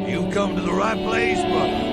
You've come to the right place, brother.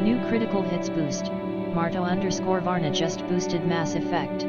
New critical hits boost. Marto_Varna just boosted Mass Effect.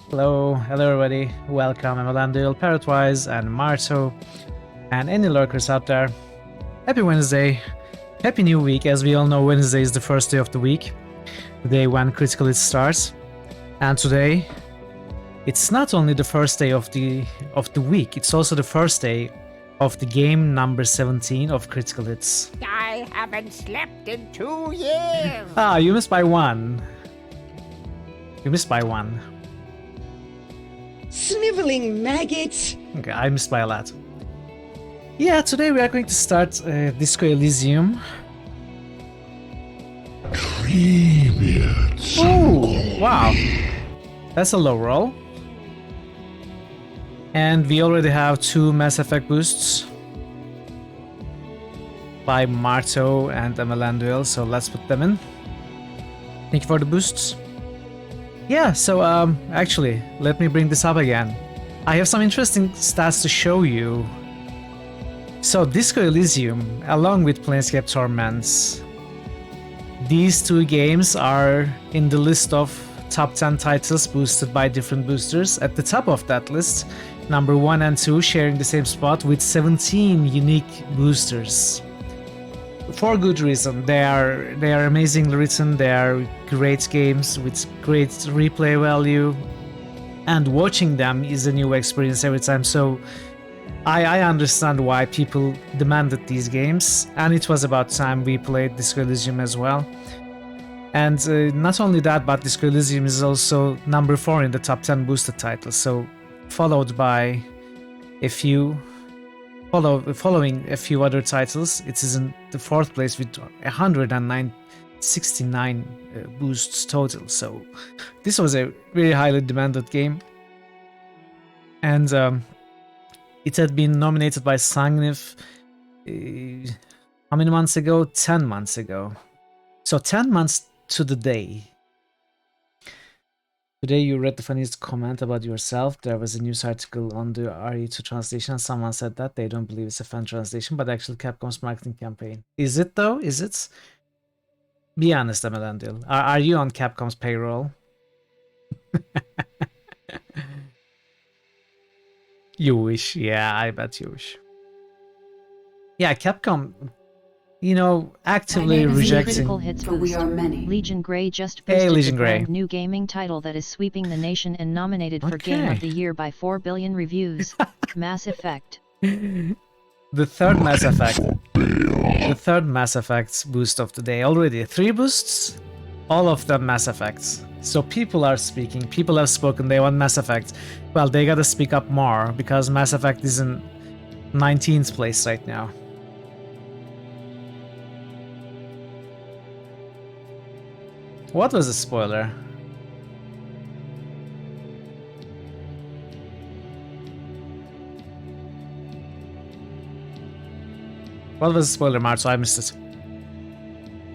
Hello everybody. Welcome, Emelandil, Parrotwise, and Marto, and any lurkers out there. Happy Wednesday. Happy new week. As we all know, Wednesday is the first day of the week, the day when Critical Hit starts. And today, it's not only the first day of the week, it's also the first day of the game number 17 of Critical Hits. I haven't slept in 2 years. Ah, you missed by one. You missed by one. Sniveling maggots! Okay, I missed by a lot. Yeah, today we are going to start Disco Elysium. Oh, wow. That's a low roll. And we already have 2 Mass Effect boosts by Marto and Emelanduel, so let's put them in. Thank you for the boosts. Yeah, so actually, let me bring this up again. I have some interesting stats to show you. So Disco Elysium, along with Planescape Torments, these 2 games are in the list of top 10 titles boosted by different boosters. At the top of that list, number 1 and 2 sharing the same spot with 17 unique boosters. For good reason. They are amazingly written, they are great games with great replay value, and watching them is a new experience every time, so I understand why people demanded these games, and it was about time we played Disco Elysium as well. And not only that, but Disco Elysium is also number 4 in the top 10 boosted titles, so followed by a few following a few other titles. It is in the 4th place with 169 boosts total, so this was a very highly demanded game. And it had been nominated by Sangnif how many months ago? 10 months ago. So 10 months to the day. Today you read the funniest comment about yourself. There was a news article on the RE2 translation and someone said that they don't believe it's a fan translation, but actually Capcom's marketing campaign. Is it though? Is it? Be honest, Emelandil. Are you on Capcom's payroll? You wish. Yeah, I bet you wish. Yeah, Capcom, you know, actively rejecting. Critical Hits For we boost. are many. Legion Grey just Hey, boosted Legion the Grey. brand new gaming title that is sweeping the nation and nominated for Game Okay. of the Year by 4 billion reviews. Mass Effect. The 3rd Mass Effect. The 3rd Mass Effect boost of the day. Already 3 boosts, all of them Mass Effects. So people are speaking, people have spoken, they want Mass Effect. Well, they gotta speak up more, because Mass Effect is in 19th place right now. What was a spoiler? What was a spoiler, Mark? So I missed it.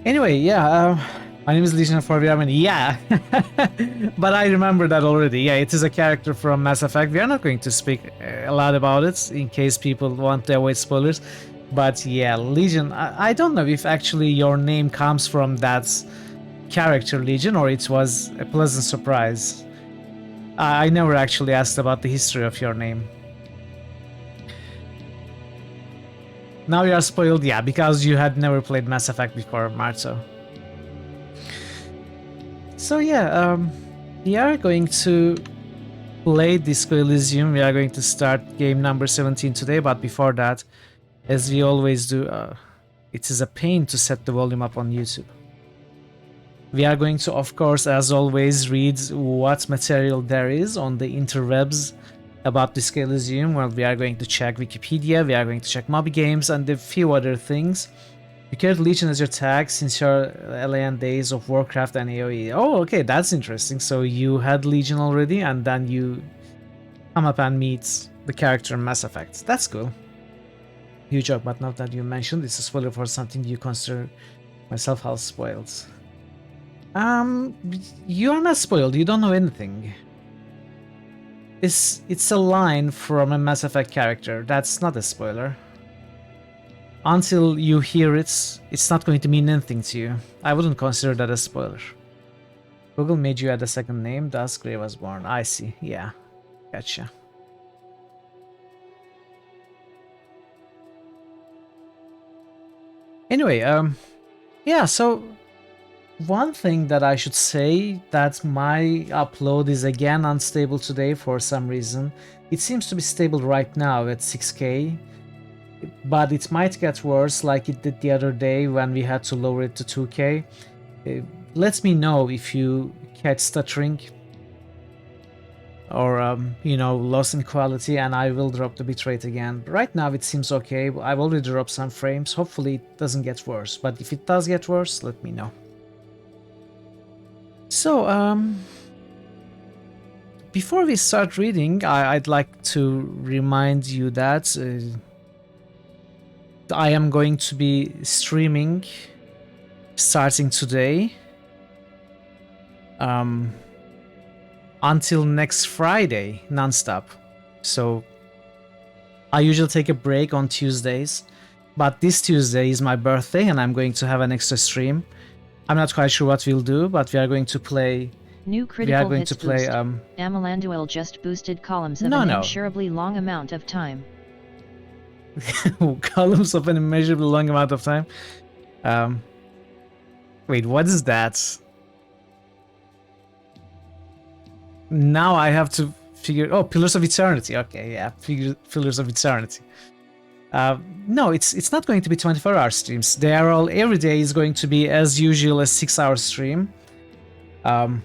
Anyway, yeah, my name is Legion of Forviarman. Yeah, but I remember that already. Yeah, it is a character from Mass Effect. We are not going to speak a lot about it in case people want to avoid spoilers. But yeah, Legion, I don't know if actually your name comes from that character, Legion, or it was a pleasant surprise. I never actually asked about the history of your name. Now you are spoiled, yeah, because you had never played Mass Effect before, Marto. So yeah, we are going to play Disco Elysium. We are going to start game number 17 today, but before that, as we always do, it is a pain to set the volume up on YouTube. We are going to, of course, as always, read what material there is on the interwebs about Disco Elysium. Well, we are going to check Wikipedia, we are going to check Moby Games, and a few other things. You carried Legion as your tag since your LAN days of Warcraft and AoE. Oh, okay, that's interesting. So you had Legion already, and then you come up and meet the character in Mass Effect. That's cool. Huge joke, but now that you mentioned, it's a spoiler for something you consider myself how spoiled. You are not spoiled, you don't know anything. It's a line from a Mass Effect character, that's not a spoiler. Until you hear it, it's not going to mean anything to you. I wouldn't consider that a spoiler. Google made you add a second name, thus Gray was born. I see, yeah. Gotcha. Anyway, yeah, so one thing that I should say, that my upload is again unstable today for some reason. It seems to be stable right now at 6K, but it might get worse like it did the other day when we had to lower it to 2K. Let me know if you catch stuttering or, you know, loss in quality, and I will drop the bitrate again. Right now it seems okay. I've already dropped some frames. Hopefully it doesn't get worse, but if it does get worse, let me know. So, before we start reading, I'd like to remind you that I am going to be streaming starting today until next Friday, non-stop. So I usually take a break on Tuesdays, but this Tuesday is my birthday and I'm going to have an extra stream. I'm not quite sure what we'll do, but we are going to play. New critical hits boost. Amalanduel just boosted columns of an immeasurably long amount of time. Columns of an immeasurably long amount of time. Wait, what is that? Now I have to figure. Oh, Pillars of Eternity. Okay, yeah, Pillars of Eternity. No, it's not going to be 24-hour streams. They are all, every day is going to be as usual a 6-hour stream. No.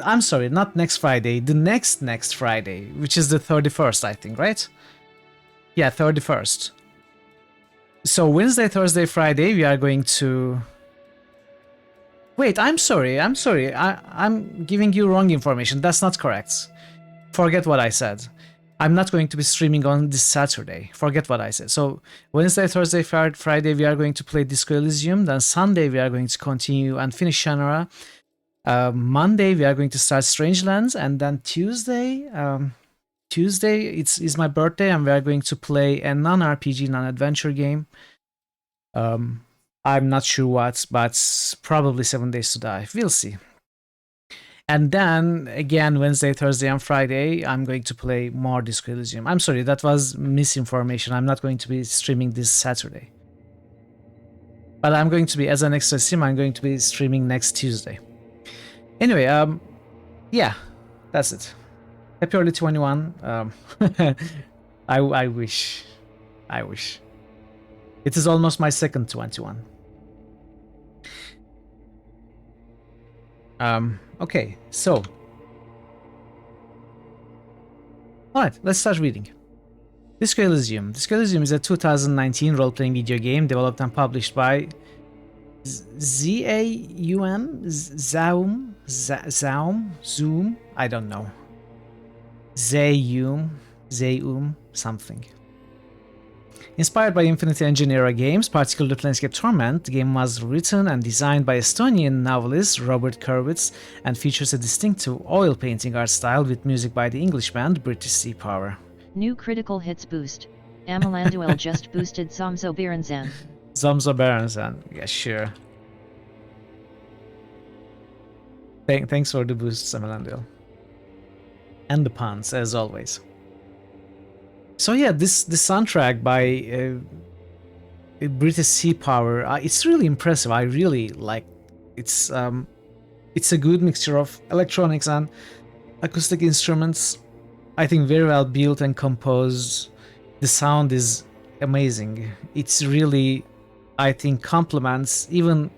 I'm sorry, not next Friday. The next Friday, which is the 31st, I think, right? Yeah, 31st. So Wednesday, Thursday, Friday, we are going to. Wait, I'm sorry. I'm giving you wrong information. That's not correct. Forget what I said. I'm not going to be streaming on this Saturday. Forget what I said. So Wednesday, Thursday, Friday, we are going to play Disco Elysium. Then Sunday, we are going to continue and finish Shannara. Monday, we are going to start Strangelands. And then Tuesday, it's my birthday, and we are going to play a non-RPG, non-adventure game. I'm not sure what, but probably 7 Days to Die. We'll see. And then, again, Wednesday, Thursday, and Friday, I'm going to play more Disco Elysium. I'm sorry, that was misinformation. I'm not going to be streaming this Saturday. But I'm going to be, as an extra stream, I'm going to be streaming next Tuesday. Anyway, yeah, that's it. Happy early 21. I wish. It is almost my second 21. Okay, so. Alright, let's start reading. Disco Elysium. Disco Elysium is a 2019 role-playing video game developed and published by Zoom, I don't know. Zayum, something. Inspired by Infinite Engine era games, particularly Planescape Torment, the game was written and designed by Estonian novelist Robert Kurwitz and features a distinctive oil painting art style with music by the English band British Sea Power. New critical hits boost. Amalanduel just boosted Zomzo Baranzan. Zomzo Baranzan, yeah, sure. Thanks for the boost, Amalanduel. And the puns, as always. So yeah, this soundtrack by British Sea Power, it's really impressive. I really like. It's a good mixture of electronics and acoustic instruments. I think very well built and composed. The sound is amazing. It's really, I think, complements, even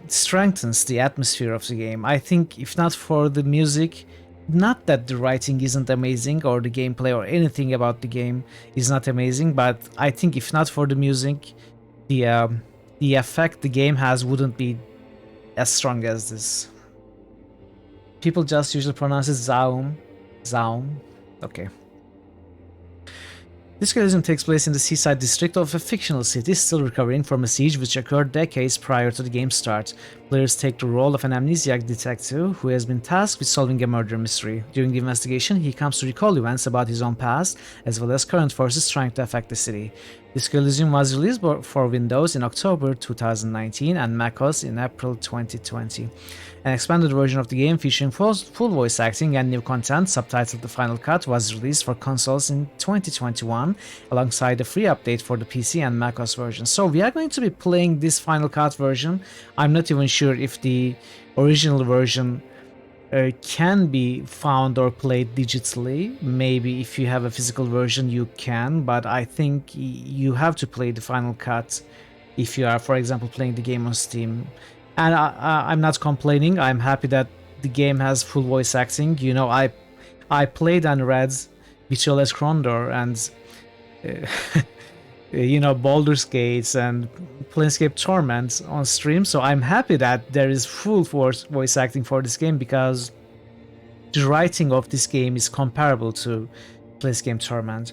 strengthens the atmosphere of the game. I think if not for the music. Not that the writing isn't amazing or the gameplay or anything about the game is not amazing, but I think if not for the music, the effect the game has wouldn't be as strong as this. People just usually pronounce it Zaum. Okay. This Elysium takes place in the seaside district of a fictional city still recovering from a siege which occurred decades prior to the game's start. Players take the role of an amnesiac detective who has been tasked with solving a murder mystery. During the investigation, he comes to recall events about his own past, as well as current forces trying to affect the city. Elysium was released for Windows in October 2019 and macOS in April 2020. An expanded version of the game featuring full voice acting and new content, subtitled The Final Cut, was released for consoles in 2021, alongside a free update for the PC and macOS version. So we are going to be playing this Final Cut version. I'm not even sure if the original version can be found or played digitally. Maybe if you have a physical version you can, but I think you have to play the Final Cut if you are, for example, playing the game on Steam. And I'm not complaining. I'm happy that the game has full voice acting. You know, I played and read Visual Condor and you know, Baldur's Gate and Planescape Torment on stream, so I'm happy that there is full voice acting for this game, because the writing of this game is comparable to Planescape Torment.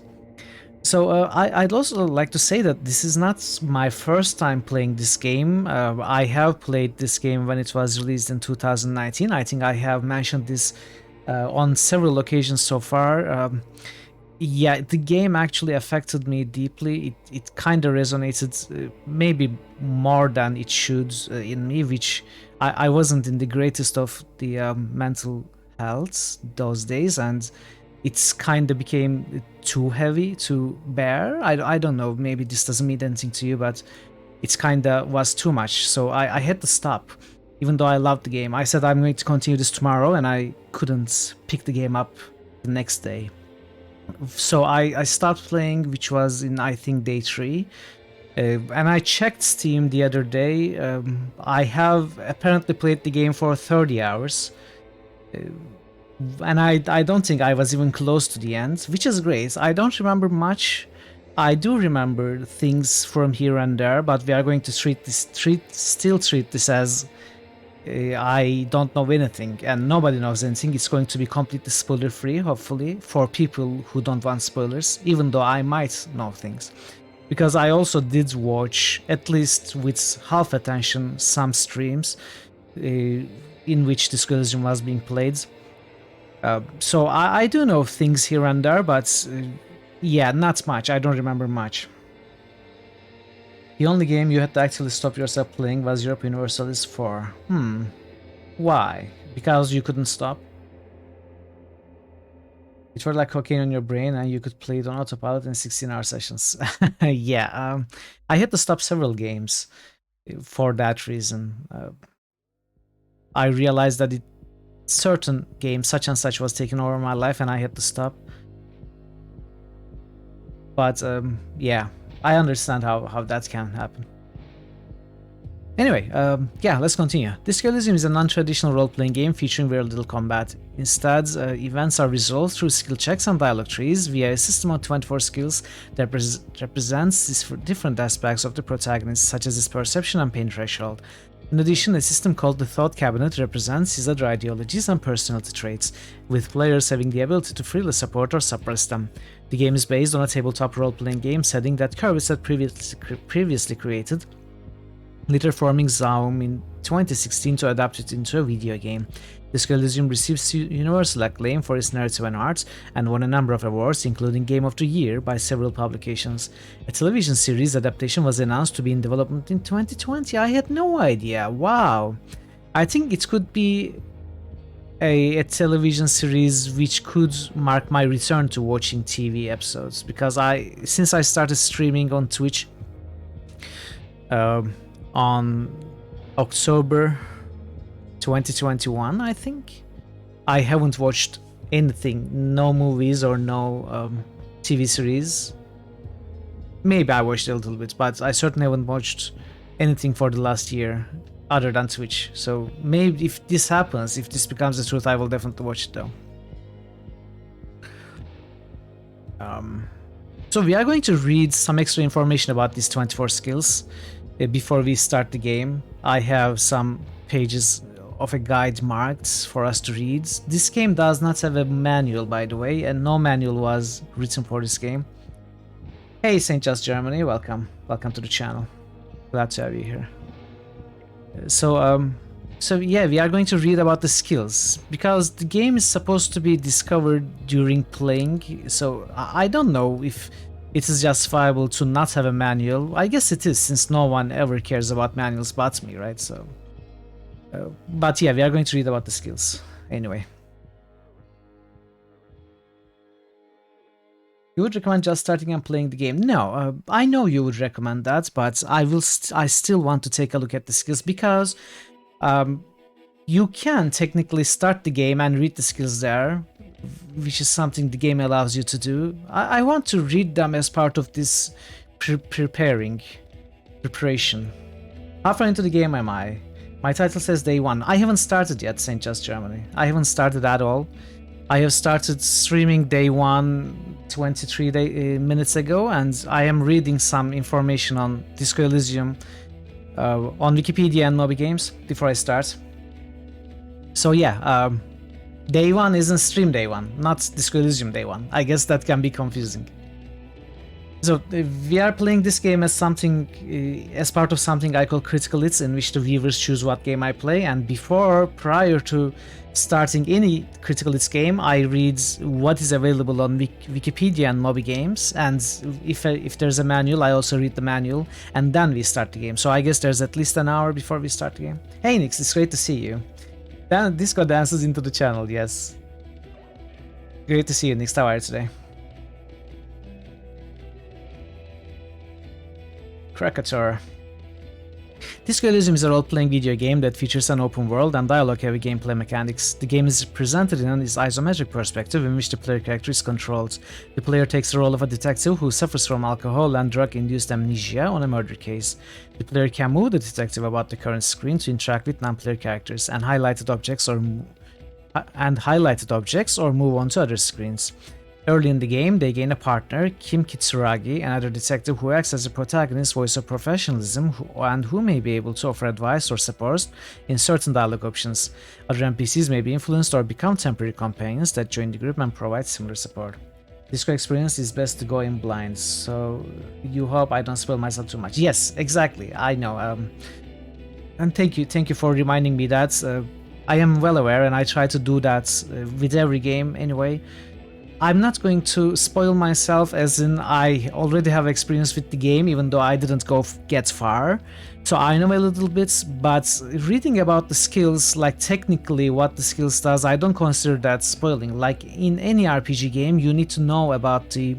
So I'd also like to say that this is not my first time playing this game. I have played this game when it was released in 2019. I think I have mentioned this on several occasions so far. Yeah, the game actually affected me deeply. It kind of resonated maybe more than it should in me, which I wasn't in the greatest of the mental health those days, and it's kind of became too heavy to bear. I don't know, maybe this doesn't mean anything to you, but it's kind of was too much, so I had to stop. Even though I loved the game, I said I'm going to continue this tomorrow, and I couldn't pick the game up the next day. So I stopped playing, which was in, I think, day 3. And I checked Steam the other day. I have apparently played the game for 30 hours. And I don't think I was even close to the end, which is great. I don't remember much. I do remember things from here and there, but we are going to still treat this as I don't know anything, and nobody knows anything. It's going to be completely spoiler free, hopefully, for people who don't want spoilers, even though I might know things. Because I also did watch, at least with half attention, some streams in which this Elysium was being played. So I do know things here and there, but yeah, not much. I don't remember much. The only game you had to actually stop yourself playing was Europe Universalis 4. Why? Because you couldn't stop? It felt like cocaine on your brain and you could play it on autopilot in 16-hour sessions. Yeah, I had to stop several games for that reason. I realized that certain games, such and such, was taking over my life and I had to stop. But yeah, I understand how that can happen. Anyway, yeah, let's continue. This Elysium is a non-traditional role-playing game featuring very little combat. Instead, events are resolved through skill checks and dialogue trees via a system of 24 skills that represents different aspects of the protagonist, such as his perception and pain threshold. In addition, a system called the Thought Cabinet represents his other ideologies and personality traits, with players having the ability to freely support or suppress them. The game is based on a tabletop role-playing game setting that Kervis had previously created, later forming Zaum in 2016 to adapt it into a video game. This Elysium receives universal acclaim for its narrative and art, and won a number of awards, including Game of the Year, by several publications. A television series adaptation was announced to be in development in 2020. I had no idea. Wow. I think it could be a television series which could mark my return to watching TV episodes, because since I started streaming on Twitch on October 2021, I think, I haven't watched anything, no movies or no TV series. Maybe I watched a little bit, but I certainly haven't watched anything for the last year other than Twitch. So maybe if this happens, if this becomes the truth, I will definitely watch it though. So we are going to read some extra information about these 24 skills before we start the game. I have some pages of a guide marked for us to read. This game does not have a manual, by the way, and no manual was written for this game. Hey St. Just Germany, welcome to the channel. Glad to have you here. So So yeah, we are going to read about the skills, because the game is supposed to be discovered during playing, so I don't know if it is justifiable to not have a manual. I guess it is, since no one ever cares about manuals but me, right? So, but yeah, we are going to read about the skills anyway. You would recommend just starting and playing the game? No, I know you would recommend that, but I still want to take a look at the skills, because you can technically start the game and read the skills there, which is something the game allows you to do. I want to read them as part of this preparation. How far into the game am I? My title says day 1. I haven't started yet, St. Just Germany. I haven't started at all. I have started streaming day 1 23 minutes ago, and I am reading some information on Disco Elysium on Wikipedia and Moby Games before I start. So yeah, day 1 isn't stream day 1, not Disco Elysium day 1. I guess that can be confusing. So we are playing this game as something, as part of something I call critical hits, in which the viewers choose what game I play, and prior to starting any critical hits game, I read what is available on Wikipedia and Moby Games, and if there's a manual, I also read the manual, and then we start the game. So I guess there's at least an hour before we start the game. Hey Nix, it's great to see you. Disco dances into the channel, yes. Great to see you, Nix. How are you today? Krakator. Disco Elysium is a role-playing video game that features an open world and dialogue-heavy gameplay mechanics. The game is presented in an isometric perspective in which the player character is controlled. The player takes the role of a detective who suffers from alcohol and drug-induced amnesia on a murder case. The player can move the detective about the current screen to interact with non-player characters and highlighted objects or move on to other screens. Early in the game, they gain a partner, Kim Kitsuragi, another detective who acts as the protagonist's voice of professionalism and who may be able to offer advice or support in certain dialogue options. Other NPCs may be influenced or become temporary companions that join the group and provide similar support. Disco experience is best to go in blind, so you hope I don't spoil myself too much. Yes, exactly, I know. And thank you for reminding me that. I am well aware, and I try to do that with every game anyway. I'm not going to spoil myself, as in I already have experience with the game, even though I didn't get far. So I know a little bit, but reading about the skills, like technically what the skills does, I don't consider that spoiling. Like in any RPG game, you need to know about the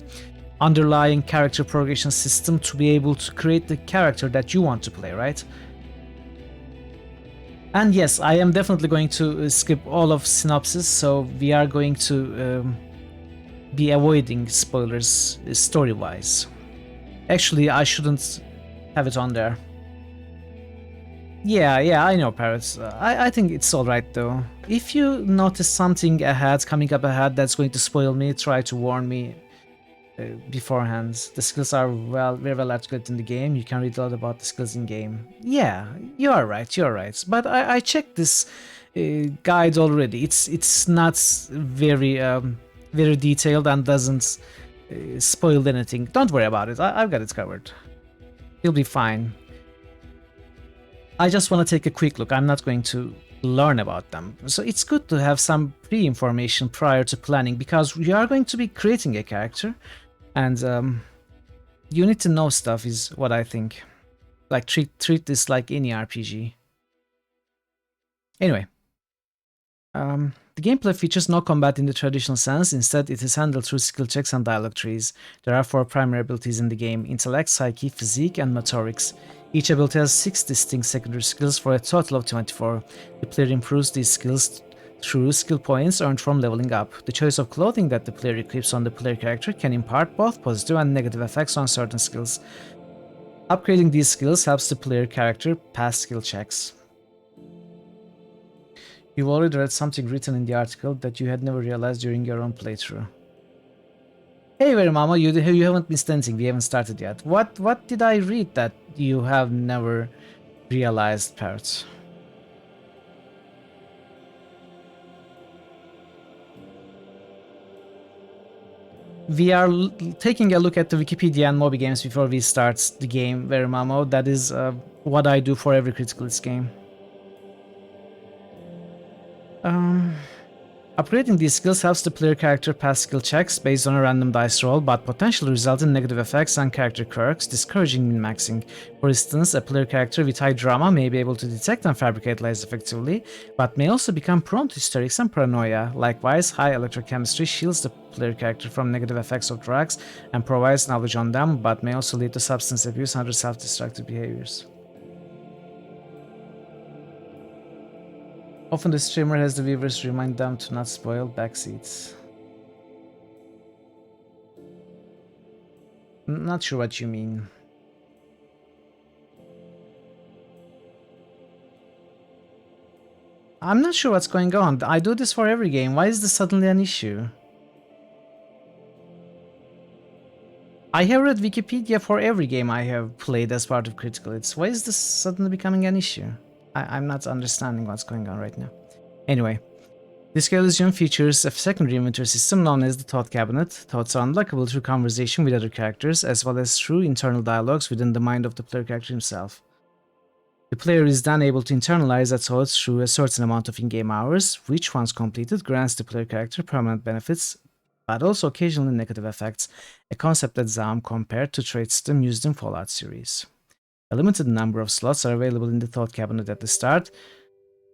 underlying character progression system to be able to create the character that you want to play, right? And yes, I am definitely going to skip all of synopsis, so we are going to be avoiding spoilers story-wise. Actually, I shouldn't have it on there. Yeah, I know, Parrots. I think it's alright though. If you notice something coming up ahead that's going to spoil me, try to warn me beforehand. The skills are very well articulated in the game. You can read a lot about the skills in game. Yeah, you're right. But I checked this guide already. It's not very detailed and doesn't spoil anything. Don't worry about it. I've got it covered. You'll be fine. I just want to take a quick look. I'm not going to learn about them. So it's good to have some pre-information prior to planning, because we are going to be creating a character, and you need to know stuff is what I think. Like treat this like any RPG. Anyway. The gameplay features no combat in the traditional sense. Instead, it is handled through skill checks and dialogue trees. There are 4 primary abilities in the game: intellect, psyche, physique, and motorics. Each ability has 6 distinct secondary skills for a total of 24. The player improves these skills through skill points earned from leveling up. The choice of clothing that the player equips on the player character can impart both positive and negative effects on certain skills. Upgrading these skills helps the player character pass skill checks. You've already read something written in the article that you had never realized during your own playthrough. Hey very mama, you haven't missed anything, we haven't started yet. What did I read that you have never realized, Parrot? We are taking a look at the Wikipedia and Moby Games before we start the game, very mama. That is what I do for every critical hits game. Upgrading these skills helps the player character pass skill checks based on a random dice roll, but potentially result in negative effects on character quirks, discouraging min-maxing. For instance, a player character with high drama may be able to detect and fabricate lies effectively, but may also become prone to hysterics and paranoia. Likewise, high electrochemistry shields the player character from negative effects of drugs and provides knowledge on them, but may also lead to substance abuse and other self-destructive behaviors. Often the streamer has the viewers remind them to not spoil backseats. Not sure what you mean. I'm not sure what's going on. I do this for every game. Why is this suddenly an issue? I have read Wikipedia for every game I have played as part of Critical Hits. Why is this suddenly becoming an issue? I'm not understanding what's going on right now. Anyway, this Elysium features a secondary inventory system known as the Thought Cabinet. Thoughts are unlockable through conversation with other characters, as well as through internal dialogues within the mind of the player character himself. The player is then able to internalize that thoughts through a certain amount of in-game hours, which once completed grants the player character permanent benefits, but also occasionally negative effects, a concept that Zaum compared to trait system used in Fallout series. A limited number of slots are available in the Thought Cabinet at the start,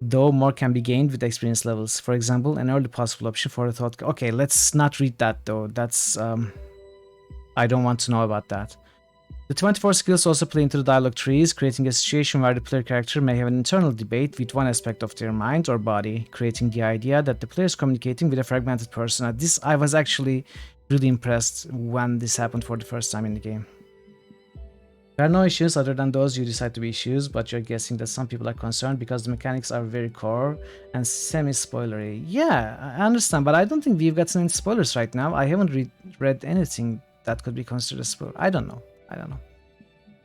though more can be gained with experience levels. For example, an early possible option for the Thought... Okay, let's not read that though. That's... I don't want to know about that. The 24 skills also play into the dialogue trees, creating a situation where the player character may have an internal debate with one aspect of their mind or body, creating the idea that the player is communicating with a fragmented person. I was actually really impressed when this happened for the first time in the game. There are no issues other than those you decide to be issues, but you're guessing that some people are concerned because the mechanics are very core and semi-spoilery. Yeah, I understand, but I don't think we've gotten any spoilers right now. I haven't read anything that could be considered a spoiler. I don't know.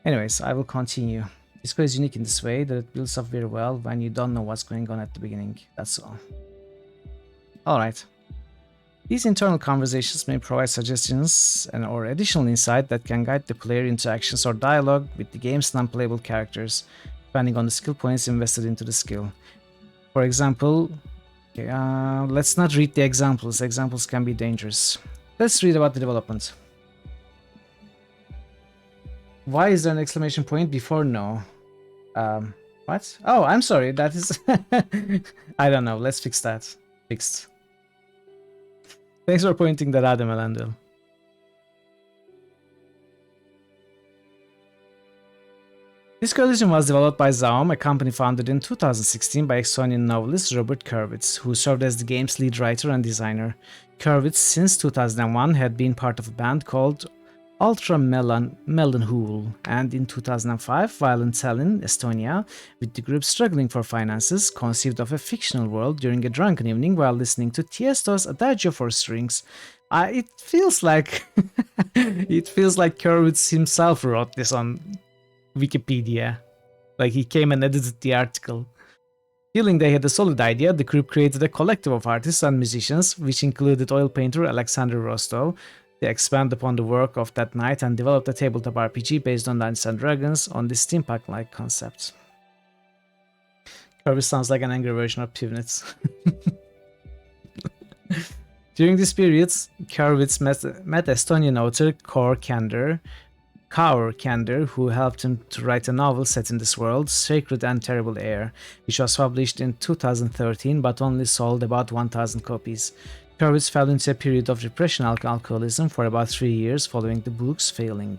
Anyways, I will continue. This code is unique in this way that it builds up very well when you don't know what's going on at the beginning. That's all. Alright. These internal conversations may provide suggestions or additional insight that can guide the player into actions or dialogue with the game's non-playable characters, depending on the skill points invested into the skill. For example, let's not read the examples. Examples can be dangerous. Let's read about the development. Why is there an exclamation point before no? What? Oh, I'm sorry. That is... I don't know. Let's fix that. Fixed. Thanks for pointing that out, Melandil. This Elysium was developed by Zaum, a company founded in 2016 by Estonian novelist Robert Kurwitz, who served as the game's lead writer and designer. Kurwitz, since 2001, had been part of a band called Ultra Melonhool, and in 2005, while in Tallinn, Estonia, with the group struggling for finances, conceived of a fictional world during a drunken evening while listening to Tiesto's Adagio for Strings. It feels like Kurwitz himself wrote this on Wikipedia. Like he came and edited the article. Feeling they had a solid idea, the group created a collective of artists and musicians, which included oil painter Alexander Rostov. They expanded upon the work of that night and developed a tabletop RPG based on Dungeons and Dragons on this steampunk-like concept. Kurwitz sounds like an angry version of Pivnitz. During this period, Kurwitz met Estonian author Kaur Kender, who helped him to write a novel set in this world, Sacred and Terrible Air, which was published in 2013 but only sold about 1,000 copies. Kurwitz fell into a period of depression and alcoholism for about 3 years following the book's failing.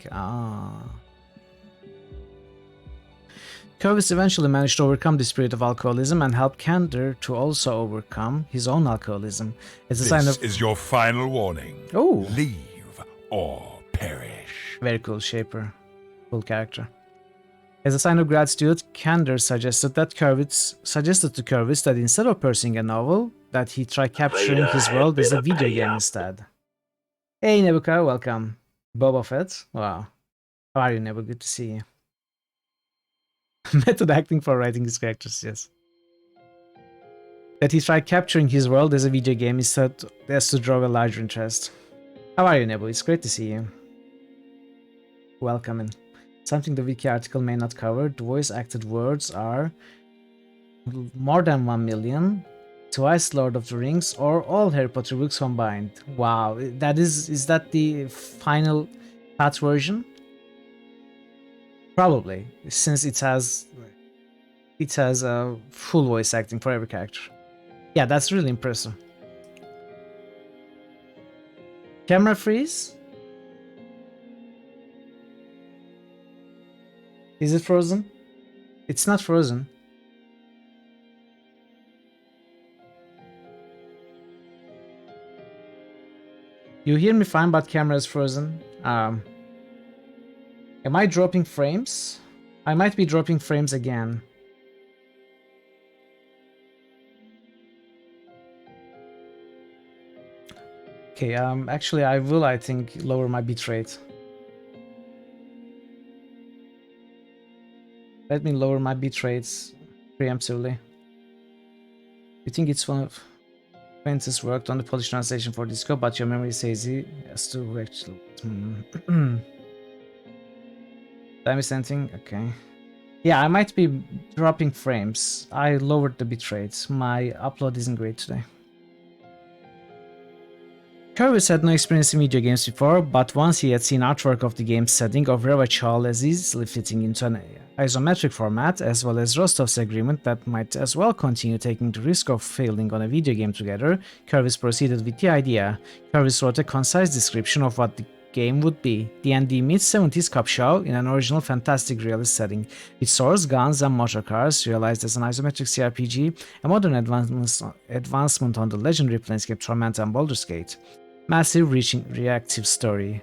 Kurwitz eventually managed to overcome this period of alcoholism and helped Kender to also overcome his own alcoholism. As a sign of... is your final warning. Oh! Leave or perish. Very cool, Shaper. Cool character. As a sign of gratitude, Kender suggested to Kurwitz that instead of pursuing a novel, that he try capturing his world as a video game instead. Hey Nebuka, welcome. Boba Fett? Wow. How are you, Nebu? Good to see you. Method acting for writing his characters, yes. That he tried capturing his world as a video game instead as to draw a larger interest. How are you, Nebu? It's great to see you. Welcome in. Something the wiki article may not cover, the voice acted words are more than 1 million, twice Lord of the Rings or all Harry Potter books combined. Wow, is that the final cut version? Probably, since it has a full voice acting for every character. Yeah, that's really impressive. Camera freeze? Is it frozen? It's not frozen. You hear me fine, but camera is frozen. Am I dropping frames? I might be dropping frames again. Okay, actually I will, I think, lower my bitrate. Let me lower my bitrates preemptively. You think it's one of Quintus worked on the Polish translation for Disco, but your memory says he has to actually... Time is anything? Okay. Yeah, I might be dropping frames. I lowered the bitrate. My upload isn't great today. Curvis had no experience in video games before, but once he had seen artwork of the game's setting of Revachol as easily fitting into an isometric format, as well as Rostov's agreement that might as well continue taking the risk of failing on a video game together, Curvis proceeded with the idea. Curvis wrote a concise description of what the game would be: D&D meets 70s cop show in an original fantastic realist setting, with swords, guns, and motor cars, realized as an isometric CRPG, a modern advancement on the legendary planescape Torment and Baldur's Gate. Massive reactive story,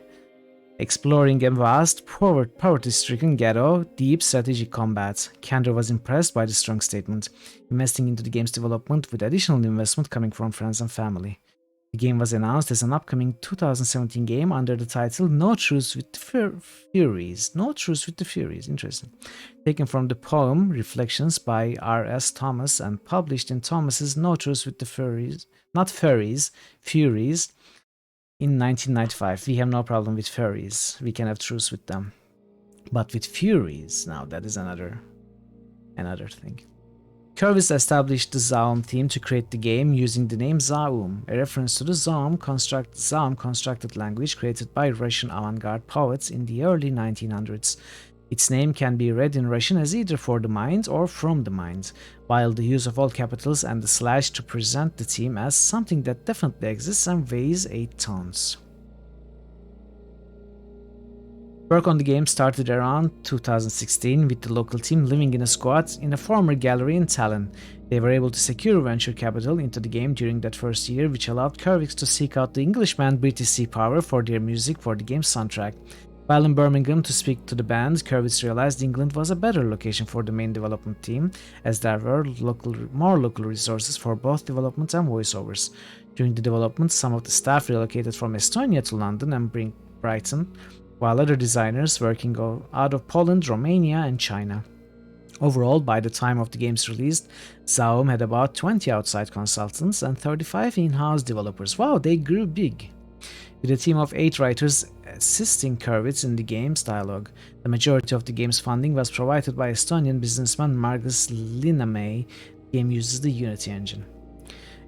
exploring a vast, poverty-stricken ghetto, deep strategic combat. Kendra was impressed by the strong statement, investing into the game's development with additional investment coming from friends and family. The game was announced as an upcoming 2017 game under the title No Truce with the Furies. No Truce with the Furies, interesting. Taken from the poem Reflections by R.S. Thomas and published in Thomas's No Truce with the Furies, not Furries, Furies, in 1995. We have no problem with furries. We can have truce with them. But with furies, now that is another thing. Curvis established the Zaum team to create the game using the name Zaum, a reference to the Zaum constructed language created by Russian avant-garde poets in the early 1900s. Its name can be read in Russian as either for the mind or from the mind, while the use of all capitals and the slash to present the team as something that definitely exists and weighs 8 tons. Work on the game started around 2016 with the local team living in a squat in a former gallery in Tallinn. They were able to secure venture capital into the game during that first year, which allowed Curvix to seek out the English band British Sea Power for their music for the game's soundtrack. While in Birmingham to speak to the band, Curvis realized England was a better location for the main development team, as there were more local resources for both development and voiceovers. During the development, some of the staff relocated from Estonia to London and Brighton, while other designers working out of Poland, Romania, and China. Overall, by the time of the game's release, Zaum had about 20 outside consultants and 35 in-house developers. Wow, they grew big! With a team of 8 writers assisting Curvitz in the game's dialogue. The majority of the game's funding was provided by Estonian businessman Margus Linnamäe. The game uses the Unity engine.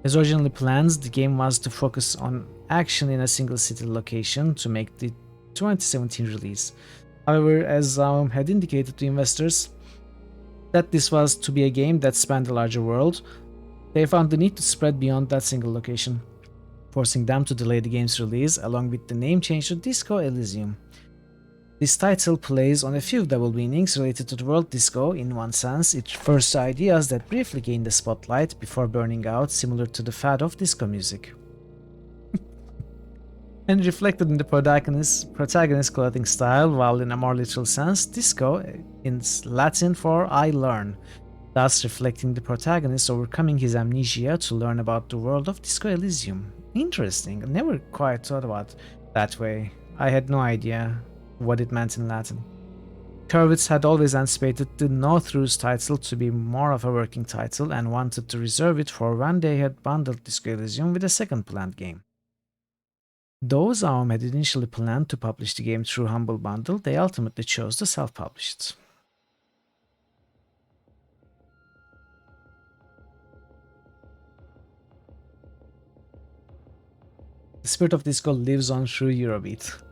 As originally planned, the game was to focus on action in a single city location to make the 2017 release. However, as Zaum had indicated to investors that this was to be a game that spanned a larger world, they found the need to spread beyond that single location, forcing them to delay the game's release along with the name change to Disco Elysium. This title plays on a few double meanings related to the word disco. In one sense, it refers to ideas that briefly gain the spotlight before burning out, similar to the fad of disco music. And reflected in the protagonist's clothing style, while in a more literal sense, disco is Latin for I learn, thus reflecting the protagonist overcoming his amnesia to learn about the world of Disco Elysium. Interesting. I never quite thought about that way. I had no idea what it meant in Latin. Curvitz had always anticipated the No Truce title to be more of a working title and wanted to reserve it for when they had bundled Disco Elysium with a second planned game. Though Zaum had initially planned to publish the game through Humble Bundle, they ultimately chose to self-publish it. The spirit of disco lives on through Eurobeat.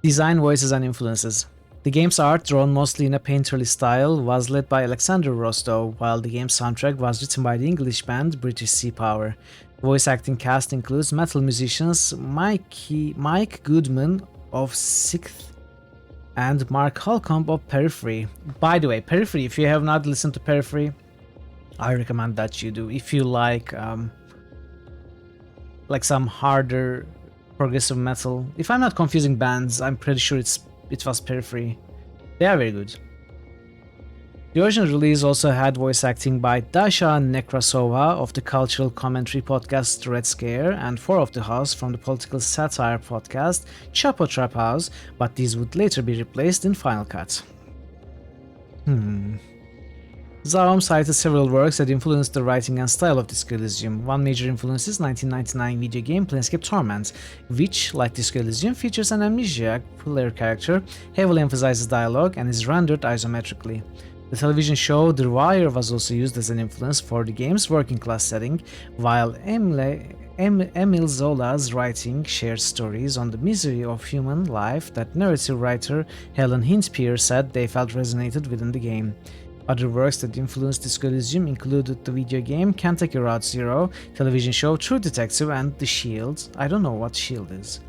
Design, voices, and influences. The game's art, drawn mostly in a painterly style, was led by Alexander Rostow, while the game's soundtrack was written by the English band British Sea Power. The voice acting cast includes metal musicians Mike Goodman of Sixth and Mark Holcomb of Periphery. By the way, Periphery, if you have not listened to Periphery, I recommend that you do. If you like some harder progressive metal. If I'm not confusing bands, I'm pretty sure it was Periphery. They are very good. The original release also had voice acting by Dasha Nekrasova of the cultural commentary podcast Red Scare and 4 of the House from the political satire podcast Chapo Trap House, but these would later be replaced in Final Cut. Zaum cited several works that influenced the writing and style of Disco Elysium. One major influence is 1999 video game Planescape Torment, which, like Disco Elysium, features an amnesiac player character, heavily emphasizes dialogue, and is rendered isometrically. The television show The Wire was also used as an influence for the game's working class setting, while Emile Zola's writing shares stories on the misery of human life that narrative writer Helen Hintpierre said they felt resonated within the game. Other works that influenced Disco Elysium included the video game Kentucky Route Zero, television show True Detective, and The Shield. I don't know what Shield is,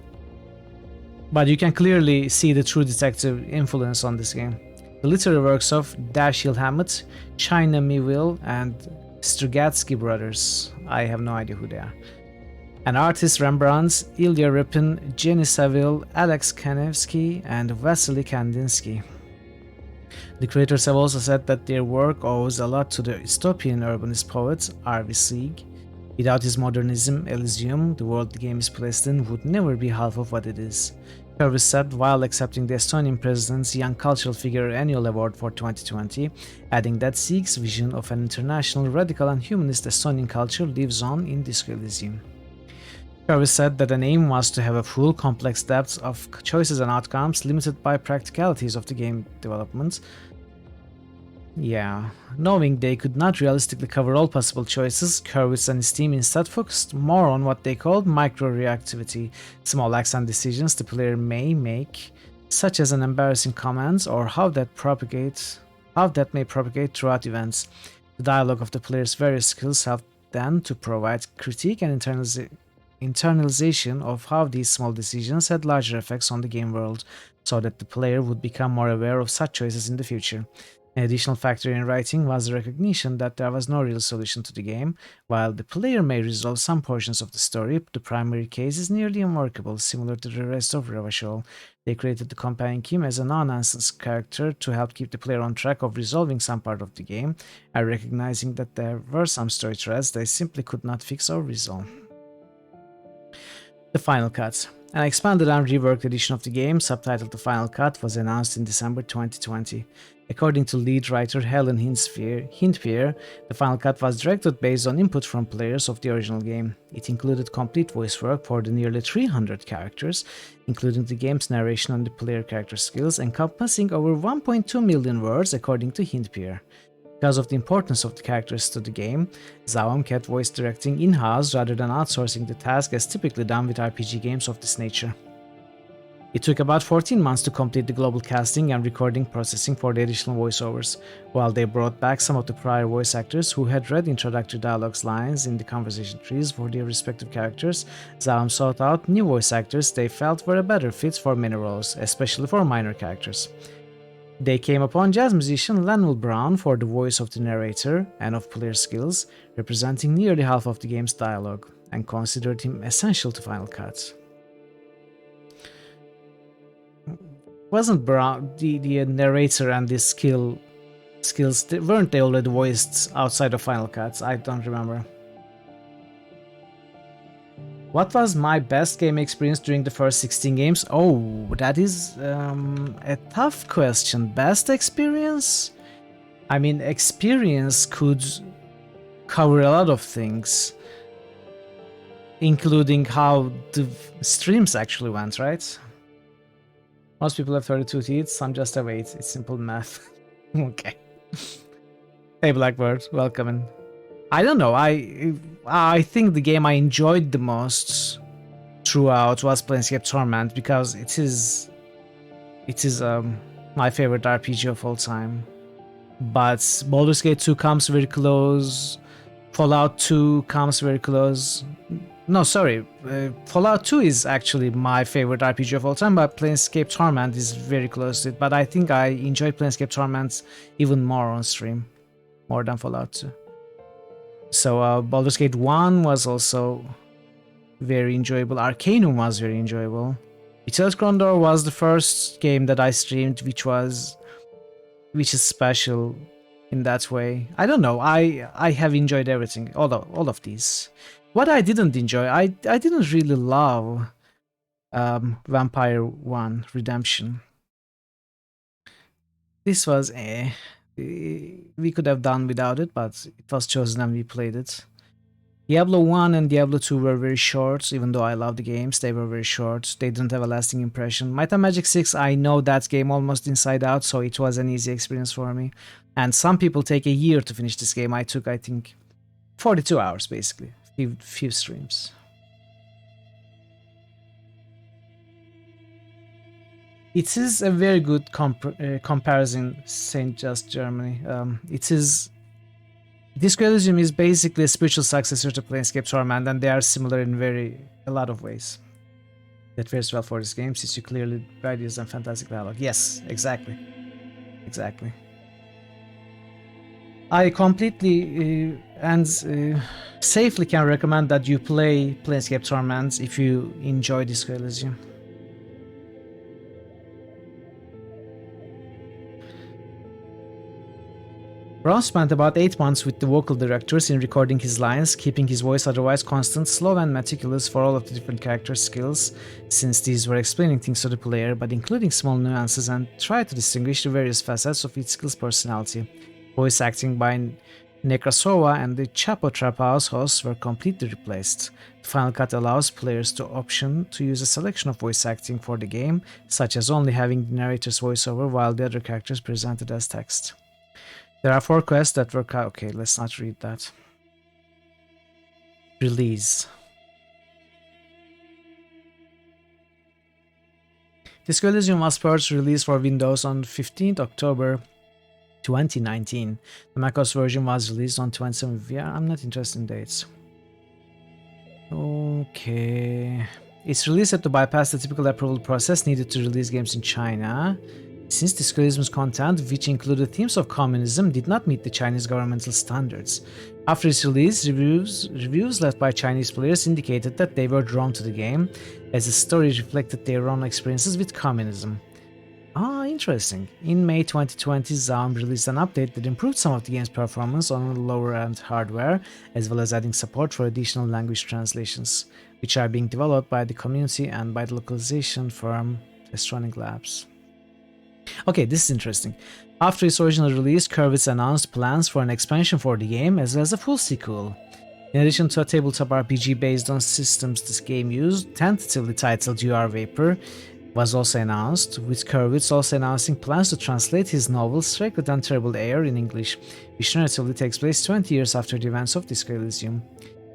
but you can clearly see the True Detective influence on this game. The literary works of Dashiell Hammett, China Miéville, and Strugatsky brothers. I have no idea who they are. And artists Rembrandt, Ilya Repin, Jenny Saville, Alex Kanevsky, and Vasily Kandinsky. The creators have also said that their work owes a lot to the dystopian urbanist poet R.V. Sieg. Without his modernism, Elysium, the world the game is placed in, would never be half of what it is. Purvis said while accepting the Estonian president's Young Cultural Figure Annual Award for 2020, adding that Sieg's vision of an international, radical and humanist Estonian culture lives on in Disco Elysium. Purvis said that an aim was to have a full, complex depth of choices and outcomes limited by practicalities of the game development. Yeah, knowing they could not realistically cover all possible choices, Hurwitz and his team instead focused more on what they called micro-reactivity, small acts and decisions the player may make, such as an embarrassing comment or how that may propagate throughout events. The dialogue of the player's various skills helped then to provide critique and internalization of how these small decisions had larger effects on the game world, so that the player would become more aware of such choices in the future. An additional factor in writing was the recognition that there was no real solution to the game. While the player may resolve some portions of the story, the primary case is nearly unworkable, similar to the rest of Revachol. They created the companion Kim as a non-nonsense character to help keep the player on track of resolving some part of the game, and recognizing that there were some story threads they simply could not fix or resolve. The Final Cut. An expanded and reworked edition of the game, subtitled The Final Cut, was announced in December 2020. According to lead writer Helen Hintpierre, the Final Cut was directed based on input from players of the original game. It included complete voice work for the nearly 300 characters, including the game's narration and the player character skills, encompassing over 1.2 million words, according to Hintpierre. Because of the importance of the characters to the game, Zaum kept voice directing in-house rather than outsourcing the task as typically done with RPG games of this nature. It took about 14 months to complete the global casting and recording processing for the additional voiceovers. While they brought back some of the prior voice actors who had read introductory dialogue lines in the conversation trees for their respective characters, Zaum sought out new voice actors they felt were a better fit for many roles, especially for minor characters. They came upon jazz musician Lanwell Brown for the voice of the narrator and of player skills, representing nearly half of the game's dialogue, and considered him essential to Final Cut. Wasn't Brown the narrator and the skills, weren't they already voiced outside of Final Cut? I don't remember. What was my best game experience during the first 16 games? Oh, that is a tough question. Best experience? I mean, experience could cover a lot of things, including how the streams actually went, right? Most people have 32 teeth, some just have 8. It's simple math. Okay. Hey Blackbird, welcome in. I don't know, I think the game I enjoyed the most throughout was Planescape Torment because it is my favorite RPG of all time. But Baldur's Gate 2 comes very close. Fallout 2 comes very close. No, sorry. Fallout 2 is actually my favorite RPG of all time, but Planescape Torment is very close to it. But I think I enjoyed Planescape Torment even more on stream, more than Fallout 2. So Baldur's Gate 1 was also very enjoyable. Arcanum was very enjoyable. Vitalis Grandor was the first game that I streamed, which is special in that way. I don't know. I have enjoyed everything, all of these. What I didn't enjoy, I didn't really love Vampire 1 Redemption. This was we could have done without it, but it was chosen and we played it. Diablo 1 and Diablo 2 were very short, even though I love the games, they were very short. They didn't have a lasting impression. Might and Magic 6, I know that game almost inside out, so it was an easy experience for me. And some people take a year to finish this game. I took, I think, 42 hours, basically. Few streams. It is a very good comparison, St. Just Germany. Disco Elysium is basically a spiritual successor to Planescape Torment, and they are similar in a lot of ways. That fares well for this game, since you clearly ideas and fantastic dialogue. Yes, exactly. Exactly. I completely and safely can recommend that you play Planescape Torment if you enjoy Disco Elysium. Brown spent about 8 months with the vocal directors in recording his lines, keeping his voice otherwise constant, slow and meticulous for all of the different character skills, since these were explaining things to the player, but including small nuances and try to distinguish the various facets of each skill's personality. Voice acting by Nekrasova and the Chapo Trap House hosts were completely replaced. The Final Cut allows players the option to use a selection of voice acting for the game, such as only having the narrator's voiceover while the other characters presented as text. There are 4 quests that were okay, let's not read that. Release. Disco Elysium was first released for Windows on 15th October 2019. The macOS version was released on 27th. Yeah, I'm not interested in dates. Okay. It's released had to bypass the typical approval process needed to release games in China, since Disco Elysium's content, which included themes of communism, did not meet the Chinese governmental standards. After its release, reviews left by Chinese players indicated that they were drawn to the game, as the story reflected their own experiences with communism. Ah, interesting. In May 2020, Zaum released an update that improved some of the game's performance on lower-end hardware, as well as adding support for additional language translations, which are being developed by the community and by the localization firm Testronic Labs. Okay, this is interesting. After its original release, Kurvitz announced plans for an expansion for the game as well as a full sequel. In addition to a tabletop RPG based on systems this game used, tentatively titled You Are Vapor, was also announced, with Kurvitz also announcing plans to translate his novel Sacred and Terrible Air in English, which narratively takes place 20 years after the events of Disco Elysium.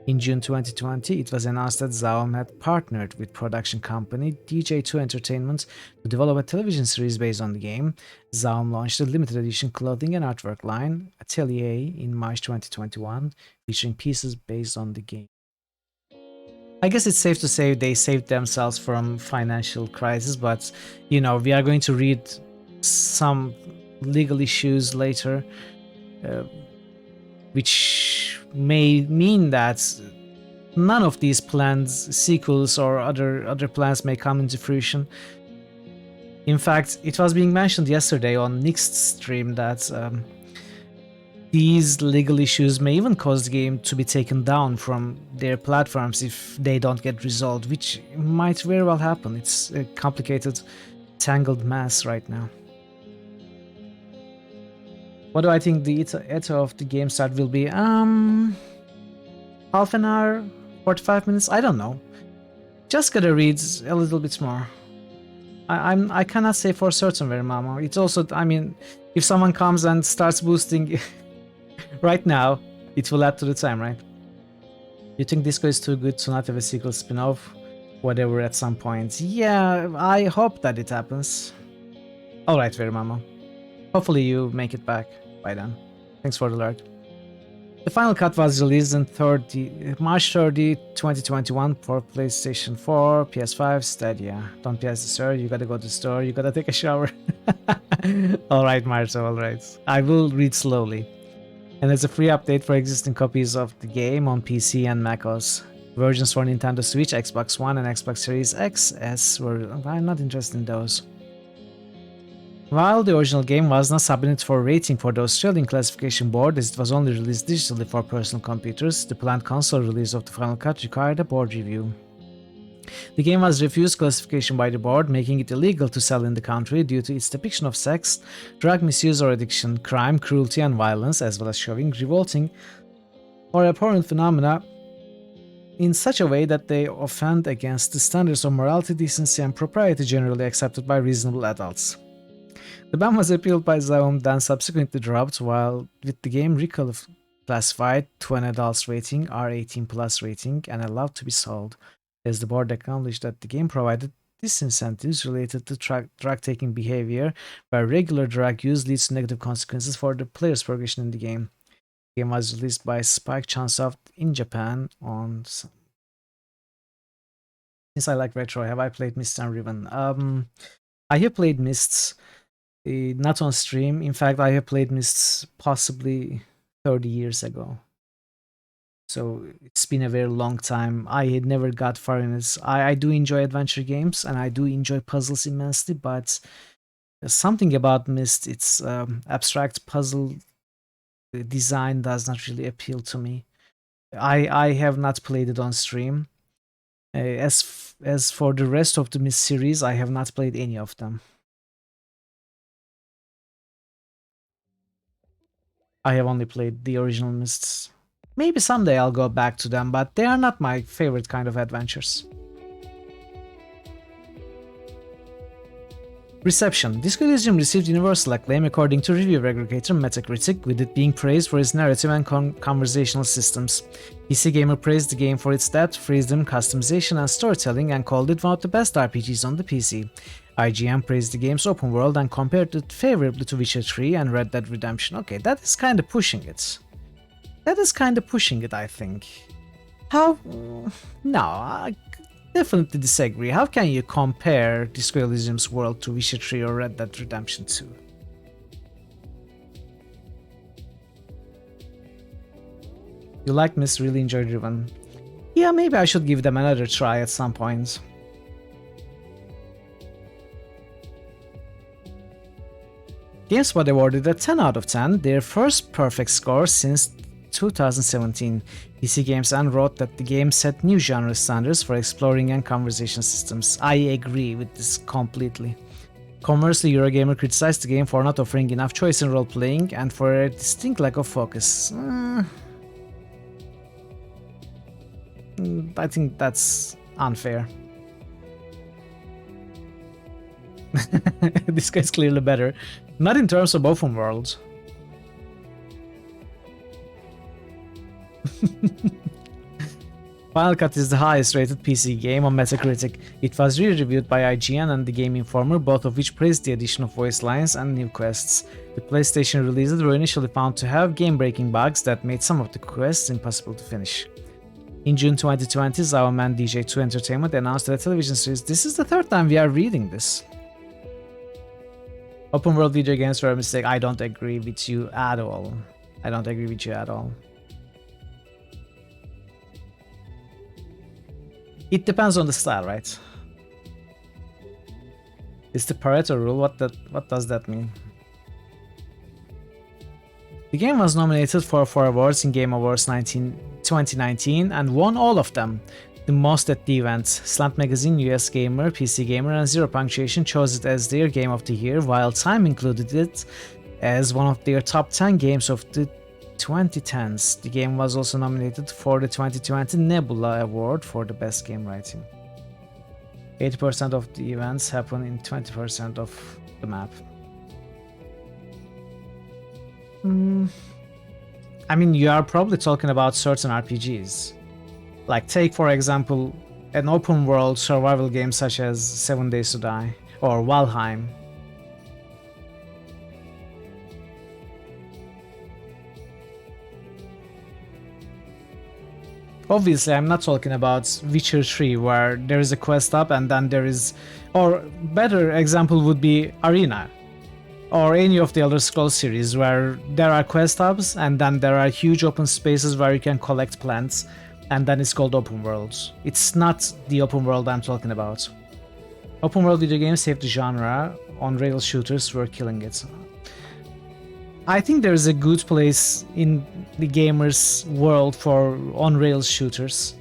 In June 2020, it was announced that Zaum had partnered with production company DJ2 Entertainment to develop a television series based on the game. Zaum launched a limited edition clothing and artwork line, Atelier, in March 2021, featuring pieces based on the game. I guess it's safe to say they saved themselves from financial crisis, but you know, we are going to read some legal issues later, which may mean that none of these plans, sequels or other plans, may come into fruition. In fact, it was being mentioned yesterday on Nick's stream that these legal issues may even cause the game to be taken down from their platforms if they don't get resolved, which might very well happen. It's a complicated, tangled mess right now. What do I think the ETA of the game start will be? Half an hour, 45 minutes? I don't know. Just gotta read a little bit more. I cannot say for certain where, Mama. It's also, I mean, if someone comes and starts boosting right now, it will add to the time, right? You think Disco is too good to not have a sequel spin-off? whatever at some point. Yeah, I hope that it happens. Alright, Verimamo. Hopefully you make it back by then. Thanks for the alert. The final cut was released on March 30, 2021 for PlayStation 4, PS5, Stadia. Don't be as sir, you gotta go to the store, you gotta take a shower. Alright, Marzo, alright. I will read slowly. And there's a free update for existing copies of the game on PC and macOS. Versions for Nintendo Switch, Xbox One, and Xbox Series X, S were... I'm not interested in those. While the original game was not submitted for rating for the Australian classification board as it was only released digitally for personal computers, the planned console release of the final cut required a board review. The game was refused classification by the board, making it illegal to sell in the country due to its depiction of sex, drug misuse or addiction, crime, cruelty and violence, as well as showing revolting or abhorrent phenomena in such a way that they offend against the standards of morality, decency and propriety generally accepted by reasonable adults. The ban was appealed by Zaum, then subsequently dropped, while with the game reclassified to an adults rating, R18 plus rating, and allowed to be sold, as the board acknowledged that the game provided disincentives related to drug-taking behavior, where regular drug use leads to negative consequences for the player's progression in the game. The game was released by Spike Chunsoft in Japan on... Since I like retro, have I played Mists and Riven? I have played Mists. Not on stream. In fact, I have played Mists possibly 30 years ago. So it's been a very long time. I had never got far in it. I do enjoy adventure games and I do enjoy puzzles immensely, but there's something about Mist, its abstract puzzle design does not really appeal to me. I have not played it on stream. As for the rest of the Mist series, I have not played any of them. I have only played the original Mists. Maybe someday I'll go back to them, but they are not my favorite kind of adventures. Reception. Disco Elysium received universal acclaim according to review aggregator Metacritic, with it being praised for its narrative and conversational systems. PC Gamer praised the game for its depth, freedom, customization and storytelling and called it one of the best RPGs on the PC. IGN praised the game's open world and compared it favorably to Witcher 3 and Red Dead Redemption. Okay, that is kinda pushing it. I think. How? No, I definitely disagree. How can you compare Disco Elysium's world to Witcher 3 or Red Dead Redemption 2? You like Miss, really enjoyed Riven. Yeah, maybe I should give them another try at some point. GameSpot awarded a 10 out of 10, their first perfect score since 2017. PC Games wrote that the game set new genre standards for exploring and conversation systems. I agree with this completely. Conversely, Eurogamer criticized the game for not offering enough choice in role-playing and for a distinct lack of focus. I think that's unfair. This guy's clearly better. Not in terms of open worlds. Final Cut is the highest rated PC game on Metacritic. It was re-reviewed by IGN and the Game Informer, both of which praised the addition of voice lines and new quests. The PlayStation releases were initially found to have game-breaking bugs that made some of the quests impossible to finish. In June 2020, Zauman DJ2 Entertainment announced that a television series. This is the third time we are reading this. Open world video games were a mistake. I don't agree with you at all. It depends on the style, right? It's the Pareto rule. What does that mean? The game was nominated for 4 awards in Game Awards 2019 and won all of them. The most at the event. Slant Magazine, US Gamer, PC Gamer and Zero Punctuation chose it as their Game of the Year, while Time included it as one of their top 10 games of the 2010s. The game was also nominated for the 2020 Nebula Award for the best game writing. 80% of the events happen in 20% of the map. I mean, you are probably talking about certain RPGs. Like, take for example an open world survival game such as 7 Days to Die or Valheim. Obviously, I'm not talking about Witcher 3, where there is a quest hub and then there is, or better example would be Arena, or any of the Elder Scrolls series, where there are quest hubs and then there are huge open spaces where you can collect plants, and then it's called open worlds. It's not the open world I'm talking about. Open world video games saved the genre, on-rail shooters were killing it. I think there's a good place in the gamers world for on-rails shooters.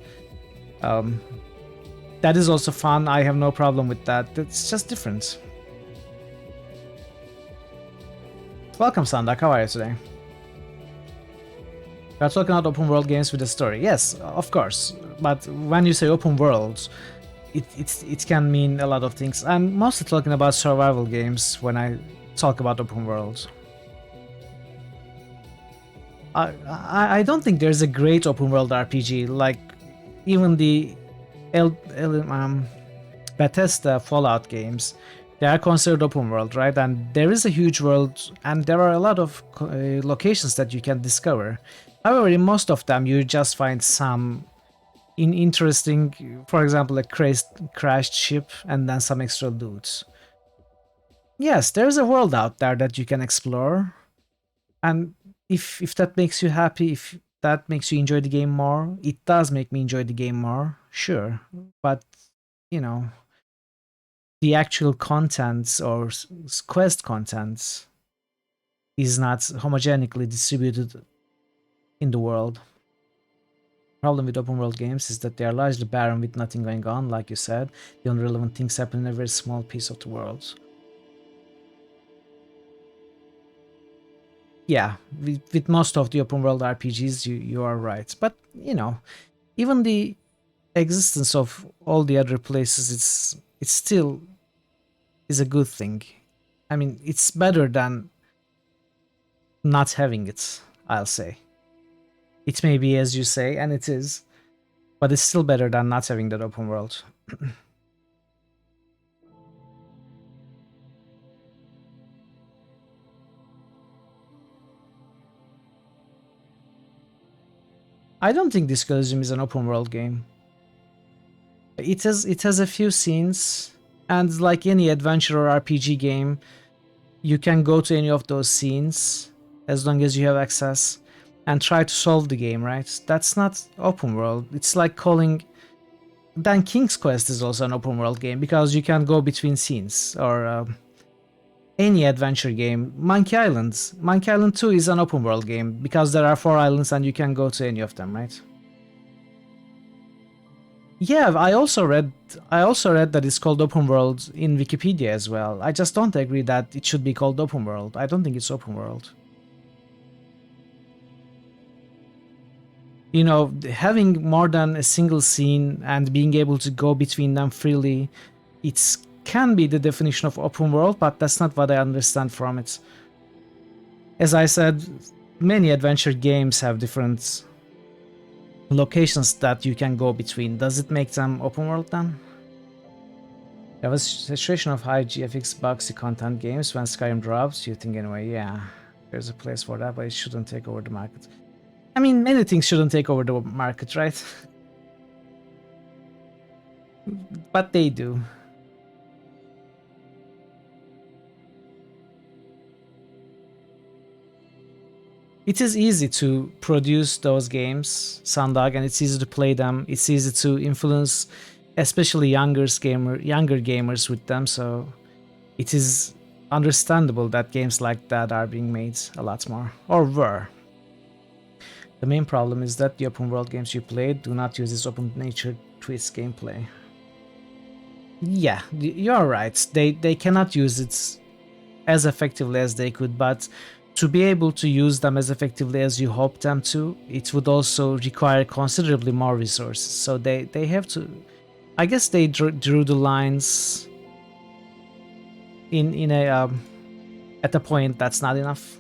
That is also fun, I have no problem with that, it's just different. Welcome Sandak, how are you today? We are talking about open world games with a story. Yes, of course, but when you say open world, it can mean a lot of things. I'm mostly talking about survival games when I talk about open world. I don't think there's a great open world RPG, like even the Bethesda Fallout games. They are considered open world, right? And there is a huge world and there are a lot of locations that you can discover. However, in most of them you just find some interesting, for example, a crashed ship and then some extra loot. Yes, there's a world out there that you can explore, and if that makes you happy, if that makes you enjoy the game more, it does make me enjoy the game more, sure. But, you know, the actual contents or quest contents is not homogeneously distributed in the world. Problem with open world games is that they are largely barren with nothing going on, like you said. The only relevant things happen in a very small piece of the world. Yeah, with most of the open world RPGs, you are right. But, you know, even the existence of all the other places, it still is a good thing. I mean, it's better than not having it, I'll say. It may be as you say, and it is, but it's still better than not having that open world. I don't think this Elysium is an open world game. It has a few scenes, and like any adventure or RPG game, you can go to any of those scenes as long as you have access and try to solve the game, right? That's not open world. It's like calling... Then King's Quest is also an open world game because you can go between scenes, or any adventure game. Monkey Island 2 is an open world game because there are 4 islands and you can go to any of them, right? Yeah, I also read that it's called open world in Wikipedia as well. I just don't agree that it should be called open world. I don't think it's open world. You know, having more than a single scene and being able to go between them freely, it can be the definition of open world, but that's not what I understand from it. As I said, many adventure games have different locations that you can go between. Does it make them open world then? There was a situation of high GFX boxy content games when Skyrim drops, you think anyway, yeah, there's a place for that, but it shouldn't take over the market. I mean, many things shouldn't take over the market, right? But they do. It is easy to produce those games, Sandog, and it's easy to play them. It's easy to influence, especially younger gamers with them. So it is understandable that games like that are being made a lot more, or were. The main problem is that the open world games you play do not use its open nature to its gameplay. Yeah, you're right. They cannot use it as effectively as they could, but to be able to use them as effectively as you hope them to, it would also require considerably more resources. So they have to... I guess they drew the lines in a at a point that's not enough.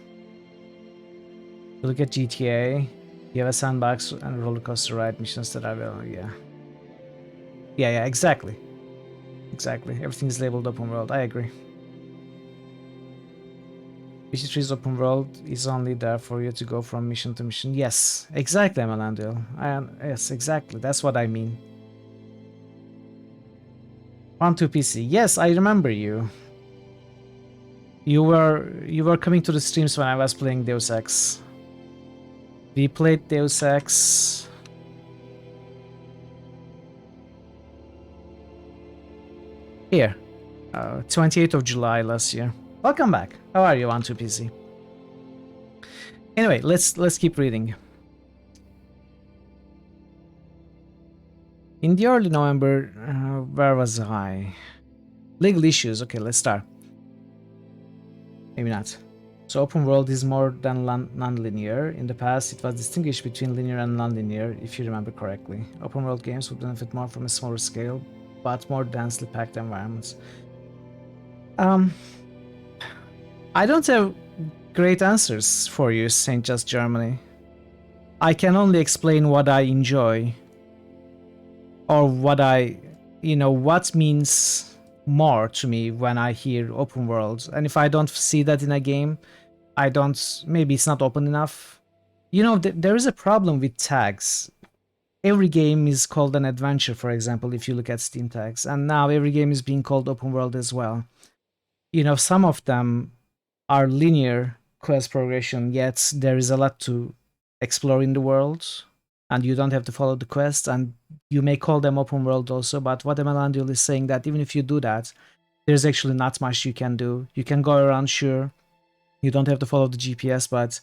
You look at GTA, you have a sandbox and roller coaster ride missions that are well, yeah. Yeah, exactly. Exactly. Everything is labeled open world. I agree. PC3's open world is only there for you to go from mission to mission. Yes, exactly, Melandil. Yes, exactly. That's what I mean. 12PC. Yes, I remember you. You were coming to the streams when I was playing Deus Ex. We played Deus Ex. Here, 28th of July last year. Welcome back. How are you, 12PC? Anyway, let's keep reading. In the early November, where was I? Legal issues. Okay, let's start. Maybe not. So open world is more than non-linear. In the past, it was distinguished between linear and non-linear, if you remember correctly. Open world games would benefit more from a smaller scale, but more densely packed environments. I don't have great answers for you, Saint Just Germany. I can only explain what I enjoy, or what what means more to me when I hear open world. And if I don't see that in a game, maybe it's not open enough. There is a problem with tags. Every game is called an adventure, for example, if you look at Steam tags, and now every game is being called open world as well. Some of them are linear quest progression, yet there is a lot to explore in the world, and you don't have to follow the quest, and you may call them open world also, but what Melandil is saying that even if you do that, there's actually not much you can do. You can go around, sure. You don't have to follow the GPS, but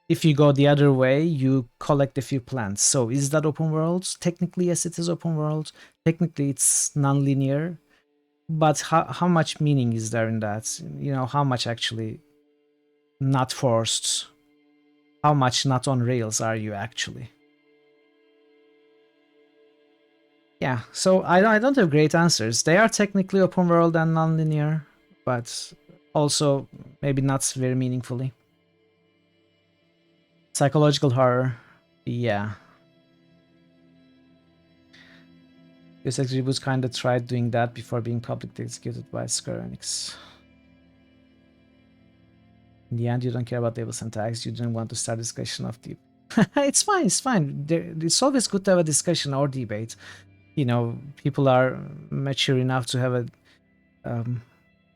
if you go the other way, you collect a few plants. So is that open world? Technically, yes, it is open world. Technically, it's non-linear. But how much meaning is there in that? How much actually not forced? How much not on rails are you actually? Yeah, so I don't have great answers. They are technically open world and non-linear, but also maybe not very meaningfully. Psychological horror, yeah. Deus Ex Reboot kinda tried doing that before being publicly executed by Square Enix. In the end, you don't care about labels and tags. You didn't want to start a discussion of the. It's fine. It's fine. It's always good to have a discussion or debate. People are mature enough to have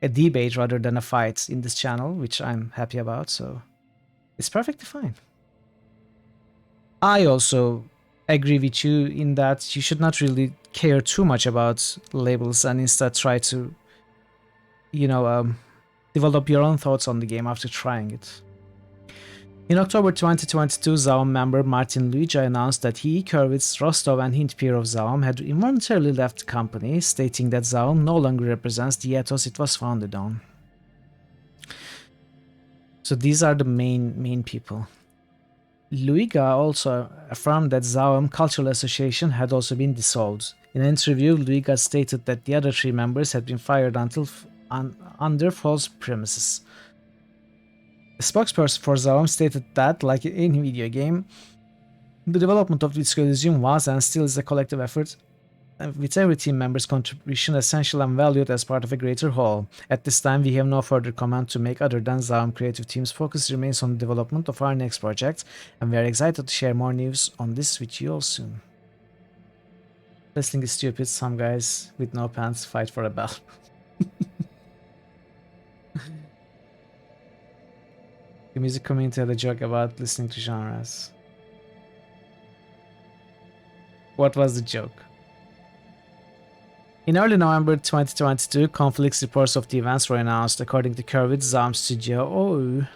a debate rather than a fight in this channel, which I'm happy about. So it's perfectly fine. I also agree with you in that you should not really care too much about labels and instead try to, develop your own thoughts on the game after trying it. In October 2022, Zaum member Martin Luigi announced that he, Kurwitz, Rostov, and Hintpir of Zaum had involuntarily left the company, stating that Zaum no longer represents the ethos it was founded on. So these are the main people. Luiga also affirmed that Zaum Cultural Association had also been dissolved. In an interview, Luiga stated that the other 3 members had been fired under false premises. A spokesperson for Zaum stated that, like in any video game, the development of Elysium was and still is a collective effort, with every team member's contribution essential and valued as part of a greater whole. At this time, we have no further comment to make other than Zaum Creative Team's focus remains on the development of our next project, and we are excited to share more news on this with you all soon. Wrestling is stupid. Some guys with no pants fight for a belt. The music community had a joke about listening to genres. What was the joke? In early November 2022, conflicts reports of the events were announced. According to Kurwitz, Zaum Studio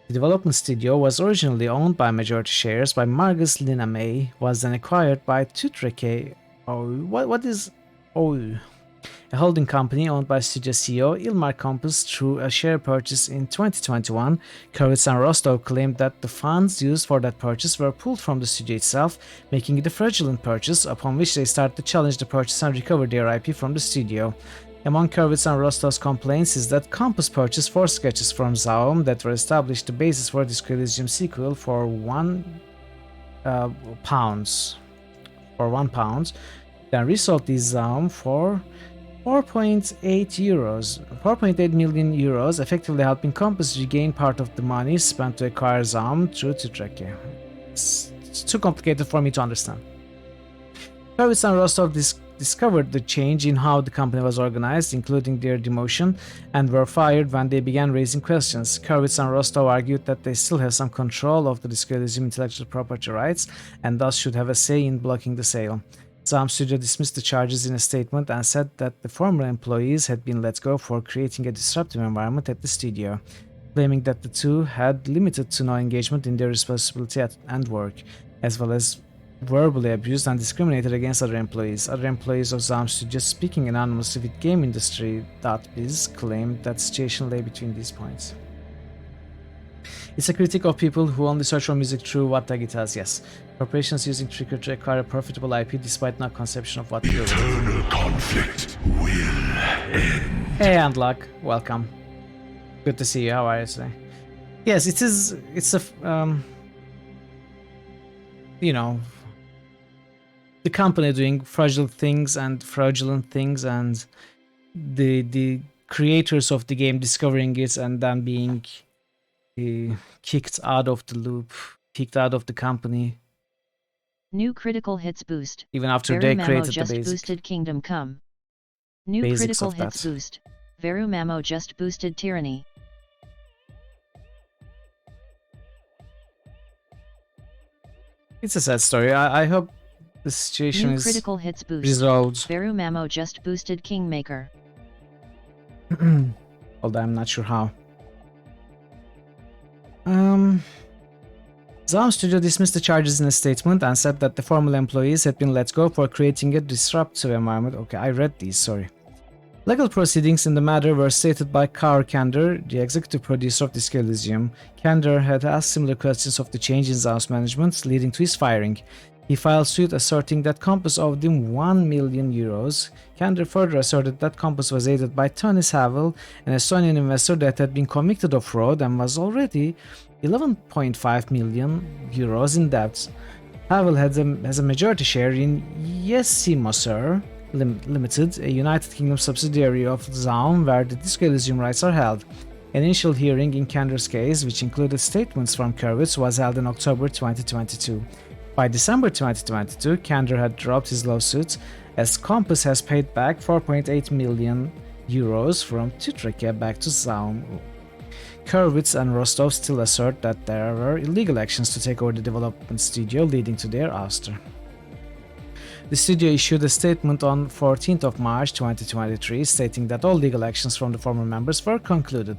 the development studio was originally owned by majority shares by Margus Lina May, was then acquired by Tutreke what is OU? A holding company owned by studio CEO Ilmar Kompus through a share purchase in 2021. Kurwitz and Rostov claimed that the funds used for that purchase were pulled from the studio itself, making it a fraudulent purchase, upon which they started to challenge the purchase and recover their IP from the studio. Among Kurwitz and Rostov's complaints is that Kompus purchased 4 sketches from Zaum that were established the basis for this Elysium sequel for £1. then resold these Zaum for 4.8 million euros, effectively helping Compass regain part of the money spent to acquire Zaum through Titreki. It's too complicated for me to understand. Kravitz and Rostov discovered the change in how the company was organized, including their demotion, and were fired when they began raising questions. Kravitz and Rostov argued that they still have some control of the Elysium intellectual property rights and thus should have a say in blocking the sale. Zaum Studio dismissed the charges in a statement and said that the former employees had been let go for creating a disruptive environment at the studio, claiming that the two had limited to no engagement in their responsibility and work, as well as verbally abused and discriminated against other employees. Other employees of Zaum Studios, speaking anonymously with GameIndustry.biz, claimed that the situation lay between these points. It's a critique of people who only search for music through what tag it has, yes. Corporations using trickery to acquire a profitable IP despite no conception of what to do. Eternal conflict will end. Hey Andluck, welcome. Good to see you, how are you today? Yes, it's a, you know, the company doing fraudulent things and the creators of the game discovering it and then being kicked out of the loop, kicked out of the company. New critical hits boost. Even after Veru they Mamo created just the basic. boosted Kingdom Come. New Basics critical of hits that. boost. Veru Mamo just boosted Tyranny. It's a sad story. I hope the situation New is critical hits boost. resolved. Veru Mamo just boosted Kingmaker. Although I'm not sure how. Zaum Studio dismissed the charges in a statement and said that the former employees had been let go for creating a disruptive environment. Okay, I read these, sorry. Legal proceedings in the matter were stated by Kaur Kander, the executive producer of Disco Elysium. Kander had asked similar questions of the change in Zaum's management, leading to his firing. He filed suit asserting that Compass owed him 1 million euros. Kander further asserted that Compass was aided by Tony Saville, an Estonian investor that had been convicted of fraud and was already 11.5 million euros in debt. Havel has a majority share in Yesimosur Limited, a United Kingdom subsidiary of Zaum, where the Disco Elysium rights are held. An initial hearing in Kander's case, which included statements from Kravitz, was held in October 2022. By December 2022, Kander had dropped his lawsuit, as Compass has paid back 4.8 million euros from Titreki back to Zaum. Kravitz and Rostov still assert that there were illegal actions to take over the development studio, leading to their ouster. The studio issued a statement on 14th of March 2023 stating that all legal actions from the former members were concluded.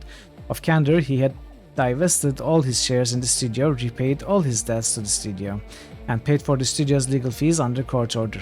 Of Kander, he had divested all his shares in the studio, repaid all his debts to the studio, and paid for the studio's legal fees under court order.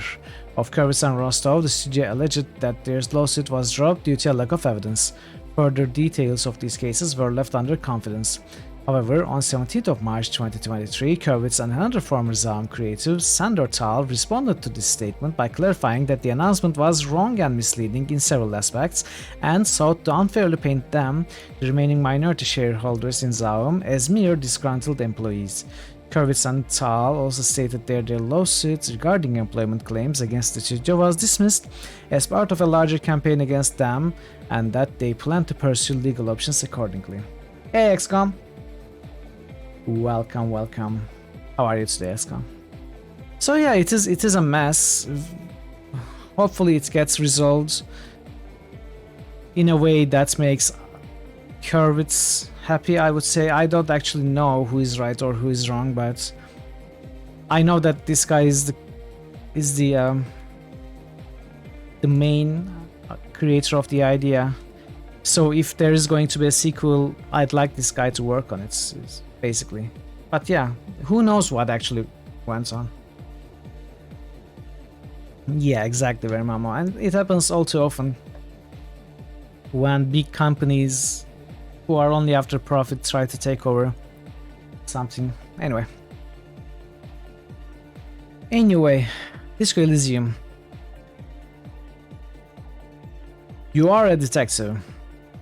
Of Kravitz and Rostov, the studio alleged that their lawsuit was dropped due to a lack of evidence. Further details of these cases were left under confidence. However, on 17th of March 2023, Kravitz and another former Zaum creative, Sandor Tal, responded to this statement by clarifying that the announcement was wrong and misleading in several aspects and sought to unfairly paint them, the remaining minority shareholders in Zaum, as mere disgruntled employees. Kravitz and Tal also stated that their lawsuits regarding employment claims against the studio was dismissed as part of a larger campaign against them and that they plan to pursue legal options accordingly. Hey XCOM! Welcome. How are you today, XCOM? So yeah, it is a mess. Hopefully it gets resolved in a way that makes Kravitz happy, I would say. I don't actually know who is right or who is wrong, but I know that this guy is the main creator of the idea. So if there is going to be a sequel, I'd like this guy to work on it, basically. But yeah, who knows what actually went on. Yeah, exactly, very Mamo. And it happens all too often when big companies who are only after profit try to take over something. Anyway, Disco Elysium. You are a detective.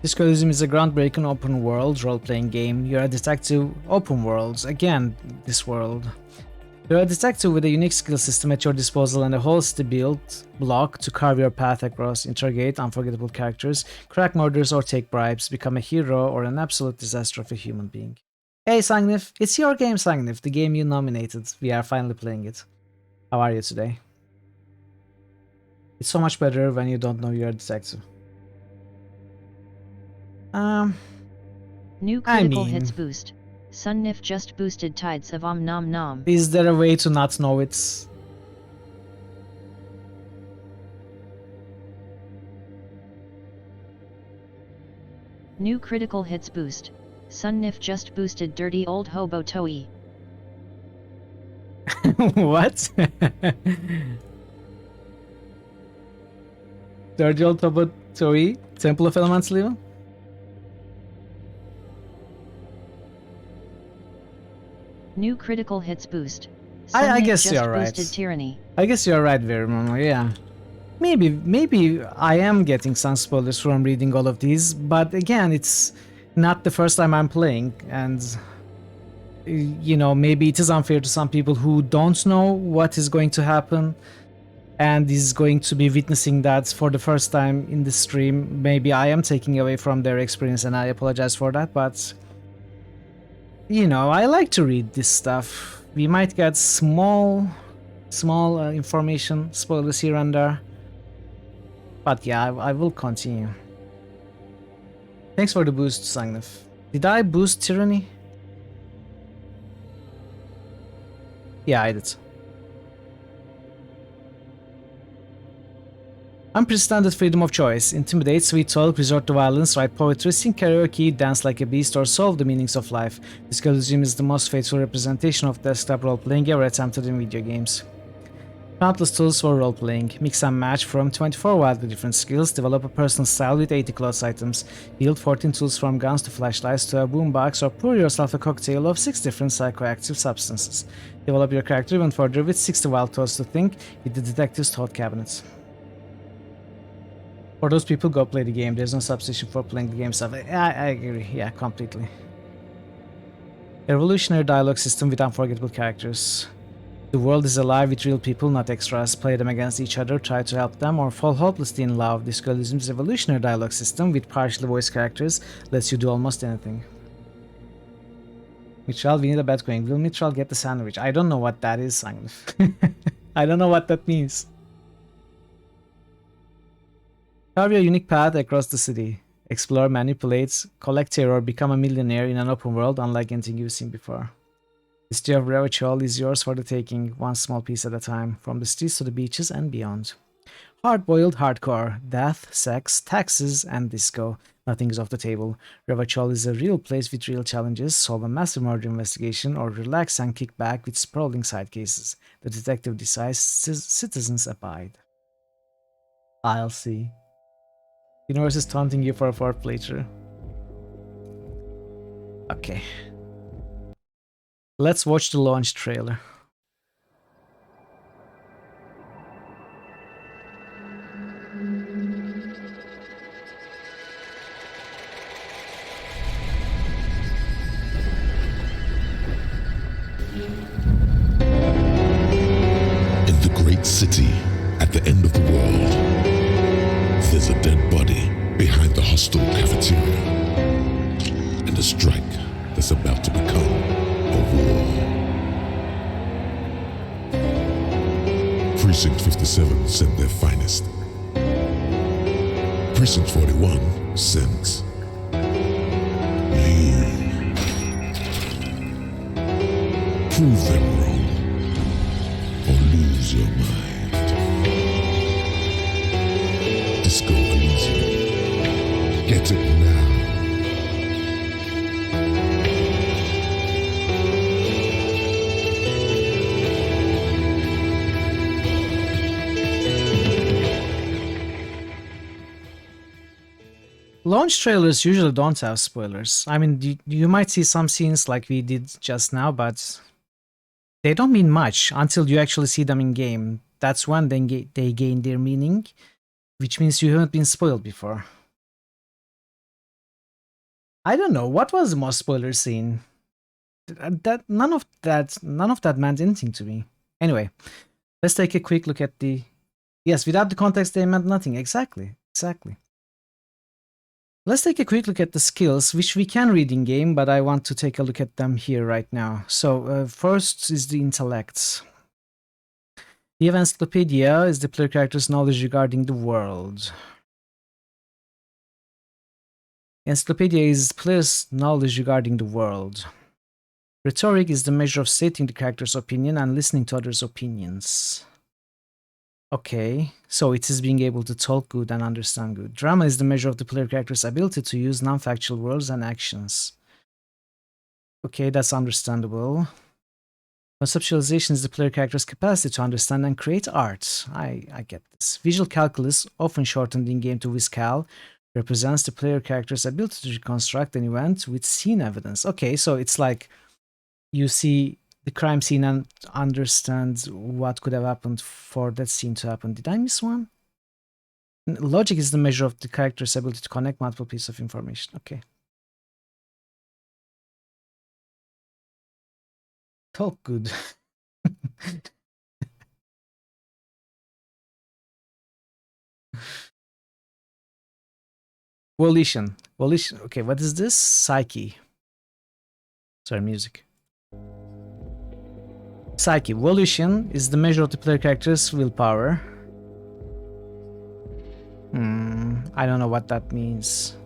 Disco Elysium is a groundbreaking open world role-playing game. You're a detective, open world, again this world. You're a detective with a unique skill system at your disposal and a whole city built block to carve your path across, interrogate unforgettable characters, crack murders or take bribes, become a hero or an absolute disaster of a human being. Hey Sangnif, it's your game Sangnif, the game you nominated. We are finally playing it. How are you today? It's so much better when you don't know you're a detective. New critical hits boost. Sunnif just boosted tides of Om Nom Nom. Is there a way to not know it? New critical hits boost. Sunnif just boosted dirty old hobo Toei. What? Dirty old hobo Toei? Temple of Elemental Evil? New critical hits boost. I guess just you're right. Boosted tyranny. I guess you're right, Verumono, yeah. Maybe I am getting some spoilers from reading all of these, but again, it's not the first time I'm playing, and you know, maybe it is unfair to some people who don't know what is going to happen and is going to be witnessing that for the first time in the stream. Maybe I am taking away from their experience and I apologize for that, but you know, I like to read this stuff. We might get small information spoilers here and there, but yeah, I will continue. Thanks for the boost, Sangnif. Did I boost Tyranny? Yeah, I did. Unprecedented freedom of choice. Intimidate, sweet talk, resort to violence, write poetry, sing karaoke, dance like a beast, or solve the meanings of life. This Elysium is the most faithful representation of desktop role-playing ever attempted in video games. Countless tools for role-playing. Mix and match from 24 wildly different skills. Develop a personal style with 80 clothes items. Build 14 tools from guns to flashlights to a boombox, or pour yourself a cocktail of 6 different psychoactive substances. Develop your character even further with 60 wild thoughts to think with the detective's thought cabinet. For those people, go play the game. There's no substitution for playing the game stuff. I agree. Yeah, completely. A revolutionary dialogue system with unforgettable characters. The world is alive with real people, not extras. Play them against each other, try to help them, or fall hopelessly in love. This Elysium's evolutionary dialogue system with partially voiced characters lets you do almost anything. Mitchell, we need a bet going. Will Mitchell get the sandwich? I don't know what that is, Sanglif. I don't know what that means. Carve your unique path across the city. Explore, manipulate, collect terror, become a millionaire in an open world unlike anything you've seen before. The city of Revachol is yours for the taking, one small piece at a time, from the streets to the beaches and beyond. Hard-boiled hardcore, death, sex, taxes, and disco. Nothing is off the table. Revachol is a real place with real challenges. Solve a massive murder investigation or relax and kick back with sprawling side cases. The detective decides, citizens abide. I'll see. The universe is taunting you for a 4th playthrough. Okay. Let's watch the launch trailer. In the great city, at the end of the world, there's a dead body behind the hostile cafeteria, and a strike that's about to become a war. Precinct 57 sent their finest. Precinct 41 sent you. Prove them wrong, or lose your mind. Disco Elysium. Get it now. Launch trailers usually don't have spoilers. I mean, you might see some scenes like we did just now, but they don't mean much until you actually see them in game. That's when they gain their meaning, which means you haven't been spoiled before. I don't know, what was the most spoiler scene? none of that meant anything to me. Anyway, let's take a quick look at the... Yes, without the context, they meant nothing. Exactly. Let's take a quick look at the skills, which we can read in game, but I want to take a look at them here right now. So first is the intellect. The encyclopedia is the player character's knowledge regarding the world. Encyclopedia is player's knowledge regarding the world. Rhetoric is the measure of stating the character's opinion and listening to others' opinions. Okay, so it is being able to talk good and understand good. Drama is the measure of the player character's ability to use non-factual words and actions. Okay, that's understandable. Conceptualization is the player character's capacity to understand and create art. I get this. Visual calculus, often shortened in game to VisCal, represents the player character's ability to reconstruct an event with scene evidence. Okay, so it's like you see the crime scene and understand what could have happened for that scene to happen. Did I miss one? Logic is the measure of the character's ability to connect multiple pieces of information. Okay. Talk good. Volition. Okay, what is this? Psyche. Sorry, music. Psyche. Volition is the measure of the player character's willpower. I don't know what that means.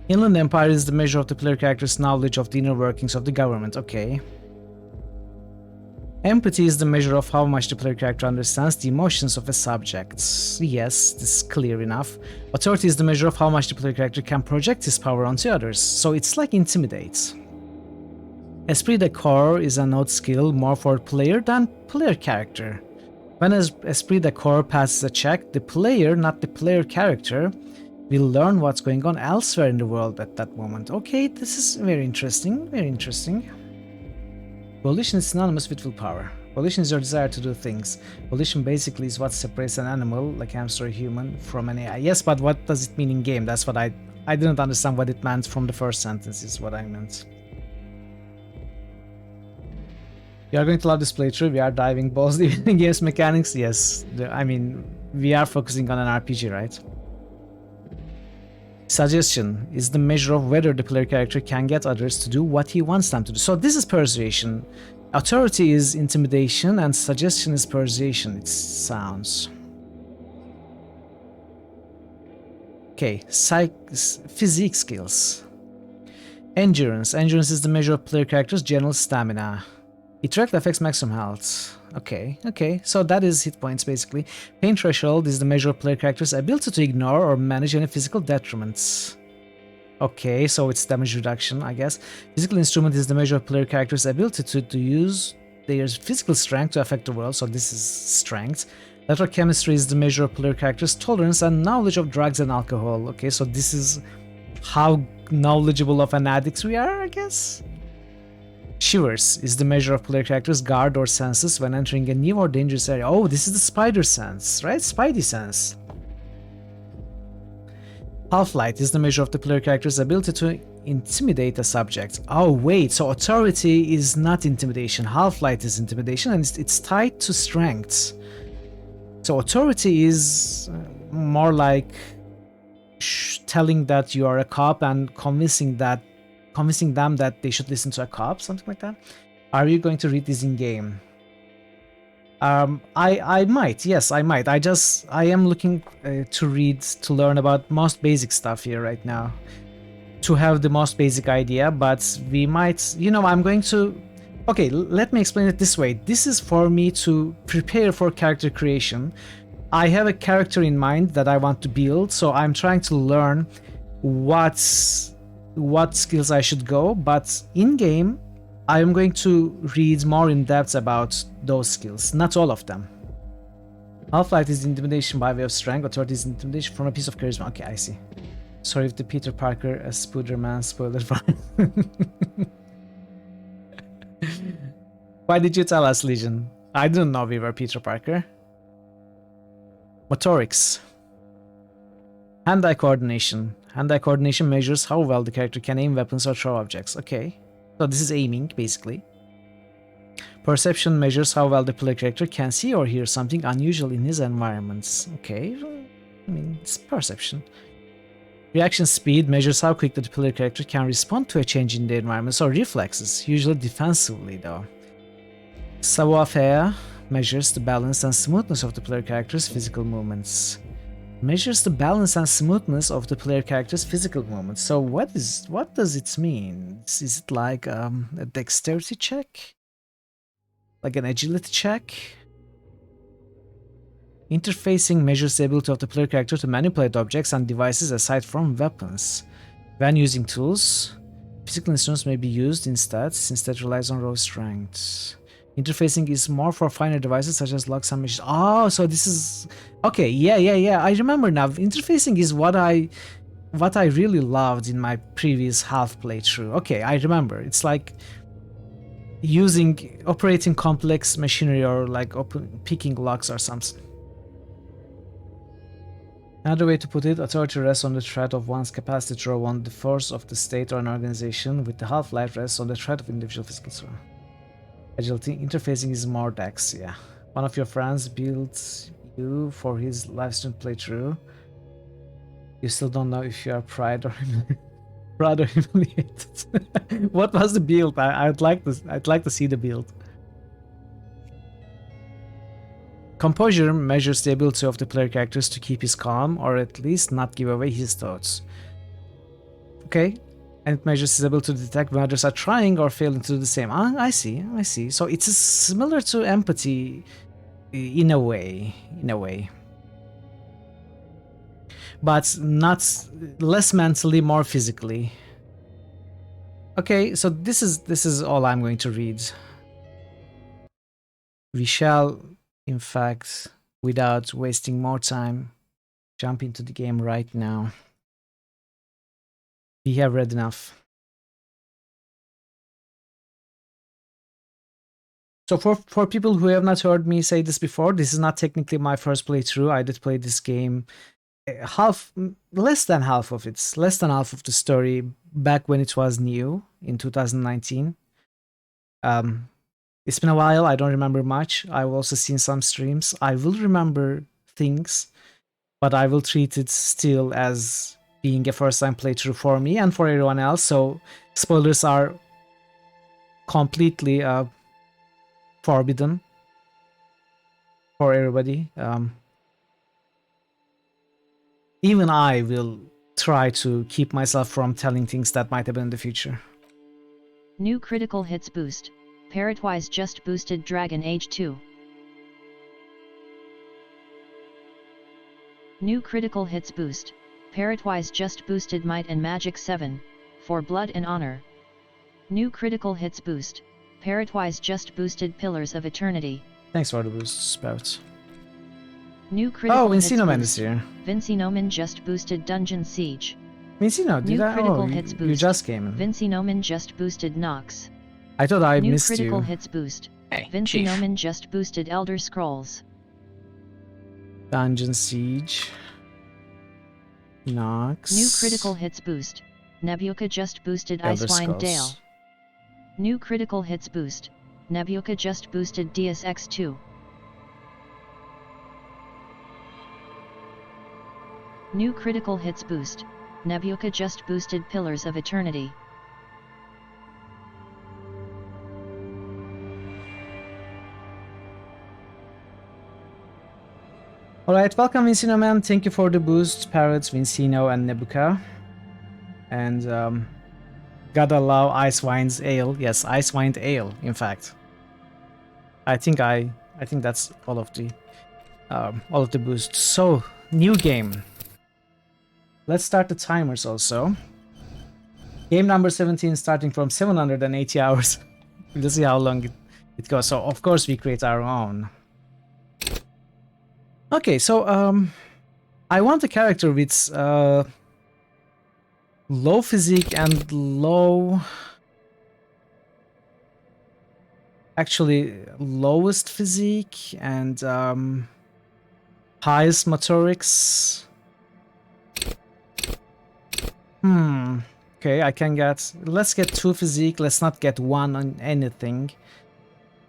Inland Empire is the measure of the player character's knowledge of the inner workings of the government. Okay. Empathy is the measure of how much the player character understands the emotions of a subject. Yes, this is clear enough. Authority is the measure of how much the player character can project his power onto others. So it's like intimidate. Esprit de corps is an odd skill more for player than player character. When Esprit de corps passes a check, the player, not the player character, will learn what's going on elsewhere in the world at that moment. Okay, this is very interesting, very interesting. Volition is synonymous with willpower. Volition is your desire to do things. Volition basically is what separates an animal, like hamster or human, from an AI. Yes, but what does it mean in game? That's what I didn't understand what it meant from the first sentence, is what I meant. You are going to love this playthrough. We are diving balls deep in game's mechanics. Yes, I mean, we are focusing on an RPG, right? Suggestion is the measure of whether the player character can get others to do what he wants them to do. So this is persuasion. Authority is intimidation and suggestion is persuasion, it sounds. Okay, physique skills. Endurance. Endurance is the measure of player character's general stamina. It directly affects maximum health. Okay, so that is hit points basically. Pain threshold is the measure of player character's ability to ignore or manage any physical detriments. Okay, so it's damage reduction, I guess. Physical instrument is the measure of player character's ability to use their physical strength to affect the world, so this is strength. Electrochemistry is the measure of player character's tolerance and knowledge of drugs and alcohol. Okay, so this is how knowledgeable of an addict we are, I guess. Shivers is the measure of player character's guard or senses when entering a new or dangerous area. Oh, this is the spider sense, right? Spidey sense. Half-light is the measure of the player character's ability to intimidate a subject. Oh wait, so authority is not intimidation. Half-light is intimidation and it's tied to strength. So authority is more like telling that you are a cop and convincing them that they should listen to a cop, something like that. Are you going to read this in game? I might, yes, I might. I am looking to learn about most basic stuff here right now, to have the most basic idea, but we might, I'm going to... Okay, let me explain it this way. This is for me to prepare for character creation. I have a character in mind that I want to build, so I'm trying to learn what skills I should go, but in-game, I am going to read more in depth about those skills, not all of them. Half-light is intimidation by way of strength, authority is intimidation from a piece of charisma. Okay, I see. Sorry if the Peter Parker as Spider-Man spoiler for... Why did you tell us, Legion? I didn't know we were Peter Parker. Motorics. Hand-eye coordination. Hand-eye coordination measures how well the character can aim weapons or throw objects. Okay. So this is aiming, basically. Perception measures how well the player character can see or hear something unusual in his environments. Okay, I mean, it's perception. Reaction speed measures how quickly the player character can respond to a change in the environment. So reflexes, usually defensively though. Savoir-faire measures the balance and smoothness of the player character's physical movements. Measures the balance and smoothness of the player character's physical movements. So what does it mean? Is it like a dexterity check? Like an agility check? Interfacing measures the ability of the player character to manipulate objects and devices aside from weapons. When using tools, physical instruments may be used instead, since that relies on raw strength. Interfacing is more for finer devices such as locks and machines. Oh, so this is... Okay, yeah. I remember now. Interfacing is what I really loved in my previous half playthrough. Okay, I remember. It's like operating complex machinery or like picking locks or something. Another way to put it, authority rests on the threat of one's capacity to draw on the force of the state or an organization, with the half-life rests on the threat of individual physical strength. Agility interfacing is more dex, yeah. One of your friends built you for his livestream playthrough. You still don't know if you are proud or humiliated. What was the build? I'd like to see the build. Composure measures the ability of the player characters to keep his calm, or at least not give away his thoughts. Okay, and it measures his ability to detect when others are trying or failing to do the same. I see. So it's similar to empathy in a way. But not less mentally, more physically. Okay, so this is all I'm going to read. We shall, in fact, without wasting more time, jump into the game right now. We have read enough. So for people who have not heard me say this before, this is not technically my first playthrough. I did play this game less than half of the story back when it was new in 2019. It's been a while. I don't remember much. I've also seen some streams. I will remember things, but I will treat it still as being a first-time playthrough for me and for everyone else. So spoilers are completely forbidden for everybody. Even I will try to keep myself from telling things that might happen in the future. New critical hits boost. Parrotwise just boosted Dragon Age 2. New critical hits boost. Parrotwise just boosted Might and Magic 7, for Blood and Honor. New critical hits boost. Parrotwise just boosted Pillars of Eternity. Thanks for the boost, Sprouts. New critical hits Vincino Man boost. is here. Vincino Man just boosted Dungeon Siege. Vincino, New critical hits boost. You just came in. Vincino Man just boosted Nox. I thought I New missed you. critical hits boost. Hey, Vincino Chief. Man just boosted Elder Scrolls. Dungeon Siege. Nox. New critical hits boost. Nebuka just boosted Elder Icewind Scrolls. Dale. New critical hits boost. Nebuka just boosted Deus Ex 2. New critical hits boost. Nebuka just boosted Pillars of Eternity. Alright, welcome Vincino Man. Thank you for the boost, Parrots, Vincino, and Nebuka. And gotta love Icewind's Ale. Yes, Icewind Ale, in fact. I think that's all of the boosts. So, new game. Let's start the timers also. Game number 17 starting from 780 hours. We'll see how long it goes. So of course we create our own. Okay, so I want a character with low physique and low... Actually, lowest physique and highest motorics. Okay, I can get... Let's get 2 physique. Let's not get 1 on anything.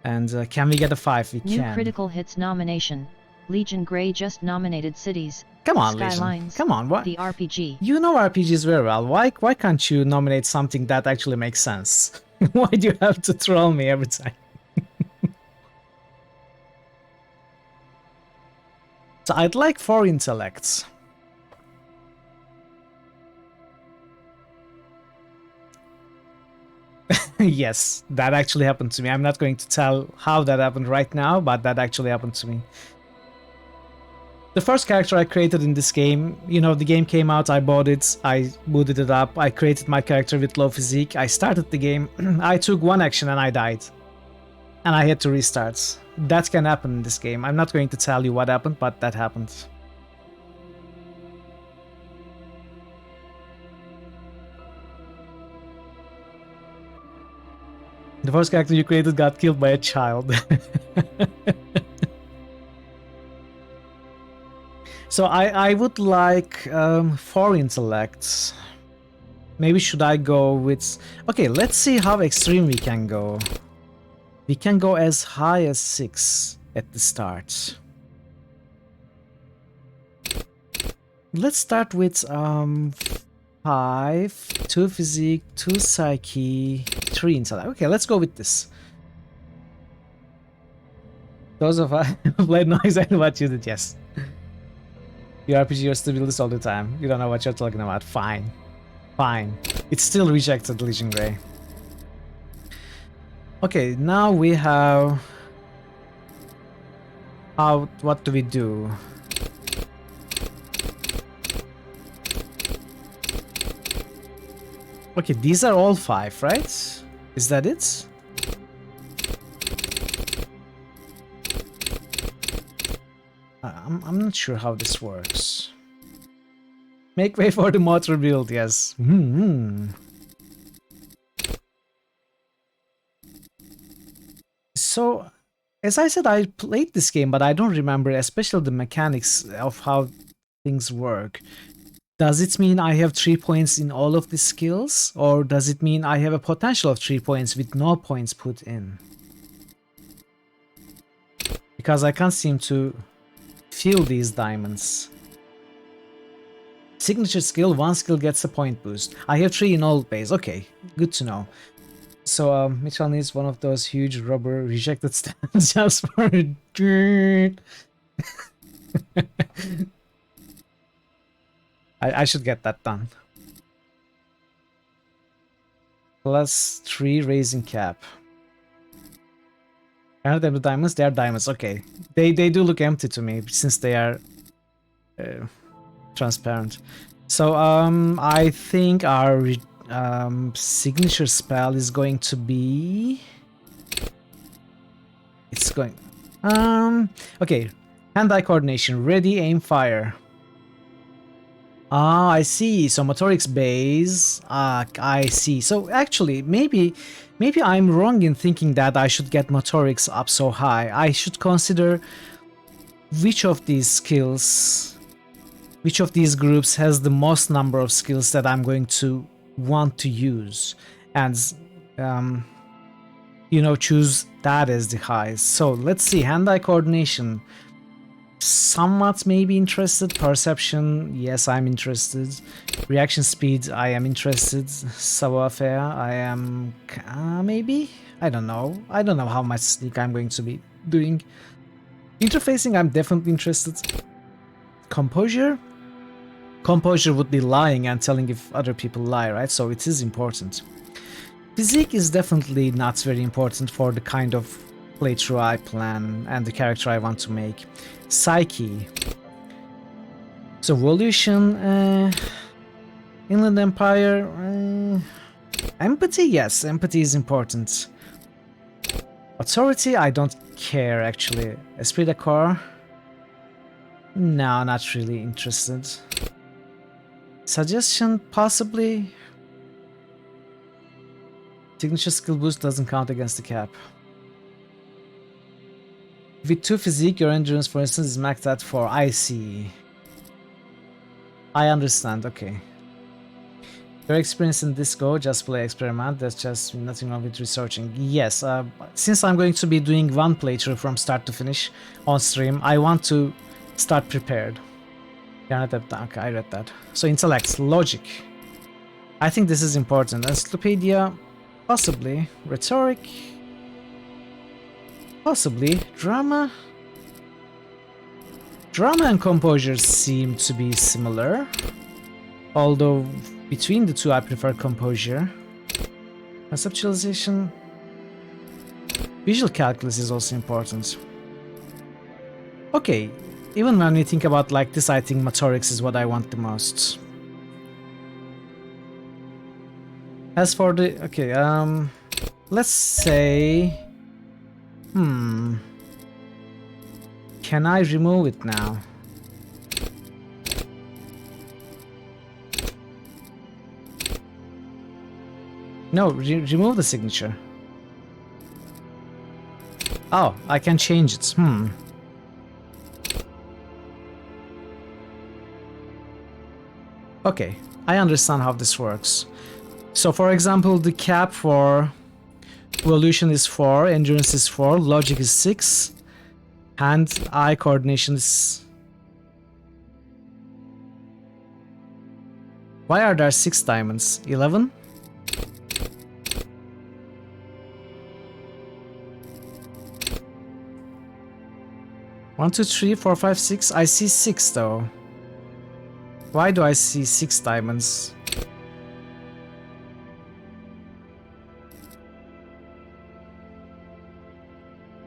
And can we get a 5? We New can. critical hits nomination. Legion Grey just nominated cities. Come on, Skylines. Legion. Come on, what? The RPG. You know RPGs very well. Why can't you nominate something that actually makes sense? Why do you have to troll me every time? So I'd like 4 intellects. Yes, that actually happened to me. I'm not going to tell how that happened right now, but that actually happened to me. The first character I created in this game, you know, the game came out, I bought it, I booted it up, I created my character with low physique, I started the game, I took 1 action and I died. And I had to restart. That can happen in this game. I'm not going to tell you what happened, but that happened. The first character you created got killed by a child. So I would like 4 intellects. Maybe should I go with... Okay, let's see how extreme we can go. We can go as high as 6 at the start. Let's start with 5, 2 physique, 2 psyche, 3 intellect. Okay, let's go with this. Those of us who played know exactly what you did, yes. Your RPG used to build this all the time. You don't know what you're talking about. Fine. Fine. It's still rejected, Legion Grey. Okay, now we have... What do we do? Okay, these are all 5, right? Is that it? I'm not sure how this works. Make way for the motor build, yes. So, as I said, I played this game, but I don't remember, especially the mechanics of how things work. Does it mean I have 3 points in all of the skills? Or does it mean I have a potential of 3 points with no points put in? Because I can't seem to feel these diamonds. Signature skill, 1 skill gets a point boost. I have 3 in all base. Okay, good to know. So Mitchell needs one of those huge rubber rejected stands just for a I should get that done. +3 raising cap. Are they the diamonds? They are diamonds. Okay, they do look empty to me since they are transparent. So I think our signature spell is going to be... It's going... Okay, hand-eye coordination. Ready, aim, fire. Ah, I see. So motorics base. I see. So actually, maybe I'm wrong in thinking that I should get motorics up so high. I should consider which of these skills, which of these groups has the most number of skills that I'm going to want to use, and you know, choose that as the highest. So let's see. Hand-eye coordination. Somewhat maybe interested. Perception, yes, I'm interested. Reaction speed, I am interested. Savoir-faire, I am maybe. I don't know how much sneak I'm going to be doing. Interfacing, I'm definitely interested. Composure would be lying and telling if other people lie, right? So it is important. Physique is definitely not very important for the kind of playthrough I plan and the character I want to make. Psyche. So evolution, Inland Empire, empathy, yes, empathy is important. Authority, I don't care actually. Esprit de corps, no, not really interested. Suggestion, possibly. Signature skill boost doesn't count against the cap. With 2 physique, your endurance, for instance, is maxed at 4. I see. I understand, okay. Your experience in Disco, just play experiment. There's just nothing wrong with researching. Yes, since I'm going to be doing one playthrough from start to finish on stream, I want to start prepared. Yeah, okay, I read that. So intellect, logic. I think this is important. Encyclopedia, possibly. Rhetoric, possibly. Drama. Drama and composure seem to be similar. Although between the two I prefer composure. Conceptualization. Visual calculus is also important. Okay, even when we think about like this, I think motorics is what I want the most. As for the... okay, let's say... Can I remove it now? No, remove the signature. Oh, I can change it. Okay, I understand how this works. So for example, the cap for evolution is 4, endurance is 4, logic is 6, hand-eye coordination is... Why are there 6 diamonds? 11? One, two, three, four, five, 6. I see 6 though. Why do I see 6 diamonds?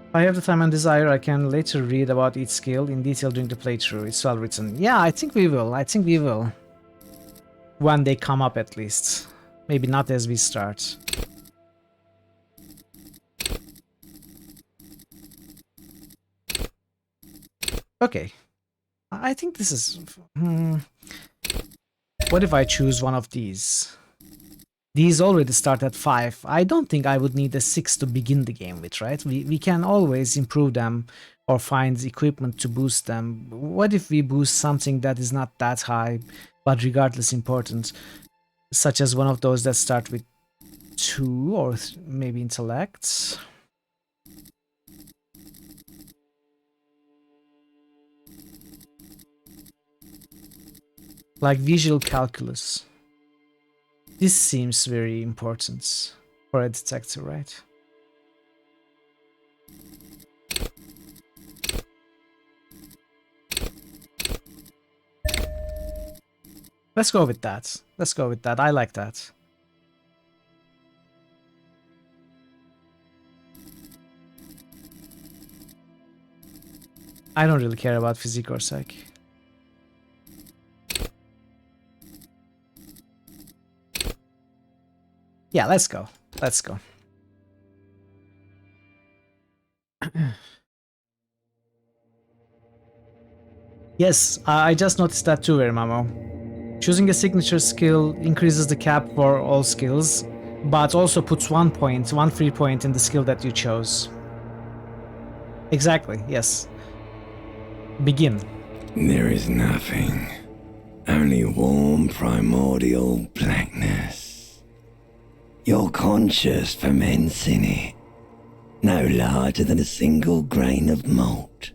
If I have the time and desire, I can later read about each skill in detail during the playthrough. It's well written. Yeah, I think we will. I think we will. When they come up at least. Maybe not as we start. Okay. I think this is... What if I choose one of these? These already start at 5. I don't think I would need a 6 to begin the game with, right? We can always improve them or find equipment to boost them. What if we boost something that is not that high, but regardless important? Such as one of those that start with 2 or maybe intellect. Like visual calculus. This seems very important for a detector, right? Let's go with that. Let's go with that. I like that. I don't really care about physique or psych. Yeah, let's go. Let's go. Yes, I just noticed that too, Mamo. Choosing a signature skill increases the cap for all skills, but also puts 1 point, 1 free point in the skill that you chose. Exactly, yes. Begin. There is nothing. Only warm primordial blackness. Your conscious ferments in it, no larger than a single grain of malt.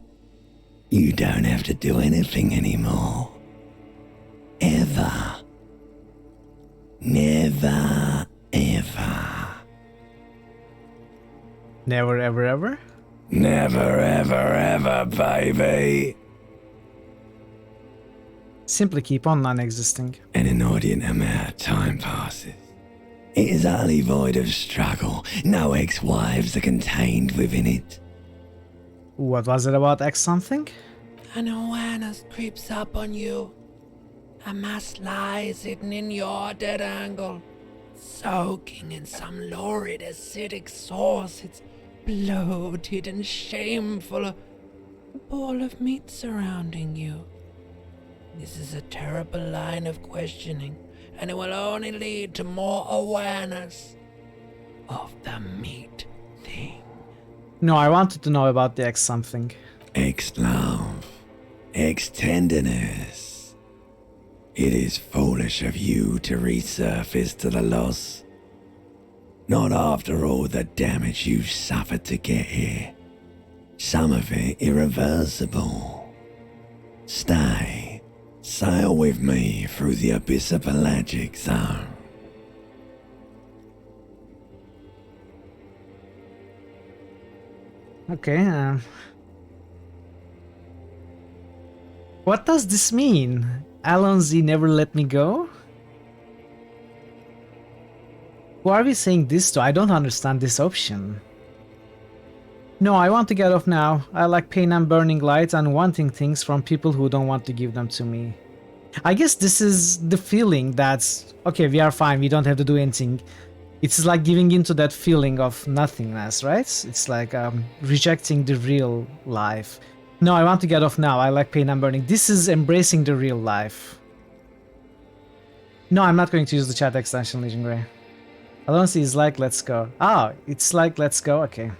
You don't have to do anything anymore. Ever. Never, ever. Never, ever, ever? Never, ever, ever, baby. Simply keep on non-existing. An inordinate amount of time passes. It is utterly void of struggle. No ex-wives are contained within it. What was it about X something? An awareness creeps up on you. A mass lies hidden in your dead angle, soaking in some lurid acidic sauce. It's bloated and shameful, a ball of meat surrounding you. This is a terrible line of questioning, and it will only lead to more awareness of the meat thing. No, I wanted to know about the X something. Ex-love. Ex-tenderness. It is foolish of you to resurface to the loss. Not after all the damage you suffered to get here. Some of it irreversible. Stay. Sail with me through the abyss of pelagic zone. Okay, what does this mean? Alonzi never let me go? Who are we saying this to? I don't understand this option. No, I want to get off now. I like pain and burning light and wanting things from people who don't want to give them to me. I guess this is the feeling that's, okay, we are fine, we don't have to do anything. It's like giving into that feeling of nothingness, right? It's like rejecting the real life. No, I want to get off now. I like pain and burning. This is embracing the real life. No, I'm not going to use the chat extension, Legion Grey. Alonsi is like, let's go. Ah, it's like, let's go. Okay.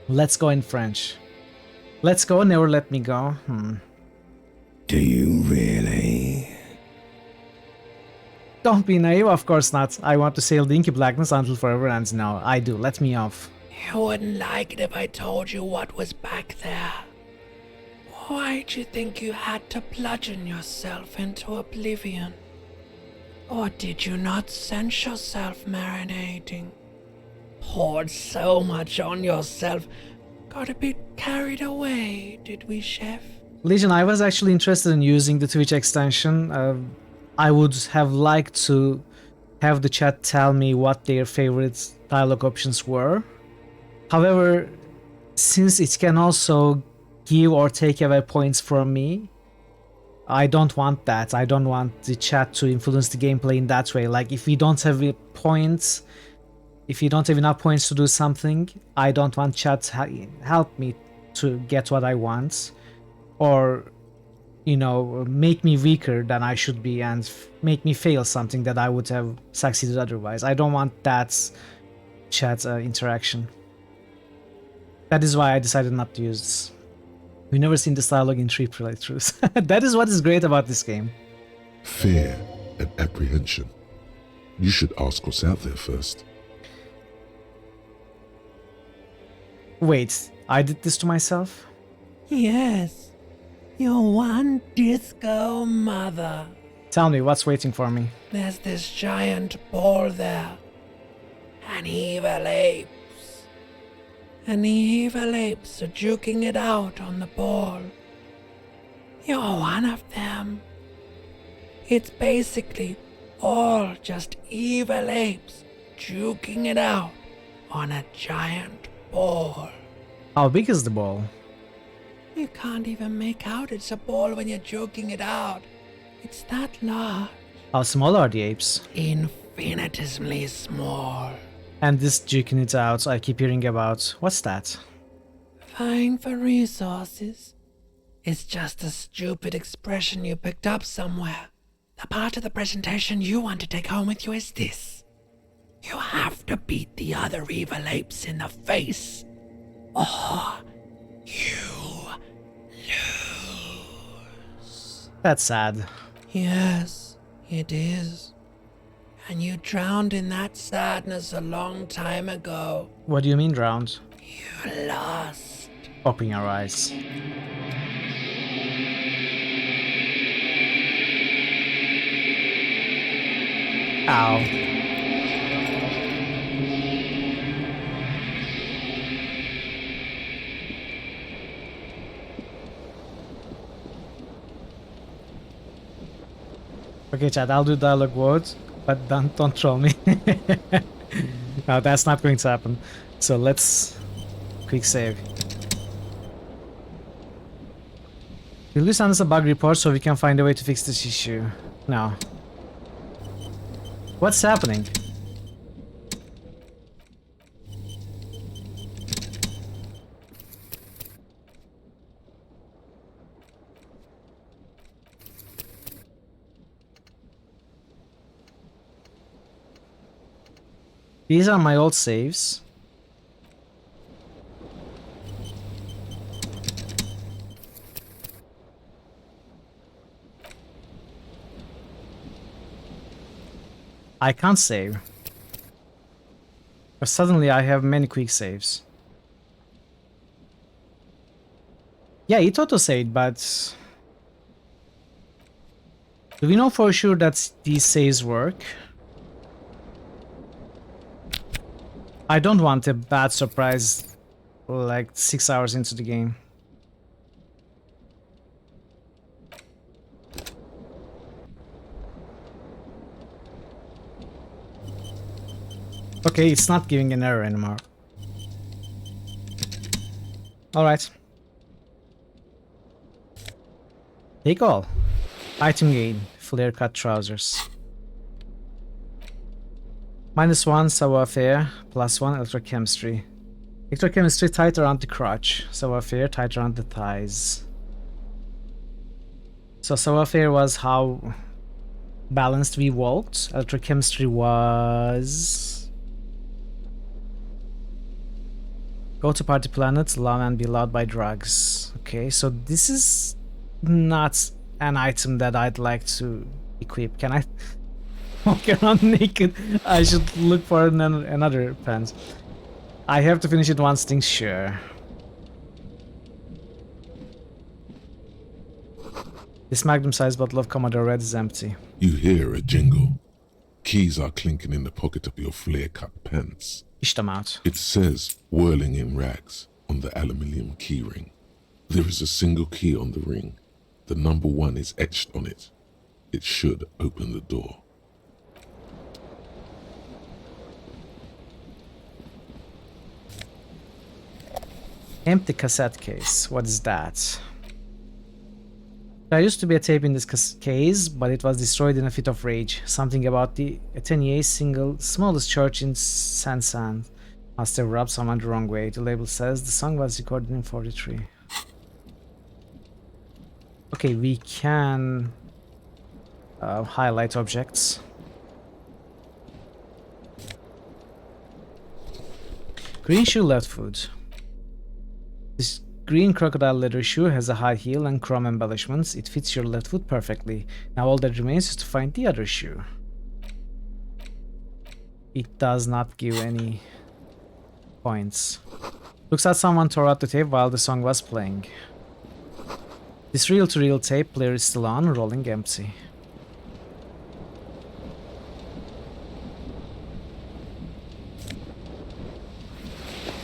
Let's go in French. Let's go, never let me go. Do you really? Don't be naive, of course not. I want to sail the inky blackness until forever ends. No, I do. Let me off. You wouldn't like it if I told you what was back there. Why'd you think you had to bludgeon yourself into oblivion? Or did you not sense yourself marinating? Poured so much on yourself. Got a bit carried away, did we, Chef? Legion, I was actually interested in using the Twitch extension. I would have liked to have the chat tell me what their favorite dialogue options were. However, since it can also give or take away points from me, I don't want that. I don't want the chat to influence the gameplay in that way. Like, if we don't have points, if you don't have enough points to do something, I don't want chat to help me to get what I want. Or, you know, make me weaker than I should be and make me fail something that I would have succeeded otherwise. I don't want that chat interaction. That is why I decided not to use this. We've never seen this dialogue in 3 playthroughs. That is what is great about this game. Fear and apprehension. You should ask what's out there first. Wait, I did this to myself? Yes. Your one disco mother. Tell me, what's waiting for me? There's this giant ball there. And evil apes. And the evil apes are juking it out on the ball. You're one of them. It's basically all just evil apes juking it out on a giant ball. How big is the ball? You can't even make out it's a ball when you're joking it out. It's that large. How small are the apes? Infinitesimally small. And this juking it out I keep hearing about. What's that? Vying for resources. It's just a stupid expression you picked up somewhere. The part of the presentation you want to take home with you is this. You have to beat the other evil apes in the face. Or you lose. That's sad. Yes, it is. And you drowned in that sadness a long time ago. What do you mean drowned? You lost. Open your eyes. Ow. Okay, chat, I'll do dialogue words, but don't troll me. No, that's not going to happen. So let's quick save. Will you send us a bug report so we can find a way to fix this issue? No. What's happening? These are my old saves. I can't save. But suddenly I have many quick saves. Yeah, it auto-saved, but... do we know for sure that these saves work? I don't want a bad surprise like 6 hours into the game. Okay, it's not giving an error anymore. Alright. Take all. Item gain. Flare cut trousers. -1 savoir-faire. +1 electrochemistry. Electrochemistry tight around the crotch. Savoir-faire tight around the thighs. So savoir-faire was how balanced we walked. Electrochemistry was... go to party planets, love and be loved by drugs. Okay, so this is not an item that I'd like to equip. Can I walk around naked? I should look for another pants. I have to finish it once things sure. This magnum-sized bottle of Commodore Red is empty. You hear a jingle. Keys are clinking in the pocket of your flare-cut pants. Fish them out. It says, whirling in rags, on the aluminium key ring. There is a single key on the ring. The number 1 is etched on it. It should open the door. Empty cassette case. What is that? There used to be a tape in this case, but it was destroyed in a fit of rage. Something about the Athénée single smallest church in Saint-Saëns must have rubbed someone the wrong way. The label says the song was recorded in 43. Okay, we can highlight objects. Green shoe left foot. This green crocodile leather shoe has a high heel and chrome embellishments. It fits your left foot perfectly. Now all that remains is to find the other shoe. It does not give any points. Looks like someone tore out the tape while the song was playing. This reel-to-reel tape player is still on, rolling empty.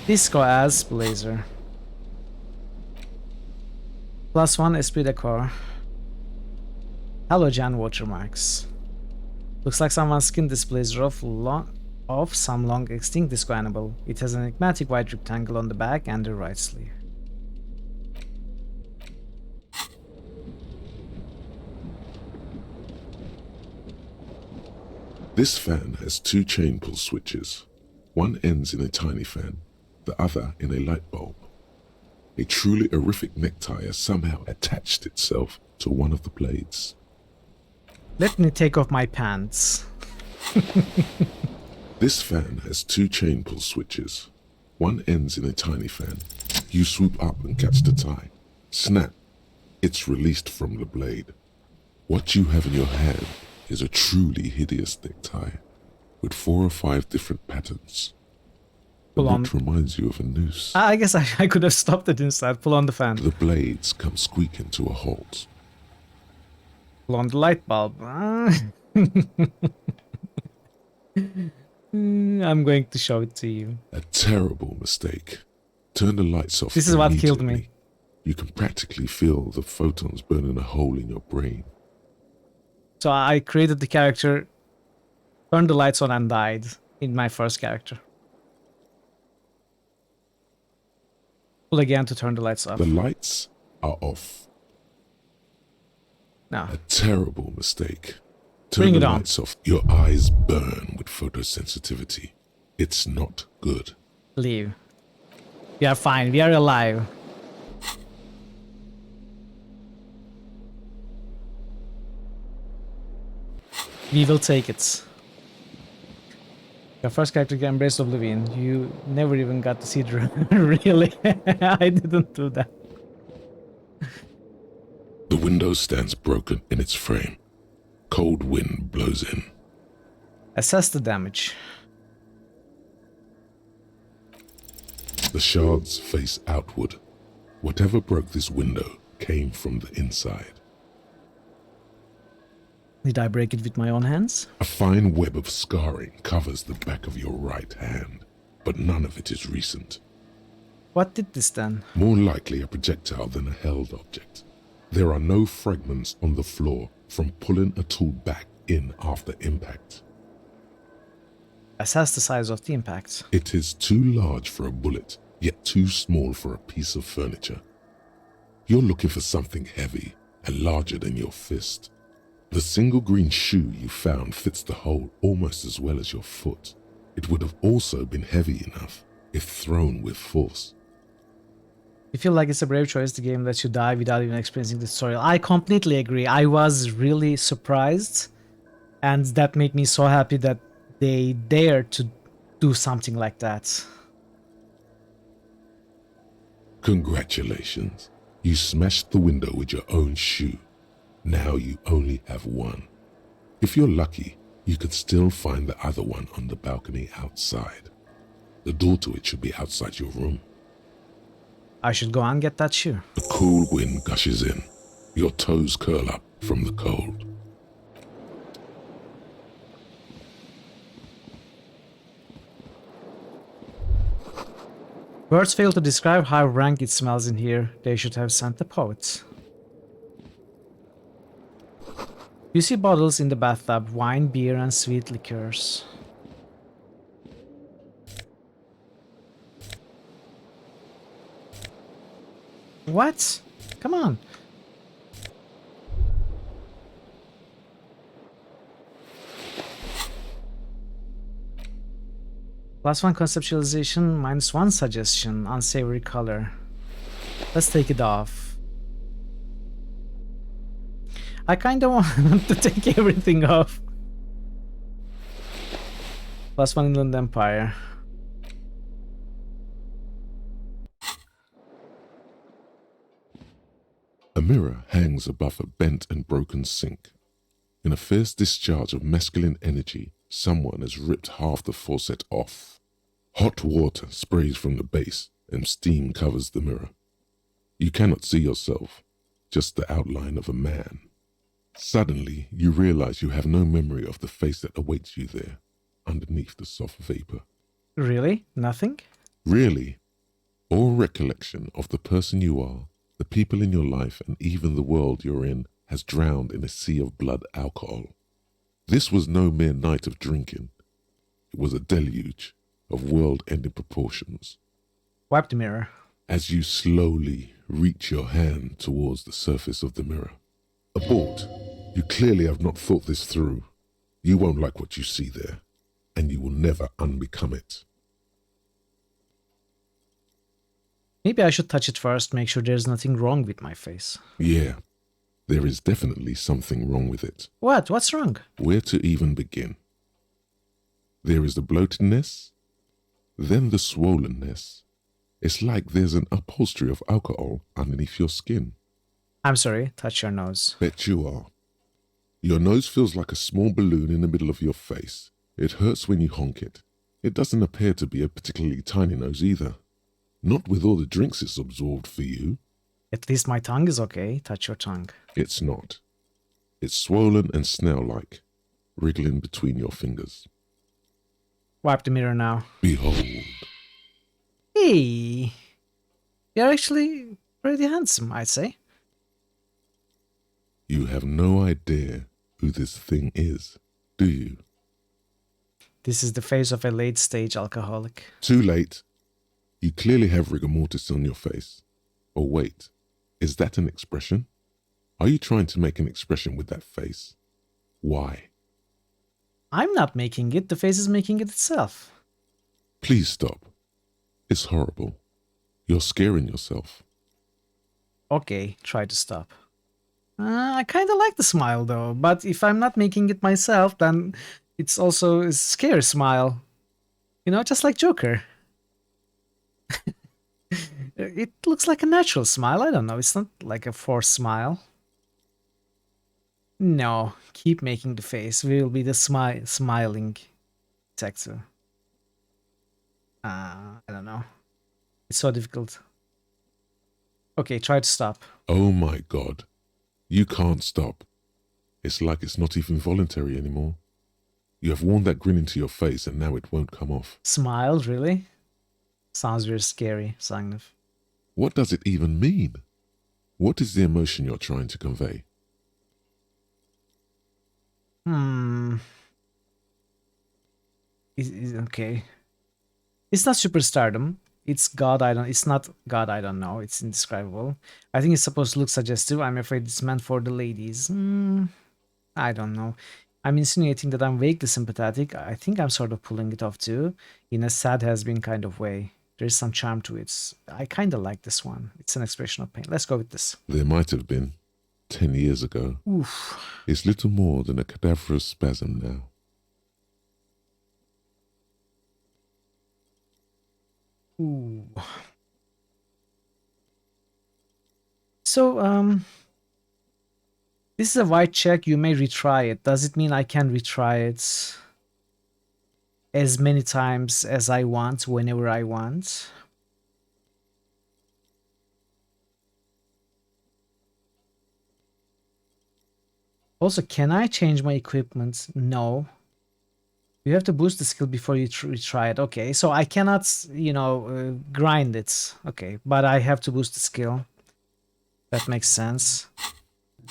Disco as blazer. +1 esprit de corps. Halogen watermarks. Looks like someone skinned this blazer off some long extinct disco animal. It has an enigmatic white rectangle on the back and the right sleeve. This fan has 2 chain pull switches. One ends in a tiny fan, the other in a light bulb. A truly horrific necktie has somehow attached itself to one of the blades. Let me take off my pants. This fan has 2 chain pull switches. One ends in a tiny fan. You swoop up and catch the tie. Snap. It's released from the blade. What you have in your hand is a truly hideous necktie with 4 or 5 different patterns. The knot reminds you of a noose. I guess I could have stopped it instead. Pull on the fan. The blades come squeaking to a halt. Pull on the light bulb. I'm going to show it to you. A terrible mistake. Turn the lights off. This is what killed me. You can practically feel the photons burning a hole in your brain. So I created the character, turned the lights on and died in my first character. Pull again to turn the lights off. The lights are off. No. A terrible mistake. Turn Bring the it on. lights off. Your eyes burn with photosensitivity. It's not good. Leave. We are fine. We are alive. We will take it. Your first character embraced oblivion. You never even got to see the really. I didn't do that. The window stands broken in its frame. Cold wind blows in. Assess the damage. The shards face outward. Whatever broke this window came from the inside. Did I break it with my own hands? A fine web of scarring covers the back of your right hand, but none of it is recent. What did this then? More likely a projectile than a held object. There are no fragments on the floor from pulling a tool back in after impact. Assess the size of the impact. It is too large for a bullet, yet too small for a piece of furniture. You're looking for something heavy and larger than your fist. The single green shoe you found fits the hole almost as well as your foot. It would have also been heavy enough if thrown with force. You feel like it's a brave choice. The game lets you die without even experiencing the tutorial. I completely agree. I was really surprised, and that made me so happy that they dared to do something like that. Congratulations. You smashed the window with your own shoe. Now you only have one. If you're lucky, you could still find the other one on the balcony outside. The door to it should be outside your room. I should go and get that shoe. A cool wind gushes in. Your toes curl up from the cold. Words fail to describe how rank it smells in here. They should have sent the poet. You see bottles in the bathtub, wine, beer, and sweet liqueurs. What? Come on. +1 conceptualization, -1 suggestion, unsavory color. Let's take it off. I kinda want to take everything off. +1 Inland Empire. A mirror hangs above a bent and broken sink. In a fierce discharge of masculine energy, someone has ripped half the faucet off. Hot water sprays from the base and steam covers the mirror. You cannot see yourself, just the outline of a man. Suddenly, you realize you have no memory of the face that awaits you there, underneath the soft vapor. Really? Nothing? Really, all recollection of the person you are, the people in your life, and even the world you're in has drowned in a sea of blood alcohol. This was no mere night of drinking. It was a deluge of world-ending proportions. Wipe the mirror. As you slowly reach your hand towards the surface of the mirror. Abort. You clearly have not thought this through. You won't like what you see there, and you will never unbecome it. Maybe I should touch it first, make sure there's nothing wrong with my face. Yeah, there is definitely something wrong with it. What? What's wrong? Where to even begin? There is the bloatedness, then the swollenness. It's like there's an upholstery of alcohol underneath your skin. I'm sorry, touch your nose. Bet you are. Your nose feels like a small balloon in the middle of your face. It hurts when you honk it. It doesn't appear to be a particularly tiny nose either. Not with all the drinks it's absorbed for you. At least my tongue is okay. Touch your tongue. It's not. It's swollen and snail-like, wriggling between your fingers. Wipe the mirror now. Behold. Hey! You're actually pretty handsome, I'd say. You have no idea who this thing is, do you? This is the face of a late-stage alcoholic. Too late. You clearly have rigor mortis on your face. Or wait, is that an expression? Are you trying to make an expression with that face? Why? I'm not making it, the face is making it itself. Please stop. It's horrible. You're scaring yourself. Okay, try to stop. I kinda like the smile though, but if I'm not making it myself, then it's also a scary smile. You know, just like Joker. It looks like a natural smile, I don't know, it's not like a forced smile. No, keep making the face. We will be the smiling detective. I don't know. It's so difficult. Okay, try to stop. Oh my God. You can't stop. It's like it's not even voluntary anymore. You have worn that grin into your face and now it won't come off. Smile, really? Sounds very scary, Sangnif. What does it even mean? What is the emotion you're trying to convey? Okay. It's not superstardom. It's God, I don't. It's not God, I don't know. It's indescribable. I think it's supposed to look suggestive. I'm afraid it's meant for the ladies. I don't know. I'm insinuating that I'm vaguely sympathetic. I think I'm sort of pulling it off too, in a sad has-been kind of way. There's some charm to it. I kind of like this one. It's an expression of pain. Let's go with this. There might have been 10 years ago. Oof. It's little more than a cadaverous spasm now. Ooh. So, this is a white check. You may retry it. Does it mean I can retry it as many times as I want, whenever I want? Also, can I change my equipment? No. You have to boost the skill before you retry it. Okay, so I cannot, you know, grind it. Okay, but I have to boost the skill. That makes sense.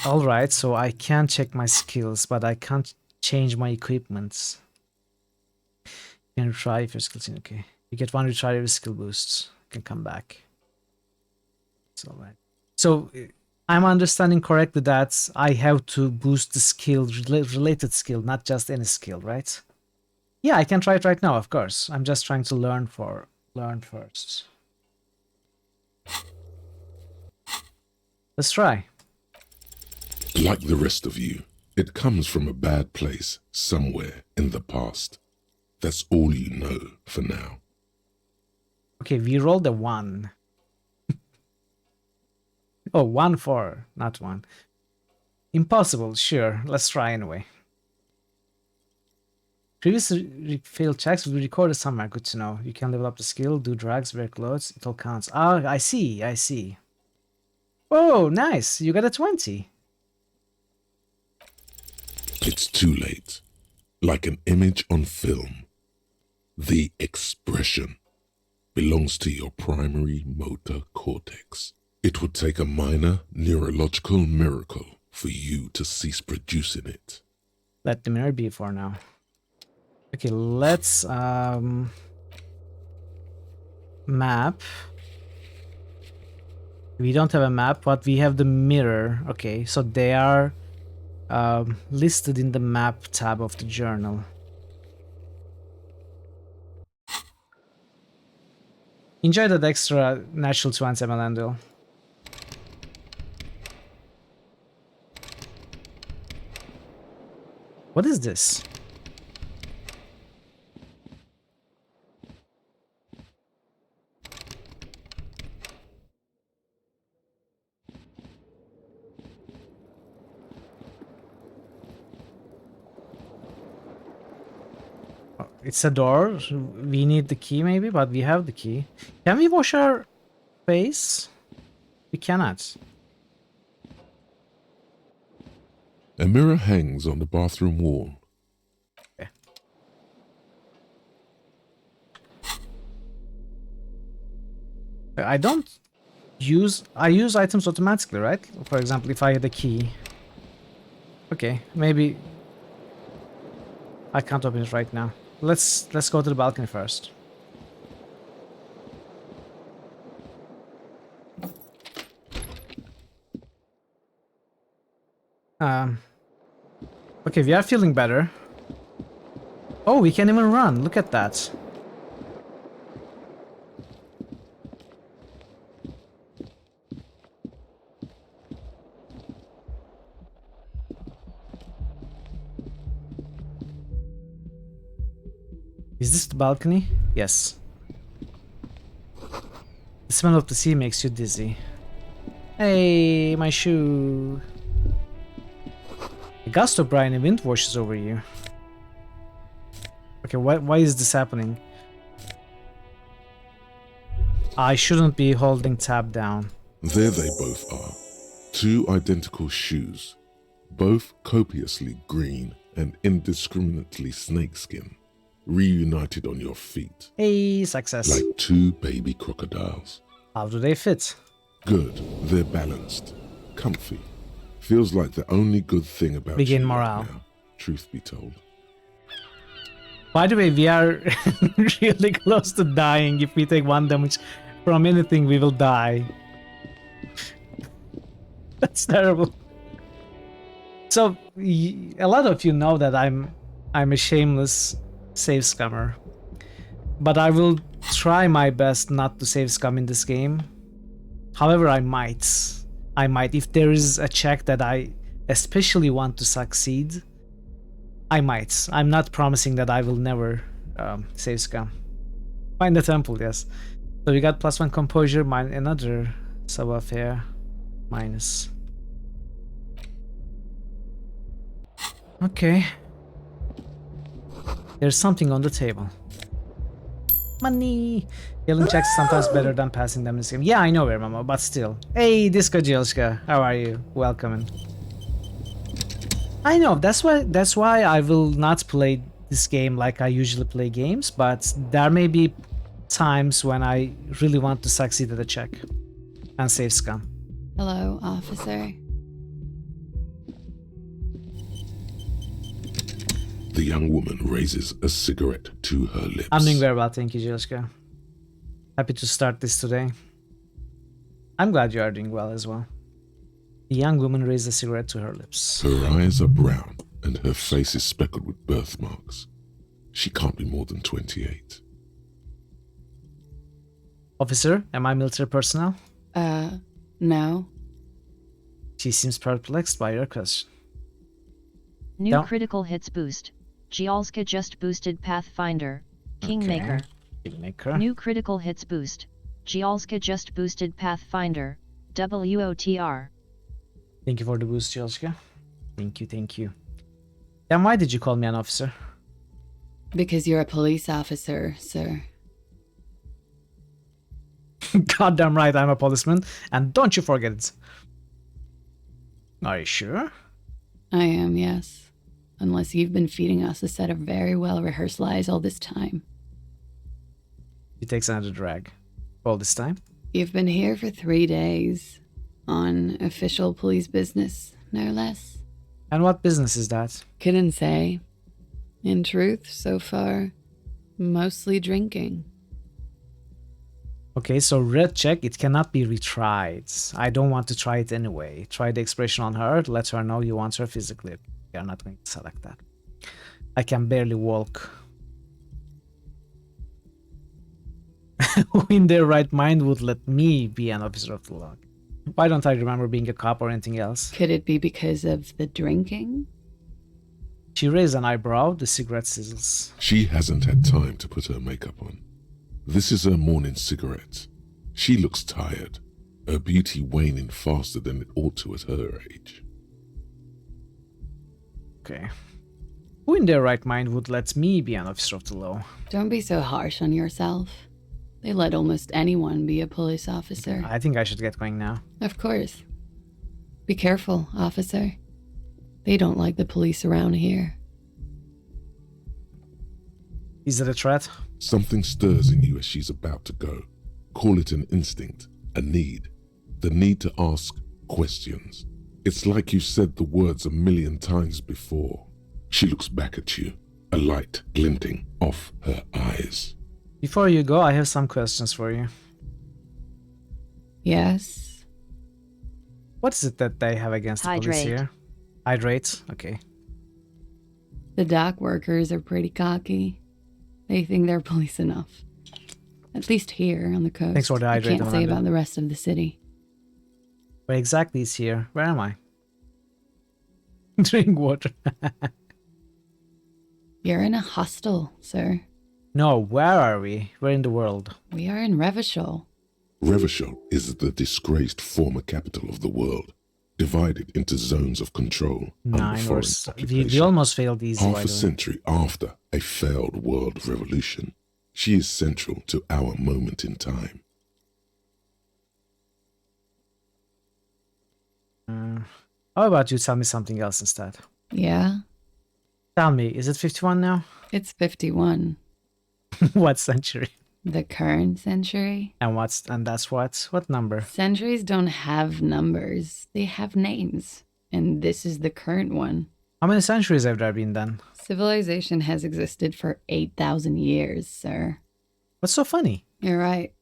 Alright, so I can check my skills, but I can't change my equipment. You can retry if your skills in. Okay. You get one retry every skill boosts. You can come back. It's alright. So I'm understanding correctly that I have to boost the skill, related skill, not just any skill, right? Yeah, I can try it right now, of course. I'm just trying to learn first. Let's try. Like the rest of you, it comes from a bad place somewhere in the past. That's all you know for now. Okay, we rolled a 1. Oh, 1 4, not 1. Impossible, sure. Let's try anyway. Previous failed checks will be recorded somewhere. Good to know. You can level up the skill, do drugs, wear clothes. It all counts. Ah, I see. Oh, nice. You got a 20. It's too late. Like an image on film. The expression belongs to your primary motor cortex. It would take a minor neurological miracle for you to cease producing it. Let the mirror be for now. Okay, let's map. We don't have a map, but we have the mirror. Okay, so they are listed in the map tab of the journal. Enjoy that extra natural 20 Melandil. What is this? It's a door. We need the key maybe, but we have the key. Can we wash our face? We cannot. A mirror hangs on the bathroom wall. Okay. I use items automatically, right? For example, if I had a key. Okay, maybe I can't open it right now. Let's go to the balcony first. Okay, we are feeling better. Oh, we can even run. Look at that. Is this the balcony? Yes. The smell of the sea makes you dizzy. Hey, my shoe. A gust of briny wind washes over you. Okay, why is this happening? I shouldn't be holding tab down. There they both are. Two identical shoes, both copiously green and indiscriminately snakeskin, reunited on your feet, Hey, success. like two baby crocodiles. How do they fit? Good, they're balanced, comfy. Feels like the only good thing about Begin you morale. right now, truth be told. By the way, we are really close to dying. If we take 1 damage from anything, we will die. That's terrible. So, a lot of you know that I'm a shameless save scammer. But I will try my best not to save scam in this game. However, I might. If there is a check that I especially want to succeed, I might. I'm not promising that I will never save scam. Find the temple, yes. So we got +1 composure, another sub-affair, minus. Okay. There's something on the table. Money! Killing checks is sometimes better than passing them in this game. Yeah, I know, Mama, but still. Hey, Disco Jilska, how are you? Welcome. I know, that's why I will not play this game like I usually play games, but there may be times when I really want to succeed at a check and save scam. Hello, officer. The young woman raises a cigarette to her lips. I'm doing very well, thank you, Jilska. Happy to start this today. I'm glad you are doing well as well. The young woman raised a cigarette to her lips. Her eyes are brown and her face is speckled with birthmarks. She can't be more than 28. Officer, am I military personnel? No. She seems perplexed by your question. New Don't- critical hits boost. Gialska just boosted Pathfinder. Kingmaker. Kingmaker. New critical hits boost. Gialska just boosted Pathfinder. WOTR. Thank you for the boost, Jilska. Thank you. Then why did you call me an officer? Because you're a police officer, sir. Goddamn right, I'm a policeman, and don't you forget it. Are you sure? I am, yes. Unless you've been feeding us a set of very well-rehearsed lies all this time. He takes another drag. All this time? You've been here for 3 days. On official police business, no less. And what business is that? Couldn't say. In truth, so far, mostly drinking. Okay, so red check, it cannot be retried. I don't want to try it anyway. Try the expression on her, let her know you want her physically. We are not going to select that. I can barely walk. Who in their right mind would let me be an officer of the law? Why don't I remember being a cop or anything else? Could it be because of the drinking? She raised an eyebrow, the cigarette sizzles. She hasn't had time to put her makeup on. This is her morning cigarette. She looks tired, her beauty waning faster than it ought to at her age. Okay. Who in their right mind would let me be an officer of the law? Don't be so harsh on yourself. They let almost anyone be a police officer. I think I should get going now. Of course. Be careful, officer. They don't like the police around here. Is that a threat? Something stirs in you as she's about to go. Call it an instinct, a need. The need to ask questions. It's like you've said the words 1,000,000 times before. She looks back at you, a light glinting off her eyes. Before you go, I have some questions for you. Yes? What is it that they have against the police Hydrate. here? Hydrate? Okay. The dock workers are pretty cocky. They think they're police enough. At least here on the coast. Thanks for the I hydrate, can't say Amanda. about the rest of the city. Where exactly is here? Where am I? Drink water. You're in a hostel, sir. No, where are we? Where in the world? We are in Revachol. Revachol is the disgraced former capital of the world, divided into zones of control under 9 or foreign so. We occupation. almost failed easy, by Half a the way. century after a failed world revolution, she is central to our moment in time. How about you tell me something else instead? Yeah, Tell me, is it 51 now? it's 51. What century? The current century. And that's what? What number? Centuries don't have numbers, they have names. And this is the current one. How many centuries have there been then? Civilization has existed for 8,000 years, sir. What's so funny? You're right.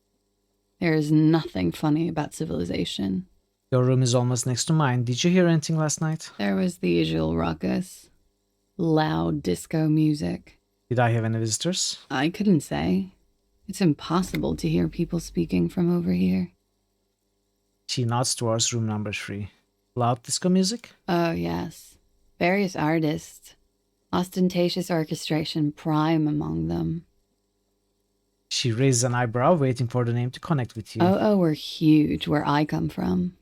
There is nothing funny about civilization. Your room is almost next to mine. Did you hear anything last night? There was the usual ruckus. Loud disco music. Did I have any visitors? I couldn't say. It's impossible to hear people speaking from over here. She nods towards room number 3. Loud disco music? Oh, yes. Various artists. Ostentatious orchestration prime among them. She raises an eyebrow, waiting for the name to connect with you. Oh, we're huge where I come from.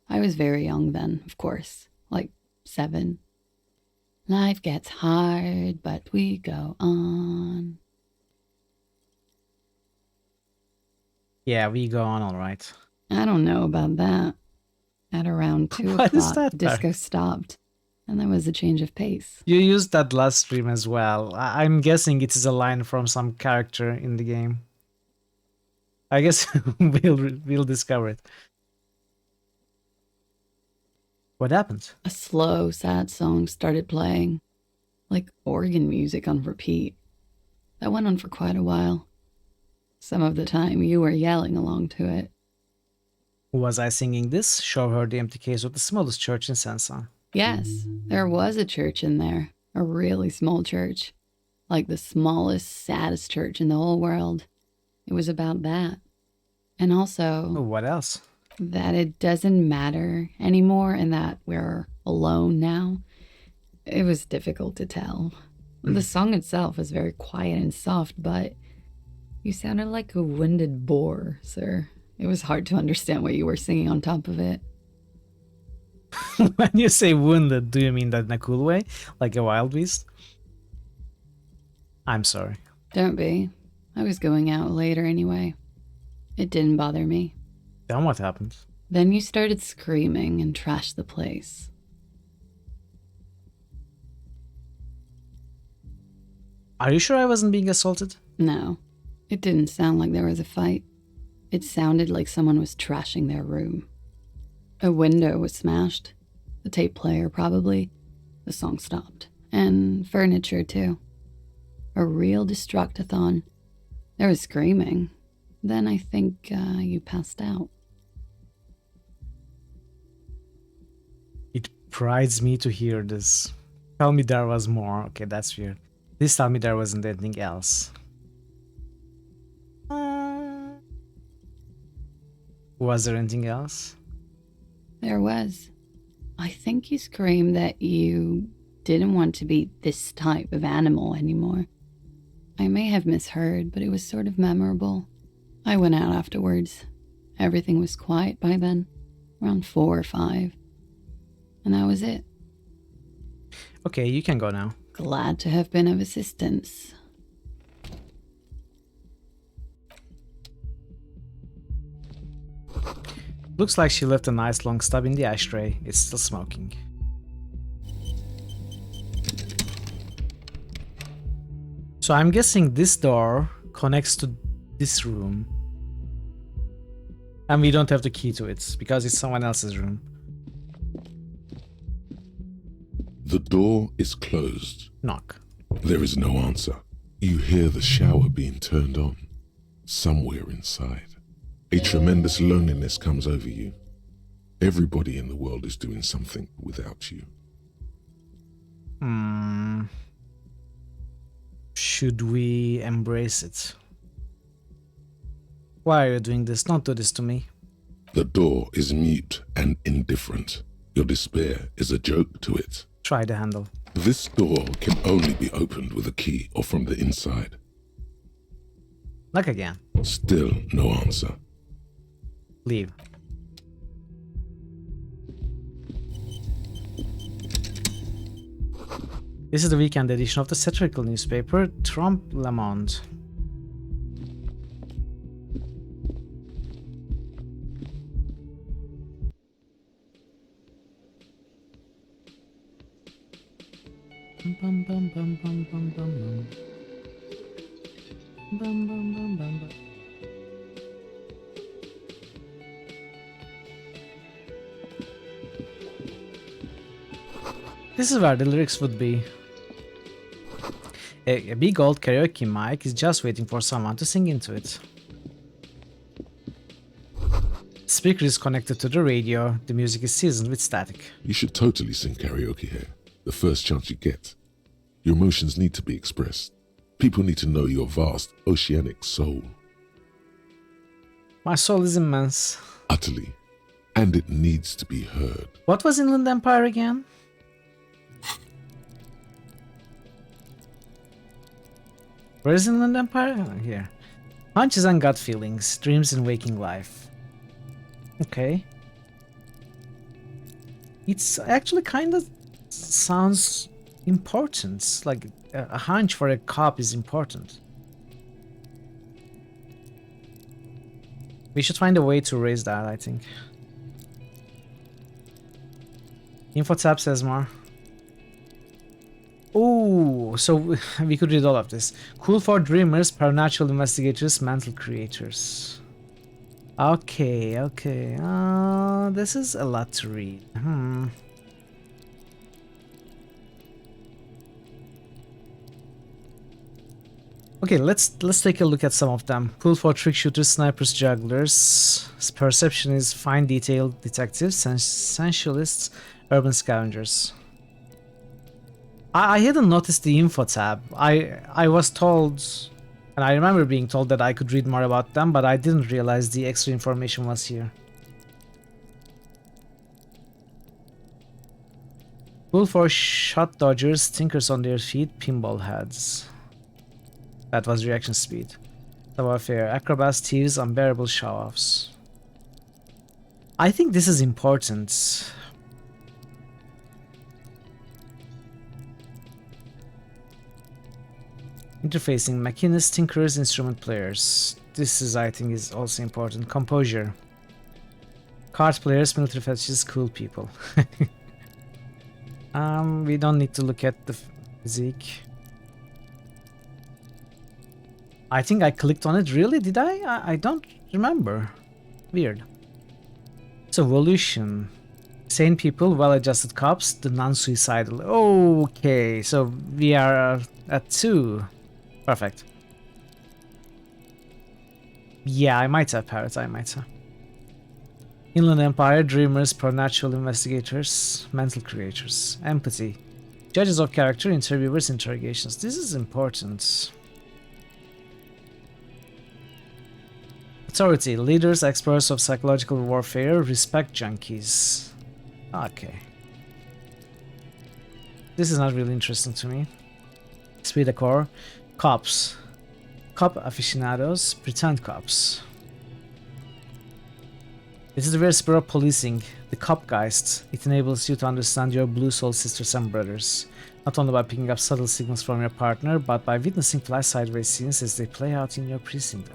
I was very young then, of course. Like 7. Life gets hard, but we go on. Yeah, we go on all right. I don't know about that. At around 2 What is o'clock, that disco stopped. And there was a change of pace. You used that last stream as well. I'm guessing it is a line from some character in the game. I guess we'll discover it. What happened? A slow, sad song started playing. Like organ music on repeat. That went on for quite a while. Some of the time you were yelling along to it. Was I singing this? Show her the empty case of the smallest church in Sansan. Yes, there was a church in there. A really small church. Like the smallest, saddest church in the whole world. It was about that. And also... What else? That it doesn't matter anymore and that we're alone now. It was difficult to tell. The song itself was very quiet and soft, but you sounded like a winded boar, sir. It was hard to understand what you were singing on top of it. When you say wounded, do you mean that in a cool way? Like a wild beast? I'm sorry. Don't be. I was going out later anyway. It didn't bother me. Then what happened? Then you started screaming and trashed the place. Are you sure I wasn't being assaulted? No, it didn't sound like there was a fight. It sounded like someone was trashing their room. A window was smashed. The tape player, probably. The song stopped. And furniture, too. A real destructathon. There was screaming. Then I think you passed out. It prides me to hear this. Tell me there was more. Okay, that's weird. Please tell me there wasn't anything else. Was there anything else? There was. I think you screamed that you didn't want to be this type of animal anymore. I may have misheard, but it was sort of memorable. I went out afterwards. Everything was quiet by then, around 4 or 5. And that was it. Okay, you can go now. Glad to have been of assistance. Looks like she left a nice long stub in the ashtray. It's still smoking. So I'm guessing this door connects to this room. And we don't have the key to it, because it's someone else's room. The door is closed. Knock. There is no answer. You hear the shower being turned on. Somewhere inside, a tremendous loneliness comes over you. Everybody in the world is doing something without you. Should we embrace it? Why are you doing this? Don't do this to me. The door is mute and indifferent. Your despair is a joke to it. Try the handle. This door can only be opened with a key or from the inside. Knock again. Still no answer. Leave. This is the weekend edition of the satirical newspaper Trompe Le Monde. Bum, bum, bum, bum, bum, bum, bum. Bum, bum, bum, bum, bum. This is where the lyrics would be. A big old karaoke mic is just waiting for someone to sing into it. The speaker is connected to the radio. The music is seasoned with static. You should totally sing karaoke here, the first chance you get. Your emotions need to be expressed. People need to know your vast, oceanic soul. My soul is immense. Utterly. And it needs to be heard. What was Inland Empire again? Where is Inland Empire? Oh, here. Hunches and gut feelings, dreams and waking life. Okay. It's actually kind of sounds important. Like a hunch for a cop is important. We should find a way to raise that, I think. Info tab says more. Oh, so we could read all of this. Cool for dreamers, supernatural investigators, mental creators. Okay, okay. This is a lot to read. Okay, let's take a look at some of them. Cool for trick shooters, snipers, jugglers. Perception is fine detail detectives, sensualists, urban scavengers. I hadn't noticed the info tab. I was told, and I remember being told that I could read more about them, but I didn't realize the extra information was here. Cool for shot dodgers, thinkers on their feet, pinball heads. That was reaction speed. Warfare, acrobats, thieves, unbearable show-offs. I think this is important. Interfacing, machinists, tinkers, instrument players. This is, I think, is also important. Composure. Card players, military fetishists, cool people. We don't need to look at the physique. I think I clicked on it. Really? Did I? I don't remember. Weird. So, evolution. Sane people, well-adjusted cops, the non-suicidal. Okay, so we are at 2. Perfect. Yeah, I might have Parrot, I might have. Inland Empire, dreamers, supernatural investigators, mental creators, empathy, judges of character, interviewers, interrogations. This is important. Authority, leaders, experts of psychological warfare, respect junkies. Okay. This is not really interesting to me. Esprit de corps, cops, cop aficionados, pretend cops. This is the very spirit of policing, the copgeist. It enables you to understand your blue soul sisters and brothers, not only by picking up subtle signals from your partner, but by witnessing fly sideways scenes as they play out in your precinct.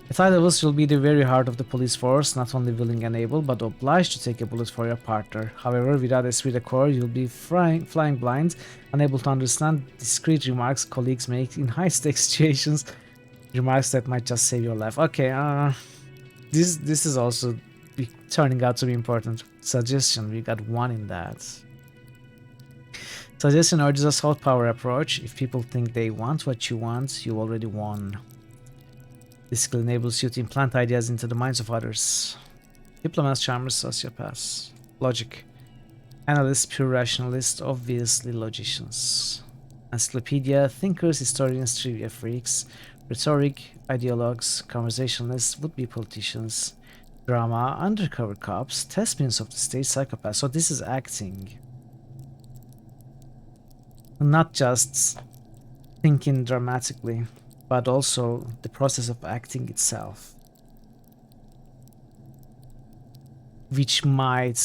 The Thai levels will be the very heart of the police force, not only willing and able, but obliged to take a bullet for your partner. However, without esprit de corps, you'll be flying blind, unable to understand discreet remarks colleagues make in high-stakes situations, remarks that might just save your life. Okay, this is also turning out to be important. Suggestion, we got 1 in that. Suggestion urges a soft power approach. If people think they want what you want, you already won. This skill enables you to implant ideas into the minds of others. Diplomats, charmers, sociopaths. Logic. Analysts, pure rationalists, obviously logicians. Encyclopedia, thinkers, historians, trivia freaks. Rhetoric, ideologues, conversationalists, would-be politicians. Drama, undercover cops, thespians of the stage, psychopaths. So this is acting. Not just thinking dramatically, but also the process of acting itself, which might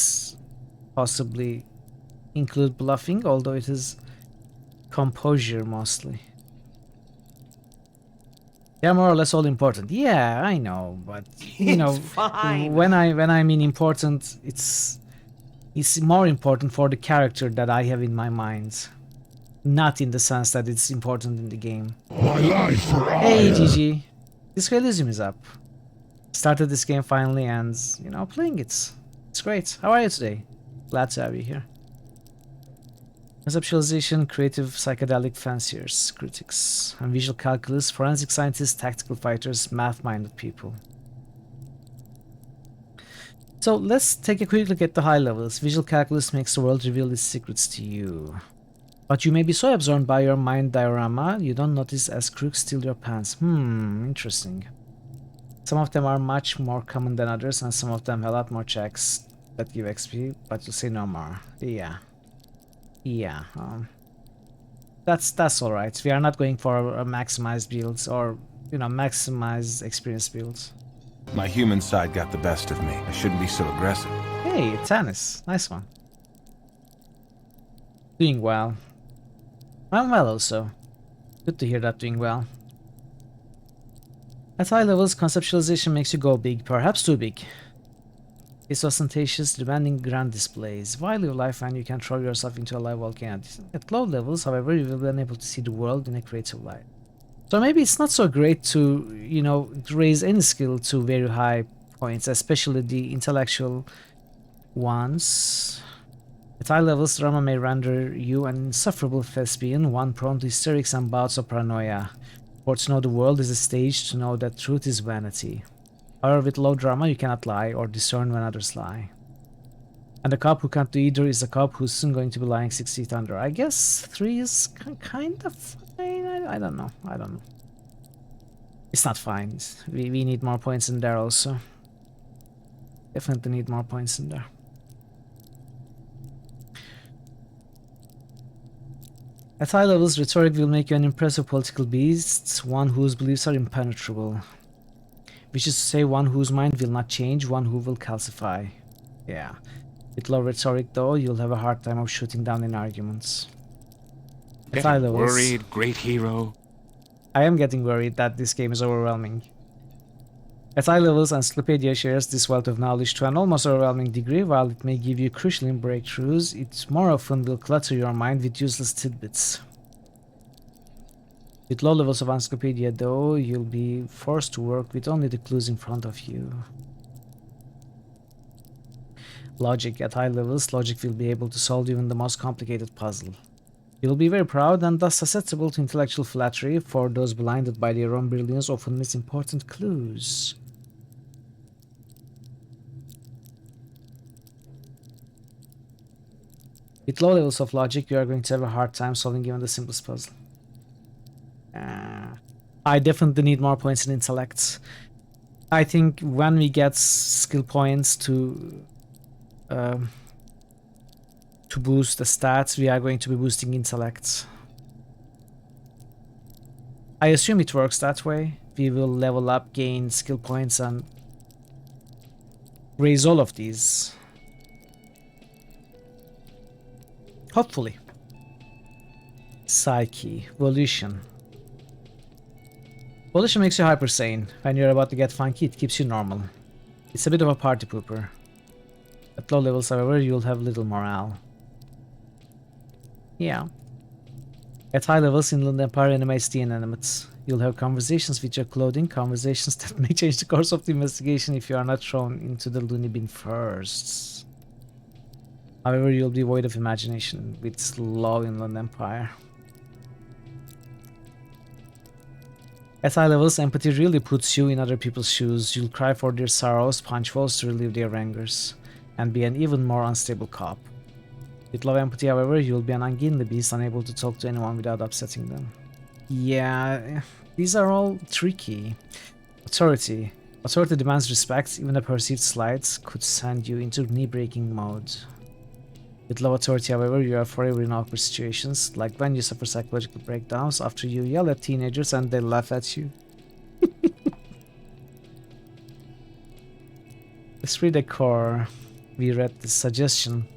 possibly include bluffing, although it is composure mostly. They're more or less all important. Yeah, I know, but you know, fine. when I mean important, it's more important for the character that I have in my mind, not in the sense that it's important in the game. My life for Hey, hire. GG, this Elysium is up. Started this game finally, and you know, playing it. It's great. How are you today? Glad to have you here. Conceptualization, creative psychedelic fanciers, critics, and visual calculus, forensic scientists, tactical fighters, math-minded people. So let's take a quick look at the high levels. Visual calculus makes the world reveal its secrets to you. But you may be so absorbed by your mind diorama, you don't notice as crooks steal your pants. Interesting. Some of them are much more common than others, and some of them have a lot more checks that give XP, but you'll say no more. Yeah, that's all right. We are not going for a maximized builds or, you know, maximized experience builds. My human side got the best of me. I shouldn't be so aggressive. Hey, tennis, nice one. Doing well. I'm well also. Good to hear that doing well. At high levels, conceptualization makes you go big, perhaps too big. It's ostentatious, demanding grand displays. While you life and you can throw yourself into a live volcano. At low levels, however, you will be unable to see the world in a creative light. So maybe it's not so great to, you know, raise any skill to very high points, especially the intellectual ones. At high levels, drama may render you an insufferable thespian, one prone to hysterics and bouts of paranoia. For to know the world is a stage, to know that truth is vanity. However, with low drama, you cannot lie or discern when others lie. And the cop who can't do either is a cop who's soon going to be lying 6 feet under. I guess 3 is kind of fine. I don't know. It's not fine. We need more points in there also. Definitely need more points in there. At high levels, rhetoric will make you an impressive political beast, one whose beliefs are impenetrable. Which is to say, one whose mind will not change, one who will calcify. Yeah. With low rhetoric, though, you'll have a hard time of shooting down in arguments. At high levels, Worried, great hero. I am getting worried that this game is overwhelming. At high levels, Encyclopedia shares this wealth of knowledge to an almost overwhelming degree. While it may give you crucial breakthroughs, it more often will clutter your mind with useless tidbits. With low levels of Encyclopedia, though, you'll be forced to work with only the clues in front of you. Logic. At high levels, logic will be able to solve even the most complicated puzzle. You'll be very proud and thus susceptible to intellectual flattery, for those blinded by their own brilliance often miss important clues. With low levels of logic, you are going to have a hard time solving even the simplest puzzle. I definitely need more points in intellect. I think when we get skill points to boost the stats, we are going to be boosting intellect. I assume it works that way. We will level up, gain skill points, and raise all of these. Hopefully. Psyche, volition. Volition makes you hyper sane. When you're about to get funky, it keeps you normal. It's a bit of a party pooper. At low levels, however, you'll have little morale. Yeah. At high levels, Inland Empire animates the inanimates. You'll have conversations with your clothing, conversations that may change the course of the investigation if you are not thrown into the loony bin first. However, you'll be void of imagination with low Inland Empire. At high levels, empathy really puts you in other people's shoes. You'll cry for their sorrows, punch walls to relieve their angers, and be an even more unstable cop. With low empathy, however, you'll be an ungainly beast, unable to talk to anyone without upsetting them. Yeah, these are all tricky. Authority. Authority demands respect. Even a perceived slight could send you into knee-breaking mode. With low authority, however, you are forever in awkward situations, like when you suffer psychological breakdowns after you yell at teenagers and they laugh at you. Esprit de corps. We read this suggestion.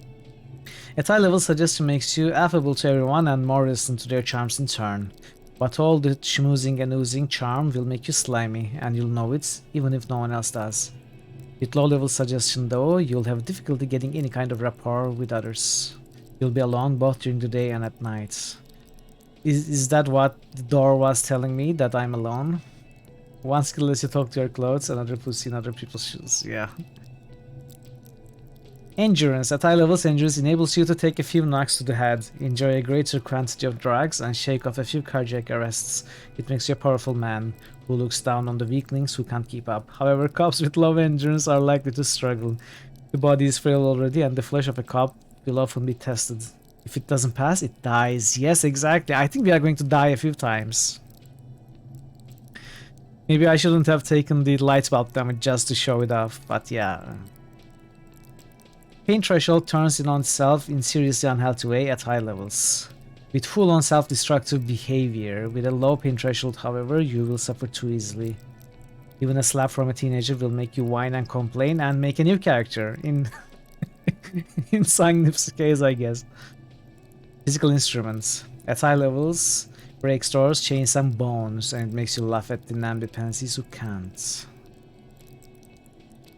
At high level, suggestion makes you affable to everyone and more resistant to their charms in turn. But all the schmoozing and oozing charm will make you slimy, and you'll know it, even if no one else does. With low level suggestion though, you'll have difficulty getting any kind of rapport with others. You'll be alone both during the day and at night. Is that what the door was telling me, that I'm alone? One skill lets you talk to your clothes, another puts you in other people's shoes, yeah. Endurance. At high levels, endurance enables you to take a few knocks to the head, enjoy a greater quantity of drugs, and shake off a few cardiac arrests. It makes you a powerful man who looks down on the weaklings who can't keep up. However, cops with low endurance are likely to struggle. The body is frail already, and the flesh of a cop will often be tested. If it doesn't pass, it dies. Yes, exactly. I think we are going to die a few times. Maybe I shouldn't have taken the light bulb damage just to show it off, but yeah. Pain threshold turns in on itself in seriously unhealthy way at high levels. With full-on self-destructive behavior, with a low pain threshold, however, you will suffer too easily. Even a slap from a teenager will make you whine and complain and make a new character, in in Sangnip's case, I guess. Physical instruments. At high levels, breaks doors, chains and bones, and it makes you laugh at the namby-pansies who can't.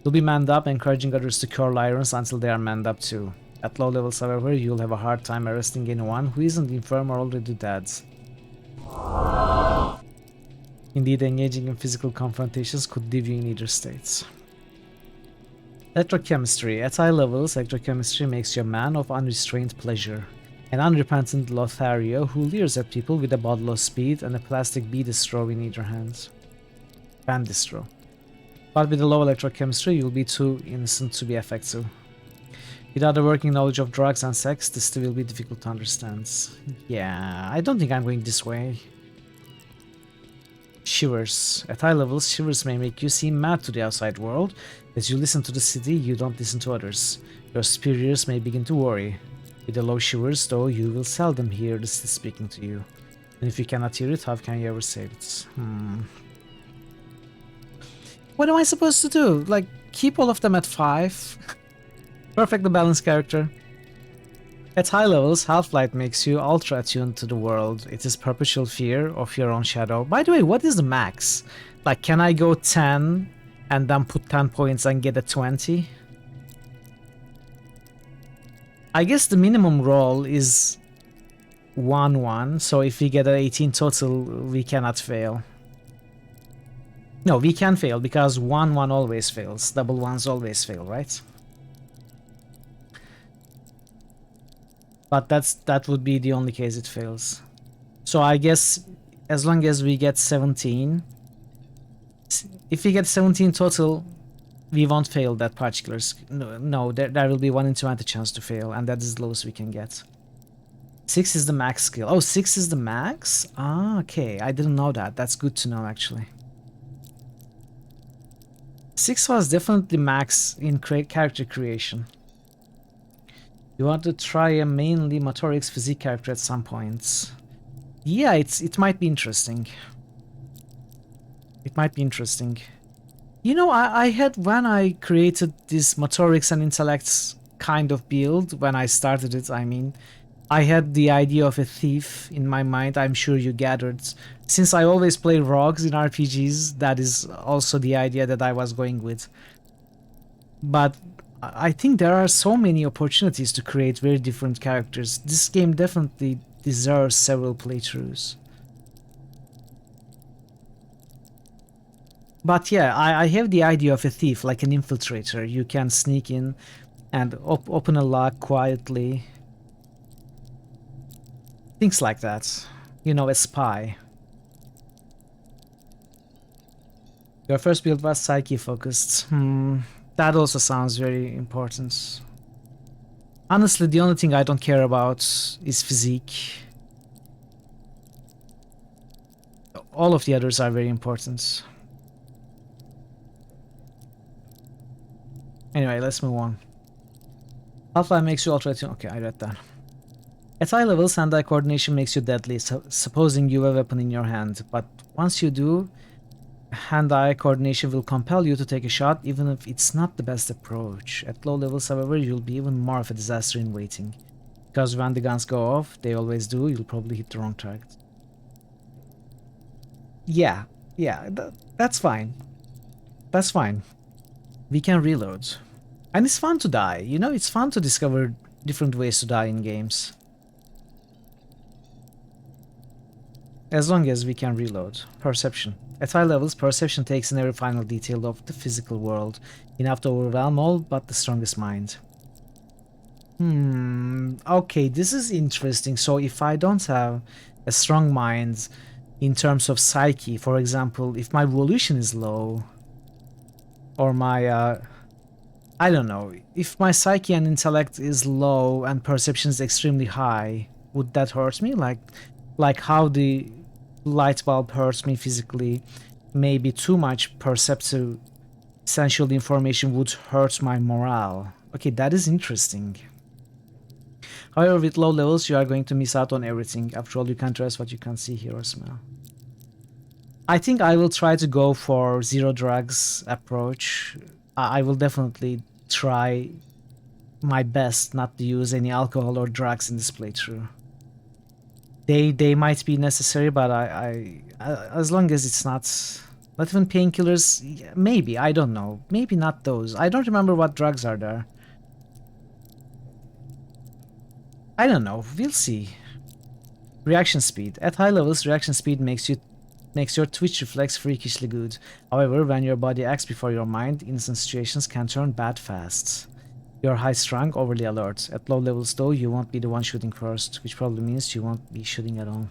You'll be manned up, encouraging others to curl irons until they are manned up too. At low levels, however, you'll have a hard time arresting anyone who isn't infirm or already dead. Indeed, engaging in physical confrontations could leave you in either state. Electrochemistry. At high levels, electrochemistry makes you a man of unrestrained pleasure. An unrepentant Lothario who leers at people with a bottle of speed and a plastic bee-distro in either hand. Bandistro. But with a low electrochemistry, you'll be too innocent to be effective. Without a working knowledge of drugs and sex, this will be difficult to understand. Yeah, I don't think I'm going this way. Shivers. At high levels, shivers may make you seem mad to the outside world. As you listen to the city, you don't listen to others. Your superiors may begin to worry. With the low shivers, though, you will seldom hear the city speaking to you. And if you cannot hear it, how can you ever save it? What am I supposed to do? Like, keep all of them at 5? Perfectly balanced character. At high levels, Half-Light makes you ultra attuned to the world. It is perpetual fear of your own shadow. By the way, what is the max? Like, can I go 10 and then put 10 points and get a 20? I guess the minimum roll is 1-1, so if we get an 18 total, we cannot fail. No, we can fail because 1-1 always fails. Double ones always fail, right? But that would be the only case it fails. So I guess as long as we get 17, if we get 17 total, we won't fail that particular. No, there will be 1 in 20 chance to fail, and that is the lowest we can get. 6 is the max skill. Oh, 6 is the max? Ah, okay. I didn't know that. That's good to know, actually. 6 was definitely max in character creation. You want to try a mainly motorics physique character at some points. Yeah, it might be interesting. It might be interesting. You know, I had, when I created this motorics and intellects kind of build, when I started it, I mean, I had the idea of a thief in my mind. I'm sure you gathered. Since I always play rogues in RPGs, that is also the idea that I was going with. But I think there are so many opportunities to create very different characters. This game definitely deserves several playthroughs. But yeah, I have the idea of a thief, like an infiltrator. You can sneak in and open a lock quietly. Things like that. You know, a spy. Your first build was psyche focused. That also sounds very important. Honestly, the only thing I don't care about is physique. All of the others are very important. Anyway, let's move on. Alpha makes you ultra attuned. Okay, I read that. At high levels, hand-eye coordination makes you deadly, supposing you have a weapon in your hand. But once you do, hand-eye coordination will compel you to take a shot, even if it's not the best approach. At low levels, however, you'll be even more of a disaster in waiting. Because when the guns go off, they always do, you'll probably hit the wrong target. Yeah, that's fine. That's fine. We can reload. And it's fun to die, you know, it's fun to discover different ways to die in games. As long as we can reload. Perception. At high levels, perception takes in every final detail of the physical world, enough to overwhelm all but the strongest mind. Okay, this is interesting. So if I don't have a strong mind in terms of psyche, for example, if my volition is low, or my, I don't know, if my psyche and intellect is low and perception is extremely high, would that hurt me? Like how the light bulb hurts me physically, maybe too much perceptive essential information would hurt my morale. Okay, that is interesting. However, with low levels, you are going to miss out on everything. After all, you can't trust what you can't see, hear, or smell. I think I will try to go for zero drugs approach. I will definitely try my best not to use any alcohol or drugs in this playthrough. They might be necessary, but I as long as it's not even painkillers, maybe, I don't know. Maybe not those. I don't remember what drugs are there. I don't know, we'll see. Reaction speed. At high levels, reaction speed makes your twitch reflex freakishly good. However, when your body acts before your mind, instant situations can turn bad fast. You're high-strung, overly alert. At low levels though, you won't be the one shooting first, which probably means you won't be shooting at all.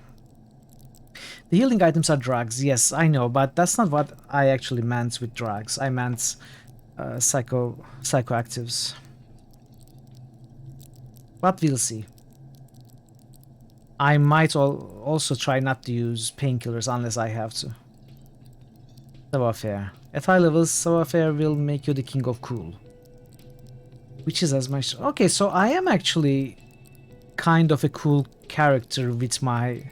The healing items are drugs, yes, I know, but that's not what I actually meant with drugs. I meant psychoactives. But we'll see. I might also try not to use painkillers unless I have to. Savoir-faire. At high levels, savoir-faire will make you the king of cool. Which is as much... Okay, so I am actually kind of a cool character with my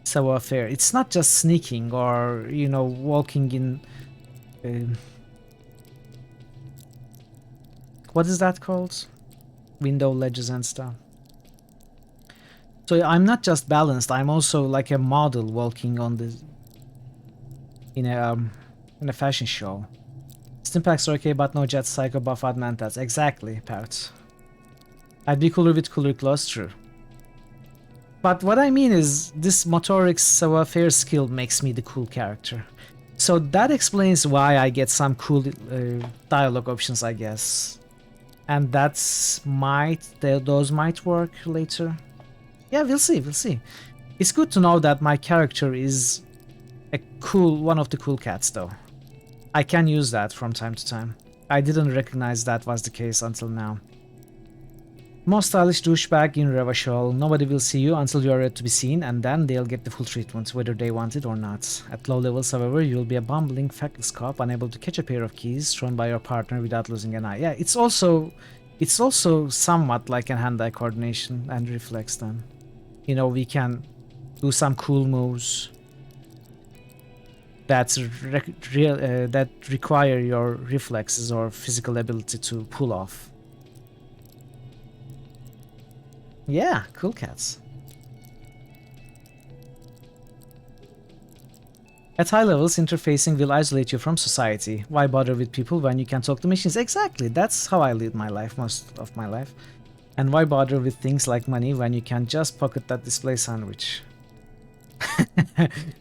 savoir-faire. It's not just sneaking or, you know, walking in... what is that called? Window ledges and stuff. So I'm not just balanced, I'm also like a model walking on the... in a fashion show. Stimpaks are okay, but no jet, psycho, buff, admantas. Exactly, Parrot. I'd be cooler with cooler clothes, true. But what I mean is, this motoric savoir-faire skill makes me the cool character. So that explains why I get some cool dialogue options, I guess. And those might work later. Yeah, we'll see, we'll see. It's good to know that my character is one of the cool cats, though. I can use that from time to time. I didn't recognize that was the case until now. Most stylish douchebag in Revachol. Nobody will see you until you are ready to be seen, and then they'll get the full treatment, whether they want it or not. At low levels, however, you'll be a bumbling, feckless cop, unable to catch a pair of keys thrown by your partner without losing an eye. Yeah, it's also somewhat like an hand-eye coordination and reflex then. You know, we can do some cool moves that require your reflexes or physical ability to pull off. Yeah, cool cats. At high levels, interfacing will isolate you from society. Why bother with people when you can talk to machines? Exactly, that's how I lead my life, most of my life. And why bother with things like money when you can just pocket that display sandwich?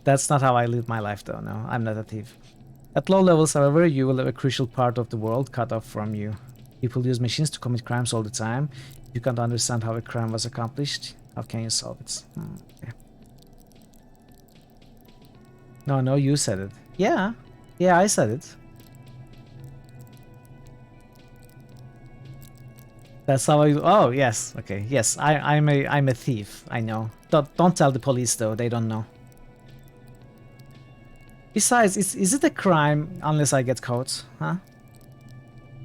That's not how I live my life though, no, I'm not a thief. At low levels, however, you will have a crucial part of the world cut off from you. People use machines to commit crimes all the time. If you can't understand how a crime was accomplished, how can you solve it? Okay. No, you said it. Yeah, I said it. That's how I... Oh, yes, okay, yes, I'm a thief, I know. Don't tell the police though, they don't know. Besides, is it a crime unless I get caught, huh?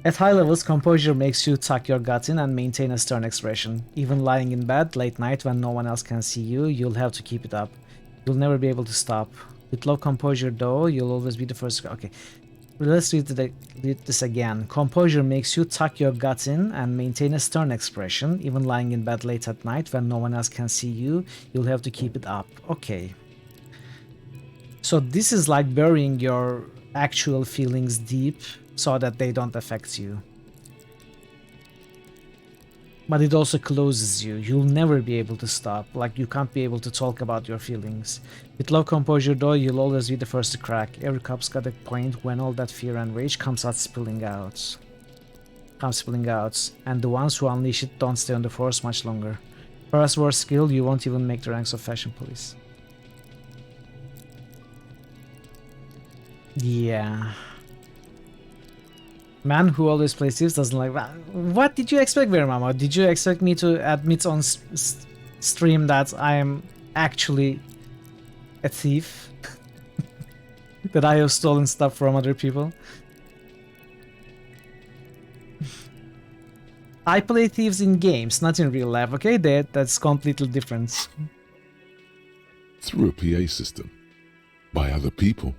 At high levels, composure makes you tuck your gut in and maintain a stern expression. Even lying in bed late night when no one else can see you, you'll have to keep it up. You'll never be able to stop. With low composure though, you'll always be the first... Okay. Let's read this again. Composure makes you tuck your gut in and maintain a stern expression. Even lying in bed late at night when no one else can see you, you'll have to keep it up. Okay. So this is like burying your actual feelings deep so that they don't affect you. But it also closes you. You'll never be able to stop. Like, you can't be able to talk about your feelings. With low composure though, you'll always be the first to crack. Every cup's got a point when all that fear and rage comes spilling out. And the ones who unleash it don't stay on the force much longer. Perhaps worse skill, you won't even make the ranks of fashion police. Yeah. Man who always plays thieves doesn't like that. What did you expect, Mama? Did you expect me to admit on stream that I am actually a thief? That I have stolen stuff from other people? I play thieves in games, not in real life, okay? That's completely different. Through a PA system. By other people.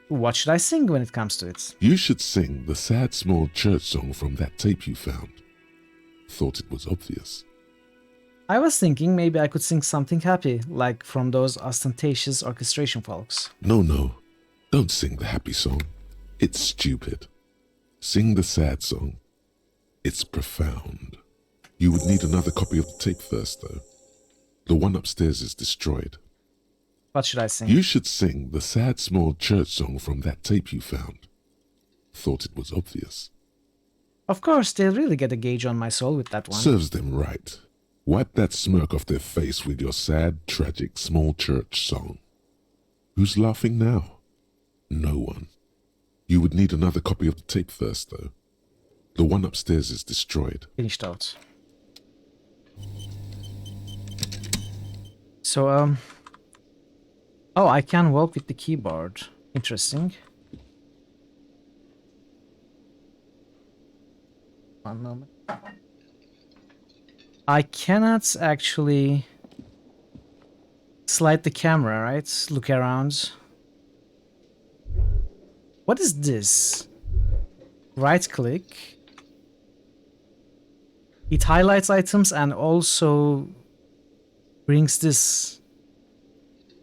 What should I sing when it comes to it? You should sing the sad small church song from that tape you found. Thought it was obvious. I was thinking maybe I could sing something happy, like from those ostentatious orchestration folks. No. Don't sing the happy song. It's stupid. Sing the sad song. It's profound. You would need another copy of the tape first, though. The one upstairs is destroyed. What should I sing? You should sing the sad small church song from that tape you found. Thought it was obvious. Of course, they'll really get a gauge on my soul with that one. Serves them right. Wipe that smirk off their face with your sad, tragic small church song. Who's laughing now? No one. You would need another copy of the tape first, though. The one upstairs is destroyed. Finished out. So, oh, I can walk with the keyboard. Interesting. One moment. I cannot actually slide the camera, right? Look around. What is this? Right click. It highlights items and also brings this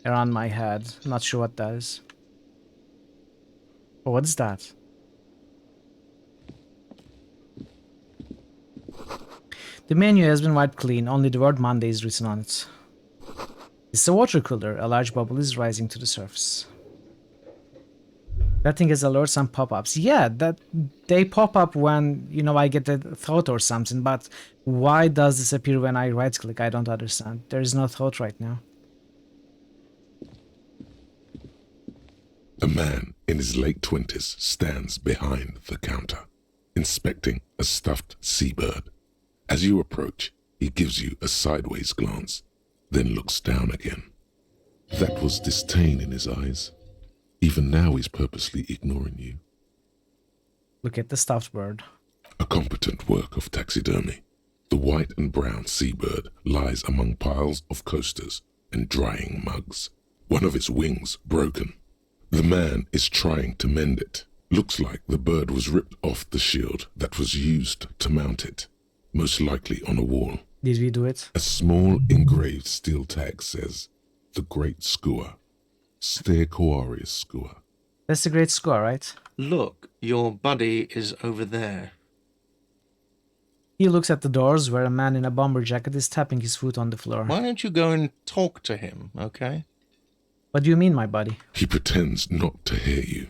around my head. Not sure what that is. Oh, what is that? The menu has been wiped clean, only the word Monday is written on it. It's a water cooler. A large bubble is rising to the surface. That thing has alerts and pop-ups. Yeah, that they pop up when, you know, I get a thought or something, but why does this appear when I right-click? I don't understand. There is no thought right now. A man in his late 20s stands behind the counter, inspecting a stuffed seabird. As you approach, he gives you a sideways glance, then looks down again. That was disdain in his eyes. Even now he's purposely ignoring you. Look at the stuffed bird. A competent work of taxidermy. The white and brown seabird lies among piles of coasters and drying mugs. One of its wings broken. The man is trying to mend it. Looks like the bird was ripped off the shield that was used to mount it. Most likely on a wall. Did we do it? A small engraved steel tag says, "The Great Skua. Steer Koari's Skua." That's the great score, right? Look, your buddy is over there. He looks at the doors where a man in a bomber jacket is tapping his foot on the floor. Why don't you go and talk to him, okay? What do you mean, my buddy? He pretends not to hear you,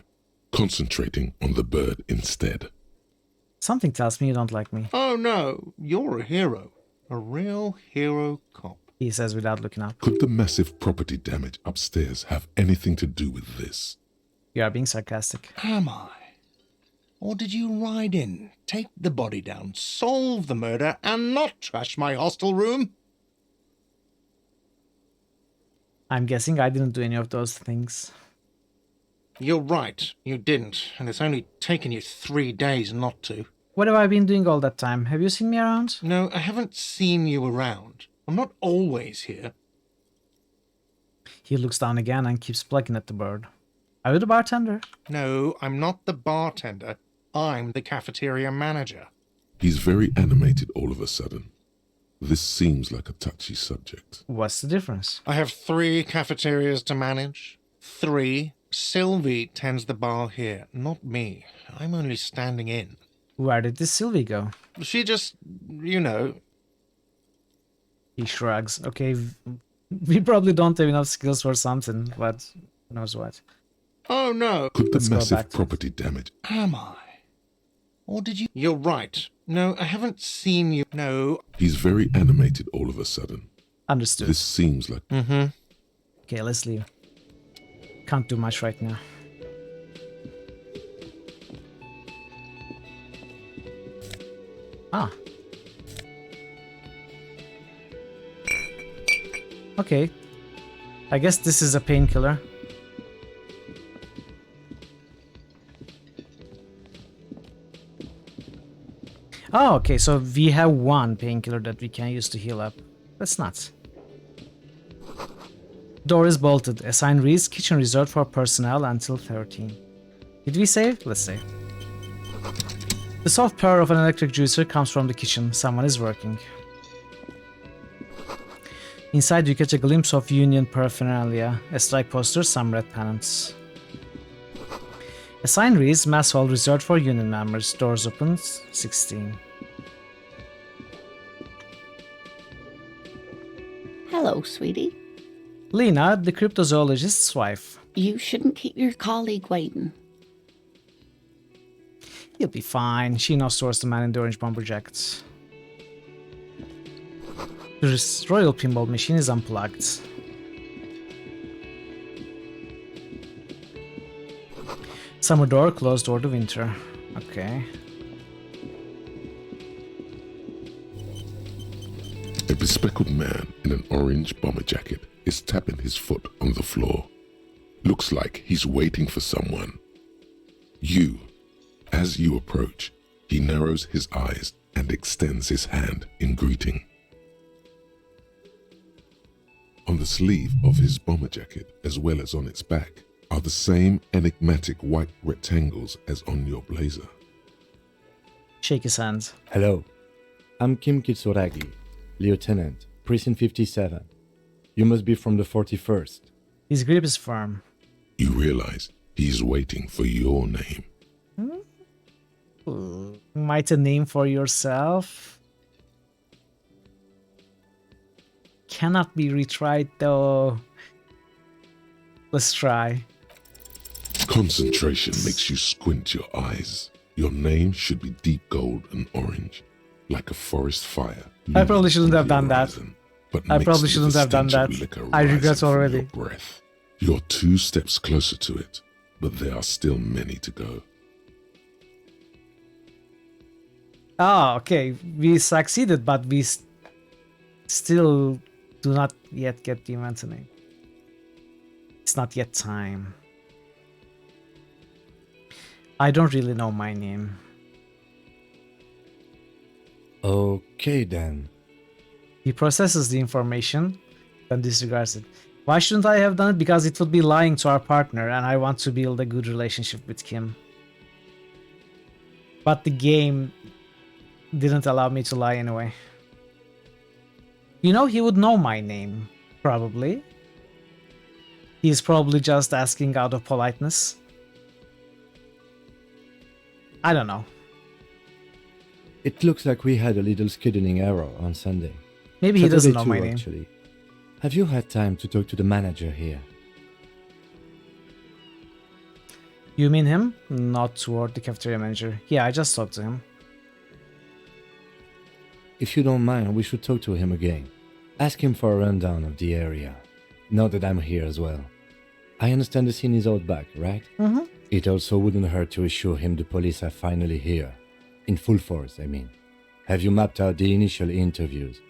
concentrating on the bird instead. Something tells me you don't like me. Oh no, you're a hero. A real hero cop. He says without looking up. Could the massive property damage upstairs have anything to do with this? You are being sarcastic. Am I? Or did you ride in, take the body down, solve the murder, and not trash my hostel room? I'm guessing I didn't do any of those things. You're right, you didn't, and it's only taken you 3 days not to. What have I been doing all that time? Have you seen me around? No, I haven't seen you around. I'm not always here. He looks down again and keeps plucking at the bird. Are you the bartender? No, I'm not the bartender. I'm the cafeteria manager. He's very animated all of a sudden. This seems like a touchy subject. What's the difference? I have 3 cafeterias to manage. 3. Sylvie tends the bar here, not me. I'm only standing in. Where did this Sylvie go? She just, you know... He shrugs. Okay, we probably don't have enough skills for something, but who knows what. Oh no! Could the Let's go back massive to property damage... Am I? Or did you... You're right. No, I haven't seen you. No. He's very animated all of a sudden. Understood. This seems like... Okay, let's leave. Can't do much right now. Ah. Okay. I guess this is a painkiller. Oh, okay, so we have 1 painkiller that we can use to heal up. That's nuts. Door is bolted. A sign reads, kitchen reserved for personnel until 13. Did we save? Let's save. The soft purr of an electric juicer comes from the kitchen. Someone is working. Inside you catch a glimpse of union paraphernalia, a strike poster, some red pennants. A sign reads, Mass Hall reserved for union members. Doors open, 16. Hello, sweetie. Lena, the cryptozoologist's wife. You shouldn't keep your colleague waiting. He'll be fine. She now stores the man in the orange bomber jackets. The royal pinball machine is unplugged. Summer door, closed door to winter. Okay. A bespectacled man in an orange bomber jacket is tapping his foot on the floor. Looks like he's waiting for someone. As you approach, he narrows his eyes and extends his hand in greeting. On the sleeve of his bomber jacket, as well as on its back, are the same enigmatic white rectangles as on your blazer. Shake his hand. Hello, I'm Kim Kitsuragi, Lieutenant, Precinct 57. You must be from the 41st. His grip is firm. You realize he's waiting for your name. Might a name for yourself? Cannot be retried though. Let's try. Concentration makes you squint your eyes. Your name should be deep gold and orange, like a forest fire. I probably shouldn't have done that. I probably shouldn't have done that. I regret already. You're 2 steps closer to it, but there are still many to go. Ah, okay. We succeeded, but we still do not yet get the event name. It's not yet time. I don't really know my name. Okay then. He processes the information, then disregards it. Why shouldn't I have done it? Because it would be lying to our partner, and I want to build a good relationship with Kim. But the game didn't allow me to lie anyway. You know, he would know my name, probably. He's probably just asking out of politeness. I don't know. It looks like we had a little scheduling error on Sunday. Maybe he doesn't Saturday know my too, name. Actually. Have you had time to talk to the manager here? You mean him? Not toward the cafeteria manager. Yeah, I just talked to him. If you don't mind, we should talk to him again. Ask him for a rundown of the area. Now that I'm here as well. I understand the scene is out back, right? Mm-hmm. It also wouldn't hurt to assure him the police are finally here. In full force, I mean. Have you mapped out the initial interviews?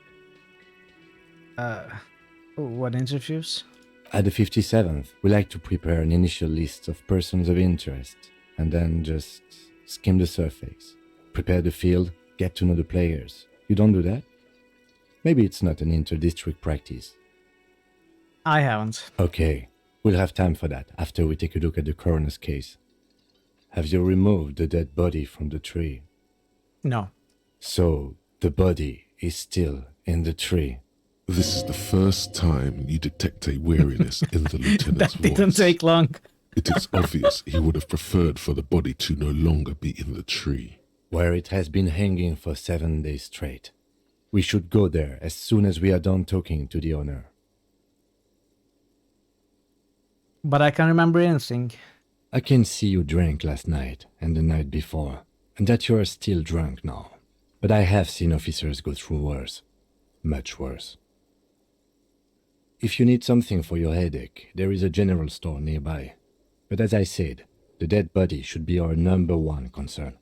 What interviews? At the 57th, we like to prepare an initial list of persons of interest, and then just skim the surface. Prepare the field, get to know the players. You don't do that? Maybe it's not an inter-district practice. I haven't. Okay. We'll have time for that after we take a look at the coroner's case. Have you removed the dead body from the tree? No. So, the body is still in the tree. This is the first time you detect a weariness in the lieutenant's That didn't voice. take long. It is obvious he would have preferred for the body to no longer be in the tree. Where it has been hanging for 7 days straight. We should go there as soon as we are done talking to the owner. But I can't remember anything. I can see you drank last night and the night before, and that you are still drunk now. But I have seen officers go through worse. Much worse. If you need something for your headache, there is a general store nearby. But as I said, the dead body should be our #1 concern.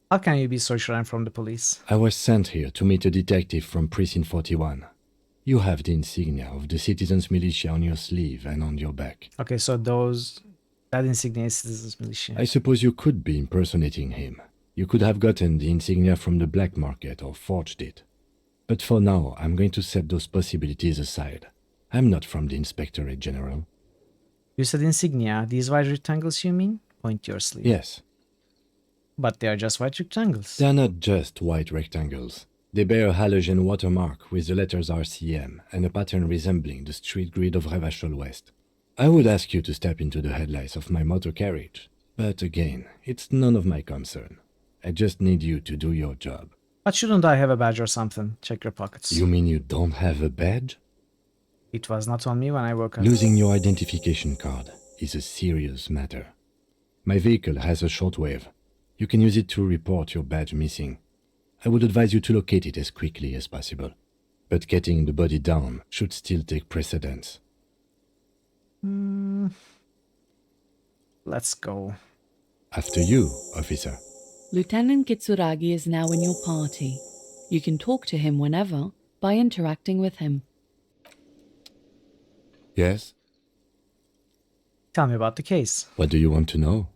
How can you be so sure I'm from the police? I was sent here to meet a detective from Precinct 41. You have the insignia of the Citizens Militia on your sleeve and on your back. Okay, so that insignia is Citizens Militia. I suppose you could be impersonating him. You could have gotten the insignia from the black market or forged it. But for now, I'm going to set those possibilities aside. I'm not from the Inspectorate General. You said insignia. These white rectangles you mean? Point to your sleeve. Yes. But they are just white rectangles. They are not just white rectangles. They bear a halogen watermark with the letters RCM and a pattern resembling the street grid of Revachol West. I would ask you to step into the headlights of my motor carriage, but again, it's none of my concern. I just need you to do your job. But shouldn't I have a badge or something? Check your pockets. You mean you don't have a badge? It was not on me when I woke up. Losing your identification card is a serious matter. My vehicle has a shortwave. You can use it to report your badge missing. I would advise you to locate it as quickly as possible. But getting the body down should still take precedence. Let's go. After you, officer. Lieutenant Kitsuragi is now in your party. You can talk to him whenever by interacting with him. Yes? Tell me about the case. What do you want to know?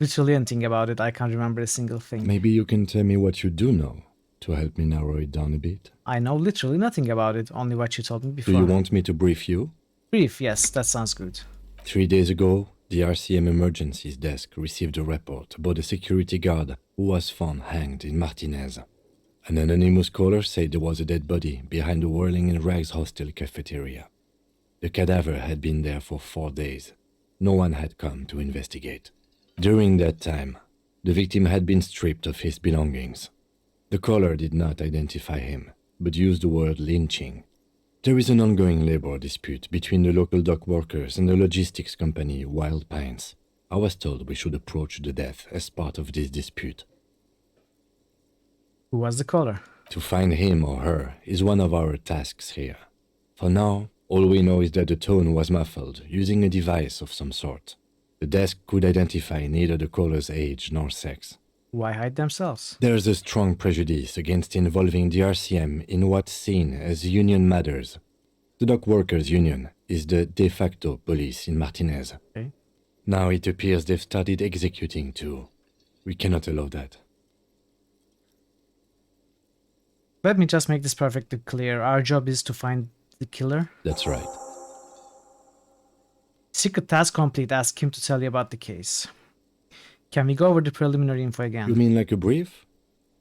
Literally anything about it. I can't remember a single thing. Maybe you can tell me what you do know to help me narrow it down a bit. I know literally nothing about it, only what you told me before. Do you want me to brief you? Brief, yes, that sounds good. 3 days ago, the RCM Emergencies Desk received a report about a security guard who was found hanged in Martinez. An anonymous caller said there was a dead body behind the Whirling in Rags hostel cafeteria. The cadaver had been there for 4 days. No one had come to investigate. During that time, the victim had been stripped of his belongings. The caller did not identify him, but used the word lynching. There is an ongoing labor dispute between the local dock workers and the logistics company Wild Pines. I was told we should approach the death as part of this dispute. Who was the caller? To find him or her is one of our tasks here. For now, all we know is that the tone was muffled using a device of some sort. The desk could identify neither the caller's age nor sex. Why hide themselves? There's a strong prejudice against involving the RCM in what's seen as union matters. The dock workers' union is the de facto police in Martinez. Okay. Now it appears they've started executing too. We cannot allow that. Let me just make this perfectly clear. Our job is to find the killer. That's right. Secret task complete. Ask him to tell you about the case. Can we go over the preliminary info again? You mean like a brief?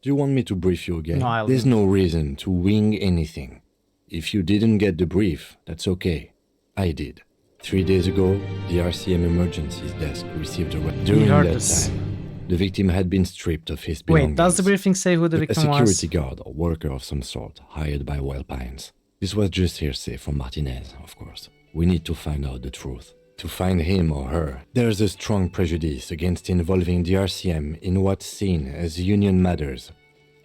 Do you want me to brief you again? No, There's no reason to wing anything. If you didn't get the brief, that's okay. I did. 3 days ago, the RCM Emergencies Desk received a during heard that this. time. The victim had been stripped of his belongings. Wait, does the briefing say who the A victim was? security guard or worker of some sort, hired by Wild Pines. This was just hearsay from Martinez, of course. We need to find out the truth. To find him or her, there's a strong prejudice against involving the RCM in what's seen as union matters.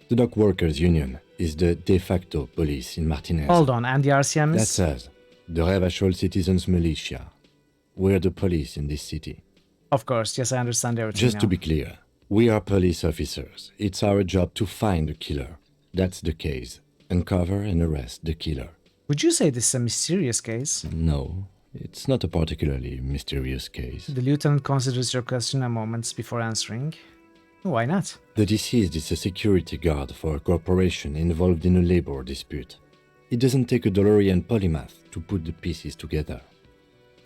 The dock workers' union is the de facto police in Martinez. Hold on, and the RCM is? That's us, the Revachol Citizens Militia. We're the police in this city. Of course, yes, I understand everything Just now. to be clear, we are police officers. It's our job to find the killer. That's the case. Uncover and arrest the killer. Would you say this is a mysterious case? No, it's not a particularly mysterious case. The lieutenant considers your question a moment before answering. Why not? The deceased is a security guard for a corporation involved in a labor dispute. It doesn't take a DeLorean polymath to put the pieces together.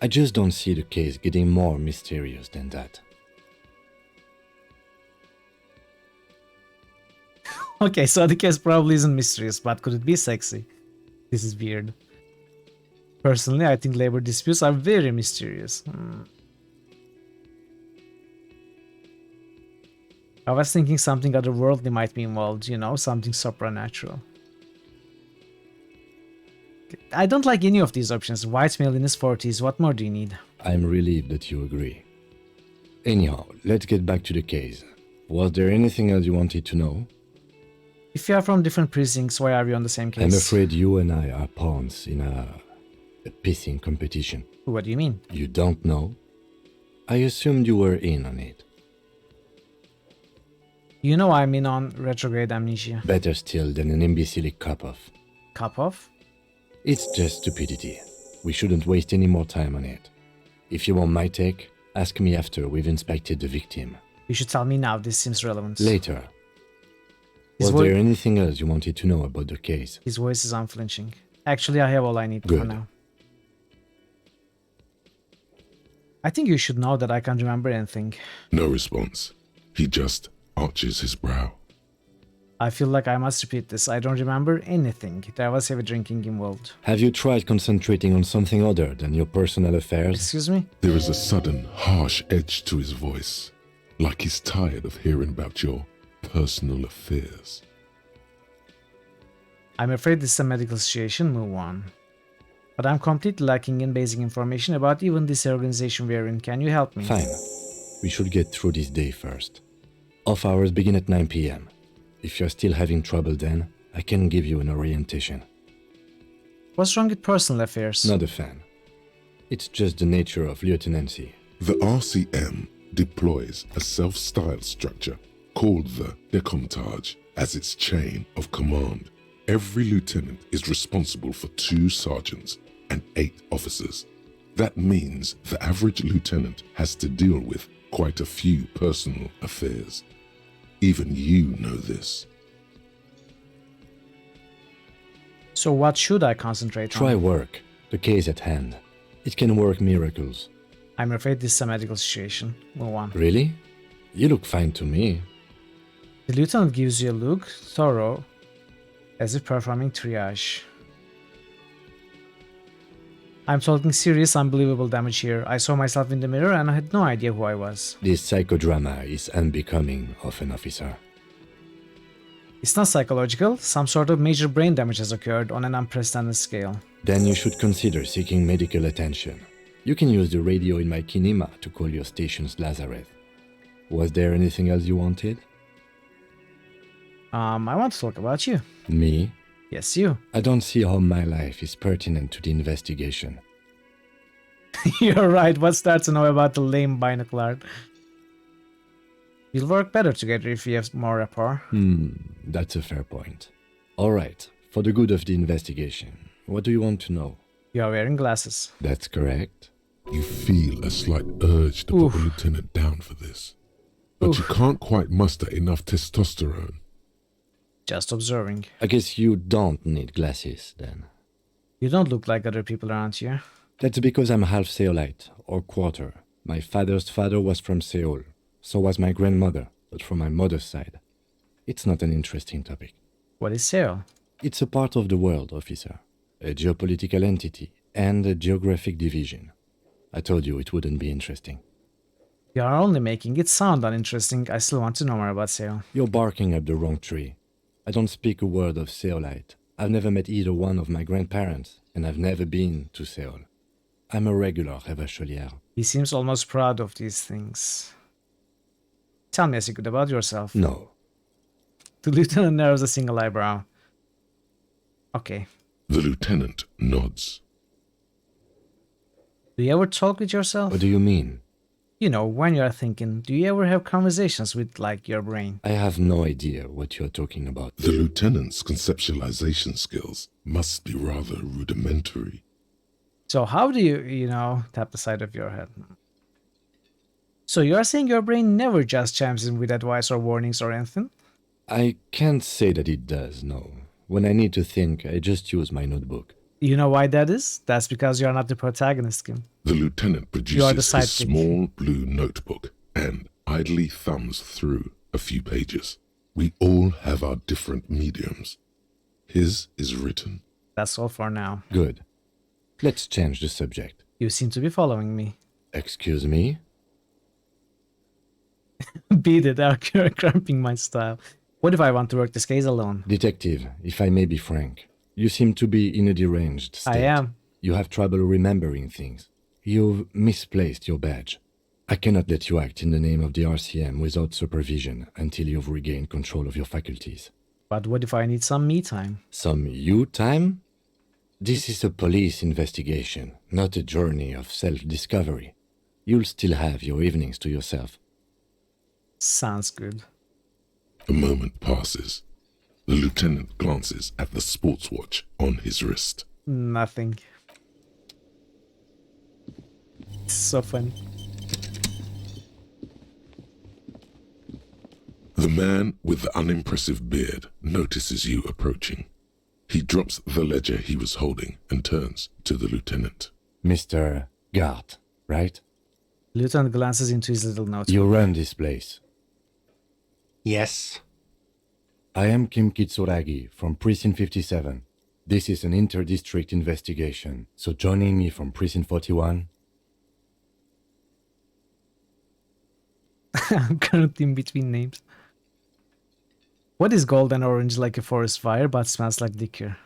I just don't see the case getting more mysterious than that. Okay, so the case probably isn't mysterious, but could it be sexy? This is weird. Personally, I think labor disputes are very mysterious. I was thinking something otherworldly might be involved, you know, something supernatural. I don't like any of these options. White male in his 40s, what more do you need? I'm relieved that you agree. Anyhow, let's get back to the case. Was there anything else you wanted to know? If you are from different precincts, why are we on the same case? I'm afraid you and I are pawns in a pissing competition. What do you mean? You don't know? I assumed you were in on it. You know I'm in on retrograde amnesia. Better still than an imbecilic cup-off. Cup-off? It's just stupidity. We shouldn't waste any more time on it. If you want my take, ask me after we've inspected the victim. You should tell me now, this seems relevant. Later. Was there anything else you wanted to know about the case? His voice is unflinching. Actually, I have all I need for now. I think you should know that I can't remember anything. No response. He just arches his brow. I feel like I must repeat this. I don't remember anything. There was heavy drinking involved. Have you tried concentrating on something other than your personal affairs? Excuse me? There is a sudden, harsh edge to his voice, like he's tired of hearing about your personal affairs. I'm afraid this is a medical situation. Move on. But I'm completely lacking in basic information about even this organization we're in. Can you help me? Fine. We should get through this day first. Off hours begin at 9 p.m. If you're still having trouble then, I can give you an orientation. What's wrong with personal affairs? Not a fan. It's just the nature of lieutenancy. The RCM deploys a self-styled structure called the Decomptage as its chain of command. Every lieutenant is responsible for 2 sergeants and 8 officers. That means the average lieutenant has to deal with quite a few personal affairs. Even you know this. So what should I concentrate on? Try work. The case at hand. It can work miracles. I'm afraid this is a medical situation. Move on. Really? You look fine to me. The lieutenant gives you a look, thorough, as if performing triage. I'm talking serious, unbelievable damage here. I saw myself in the mirror and I had no idea who I was. This psychodrama is unbecoming of an officer. It's not psychological. Some sort of major brain damage has occurred on an unprecedented scale. Then you should consider seeking medical attention. You can use the radio in my kinema to call your station's Lazareth. Was there anything else you wanted? I want to talk about you. Me? Yes, you. I don't see how my life is pertinent to the investigation. You're right. What's there to know about the lame binocular? You'll work better together if we have more rapport. That's a fair point. Alright, for the good of the investigation, what do you want to know? You are wearing glasses. That's correct. You feel a slight urge to put the lieutenant down for this. But you can't quite muster enough testosterone. Just observing. I guess you don't need glasses, then. You don't look like other people around here. That's because I'm half Seolite, or quarter. My father's father was from Seoul. So was my grandmother, but from my mother's side. It's not an interesting topic. What is Seoul? It's a part of the world, officer. A geopolitical entity and a geographic division. I told you it wouldn't be interesting. You are only making it sound uninteresting. I still want to know more about Seoul. You're barking up the wrong tree. I don't speak a word of Seolite. I've never met either one of my grandparents, and I've never been to Seoul. I'm a regular Revacholière. He seems almost proud of these things. Tell me a secret about yourself. No. The lieutenant narrows a single eyebrow. Okay. The lieutenant nods. Do you ever talk with yourself? What do you mean? You know, when you are thinking, do you ever have conversations with, like, your brain? I have no idea what you're talking about. The lieutenant's conceptualization skills must be rather rudimentary. So how do you, tap the side of your head? So you are saying your brain never just chimes in with advice or warnings or anything? I can't say that it does, no. When I need to think, I just use my notebook. You know why that is? That's because you are not the protagonist, Kim. The lieutenant You are the produces his sidekick. small blue notebook and idly thumbs through a few pages. We all have our different mediums. His is written. That's all for now. Good. Let's change the subject. You seem to be following me. Excuse me? Beat it, you're cramping my style. What if I want to work this case alone? Detective, if I may be frank, you seem to be in a deranged state. I am. You have trouble remembering things. You've misplaced your badge. I cannot let you act in the name of the RCM without supervision until you've regained control of your faculties. But what if I need some me time? Some you time? This is a police investigation, not a journey of self-discovery. You'll still have your evenings to yourself. Sounds good. A moment passes. The lieutenant glances at the sports watch on his wrist. Nothing. It's so funny. The man with the unimpressive beard notices you approaching. He drops the ledger he was holding and turns to the lieutenant. Mr. Gart, right? Lieutenant glances into his little notebook. You run this place. Yes. I am Kim Kitsuragi from Precinct 57. This is an inter-district investigation, so joining me from Precinct 41... I'm currently in between names. What is gold and orange like a forest fire but smells like liquor?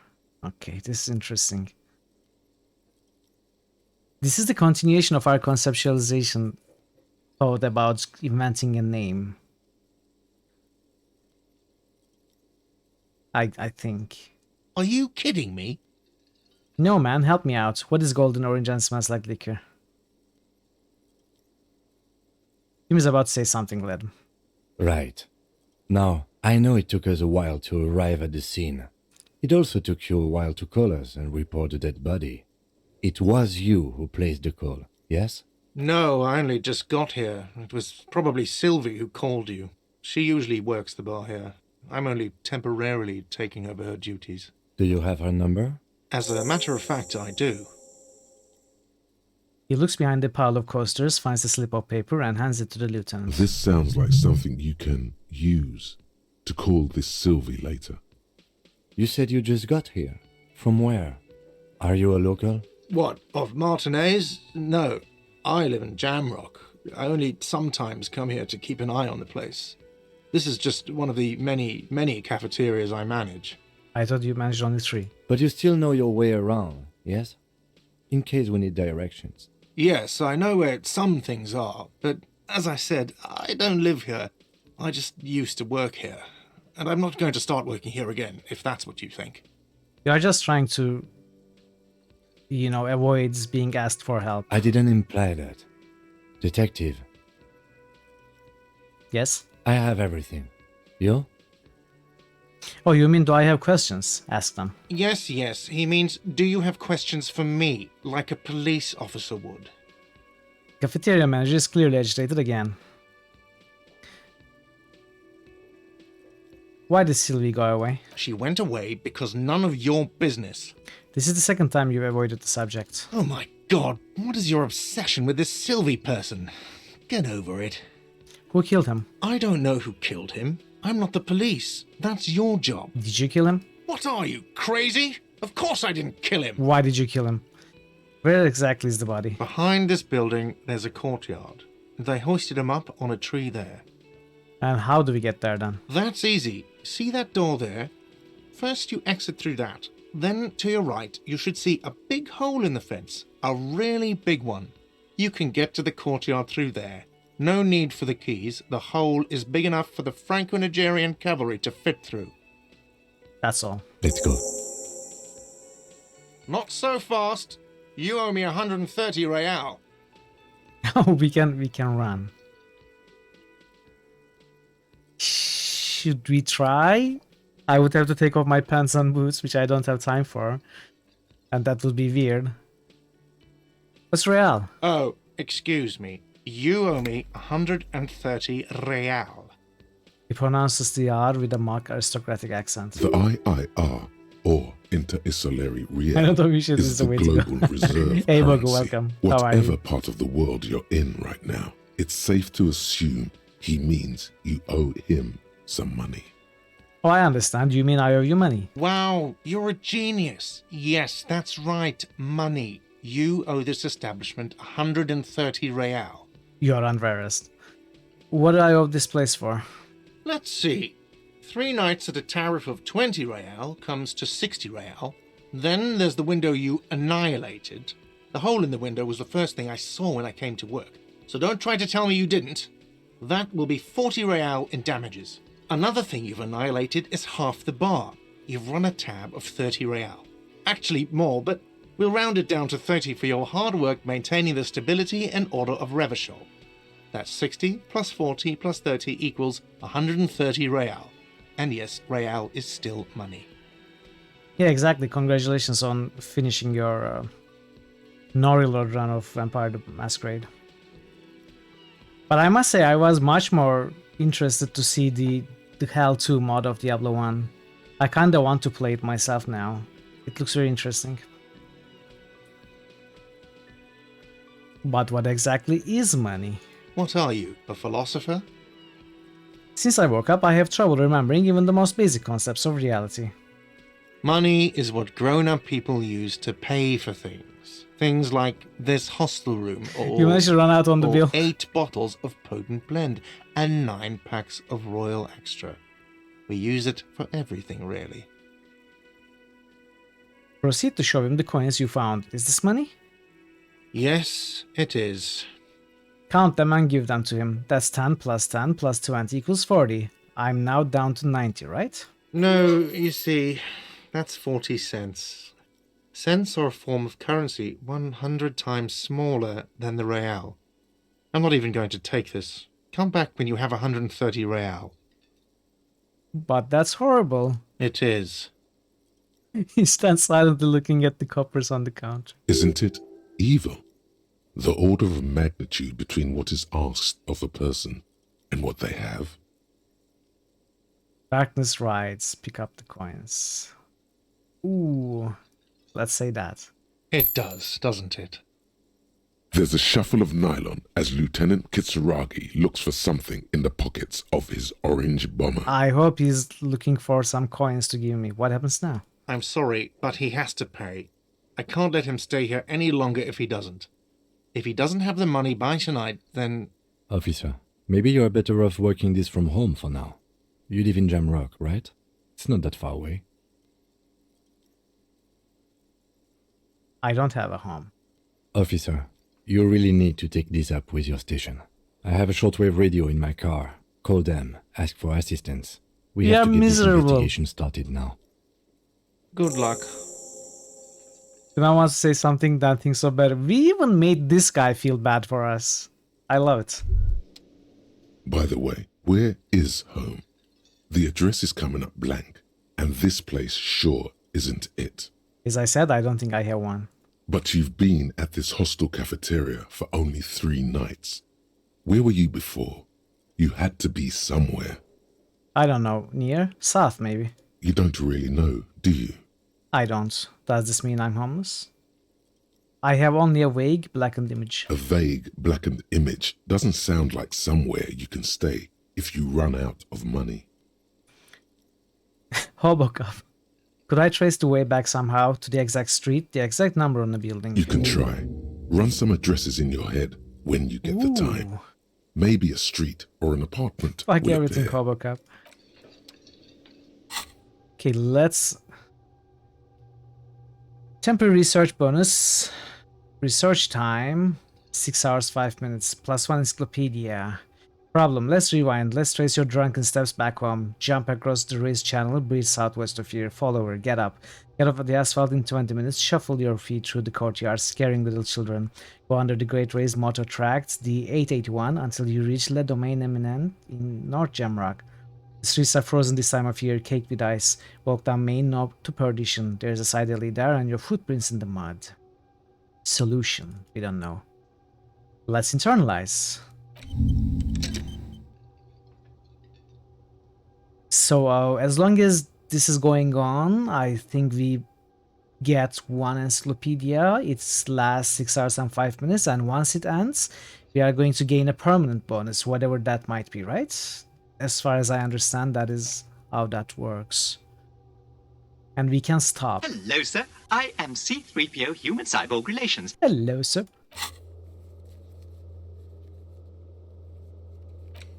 Okay, this is interesting. This is the continuation of our conceptualization thought about inventing a name. I think. Are you kidding me? No, man, help me out. What is golden orange and smells like liquor? He was about to say something, lad. Right. Now, I know it took us a while to arrive at the scene. It also took you a while to call us and report the dead body. It was you who placed the call, yes? No, I only just got here. It was probably Sylvie who called you. She usually works the bar here. I'm only temporarily taking over her duties. Do you have her number? As a matter of fact, I do. He looks behind the pile of coasters, finds a slip of paper, and hands it to the lieutenant. This sounds like something you can use to call this Sylvie later. You said you just got here. From where? Are you a local? What, of Martinez? No, I live in Jamrock. I only sometimes come here to keep an eye on the place. This is just one of the many, many cafeterias I manage. I thought you managed only 3. But you still know your way around, yes? In case we need directions. Yes, I know where some things are, but as I said, I don't live here. I just used to work here. And I'm not going to start working here again, if that's what you think. You are just trying to, avoid being asked for help. I didn't imply that. Detective. Yes? I have everything. You? Oh, you mean do I have questions? Ask them. Yes, he means, do you have questions for me, like a police officer would? Cafeteria manager is clearly agitated again. Why did Sylvie go away? She went away because none of your business. This is the second time you've avoided the subject. Oh my god, what is your obsession with this Sylvie person? Get over it. Who killed him? I don't know who killed him. I'm not the police. That's your job. Did you kill him? What are you, crazy? Of course I didn't kill him. Why did you kill him? Where exactly is the body? Behind this building, there's a courtyard. They hoisted him up on a tree there. And how do we get there then? That's easy. See that door there? First you exit through that. Then to your right, you should see a big hole in the fence. A really big one. You can get to the courtyard through there. No need for the keys. The hole is big enough for the Franco-Nigerian cavalry to fit through. That's all. Let's go. Not so fast. You owe me 130 real. Oh, we can run. Should we try? I would have to take off my pants and boots, which I don't have time for. And that would be weird. What's real? Oh, excuse me. You owe me 130 real. He pronounces the R with a mock aristocratic accent. The IIR, or Interstellary I don't know real which is is the the way to go. global reserve Hey, Bogo, currency. welcome. How are Whatever you? part of the world you're in right now, it's safe to assume he means you owe him some money. Oh, I understand. You mean I owe you money? Wow, you're a genius. Yes, that's right, money. You owe this establishment 130 real. You're embarrassed. What do I owe this place for? Let's see. 3 nights at a tariff of 20 real comes to 60 real. Then there's the window you annihilated. The hole in the window was the first thing I saw when I came to work. So don't try to tell me you didn't. That will be 40 real in damages. Another thing you've annihilated is half the bar. You've run a tab of 30 real. Actually more, but we'll round it down to 30 for your hard work maintaining the stability and order of Revachol. That's 60 plus 40 plus 30 equals 130 real. And yes, real is still money. Yeah, exactly. Congratulations on finishing your no-reload run of Vampire the Masquerade. But I must say, I was much more interested to see the Hell 2 mod of Diablo 1. I kinda want to play it myself now. It looks very interesting. But what exactly is money? What are you, a philosopher? Since I woke up, I have trouble remembering even the most basic concepts of reality. Money is what grown-up people use to pay for things. Things like this hostel room, or, You managed to run out on the bill. 8 bottles of potent blend, and 9 packs of Royal Extra. We use it for everything, really. Proceed to show him the coins you found. Is this money? Yes, it is. Count them and give them to him. That's 10 plus 10 plus 20 equals 40. I'm now down to 90, right? No, you see, that's 40 cents. Cents are a form of currency 100 times smaller than the real. I'm not even going to take this. Come back when you have 130 real. But that's horrible. It is. He stands silently looking at the coppers on the counter. Isn't it evil? The order of magnitude between what is asked of a person and what they have. Darkness rides. Pick up the coins. Ooh. Let's say that. It does, doesn't it? There's a shuffle of nylon as Lieutenant Kitsuragi looks for something in the pockets of his orange bomber. I hope he's looking for some coins to give me. What happens now? I'm sorry, but he has to pay. I can't let him stay here any longer if he doesn't. If he doesn't have the money by tonight, then... Officer, maybe you're better off working this from home for now. You live in Jamrock, right? It's not that far away. I don't have a home. Officer, you really need to take this up with your station. I have a shortwave radio in my car. Call them, ask for assistance. We have to get this investigation started now. Good luck. Do I want to say something that thinks so better? We even made this guy feel bad for us. I love it. By the way, where is home? The address is coming up blank, and this place sure isn't it. As I said, I don't think I have one. But you've been at this hostel cafeteria for only 3 nights. Where were you before? You had to be somewhere. I don't know. Near? South, maybe. You don't really know, do you? I don't. Does this mean I'm homeless? I have only a vague, blackened image. A vague, blackened image doesn't sound like somewhere you can stay if you run out of money. Hoboken. Could I trace the way back somehow to the exact street, the exact number on the building? You can try. Run some addresses in your head when you get the time. Maybe a street or an apartment. Fuck everything, Hoboken. Okay, let's... Temporary research bonus. Research time. 6 hours, 5 minutes. +1 encyclopedia. Problem. Let's rewind. Let's trace your drunken steps back home. Jump across the race channel. Breathe southwest of here. Follow her. Get up. Get off the asphalt in 20 minutes. Shuffle your feet through the courtyard, scaring little children. Go under the Great Race motor tracks, the 881, until you reach Le Domaine Eminent in North Jamrock. The streets are frozen this time of year, caked with ice. Walk down Main Knob to Perdition. There's a side alley there and your footprints in the mud. Solution. We don't know. Let's internalize. So as long as this is going on, I think we get one encyclopedia. It lasts 6 hours and 5 minutes, and once it ends, we are going to gain a permanent bonus, whatever that might be, right? As far as I understand, that is how that works. And we can stop. Hello, sir. I am C-3PO Human Cyborg Relations. Hello, sir.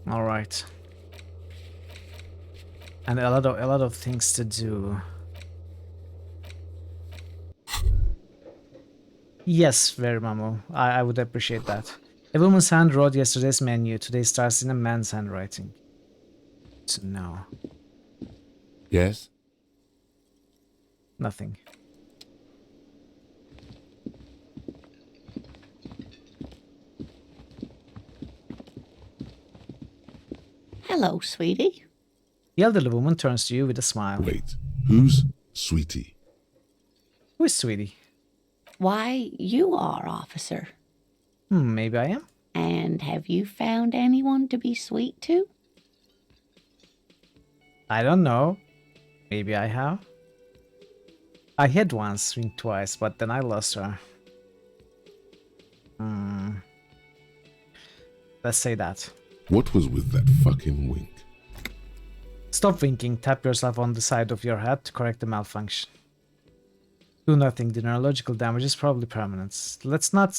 All right. And a lot of things to do. Yes, very Mamo. I would appreciate that. A woman's hand wrote yesterday's menu. Today starts in a man's handwriting. So no. Yes? Nothing. Hello, sweetie. The elderly woman turns to you with a smile. Wait, who's Sweetie? Who is Sweetie? Why, you are, officer. Maybe I am. And have you found anyone to be sweet to? I don't know. Maybe I have. I had once, been twice, but then I lost her. Let's say that. What was with that fucking wink? Stop winking. Tap yourself on the side of your head to correct the malfunction. Do nothing. The neurological damage is probably permanent. Let's not...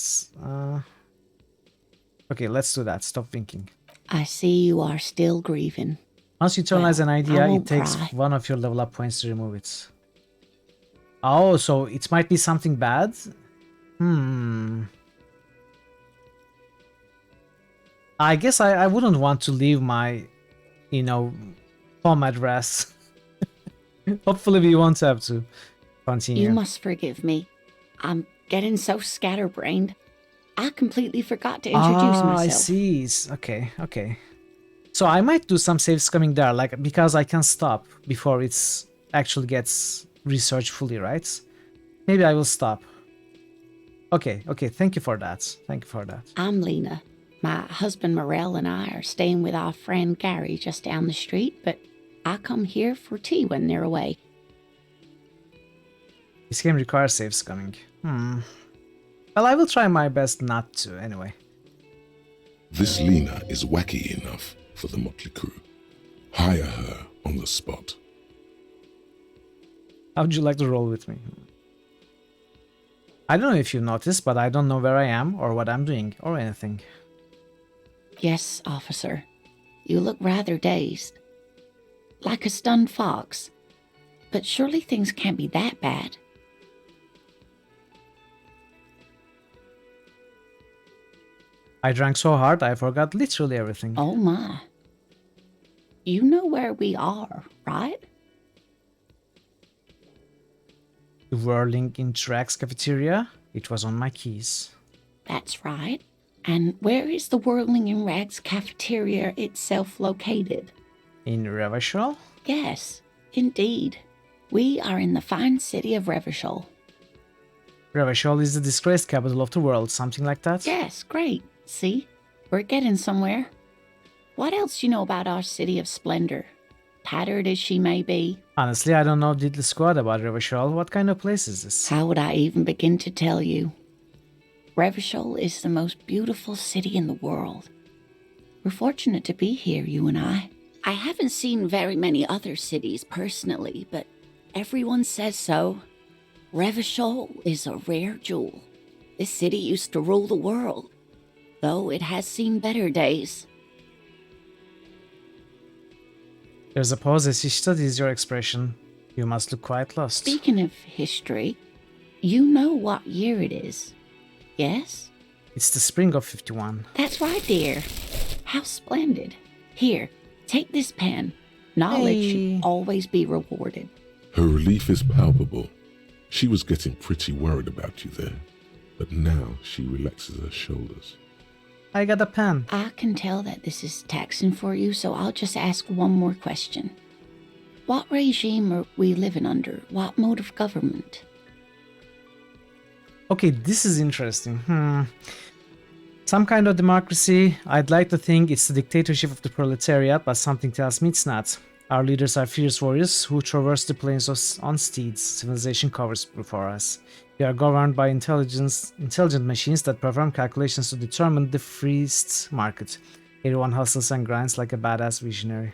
Okay, let's do that. Stop winking. I see you are still grieving. Once you internalize an idea, it takes cry. one of your level up points to remove it. Oh, so it might be something bad? I guess I wouldn't want to leave my, home address. Hopefully we won't have to continue. You must forgive me. I'm getting so scatterbrained. I completely forgot to introduce myself. I see. Okay. So I might do some save scumming there, like, because I can stop before it's actually gets researched fully, right? Maybe I will stop. Okay, thank you for that. I'm Lena. My husband Morel and I are staying with our friend Gary just down the street, but I come here for tea when they're away. This game requires save scumming. Well, I will try my best not to, anyway. This Lena is wacky enough for the motley crew. Hire her on the spot. How would you like to roll with me? I don't know if you noticed, but I don't know where I am or what I'm doing or anything. Yes, officer. You look rather dazed. Like a stunned fox. But surely things can't be that bad. I drank so hard I forgot literally everything. Oh my. You know where we are, right? The Whirling in Drax cafeteria. It was on my keys. That's right. And where is the Whirling in Rags cafeteria itself located? In Revachol? Yes, indeed. We are in the fine city of Revachol. Revachol is the disgraced capital of the world, something like that? Yes, great. See? We're getting somewhere. What else do you know about our city of splendor? Tattered as she may be. Honestly, I don't know diddly squat about Revachol. What kind of place is this? How would I even begin to tell you? Revachol is the most beautiful city in the world. We're fortunate to be here, you and I. I haven't seen very many other cities personally, but everyone says so. Revachol is a rare jewel. This city used to rule the world, though it has seen better days. There's a pause as he studies your expression. You must look quite lost. Speaking of history, you know what year it is, yes? It's the spring of 51. That's right, dear. How splendid. Here, take this pen. Knowledge should always be rewarded. Her relief is palpable. She was getting pretty worried about you there, but now she relaxes her shoulders. I got a pen. I can tell that this is taxing for you, so I'll just ask one more question. What regime are we living under? What mode of government? Okay, this is interesting. Some kind of democracy. I'd like to think it's the dictatorship of the proletariat, but something tells me it's not. Our leaders are fierce warriors who traverse the plains on steeds civilization covers before us. We are governed by intelligent machines that perform calculations to determine the freest market. Everyone hustles and grinds like a badass visionary.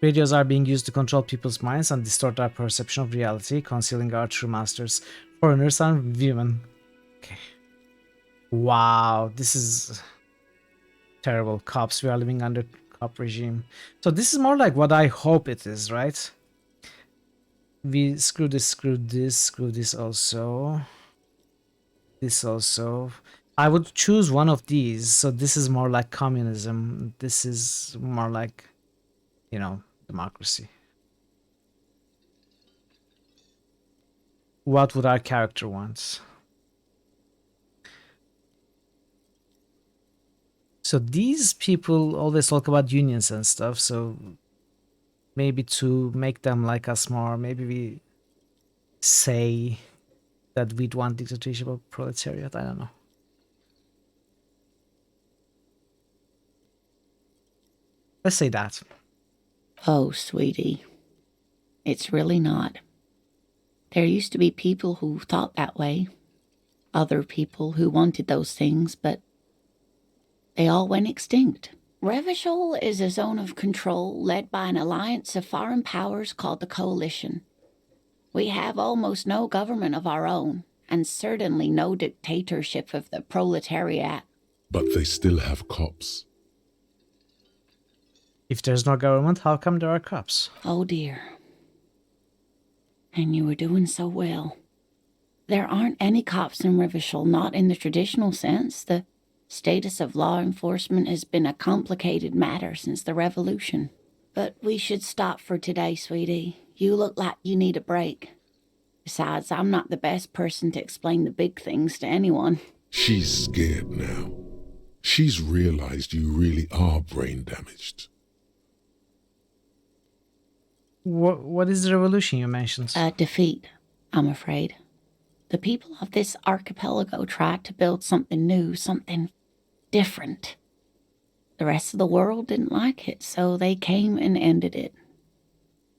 Radios are being used to control people's minds and distort our perception of reality, concealing our true masters. Foreigners are women. Okay. Wow, this is terrible. Cops, we are living under cop regime. So this is more like what I hope it is, right? We screw this also. This also. I would choose one of these. So this is more like communism. This is more like, you know, democracy. What would our character want? So these people always talk about unions and stuff, so maybe to make them like us more, maybe we say that we'd want dictatorship of proletariat, I don't know. Let's say that. Oh, sweetie. It's really not. There used to be people who thought that way. Other people who wanted those things, but they all went extinct. Revachol is a zone of control led by an alliance of foreign powers called the Coalition. We have almost no government of our own, and certainly no dictatorship of the proletariat. But they still have cops. If there's no government, how come there are cops? Oh dear. And you were doing so well. There aren't any cops in Revachol, not in the traditional sense. The status of law enforcement has been a complicated matter since the revolution. But we should stop for today, sweetie. You look like you need a break. Besides, I'm not the best person to explain the big things to anyone. She's scared now. She's realized you really are brain damaged. What is the revolution you mentioned? A defeat, I'm afraid. The people of this archipelago tried to build something new, something different. The rest of the world didn't like it, so they came and ended it.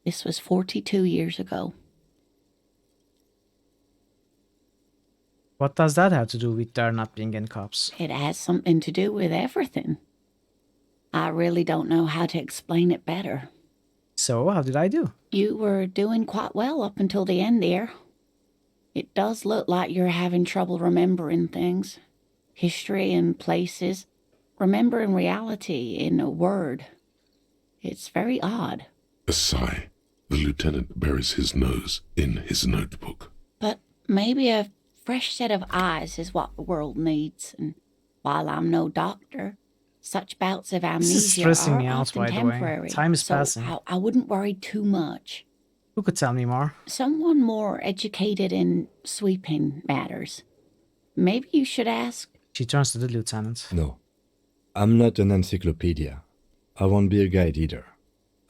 This was 42 years ago. What does that have to do with there not being any cops? It has something to do with everything. I really don't know how to explain it better. So, how did I do? You were doing quite well up until the end there. It does look like you're having trouble remembering things. History and places. Remembering reality in a word. It's very odd. A sigh. The lieutenant buries his nose in his notebook. But maybe a fresh set of eyes is what the world needs. And while I'm no doctor, such bouts of amnesia This is stressing are me out, often by the way. temporary. Time is so passing. I wouldn't worry too much. Who could tell me more? Someone more educated in sweeping matters. Maybe you should ask. She turns to the lieutenant. No. I'm not an encyclopedia. I won't be a guide either.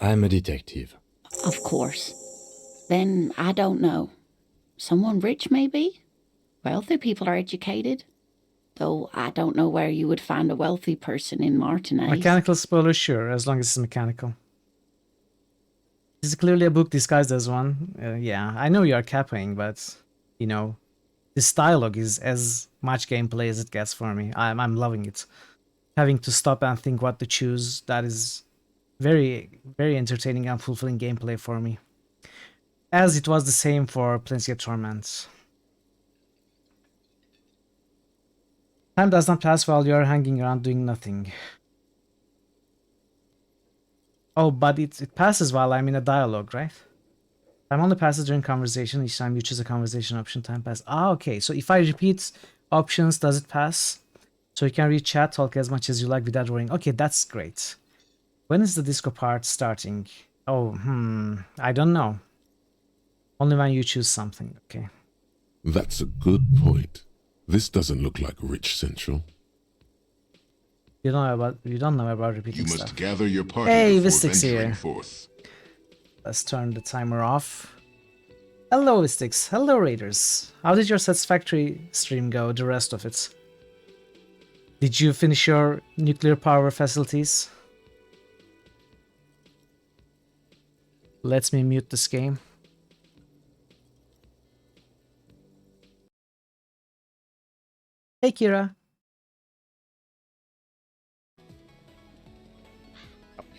I'm a detective. Of course. Then I don't know. Someone rich, maybe? Wealthy people are educated. Though I don't know where you would find a wealthy person in Martinez. Mechanical spoiler, sure, as long as it's mechanical. This is clearly a book disguised as one. Yeah, I know you are capping, but, you know, this dialogue is as much gameplay as it gets for me. I'm loving it. Having to stop and think what to choose, that is very, very entertaining and fulfilling gameplay for me. As it was the same for Plenty of Torment. Time does not pass while you are hanging around doing nothing. Oh, but it passes while I'm in a dialogue, right? Time only passes during conversation. Each time you choose a conversation option, time passes. Ah, okay. So if I repeat options, does it pass? So you can read chat, talk as much as you like without worrying. Okay, that's great. When is the disco part starting? Oh, I don't know. Only when you choose something, okay. That's a good point. This doesn't look like Rich Central. You don't know about repeating You stuff. must gather your party Hey, before Vistix venturing here. forth. Let's turn the timer off. Hello, Vistix. Hello, Raiders. How did your satisfactory stream go, the rest of it? Did you finish your nuclear power facilities? Let me mute this game. Hey, Kira.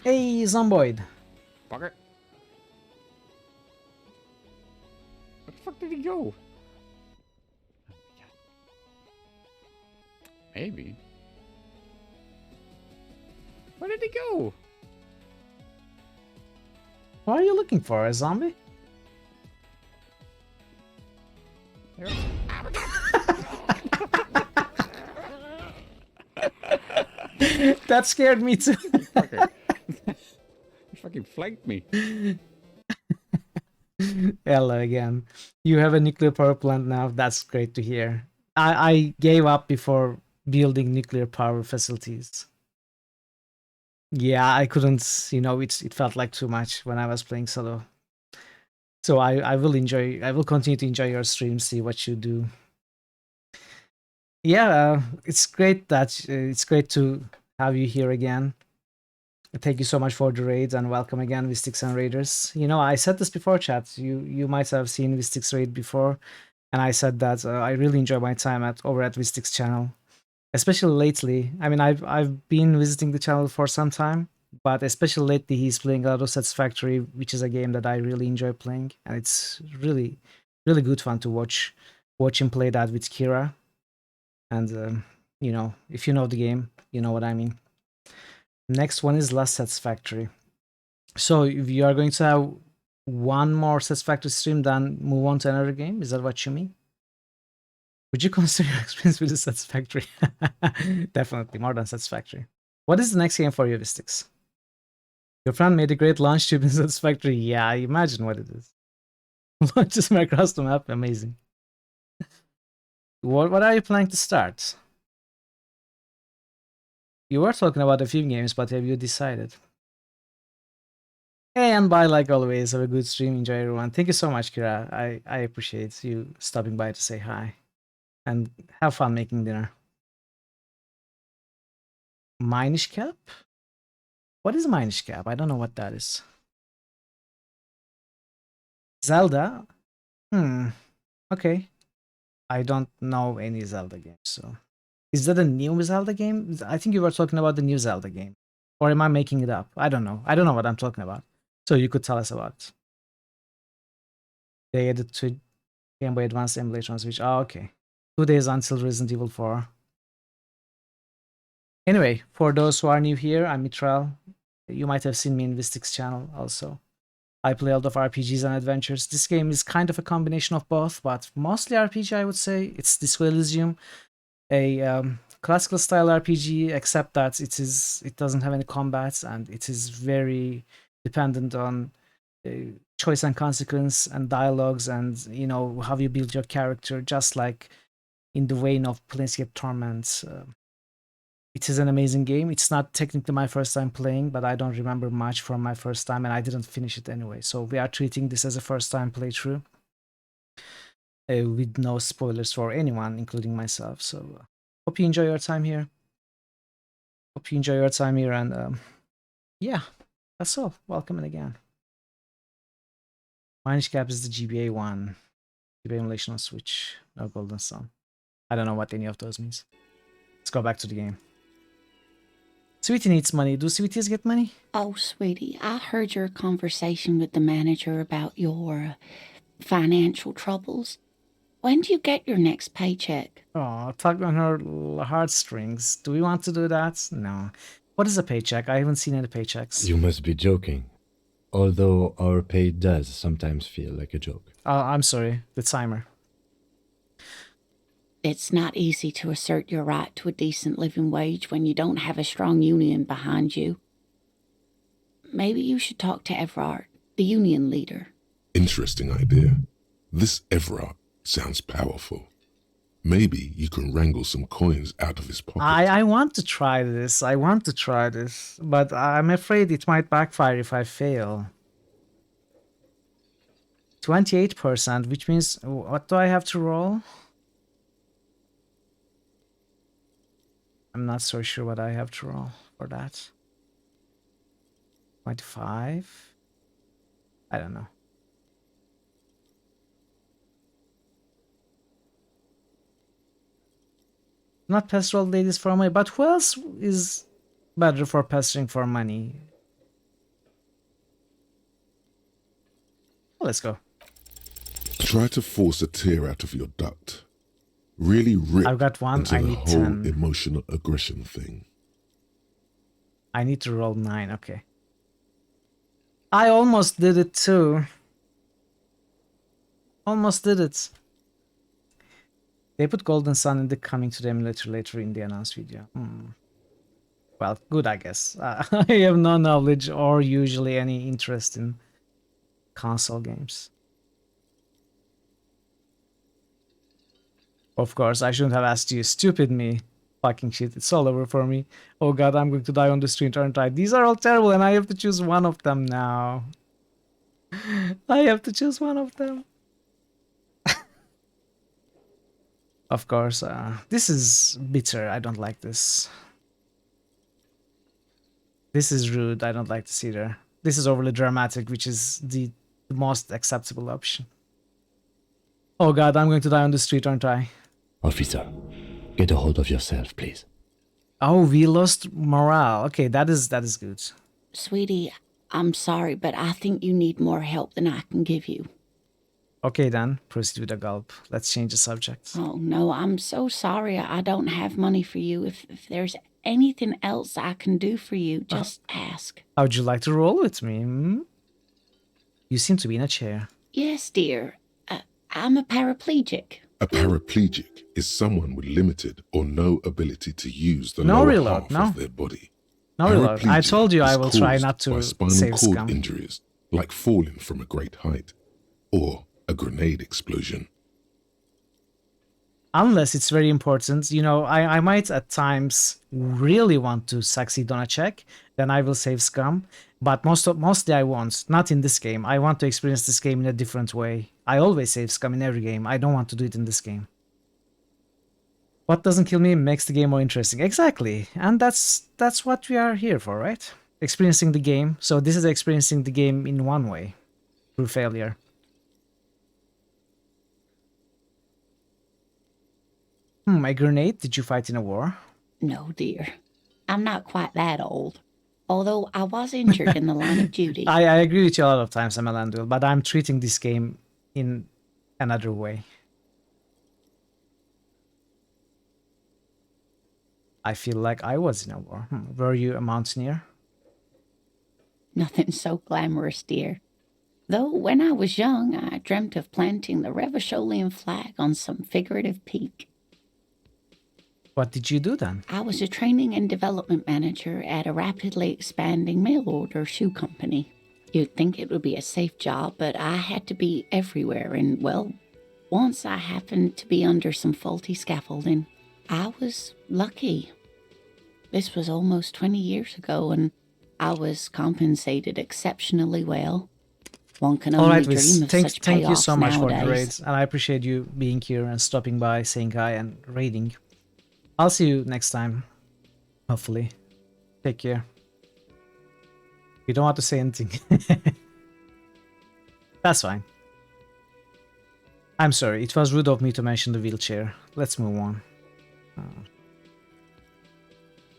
Hey, Zomboid. Fucker. Where the fuck did he go? Maybe. Where did he go? What are you looking for? A zombie? That scared me too. He fucking flanked me. Hello again. You have a nuclear power plant now. That's great to hear. I gave up before building nuclear power facilities. Yeah, I couldn't, you know, it felt like too much when I was playing solo. So I will continue to enjoy your stream, see what you do. Yeah, it's great to have you here again. Thank you so much for the raids and welcome again, Vistix and Raiders. You know, I said this before, chat. You might have seen Vistix raid before, and I said that I really enjoy my time over at Vistix channel, especially lately. I mean, I've been visiting the channel for some time, but especially lately, he's playing a lot of Satisfactory, which is a game that I really enjoy playing, and it's really good fun to watch him play that with Kira. And you know, if you know the game, you know what I mean. Next one is less Satisfactory. So if you are going to have one more Satisfactory stream, then move on to another game. Is that what you mean? Would you consider your experience with the Satisfactory? Definitely more than Satisfactory. What is the next game for you, Vistix? Your friend made a great launch tube in Satisfactory. Yeah, I imagine what it is. Launches across the map, amazing. What are you planning to start? You were talking about a few games, but have you decided? Hey, and bye like always. Have a good stream. Enjoy everyone. Thank you so much, Kira. I appreciate you stopping by to say hi. And have fun making dinner. Minish Cap? What is Minish Cap? I don't know what that is. Zelda? Okay. I don't know any Zelda games, so. Is that a new Zelda game? I think you were talking about the new Zelda game. Or am I making it up? I don't know. I don't know what I'm talking about. So you could tell us about it. They added to Game Boy Advance emulation on Switch. Oh, okay. 2 days until Resident Evil 4. Anyway, for those who are new here, I'm Mitral. You might have seen me in Vistix channel also. I play a lot of RPGs and adventures. This game is kind of a combination of both, but mostly RPG, I would say. It's Disco Elysium, a classical style RPG, except that it doesn't have any combats, and it is very dependent on choice and consequence and dialogues, and you know how you build your character, just like in the vein of Planescape Torment. It is an amazing game. It's not technically my first time playing, but I don't remember much from my first time, and I didn't finish it anyway. So we are treating this as a first time playthrough with no spoilers for anyone, including myself. So hope you enjoy your time here. And yeah, that's all. Welcome in again. Minish Cap is the GBA one. GBA emulation on Switch. No Golden Sun. I don't know what any of those means. Let's go back to the game. Sweetie needs money. Do sweeties get money? Oh, sweetie, I heard your conversation with the manager about your financial troubles. When do you get your next paycheck? Oh, tug on her heartstrings. Do we want to do that? No. What is a paycheck? I haven't seen any paychecks. You must be joking. Although our pay does sometimes feel like a joke. I'm sorry. The timer. It's not easy to assert your right to a decent living wage when you don't have a strong union behind you. Maybe you should talk to Everard, the union leader. Interesting idea. This Everard sounds powerful. Maybe you can wrangle some coins out of his pocket. I want to try this. But I'm afraid it might backfire if I fail. 28%, which means, what do I have to roll? I'm not so sure what I have to roll for that. 25. I don't know. Not pastoral ladies for money, but who else is better for pastoring for money? Let's go. Try to force a tear out of your duct. Really rip I've got one, into I the need whole 10. emotional aggression thing. I need to roll 9, okay. I almost did it too. Almost did it. They put Golden Sun in the coming to the emulator later in the announced video. Well, good, I guess. I have no knowledge or usually any interest in console games. Of course, I shouldn't have asked you. Stupid me. Fucking shit, it's all over for me. Oh god, I'm going to die on the street, aren't I? These are all terrible and I have to choose one of them now. I have to choose one of them. Of course, this is bitter. I don't like this. This is rude. I don't like this either. This is overly dramatic, which is the most acceptable option. Oh god, I'm going to die on the street, aren't I? Officer, get a hold of yourself, please. Oh, we lost morale. Okay, that is good. Sweetie, I'm sorry, but I think you need more help than I can give you. Okay then, proceed with a gulp. Let's change the subject. Oh no, I'm so sorry. I don't have money for you. If there's anything else I can do for you, just ask. How'd you like to roll with me? You seem to be in a chair. Yes, dear. I'm a paraplegic. A paraplegic is someone with limited or no ability to use the No lower reload, half no. of their body. No reload. I told you I will try caused not to by spinal save cord scum. injuries, like falling from a great height, or a grenade explosion. Unless it's very important, you know, I might at times really want to succeed on a check, then I will save scum. But mostly I won't. Not in this game. I want to experience this game in a different way. I always save scum in every game. I don't want to do it in this game. What doesn't kill me makes the game more interesting. Exactly. And that's what we are here for, right? Experiencing the game. So this is experiencing the game in one way. Through failure. A grenade? Did you fight in a war? No, dear. I'm not quite that old. Although I was injured in the line of duty. I agree with you a lot of times, Emelandul, but I'm treating this game in another way. I feel like I was in a war. Were you a mountaineer? Nothing so glamorous, dear. Though when I was young, I dreamt of planting the Revacholian flag on some figurative peak. What did you do then? I was a training and development manager at a rapidly expanding mail order shoe company. You'd think it would be a safe job, but I had to be everywhere, and well, once I happened to be under some faulty scaffolding. I was lucky. This was almost 20 years ago, and I was compensated exceptionally well. One can only dream of such thank you payoffs so much for nowadays. the raids, and I appreciate you being here and stopping by, saying hi and raiding. I'll see you next time, hopefully. Take care. You don't want to say anything. That's fine. I'm sorry, it was rude of me to mention the wheelchair. Let's move on.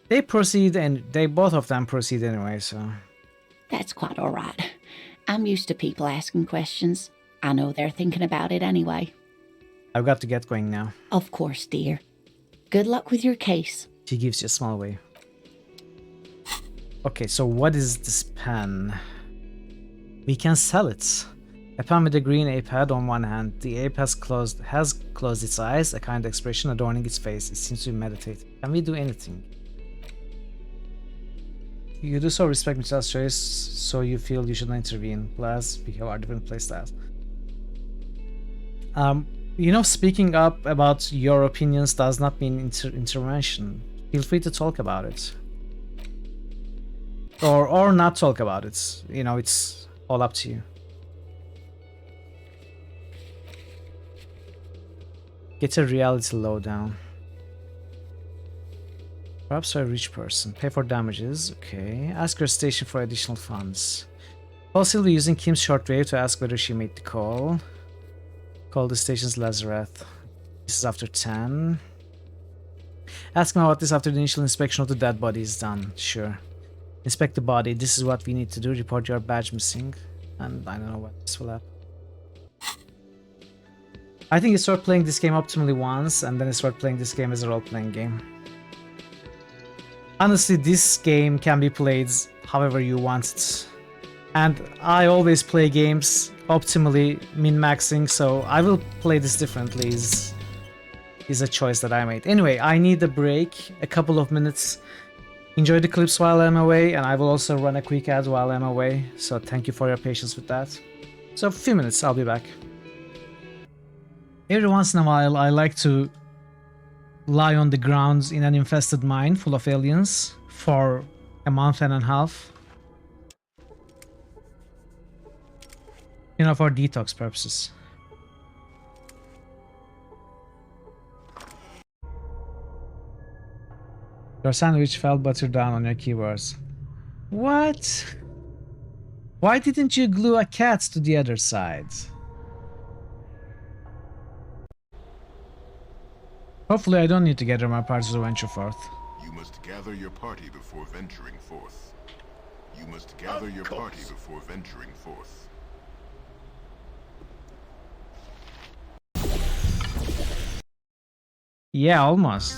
They proceed, and they both of them proceed anyway, so... That's quite all right. I'm used to people asking questions. I know they're thinking about it anyway. I've got to get going now. Of course, dear. Good luck with your case. She gives you a small wave. Okay, so what is this pen? We can sell it. A pen with a green ape head on one hand. The ape has closed its eyes, a kind expression adorning its face. It seems to be meditating. Can we do anything? You do so respect Michelle's choice, so you feel you should not intervene. Plus, we have our different playstyles. You know, speaking up about your opinions does not mean intervention. Feel free to talk about it. Or not talk about it. You know, it's all up to you. Get a reality lowdown. Perhaps a rich person. Pay for damages. Okay. Ask your station for additional funds. Call Sylvie using Kim's shortwave to ask whether she made the call. Call the station's Lazareth. This is after 10. Ask him about this after the initial inspection of the dead body is done. Sure. Inspect the body. This is what we need to do. Report your badge missing. And I don't know what this will happen. I think you start playing this game optimally once, and then you start playing this game as a role-playing game. Honestly, this game can be played however you want it. And I always play games optimally, min-maxing, so I will play this differently is a choice that I made. Anyway, I need a break, a couple of minutes. Enjoy the clips while I'm away, and I will also run a quick ad while I'm away, so thank you for your patience with that. So a few minutes, I'll be back. Every once in a while, I like to lie on the ground in an infested mine full of aliens for a month and a half. You know, for detox purposes. Your sandwich fell buttered down on your keyboards. What? Why didn't you glue a cat to the other side? Hopefully I don't need to gather my parts to venture forth. You must gather your party before venturing forth. You must gather your party before venturing forth. Yeah, almost.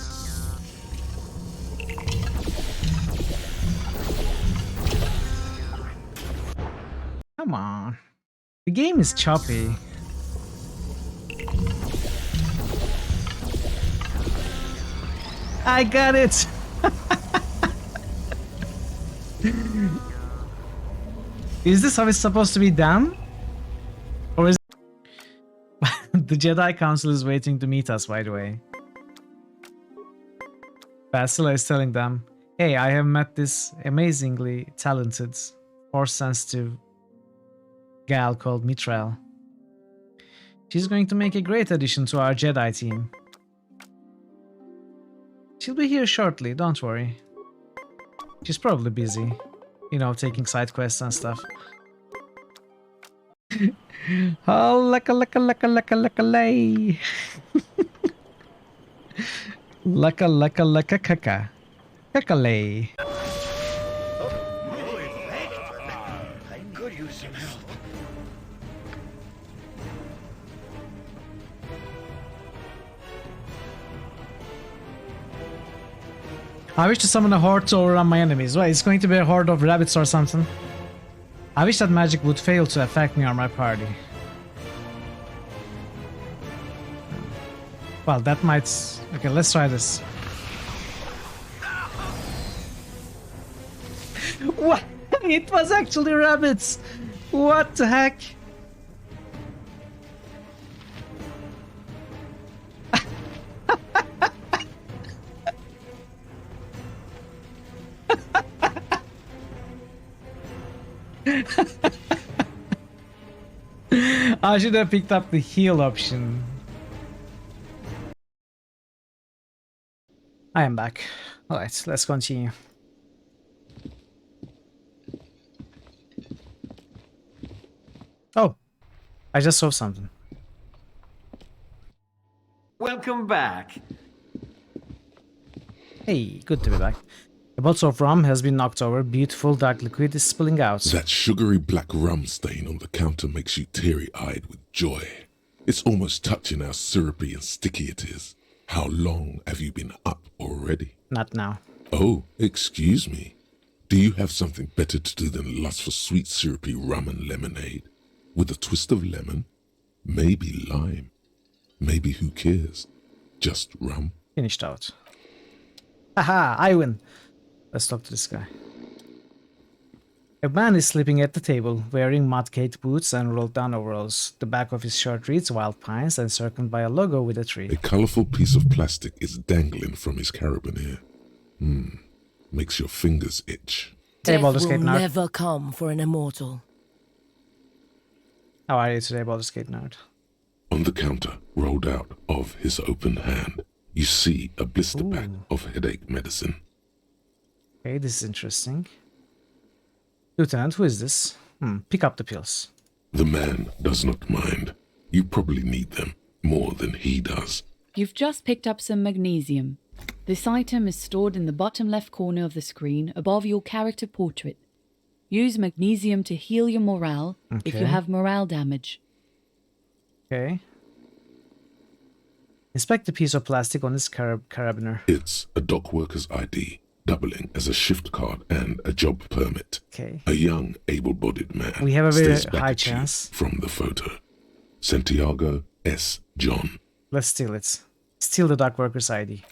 Come on. The game is choppy. I got it! Is this how it's supposed to be done? Or is the Jedi Council is waiting to meet us, by the way. Bastila is telling them, hey, I have met this amazingly talented, force-sensitive gal called Mithril. She's going to make a great addition to our Jedi team. She'll be here shortly, don't worry. She's probably busy. You know, taking side quests and stuff. Oh, laka lay. Laka kaka. Kakalay. I could use some help. I wish to summon a horde to overrun my enemies. Wait, it's going to be a horde of rabbits or something. I wish that magic would fail to affect me or my party. Well, that might... Okay, let's try this. What? It was actually rabbits! What the heck? I should have picked up the heal option. I am back. Alright, let's continue. Oh, I just saw something. Welcome back. Hey, good to be back. A bottle of rum has been knocked over. Beautiful dark liquid is spilling out. That sugary black rum stain on the counter makes you teary-eyed with joy. It's almost touching how syrupy and sticky it is. How long have you been up already? Not now. Oh, excuse me. Do you have something better to do than lust for sweet syrupy rum and lemonade? With a twist of lemon? Maybe lime. Maybe who cares? Just rum? Finished out. Haha, I win. Let's talk to this guy. A man is sleeping at the table, wearing mudcaked boots and rolled down overalls. The back of his shirt reads Wild Pines and circled by a logo with a tree. A colorful piece of plastic is dangling from his carabiner. Makes your fingers itch. Hey, Baldur's Death Gate will nerd. never come for an immortal. How are you today, Baldur's Gate nerd? On the counter, rolled out of his open hand, you see a blister pack of headache medicine. Okay, this is interesting. Lieutenant, who is this? Pick up the pills. The man does not mind. You probably need them more than he does. You've just picked up some magnesium. This item is stored in the bottom left corner of the screen above your character portrait. Use magnesium to heal your morale if you have morale damage. Okay. Inspect the piece of plastic on his carabiner. It's a dock worker's ID, doubling as a shift card and a job permit. Okay. A young, able-bodied man. We have a very stares back high at you chance. from the photo. Santiago S. John. Let's steal it. Steal the dock worker's ID.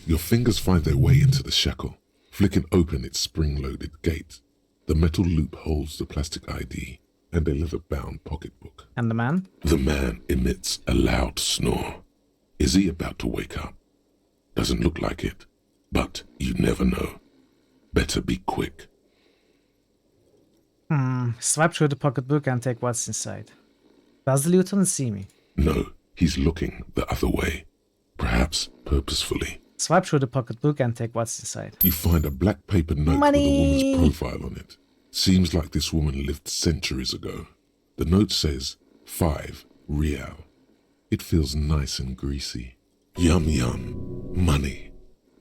Your fingers find their way into the shackle, flicking open its spring-loaded gate. The metal loop holds the plastic ID and a leather-bound pocketbook. And the man? The man emits a loud snore. Is he about to wake up? Doesn't look like it, but you never know. Better be quick. Swipe through the pocketbook and take what's inside. Does the lieutenant see me? No, he's looking the other way. Perhaps purposefully. Swipe through the pocketbook and take what's inside. You find a black paper note with a woman's profile on it. Seems like this woman lived centuries ago. The note says 5 real. It feels nice and greasy. Yum yum. Money.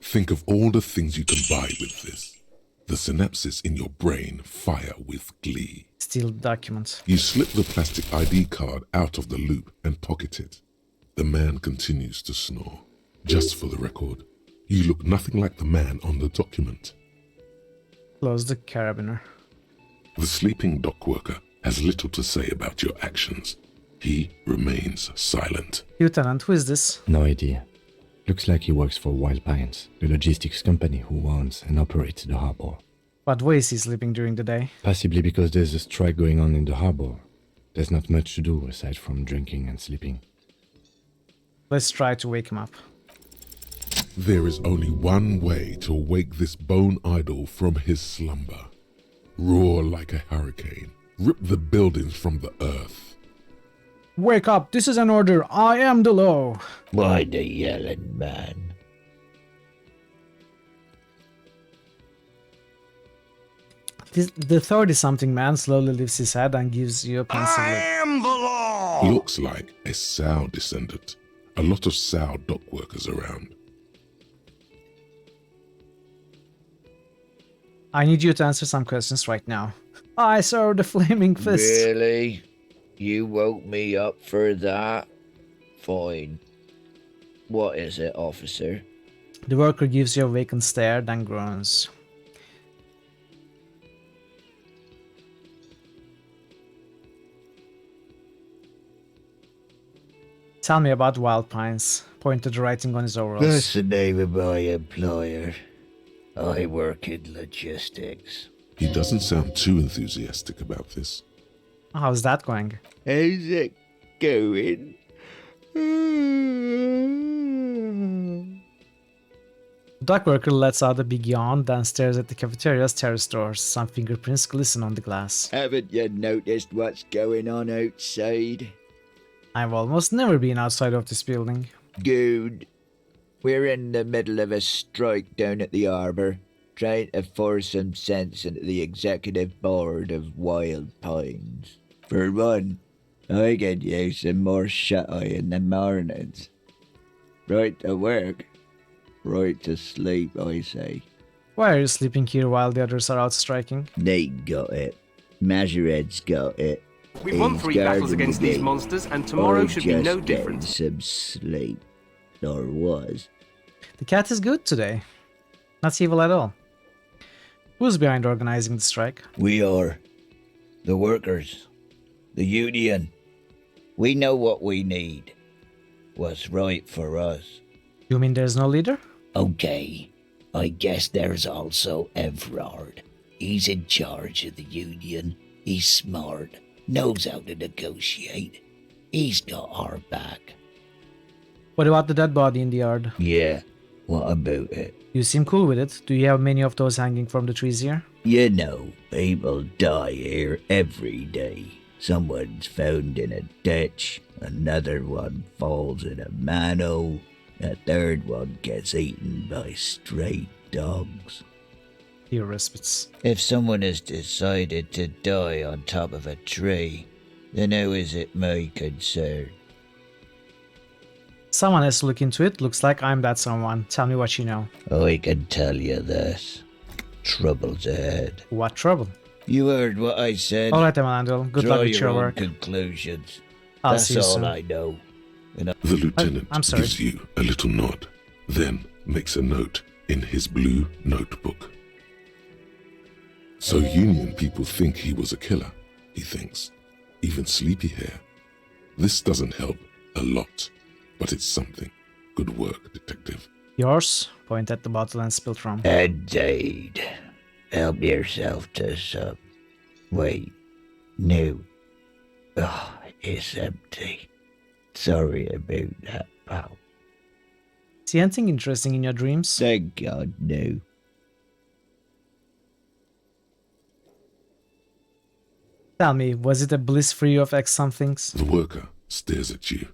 Think of all the things you can buy with this. The synapses in your brain fire with glee. Steal the document. You slip the plastic ID card out of the loop and pocket it. The man continues to snore. Just for the record, you look nothing like the man on the document. Close the carabiner. The sleeping dock worker has little to say about your actions. He remains silent. Lieutenant, who is this? No idea. Looks like he works for Wild Pines, the logistics company who owns and operates the harbor. But why is he sleeping during the day? Possibly because there's a strike going on in the harbor. There's not much to do aside from drinking and sleeping. Let's try to wake him up. There is only one way to wake this bone idol from his slumber. Roar like a hurricane. Rip the buildings from the earth. Wake up! This is an order! I am the law! Why the yelling, man? The 30-something man slowly lifts his head and gives you a pensive look. am the law! Looks like a Sao descendant. A lot of Sao dock workers around. I need you to answer some questions right now. I saw the flaming fist. Really? You woke me up for that? Fine. What is it, officer? The worker gives you a vacant stare, then groans. Tell me about Wild Pines. Point to the writing on his overalls. That's the name of my employer. I work in logistics. He doesn't sound too enthusiastic about this. How's that going? How's it going? The dock worker lets out a big yawn, then stares at the cafeteria's terrace doors. Some fingerprints glisten on the glass. Haven't you noticed what's going on outside? I've almost never been outside of this building. Good. We're in the middle of a strike down at the harbour, trying to force some sense into the executive board of Wild Pines. For one, I could use some more shut-eye in the mornings. Right to work, right to sleep, I say. Why are you sleeping here while the others are out striking? They got it. Majoret's got it. We've won 3 battles against these monsters, and tomorrow should be no different. Some sleep, or was. The cat is good today. Not evil at all. Who's behind organizing the strike? We are. The workers. The union. We know what we need. What's right for us. You mean there's no leader? Okay. I guess there's also Everard. He's in charge of the union. He's smart. Knows how to negotiate. He's got our back. What about the dead body in the yard? Yeah. What about it? You seem cool with it. Do you have many of those hanging from the trees here? You know, people die here every day. Someone's found in a ditch, another one falls in a manhole, a third one gets eaten by stray dogs. Ear respites. If someone has decided to die on top of a tree, then how is it my concern? Someone has to look into it. Looks like I'm that someone. Tell me what you know. I can tell you this. Trouble's ahead. What trouble? You heard what I said. Alright, Emmanuel. Good luck with your own work. conclusions. I'll That's see you all soon. I know. The lieutenant I'm sorry. gives you a little nod, then makes a note in his blue notebook. So Union people think he was a killer, he thinks. Even Sleepyhair. This doesn't help a lot, but it's something. Good work, detective. Yours? Point at the bottle and spill from. Indeed. Help yourself to some. Wait. No. Oh, it's empty. Sorry about that, pal. See anything interesting in your dreams? Thank God, no. Tell me, was it a bliss for you of X somethings? The worker stares at you,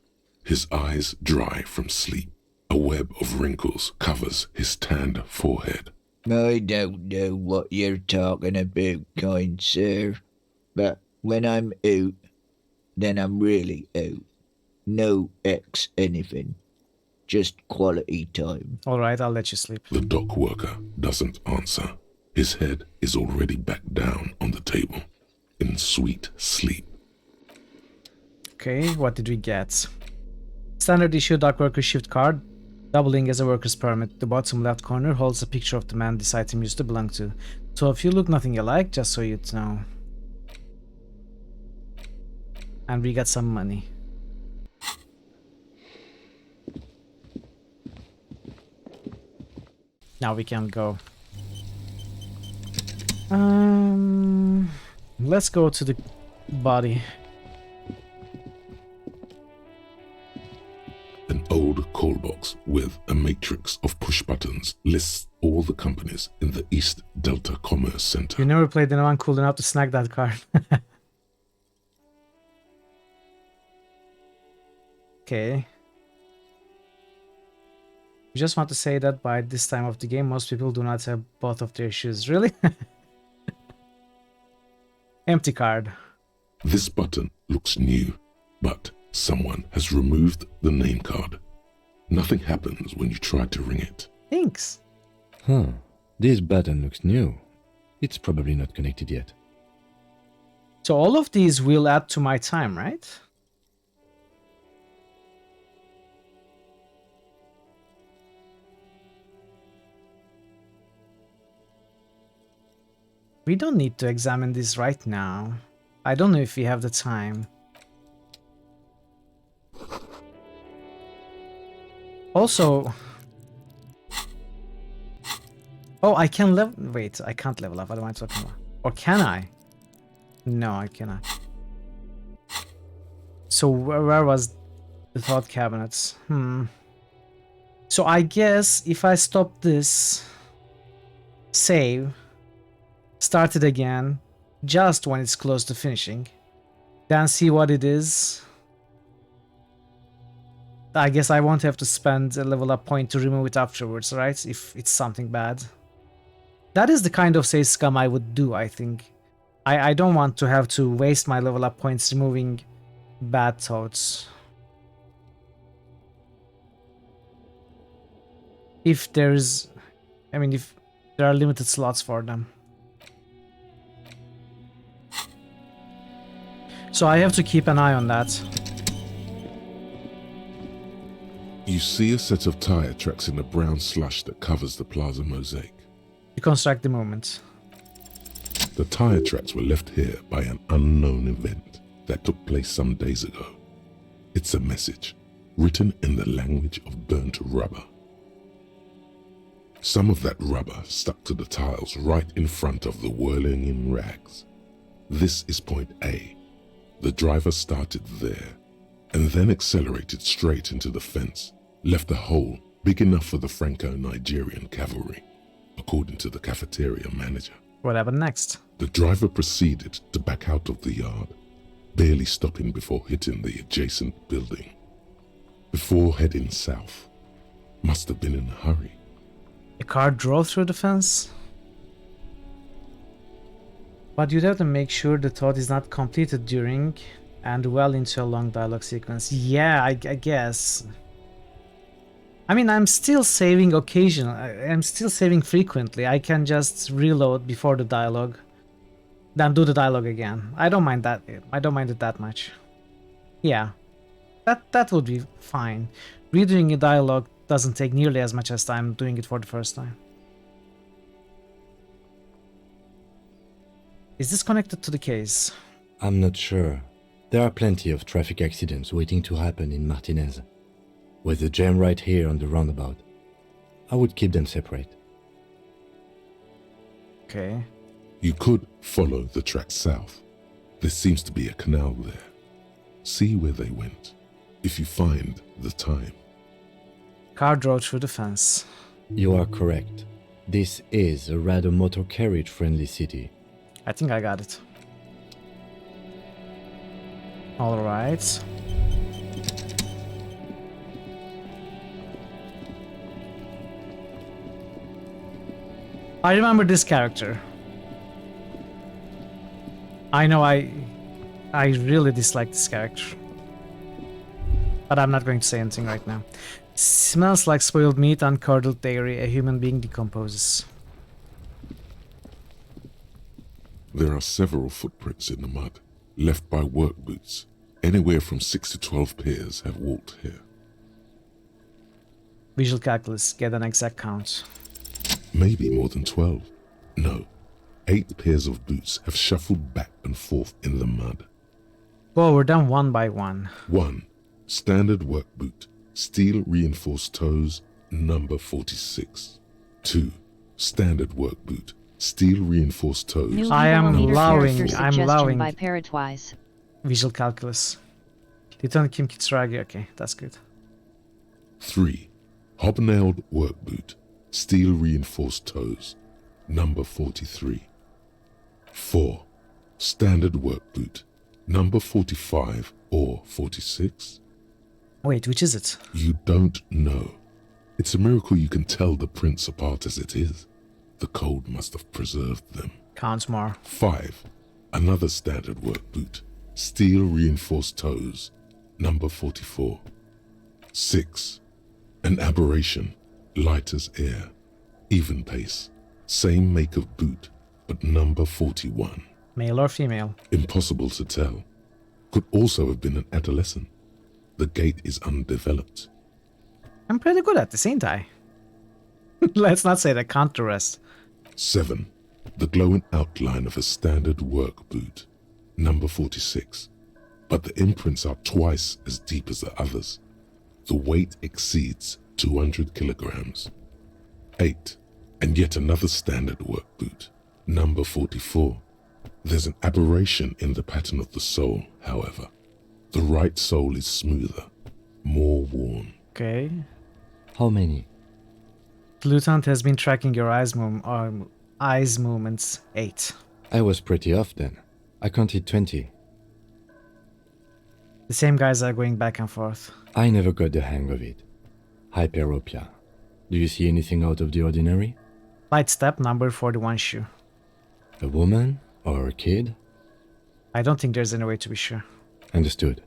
his eyes dry from sleep. A web of wrinkles covers his tanned forehead. I don't know what you're talking about, kind sir. But when I'm out, then I'm really out. No X anything. Just quality time. Alright, I'll let you sleep. The dock worker doesn't answer. His head is already back down on the table, in sweet sleep. Okay, what did we get? Standard issue dock worker shift card, doubling as a worker's permit. The bottom left corner holds a picture of the man this item used to belong to. So if you look nothing alike, just so you'd know. And we got some money. Now we can go. Let's go to the body. An old call box with a matrix of push buttons lists all the companies in the East Delta Commerce Center. You never played anyone cool enough to snag that card. Okay. I just want to say that by this time of the game, most people do not have both of their shoes. Really? Empty card. This button looks new, but someone has removed the name card. Nothing happens when you try to ring it. Thanks. Huh. This button looks new. It's probably not connected yet. So all of these will add to my time, right? We don't need to examine this right now. I don't know if we have the time. Also... Oh, I can level... Wait, I can't level up. What am I talking about? Or can I? No, I cannot. So where was the thought cabinets? So I guess if I stop this... Save... Start it again, just when it's close to finishing. Then see what it is. I guess I won't have to spend a level up point to remove it afterwards, right? If it's something bad. That is the kind of save scum I would do, I think. I don't want to have to waste my level up points removing bad thoughts. If there's... I mean, if there are limited slots for them. So I have to keep an eye on that. You see a set of tire tracks in the brown slush that covers the plaza mosaic. Reconstruct the movement. The tire tracks were left here by an unknown event that took place some days ago. It's a message, written in the language of burnt rubber. Some of that rubber stuck to the tiles right in front of the whirling in rags. This is point A. The driver started there, and then accelerated straight into the fence, left a hole big enough for the Franco-Nigerian cavalry, according to the cafeteria manager. What happened next? The driver proceeded to back out of the yard, barely stopping before hitting the adjacent building. Before heading south, must have been in a hurry. The car drove through the fence? But you'd have to make sure the thought is not completed during and well into a long dialogue sequence. Yeah, I guess. I mean, I'm still saving occasionally. I'm still saving frequently. I can just reload before the dialogue, then do the dialogue again. I don't mind that. I don't mind it that much. Yeah, that would be fine. Redoing a dialogue doesn't take nearly as much as time doing it for the first time. Is this connected to the case? I'm not sure. There are plenty of traffic accidents waiting to happen in Martinez. With the jam right here on the roundabout, I would keep them separate. Okay. You could follow the track south. There seems to be a canal there. See where they went, if you find the time. Car drove through the fence. You are correct. This is a rather motor carriage friendly city. I think I got it. Alright. I remember this character. I know I really dislike this character. But I'm not going to say anything right now. Smells like spoiled meat and curdled dairy. A human being decomposes. There are several footprints in the mud, left by work boots. Anywhere from 6 to 12 pairs have walked here. Visual calculus, get an exact count. Maybe more than 12. No, 8 pairs of boots have shuffled back and forth in the mud. Go over them one by one. 1. Standard work boot, steel reinforced toes, number 46. 2. Standard work boot, steel reinforced toes. I am allowing by Parrotwise. Visual calculus. Lieutenant Kim Kitsuragi, okay, that's good. 3. Hobnailed work boot, steel reinforced toes, number 43. 4. Standard work boot, number 45 or 46. Wait, which is it? You don't know. It's a miracle you can tell the prints apart as it is. The cold must have preserved them. Counts more. 5. Another standard work boot, steel reinforced toes, number 44. 6. An aberration, light as air, even pace, same make of boot, but number 41. Male or female? Impossible to tell. Could also have been an adolescent. The gait is undeveloped. I'm pretty good at this, ain't I? Let's not say that can't the rest. 7. The glowing outline of a standard work boot, number 46. But the imprints are twice as deep as the others. The weight exceeds 200 kilograms. 8. And yet another standard work boot, number 44. There's an aberration in the pattern of the sole, however. The right sole is smoother, more worn. Okay. How many? The lieutenant has been tracking your eyes movements. 8. I was pretty off then. I counted 20. The same guys are going back and forth. I never got the hang of it. Hyperopia. Do you see anything out of the ordinary? Light step, number 41 shoe. A woman or a kid? I don't think there's any way to be sure. Understood.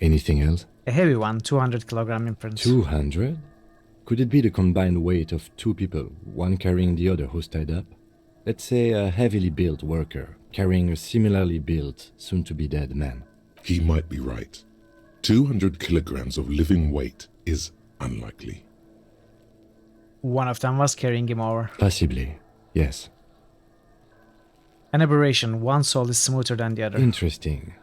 Anything else? A heavy one, 200 kilogram imprint. 200? Could it be the combined weight of 2 people, one carrying the other who's tied up? Let's say a heavily built worker carrying a similarly built, soon-to-be-dead man. He might be right. 200 kilograms of living weight is unlikely. One of them was carrying him over. Possibly, yes. An aberration, one sole is smoother than the other. Interesting.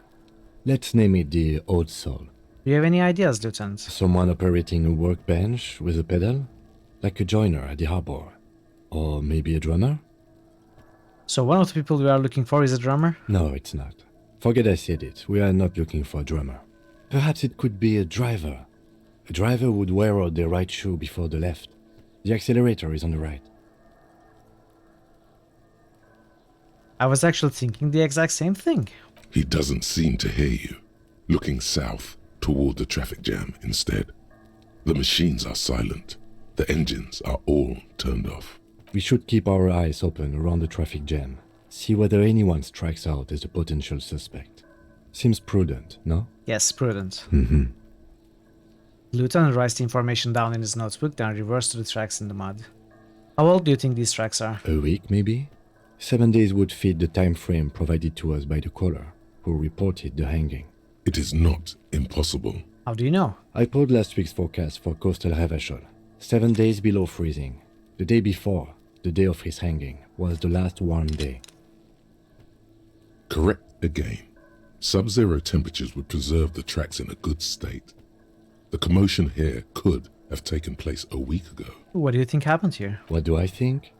Let's name it the old sole. Do you have any ideas, Lieutenant? Someone operating a workbench with a pedal? Like a joiner at the harbor. Or maybe a drummer? So one of the people we are looking for is a drummer? No, it's not. Forget I said it. We are not looking for a drummer. Perhaps it could be a driver. A driver would wear out the right shoe before the left. The accelerator is on the right. I was actually thinking the exact same thing. He doesn't seem to hear you. Looking south, toward the traffic jam instead. The machines are silent. The engines are all turned off. We should keep our eyes open around the traffic jam. See whether anyone strikes out as a potential suspect. Seems prudent, no? Yes, prudent. Mm-hmm. The lieutenant writes the information down in his notebook, then reverts to the tracks in the mud. How old do you think these tracks are? A week, maybe? 7 days would fit the time frame provided to us by the caller, who reported the hanging. It is not impossible. How do you know? I pulled last week's forecast for coastal Revachol. 7 days below freezing. The day before, the day of his hanging, was the last warm day. Correct again. Sub-zero temperatures would preserve the tracks in a good state. The commotion here could have taken place a week ago. What do you think happened here? What do I think?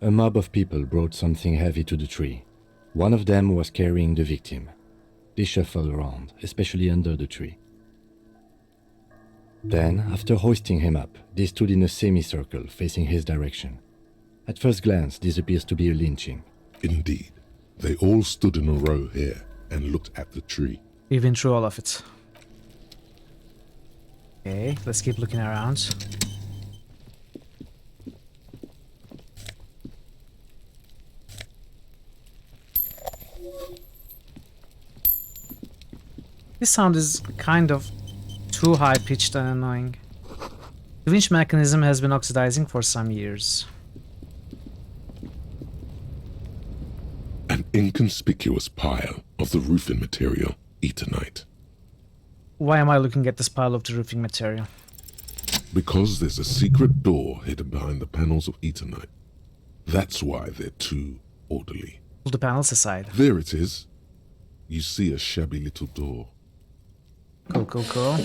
A mob of people brought something heavy to the tree. One of them was carrying the victim. They shuffled around, especially under the tree. Then, after hoisting him up, they stood in a semicircle facing his direction. At first glance, this appears to be a lynching. Indeed. They all stood in a row here and looked at the tree. We've been through all of it. Okay, let's keep looking around. This sound is kind of too high-pitched and annoying. The winch mechanism has been oxidizing for some years. An inconspicuous pile of the roofing material, Eternite. Why am I looking at this pile of the roofing material? Because there's a secret door hidden behind the panels of Eternite. That's why they're too orderly. Pull the panels aside. There it is. You see a shabby little door. Cool, cool, cool.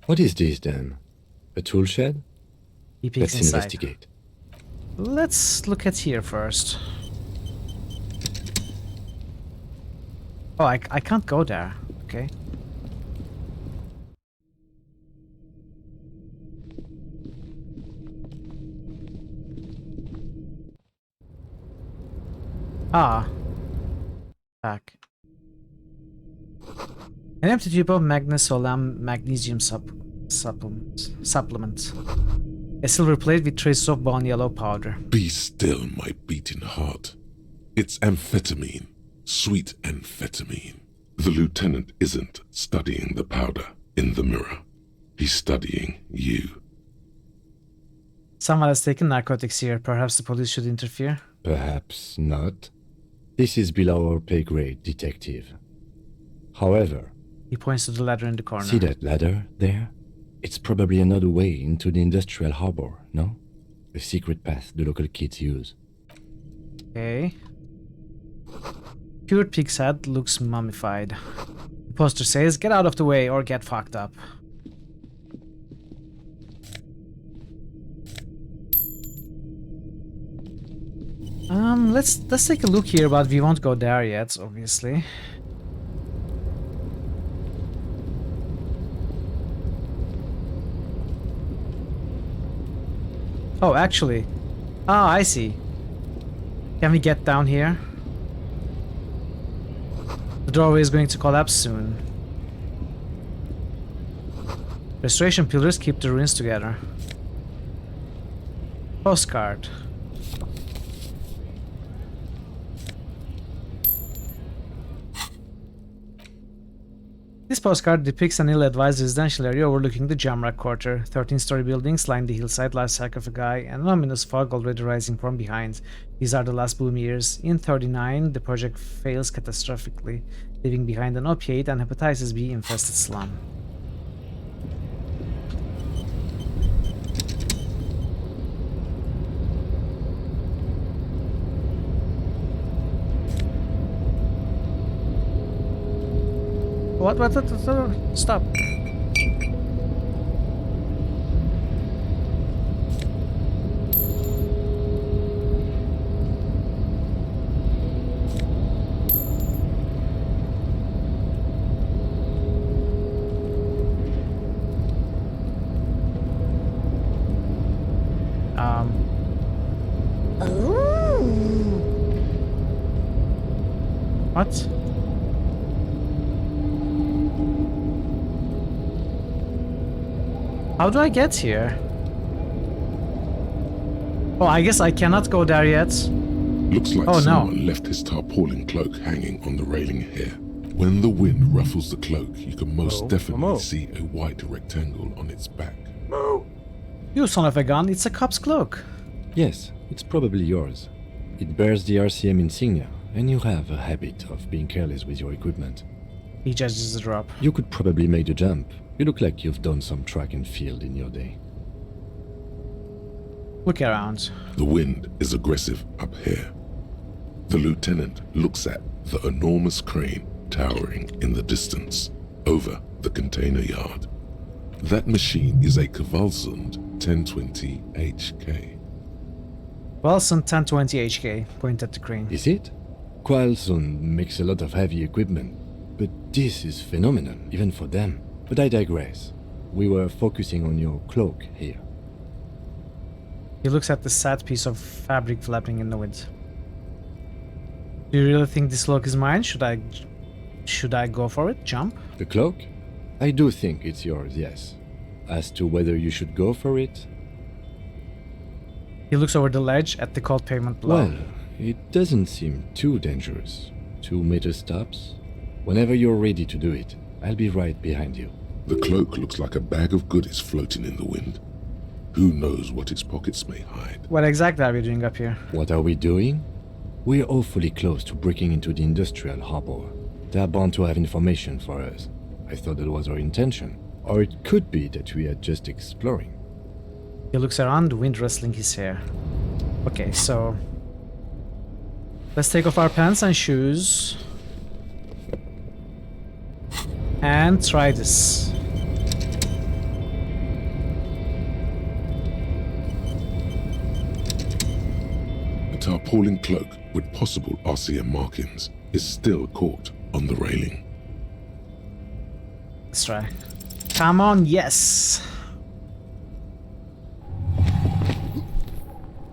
What is this then? A tool shed? He peeks Let's inside. investigate. Let's look at here first. Oh, I can't go there. Okay. Ah. Back. An empty tube of magnesolam magnesium supplement. A silver plate with traces of bone yellow powder. Be still, my beating heart. It's amphetamine. Sweet amphetamine. The lieutenant isn't studying the powder in the mirror. He's studying you. Someone has taken narcotics here. Perhaps the police should interfere? Perhaps not. This is below our pay grade, detective. However... He points to the ladder in the corner. See that ladder there? It's probably another way into the industrial harbor, no? A secret path the local kids use. Okay. Cured pig's head looks mummified. The poster says, "Get out of the way or get fucked up." Let's take a look here, but we won't go there yet, obviously. Oh, actually. Ah, I see. Can we get down here? The doorway is going to collapse soon. Restoration pillars keep the ruins together. Postcard. This postcard depicts an ill-advised residential area overlooking the Jamrock Quarter. 13-story buildings line the hillside, last sack of a guy, and an ominous fog already rising from behind. These are the last boom years. In 39, the project fails catastrophically, leaving behind an opiate and hepatitis B-infested slum. What? Stop. What? How do I get here? Oh, I guess I cannot go there yet. Looks like Oh, someone no. left his tarpaulin cloak hanging on the railing here. When the wind ruffles the cloak, you can most definitely see a white rectangle on its back. You son of a gun, it's a cop's cloak. Yes, it's probably yours. It bears the RCM insignia, and you have a habit of being careless with your equipment. He judges the drop. You could probably make the jump. You look like you've done some track and field in your day. Look around. The wind is aggressive up here. The lieutenant looks at the enormous crane towering in the distance over the container yard. That machine is a Kvalsund 1020 HK. Wilson 1020 HK, point at the crane. Is it? Kvalsund makes a lot of heavy equipment, but this is phenomenal, even for them. But I digress. We were focusing on your cloak here. He looks at the sad piece of fabric flapping in the wind. Do you really think this cloak is mine? Should I go for it? Jump? The cloak? I do think it's yours, yes. As to whether you should go for it? He looks over the ledge at the cold pavement below. Well, it doesn't seem too dangerous. 2 meter stops. Whenever you're ready to do it, I'll be right behind you. The cloak looks like a bag of goodies floating in the wind. Who knows what its pockets may hide? What exactly are we doing up here? What are we doing? We're awfully close to breaking into the industrial harbor. They're bound to have information for us. I thought that was our intention. Or it could be that we are just exploring. He looks around, the wind rustling his hair. Okay, so let's take off our pants and shoes. And try this. A tarpaulin cloak with possible RCM markings is still caught on the railing. Let's try. Come on, yes!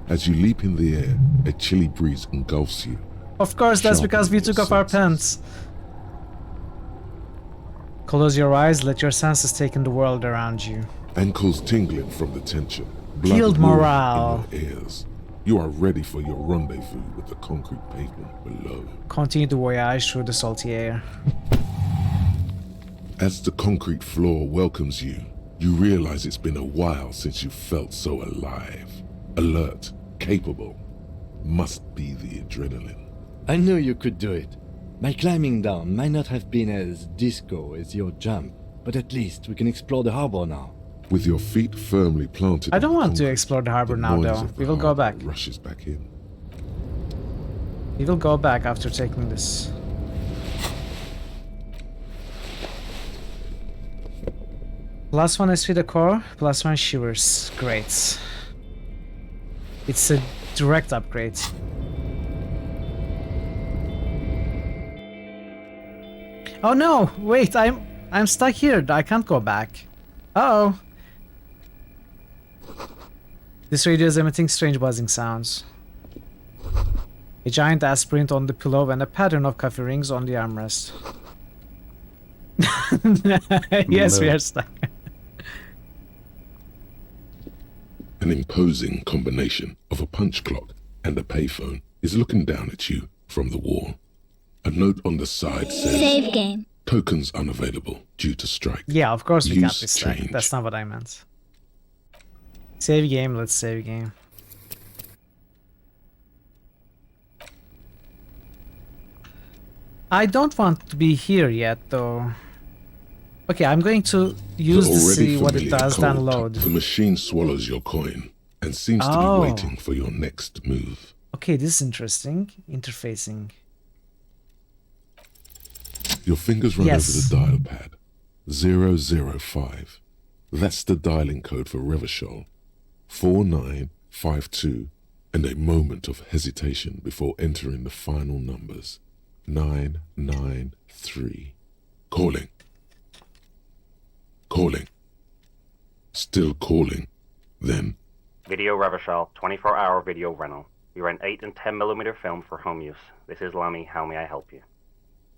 As you leap in the air, a chilly breeze engulfs you. Of course, that's because we took off our pants. Close your eyes, let your senses take in the world around you. Ankles tingling from the tension. Blood Build roaring morale. in your ears. You are ready for your rendezvous with the concrete pavement below. Continue the voyage through the salty air. As the concrete floor welcomes you, you realize it's been a while since you felt so alive. Alert, capable. Must be the adrenaline. I knew you could do it. My climbing down might not have been as disco as your jump, but at least we can explore the harbor now. With your feet firmly planted. I don't want to explore the harbor now, though. We will go back. Rushes back in. We will go back after taking this. +1 SP the core, +1 shivers. Great. It's a direct upgrade. Oh no! Wait, I'm stuck here. I can't go back. Uh-oh. This radio is emitting strange buzzing sounds. A giant ass print on the pillow and a pattern of coffee rings on the armrest. Yes, we are stuck. An imposing combination of a punch clock and a payphone is looking down at you from the wall. A note on the side says, Save game. Tokens unavailable due to strike. Yeah, of course we can't Use be stuck. change. That's not what I meant. Save game, let's save game. I don't want to be here yet, though. Okay, I'm going to use to see what it does, cold, download. The machine swallows your coin and seems to be waiting for your next move. Okay, this is interesting. Interfacing. Your fingers run over the dial pad. 005. That's the dialing code for Revachol. 4952. And a moment of hesitation before entering the final numbers. 993. Calling. Calling. Still calling. Then. Video Revachol, 24-hour video rental. We rent 8 and 10mm film for home use. This is Lammy. How may I help you?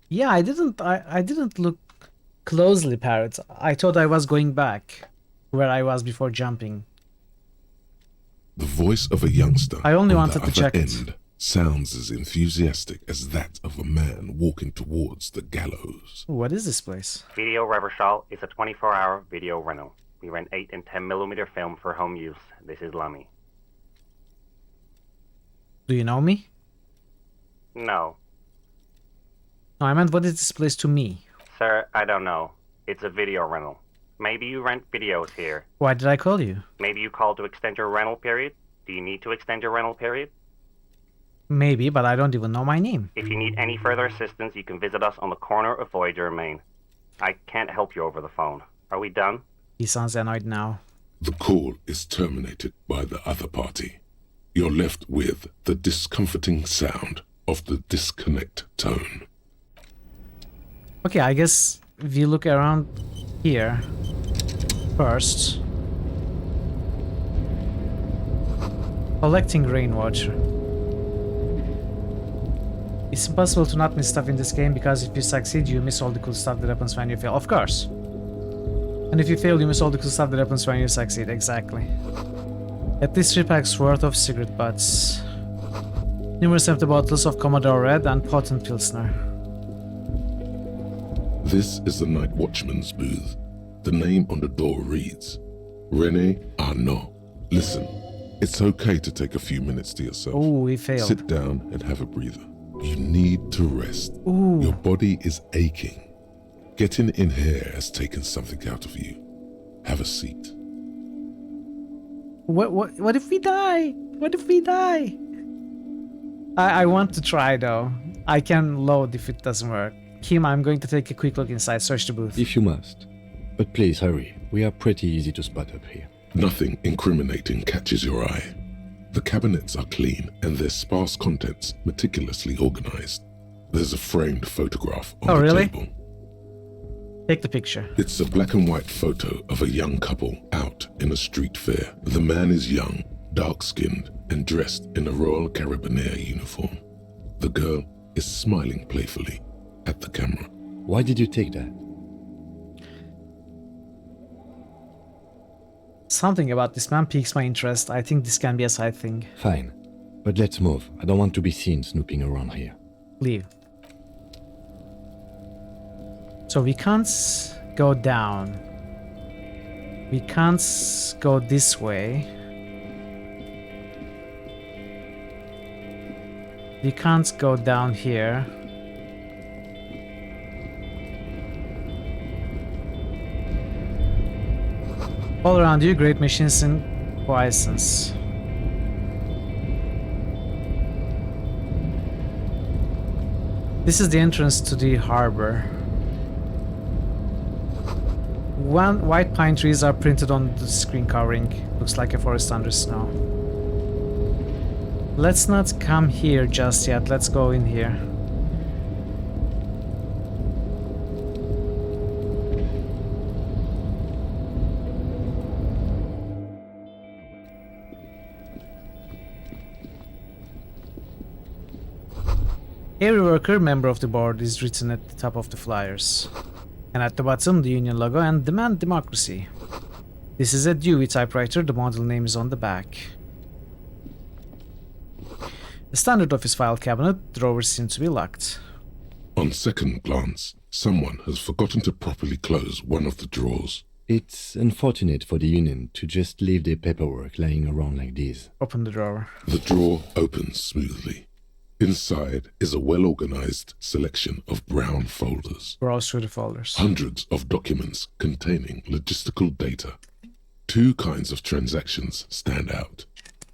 Yeah, I didn't look closely, Parrot. I thought I was going back where I was before jumping. The voice of a youngster I only on wanted the to check other it. end sounds as enthusiastic as that of a man walking towards the gallows. What is this place? Video Reversal is a 24-hour video rental. We rent 8 and 10mm film for home use. This is Lamy. Do you know me? No. No, I meant what is this place to me? Sir, I don't know. It's a video rental. Maybe you rent videos here. Why did I call you? Maybe you called to extend your rental period? Do you need to extend your rental period? Maybe, but I don't even know my name. If you need any further assistance, you can visit us on the corner of Voyager and Main. I can't help you over the phone. Are we done? He sounds annoyed now. The call is terminated by the other party. You're left with the discomforting sound of the disconnect tone. Okay, I guess if you look around here first. Collecting rainwater. It's impossible to not miss stuff in this game because if you succeed, you miss all the cool stuff that happens when you fail. Of course. And if you fail, you miss all the cool stuff that happens when you succeed. Exactly. At least 3 packs worth of cigarette butts. Numerous empty bottles of Commodore Red and potent Pilsner. This is the night watchman's booth. The name on the door reads, René Arnaud. Listen, it's okay to take a few minutes to yourself. Oh, we failed. Sit down and have a breather. You need to rest. Ooh. Your body is aching. Getting in here has taken something out of you. Have a seat. What if we die? What if we die? I want to try though. I can load if it doesn't work. Kim, I'm going to take a quick look inside, search the booth. If you must. But please hurry. We are pretty easy to spot up here. Nothing incriminating catches your eye. The cabinets are clean and their sparse contents meticulously organized. There's a framed photograph on the table. Take the picture. It's a black and white photo of a young couple out in a street fair. The man is young, dark-skinned, and dressed in a Royal Carabinieri uniform. The girl is smiling playfully at the camera. Why did you take that? Something about this man piques my interest. I think this can be a side thing. Fine. But let's move. I don't want to be seen snooping around here. Leave. So we can't go down. We can't go this way. We can't go down here. All around you, great machines in quiescence. This is the entrance to the harbor. White pine trees are printed on the screen covering. Looks like a forest under snow. Let's not come here just yet. Let's go in here. Every worker, member of the board is written at the top of the flyers. And at the bottom, the union logo and demand democracy. This is a Dewey typewriter, the model name is on the back. The standard office file cabinet drawers seem to be locked. On second glance, someone has forgotten to properly close one of the drawers. It's unfortunate for the union to just leave their paperwork lying around like this. Open the drawer. The drawer opens smoothly. Inside is a well-organized selection of brown folders. Browse through the folders. Hundreds of documents containing logistical data. 2 kinds of transactions stand out.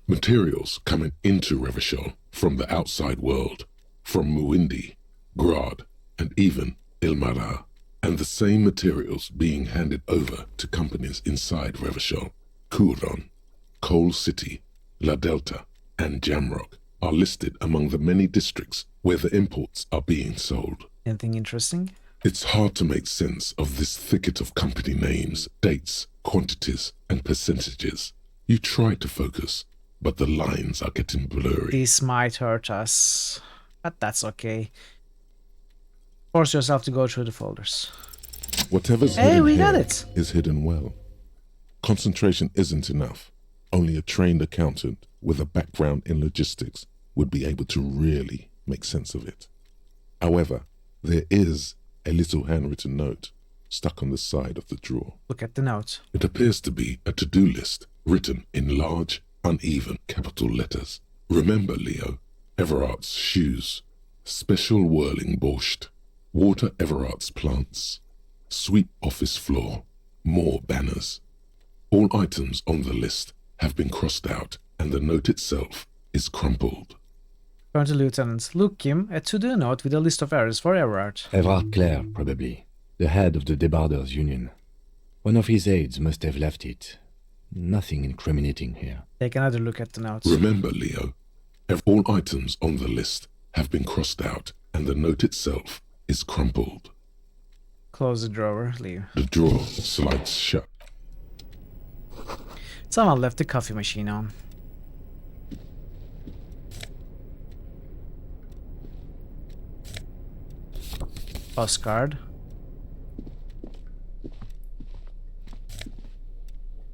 Materials coming into Revachol from the outside world, from Muindi, Grad, and even Ilmara, and the same materials being handed over to companies inside Revachol. Kuron, Coal City, La Delta, and Jamrock are listed among the many districts where the imports are being sold. Anything interesting? It's hard to make sense of this thicket of company names, dates, quantities, and percentages. You try to focus, but the lines are getting blurry. This might hurt us, but that's okay. Force yourself to go through the folders. Whatever's Hey, hidden we got here it! is hidden well. Concentration isn't enough. Only a trained accountant with a background in logistics would be able to really make sense of it. However, there is a little handwritten note stuck on the side of the drawer. Look at the note. It appears to be a to-do list written in large, uneven capital letters. Remember, Leo, Everard's shoes, special whirling borscht, water Everard's plants, sweep office floor, more banners. All items on the list have been crossed out and the note itself is crumpled. Turn to Lieutenant. Luke Kim, a to-do note with a list of errors for Everard. Everard Clare, probably. The head of the Debarders Union. One of his aides must have left it. Nothing incriminating here. Take another look at the notes. Remember, Leo, all items on the list have been crossed out and the note itself is crumpled. Close the drawer, Leo. The drawer slides shut. Someone left the coffee machine on. Postcard.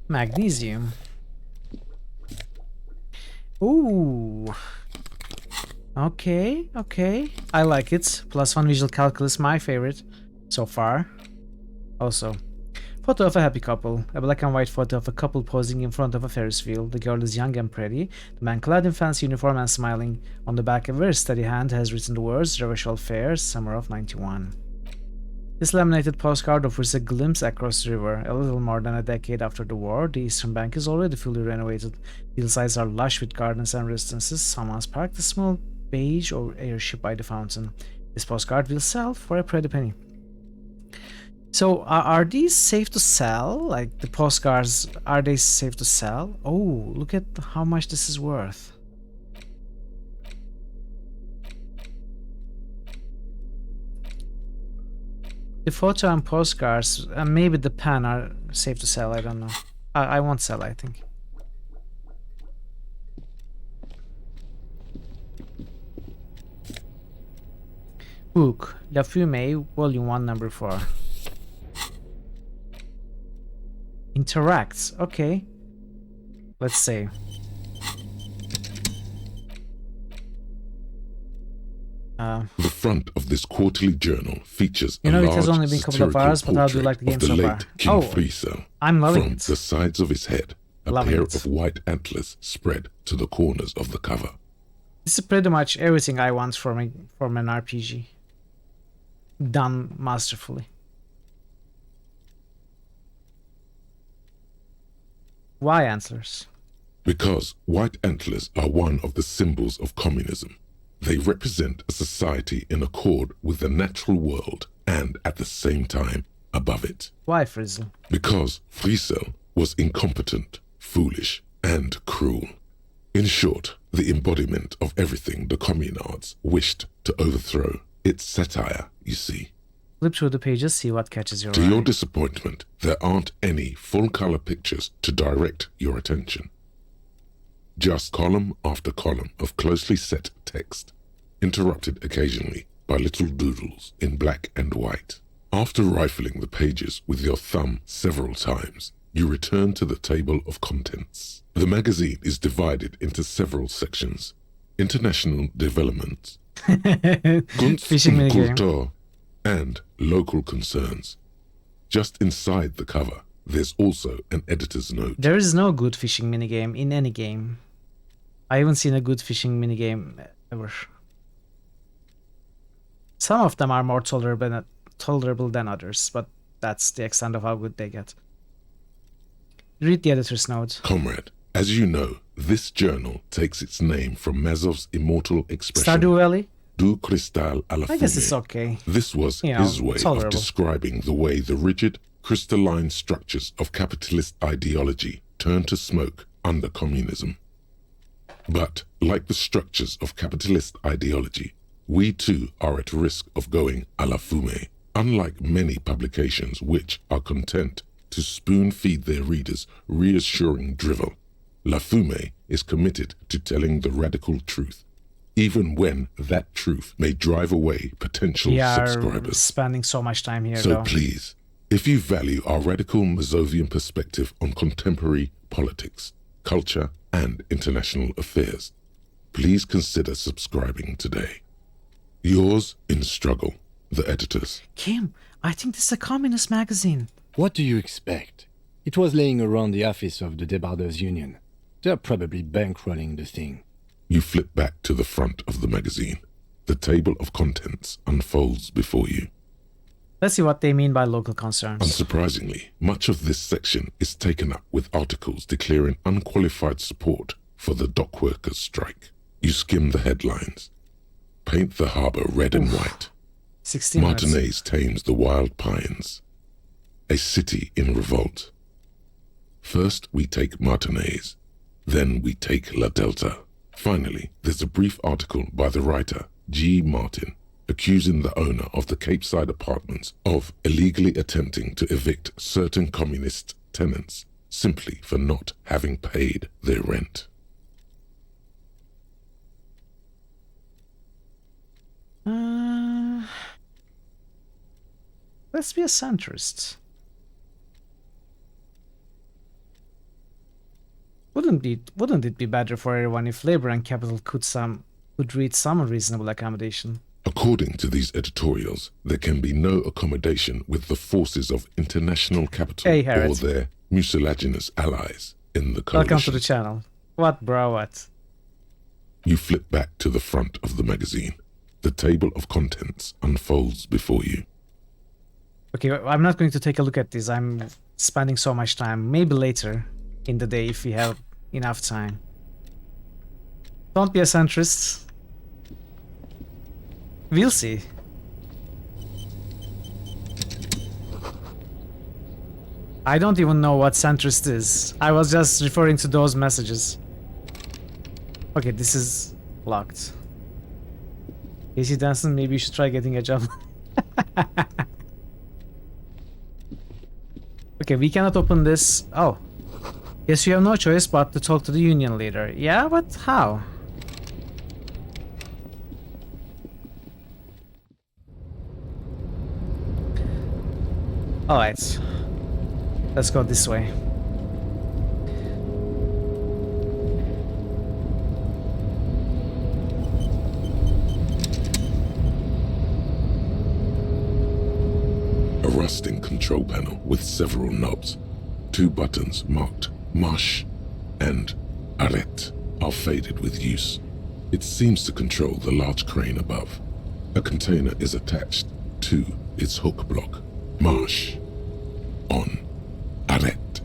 Magnesium. Ooh. Okay, okay. I like it. +1 visual calculus, my favorite so far. Also, photo of a happy couple. A black and white photo of a couple posing in front of a Ferris wheel. The girl is young and pretty. The man clad in fancy uniform and smiling. On the back, a very steady hand has written the words Revachol Fair, summer of '91. This laminated postcard offers a glimpse across the river. A little more than a decade after the war, the eastern bank is already fully renovated. The hillsides are lush with gardens and residences. Someone's parked a small beige or airship by the fountain. This postcard will sell for a pretty penny. So, are these safe to sell? Like, the postcards, are they safe to sell? Oh, look at how much this is worth. The photo and postcards, and maybe the pen are safe to sell, I don't know. I won't sell, I think. Book, La Fumée, Volume 1, Number 4. Interacts, okay. Let's see. The front of this quarterly journal features you know, a it has large only been a couple of hours, but how do you like the game so far? King Friesel. I'm loving From it. the sides of his head, a Loving pair it. of white antlers spread to the corners of the cover. This is pretty much everything I want from an RPG. Done masterfully. Why antlers? Because white antlers are one of the symbols of communism. They represent a society in accord with the natural world and at the same time above it. Why Frizzle? Because Friesel was incompetent, foolish, and cruel. In short, the embodiment of everything the communards wished to overthrow. It's satire, you see. Flip through the pages, see what catches your To eye. your disappointment, there aren't any full-color pictures to direct your attention. Just column after column of closely set text, interrupted occasionally by little doodles in black and white. After rifling the pages with your thumb several times, you return to the table of contents. The magazine is divided into several sections. International development, Kunst Fishing und minigame. Kultur, and local concerns. Just inside the cover, there's also an editor's note. There is no good fishing minigame in any game. I haven't seen a good fishing minigame ever. Some of them are more tolerable than others, but that's the extent of how good they get. Read the editor's note. Comrade, as you know, this journal takes its name from Mazov's immortal expression, Stardew Valley? Du Cristal à la I guess Fumée. it's okay. This was You know, his way of tolerable. describing the way the rigid, crystalline structures of capitalist ideology turn to smoke under communism. But, like the structures of capitalist ideology, we too are at risk of going à la fumée. Unlike many publications which are content to spoon-feed their readers reassuring drivel, La Fumée is committed to telling the radical truth, even when that truth may drive away potential We are subscribers. spending so much time here, So though. please, if you value our radical Mazovian perspective on contemporary politics, culture, and international affairs. Please consider subscribing today. Yours in struggle, the editors. Kim, I think this is a communist magazine. What do you expect? It was laying around the office of the Debarders Union. They're probably bankrolling the thing. You flip back to the front of the magazine. The table of contents unfolds before you. Let's see what they mean by local concerns. Unsurprisingly, much of this section is taken up with articles declaring unqualified support for the dockworkers' strike. You skim the headlines. Paint the harbour red and white. 16 Martinez tames the wild pines. A city in revolt. First we take Martinez, then we take La Delta. Finally, there's a brief article by the writer, G. Martin, accusing the owner of the Cape Side apartments of illegally attempting to evict certain communist tenants simply for not having paid their rent. Let's be a centrist. Wouldn't it be better for everyone if labor and capital could reach some reasonable accommodation? According to these editorials, there can be no accommodation with the forces of international capital or their mucilaginous allies in the coalition. Welcome to the channel. What, bro, what? You flip back to the front of the magazine. The table of contents unfolds before you. Okay, I'm not going to take a look at this. I'm spending so much time. Maybe later in the day if we have enough time. Don't be a centrist. We'll see. I don't even know what centrist is. I was just referring to those messages. Okay, this is locked. Casey Danson, maybe you should try getting a job. Okay, we cannot open this. Oh. Yes, you have no choice but to talk to the union leader. Yeah, but how? Alright. Let's go this way. A rusting control panel with several knobs. 2 buttons marked Marche and Arrête are faded with use. It seems to control the large crane above. A container is attached to its hook block. Marche. On. Arrête.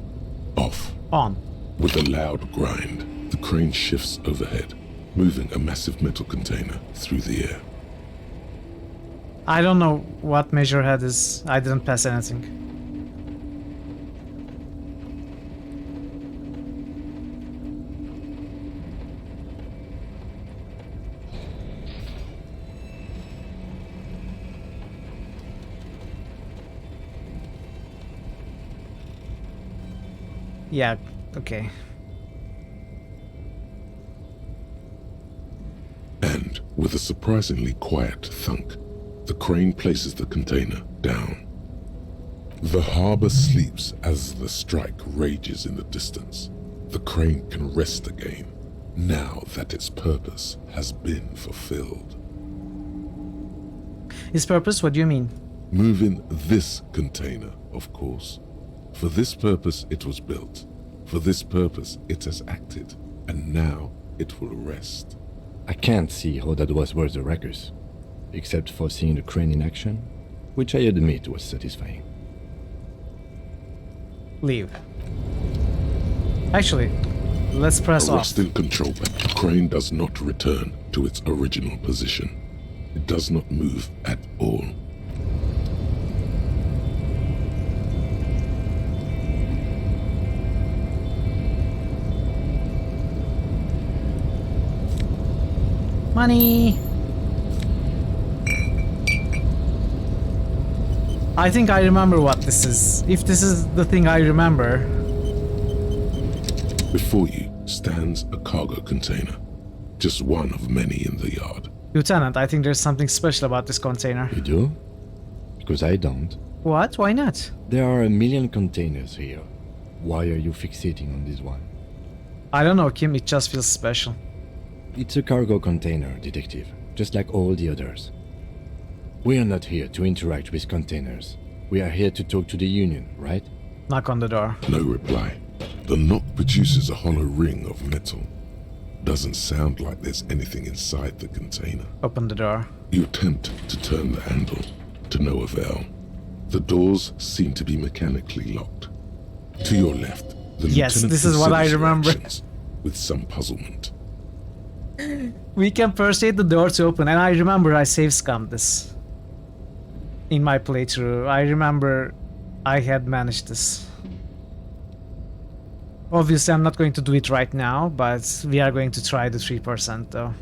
Off. On. With a loud grind, the crane shifts overhead, moving a massive metal container through the air. I don't know what measurehead is. I didn't pass anything. Yeah, okay. And with a surprisingly quiet thunk, the crane places the container down. The harbor sleeps as the strike rages in the distance. The crane can rest again, now that its purpose has been fulfilled. Its purpose? What do you mean? Moving this container, of course. For this purpose it was built. For this purpose it has acted. And now it will rest. I can't see how that was worth the wreckers, except for seeing the crane in action, which I admit was satisfying. Leave. Actually, let's press off. Rusting control panel. The crane does not return to its original position. It does not move at all. Money! I think I remember what this is. If this is the thing I remember. Before you stands a cargo container. Just one of many in the yard. Lieutenant, I think there's something special about this container. You do? Because I don't. What? Why not? There are a million containers here. Why are you fixating on this one? I don't know, Kim, it just feels special. It's a cargo container, Detective, just like all the others. We are not here to interact with containers. We are here to talk to the Union, right? Knock on the door. No reply. The knock produces a hollow ring of metal. Doesn't sound like there's anything inside the container. Open the door. You attempt to turn the handle, to no avail. The doors seem to be mechanically locked. To your left, the yes, lieutenant this is what I considers your remember. actions with some puzzlement. We can persuade the door to open, and I remember I save scummed this. In my playthrough, I remember I had managed this. Obviously, I'm not going to do it right now, but we are going to try the 3% though.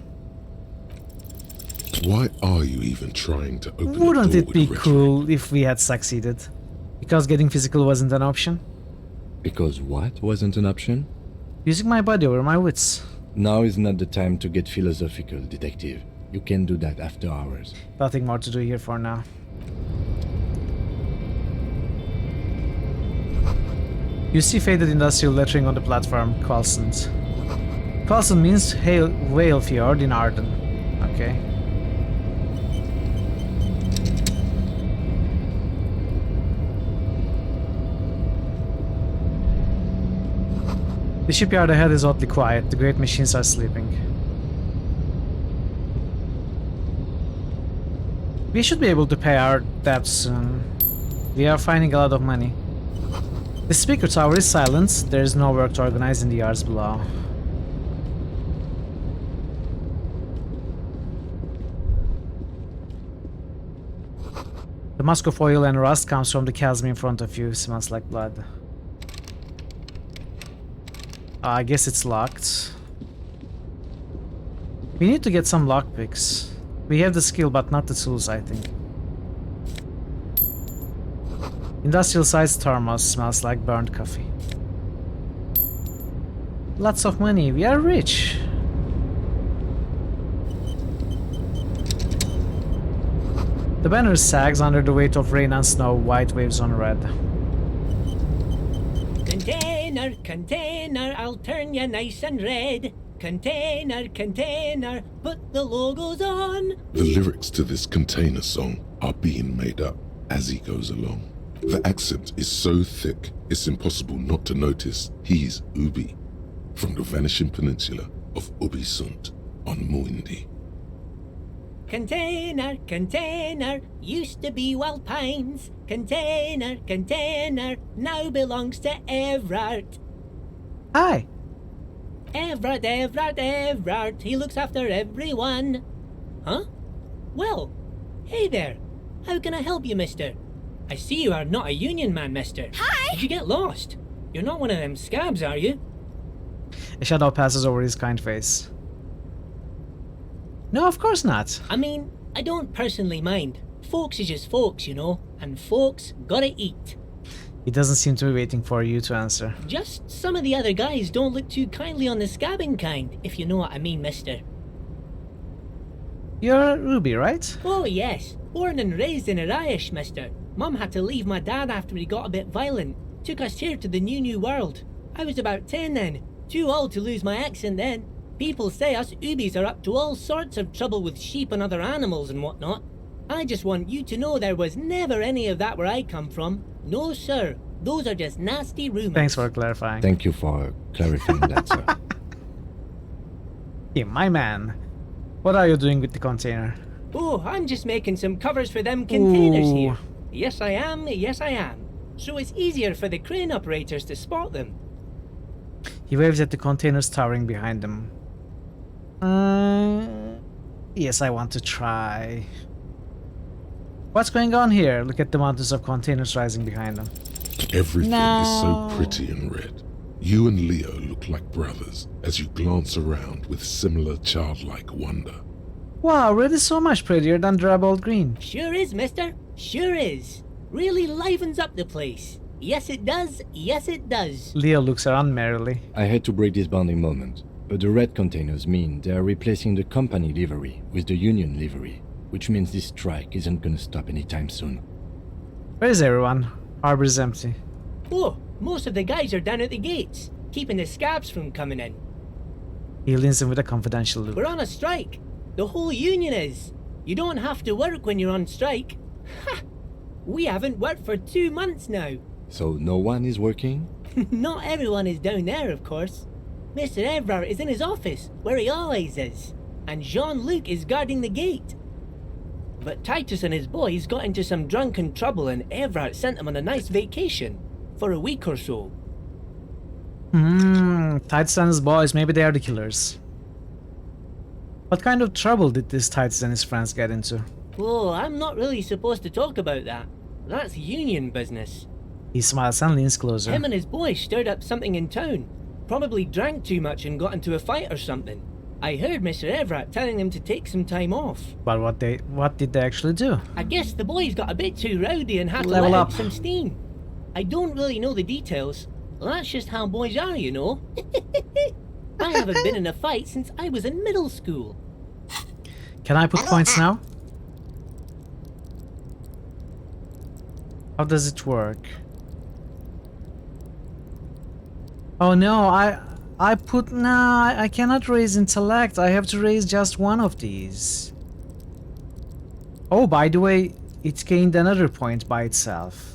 Why are you even trying to open Wouldn't the door it be with cool if we had succeeded? Because getting physical wasn't an option? Because what wasn't an option? Using my body over my wits. Now is not the time to get philosophical, Detective. You can do that after hours. Nothing more to do here for now. You see faded industrial lettering on the platform, Kvalsund. Kvalsund means whale fjord in Arden. Okay. The shipyard ahead is oddly quiet. The great machines are sleeping. We should be able to pay our debts soon. We are finding a lot of money. The speaker tower is silent. There is no work to organize in the yards below. The musk of oil and rust comes from the chasm in front of you. Smells like blood. I guess it's locked. We need to get some lockpicks. We have the skill, but not the tools, I think. Industrial-sized thermos smells like burnt coffee. Lots of money. We are rich. The banner sags under the weight of rain and snow. White waves on red. Container, container, I'll turn you nice and red. Container, container, put the logos on. The lyrics to this container song are being made up as he goes along. The accent is so thick, it's impossible not to notice he's Ubi, from the vanishing peninsula of Ubisund on Muindi. Container, container, used to be Wild Pines. Container, container, now belongs to Everard. Hi. Everard, Everard, Everard, he looks after everyone. Huh? Well, hey there. How can I help you, mister? I see you are not a union man, mister. Hi! Did you get lost? You're not one of them scabs, are you? A shadow passes over his kind face. No, of course not. I mean, I don't personally mind. Folks is just folks, you know, and folks gotta eat. He doesn't seem to be waiting for you to answer. Just some of the other guys don't look too kindly on the scabbing kind, if you know what I mean, mister. You're Ruby, right? Oh, yes. Born and raised in Arish, mister. Mum had to leave my dad after he got a bit violent. Took us here to the new world. I was about 10 then. Too old to lose my accent then. People say us Ubis are up to all sorts of trouble with sheep and other animals and whatnot. I just want you to know there was never any of that where I come from. No, sir. Those are just nasty rumors. Thanks for clarifying. Thank you for clarifying that, sir. Yeah, my man. What are you doing with the container? Oh, I'm just making some covers for them containers Ooh. here. Yes, I am. Yes, I am. So it's easier for the crane operators to spot them. He waves at the containers towering behind them. Yes, I want to try. What's going on here? Look at the mountains of containers rising behind them. Everything is so pretty and red. You and Leo look like brothers as you glance around with similar childlike wonder. Wow, red is so much prettier than drab old green. Sure is, mister. Sure is. Really livens up the place. Yes, it does. Yes, it does. Leo looks around merrily. I hate to break this bonding moment, but the red containers mean they are replacing the company livery with the union livery, which means this strike isn't gonna stop anytime soon. Where is everyone? Harbor is empty. Oh, most of the guys are down at the gates. keeping the scabs from coming in. He leans in with a confidential look. We're on a strike. The whole union is. You don't have to work when you're on strike. Ha! We haven't worked for 2 months now. So no one is working? Not everyone is down there, of course. Mr. Evrard is in his office, where he always is. And Jean-Luc is guarding the gate. But Titus and his boys got into some drunken trouble and Evrard sent them on a nice vacation. For a week or so. Titus and his boys, maybe they are the killers. What kind of trouble did this Titus and his friends get into? Oh, I'm not really supposed to talk about that. That's union business. He smiles and leans closer. Him and his boys stirred up something in town. Probably drank too much and got into a fight or something. I heard Mr. Evrard telling them to take some time off. But what did they actually do? I guess the boys got a bit too rowdy and had to Level let up. out some steam. I don't really know the details. Well, that's just how boys are, you know. I haven't been in a fight since I was in middle school. Can I put points now? How does it work? Oh no, I cannot raise intellect. I have to raise just one of these. Oh, by the way, it gained another point by itself.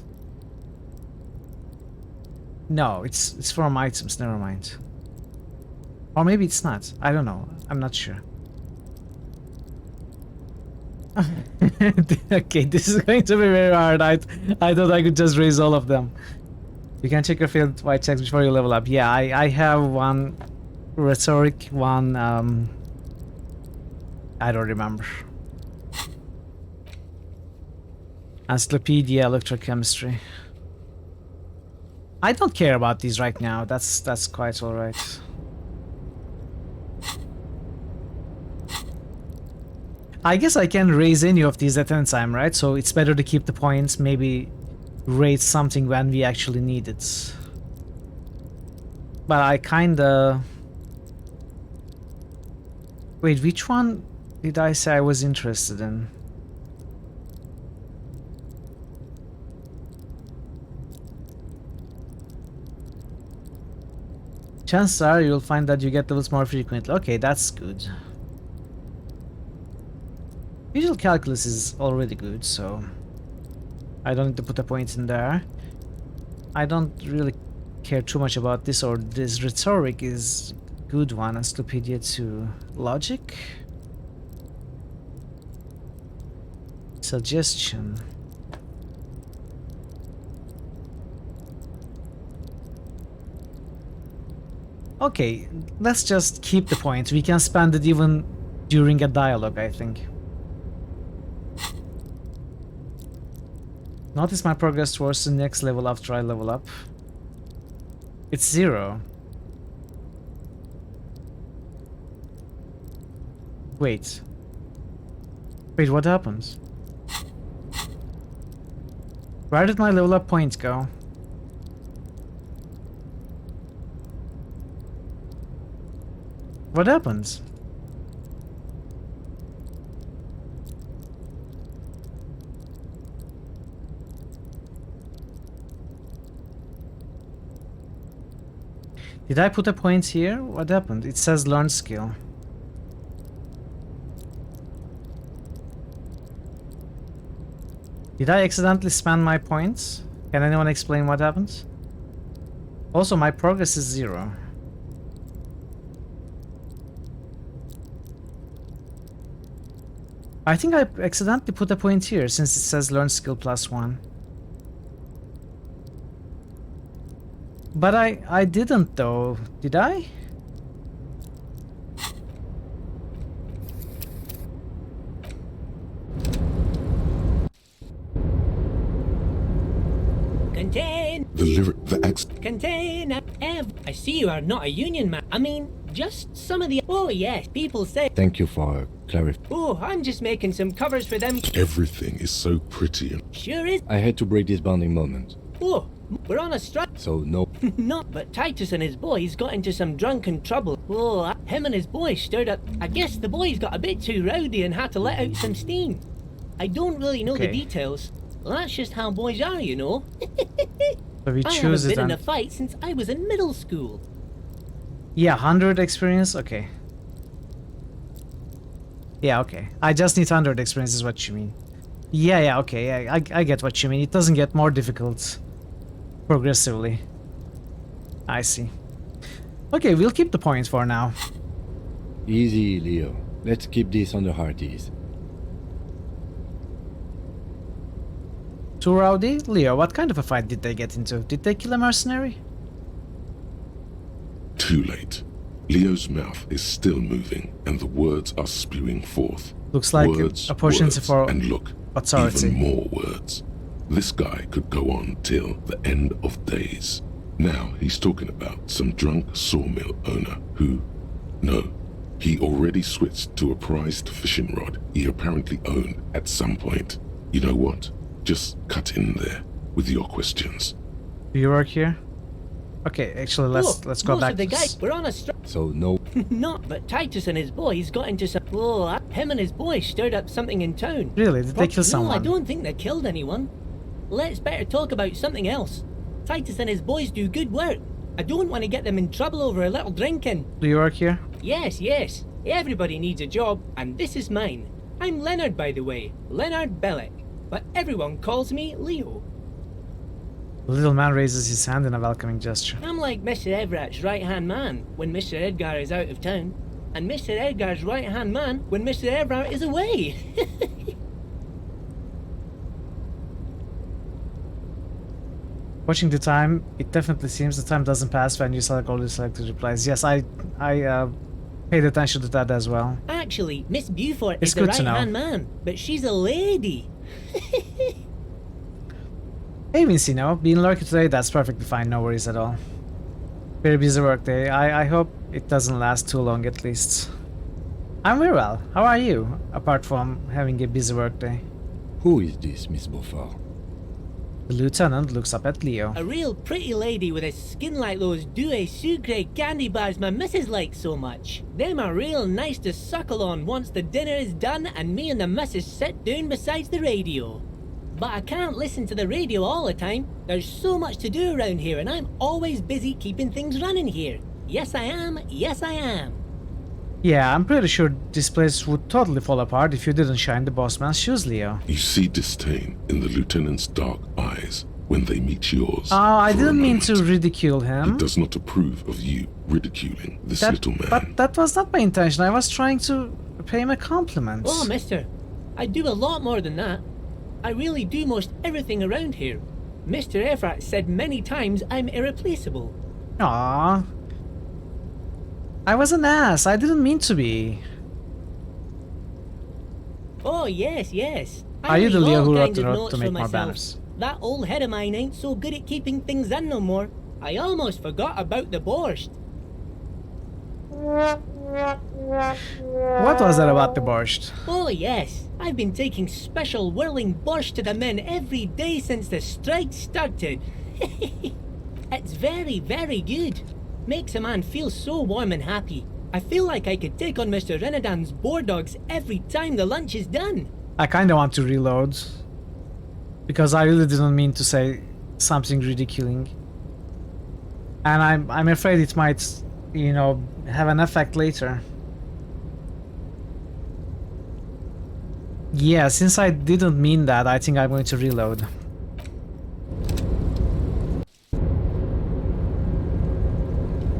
No, it's from items, never mind. Or maybe it's not. I don't know. I'm not sure. Okay, this is going to be very hard. I thought I could just raise all of them. You can check your failed white checks before you level up. Yeah, I have one rhetoric, one I don't remember. Encyclopedia, electrochemistry. I don't care about these right now. That's quite alright. I guess I can raise any of these at any time, right? So it's better to keep the points, maybe raise something when we actually need it. But I kinda... Wait, which one did I say I was interested in? Chances are you'll find that you get levels more frequently. Okay, that's good. Visual calculus is already good, so I don't need to put a point in there. I don't really care too much about this, or this rhetoric is a good one. Encyclopedia 2. Logic? Suggestion. Okay, let's just keep the point. We can spend it even during a dialogue, I think. Notice my progress towards the next level after I level up. It's 0. Wait. Wait, what happens? Where did my level up point go? What happens? Did I put a point here? What happened? It says learn skill. Did I accidentally spend my points? Can anyone explain what happens? Also, my progress is 0. I think I accidentally put a point here since it says learn skill +1. But I didn't though, did I? Contain! Contain! I see you are not a union man. I mean, just some of the... Oh yes, people say... Thank you for clarifying. Oh, I'm just making some covers for them. Everything is so pretty. Sure is. I had to break this bonding moment. Oh, we're on a strike. So no. Not, but Titus and his boys got into some drunken trouble. Oh, him and his boys stirred up. I guess the boys got a bit too rowdy and had to let out some steam. I don't really know the details. Well, that's just how boys are, you know. So we I choose haven't it been in then. a fight since I was in middle school. Yeah, 100 experience? Okay. Yeah, okay. I just need 100 experience is what you mean. Yeah, okay. Yeah, I get what you mean. It doesn't get more difficult progressively. I see. Okay, we'll keep the points for now. Easy, Leo. Let's keep this on the hearties. Too rowdy? Leo, what kind of a fight did they get into? Did they kill a mercenary? Too late. Leo's mouth is still moving, and the words are spewing forth. Looks like words, opportunity words, for and look, authority. even more words. This guy could go on till the end of days. Now he's talking about some drunk sawmill owner who... No, he already switched to a prized fishing rod he apparently owned at some point. You know what? Just cut in there with your questions. Do you work here? Okay, actually, let's go back. Most of the guys were on a strike. So no. Not, but Titus and his boys got into some. Oh, him and his boys stirred up something in town. Really? Did they kill someone? No, I don't think they killed anyone. Let's better talk about something else. Titus and his boys do good work. I don't want to get them in trouble over a little drinking. Do you work here? Yes, yes. Everybody needs a job, and this is mine. I'm Leonard, by the way. Leonard Bellick. But everyone calls me Leo. The little man raises his hand in a welcoming gesture. I'm like Mr. Everett's right-hand man when Mr. Edgar is out of town, and Mr. Edgar's right-hand man when Mr. Everett is away. Watching the time, it definitely seems the time doesn't pass when you select all the selected replies. Yes, I paid attention to that as well. Actually, Miss Beaufort It's is the good to know. right-hand man, but she's a lady. Hey Vincino, being lurky today, that's perfectly fine, no worries at all. Very busy work day. I hope it doesn't last too long at least. I'm very well. How are you, apart from having a busy work day? Who is this, Miss Beaufort? The lieutenant looks up at Leo. A real pretty lady with a skin like those Douai Sucre candy bars my missus likes so much. Them are real nice to suckle on once the dinner is done and me and the missus sit down beside the radio. But I can't listen to the radio all the time. There's so much to do around here and I'm always busy keeping things running here. Yes I am, yes I am. Yeah, I'm pretty sure this place would totally fall apart if you didn't shine the boss man's shoes, Leo. You see disdain in the lieutenant's dark eyes when they meet yours. Oh, I didn't mean to ridicule him. He does not approve of you ridiculing this little man. But that was not my intention. I was trying to pay him a compliment. Oh, mister, I do a lot more than that. I really do most everything around here. Mr. Everett said many times I'm irreplaceable. Aww. I was an ass. I didn't mean to be. Oh, yes, yes. Are you the make Leo all who wrote kinds the of note notes to for make more myself. banners? That old head of mine ain't so good at keeping things in no more. I almost forgot about the borscht. What was that about the borscht? Oh, yes. I've been taking special whirling borscht to the men every day since the strike started. It's very, very good. Makes a man feel so warm and happy. I feel like I could take on Mr. Renadan's boar dogs every time the lunch is done. I kinda want to reload. Because I really didn't mean to say something ridiculing. And I'm afraid it might, you know, have an effect later. Yeah, since I didn't mean that, I think I'm going to reload.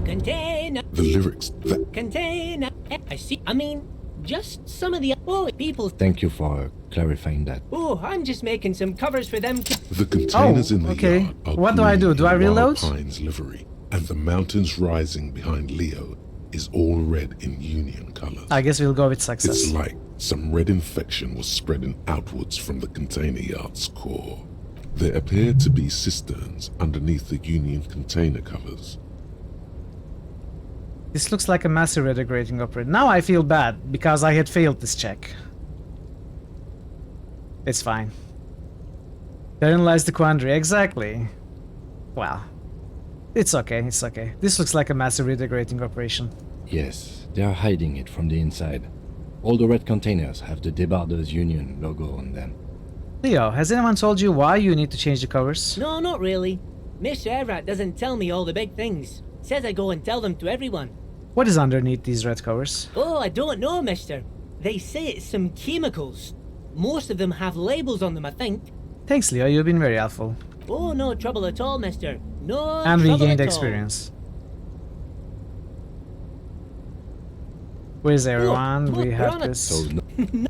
Container. The lyrics that... Container. I see. I mean, just some of the people. Thank you for clarifying that. Oh, I'm just making some covers for them. The containers in the yard are What do I do? Do I reload? Wild Pine's livery, and the mountains rising behind Leo is all red in Union colors. I guess we'll go with success. It's like some red infection was spreading outwards from the container yard's core. There appeared to be cisterns underneath the Union container covers. This looks like a massive redecorating operation. Now I feel bad because I had failed this check. It's fine. Therein lies the quandary. Exactly. Well, it's okay. It's okay. This looks like a massive redecorating operation. Yes, they are hiding it from the inside. All the red containers have the Debarders Union logo on them. Leo, has anyone told you why you need to change the covers? No, not really. Mr. Everett doesn't tell me all the big things. Says I go and tell them to everyone. What is underneath these red covers? Oh, I don't know, mister. They say it's some chemicals. Most of them have labels on them, I think. Thanks, Leo. You've been very helpful. Oh, no trouble at all, mister. No And we trouble gained at experience. Where's everyone? look, We we're have on it. this.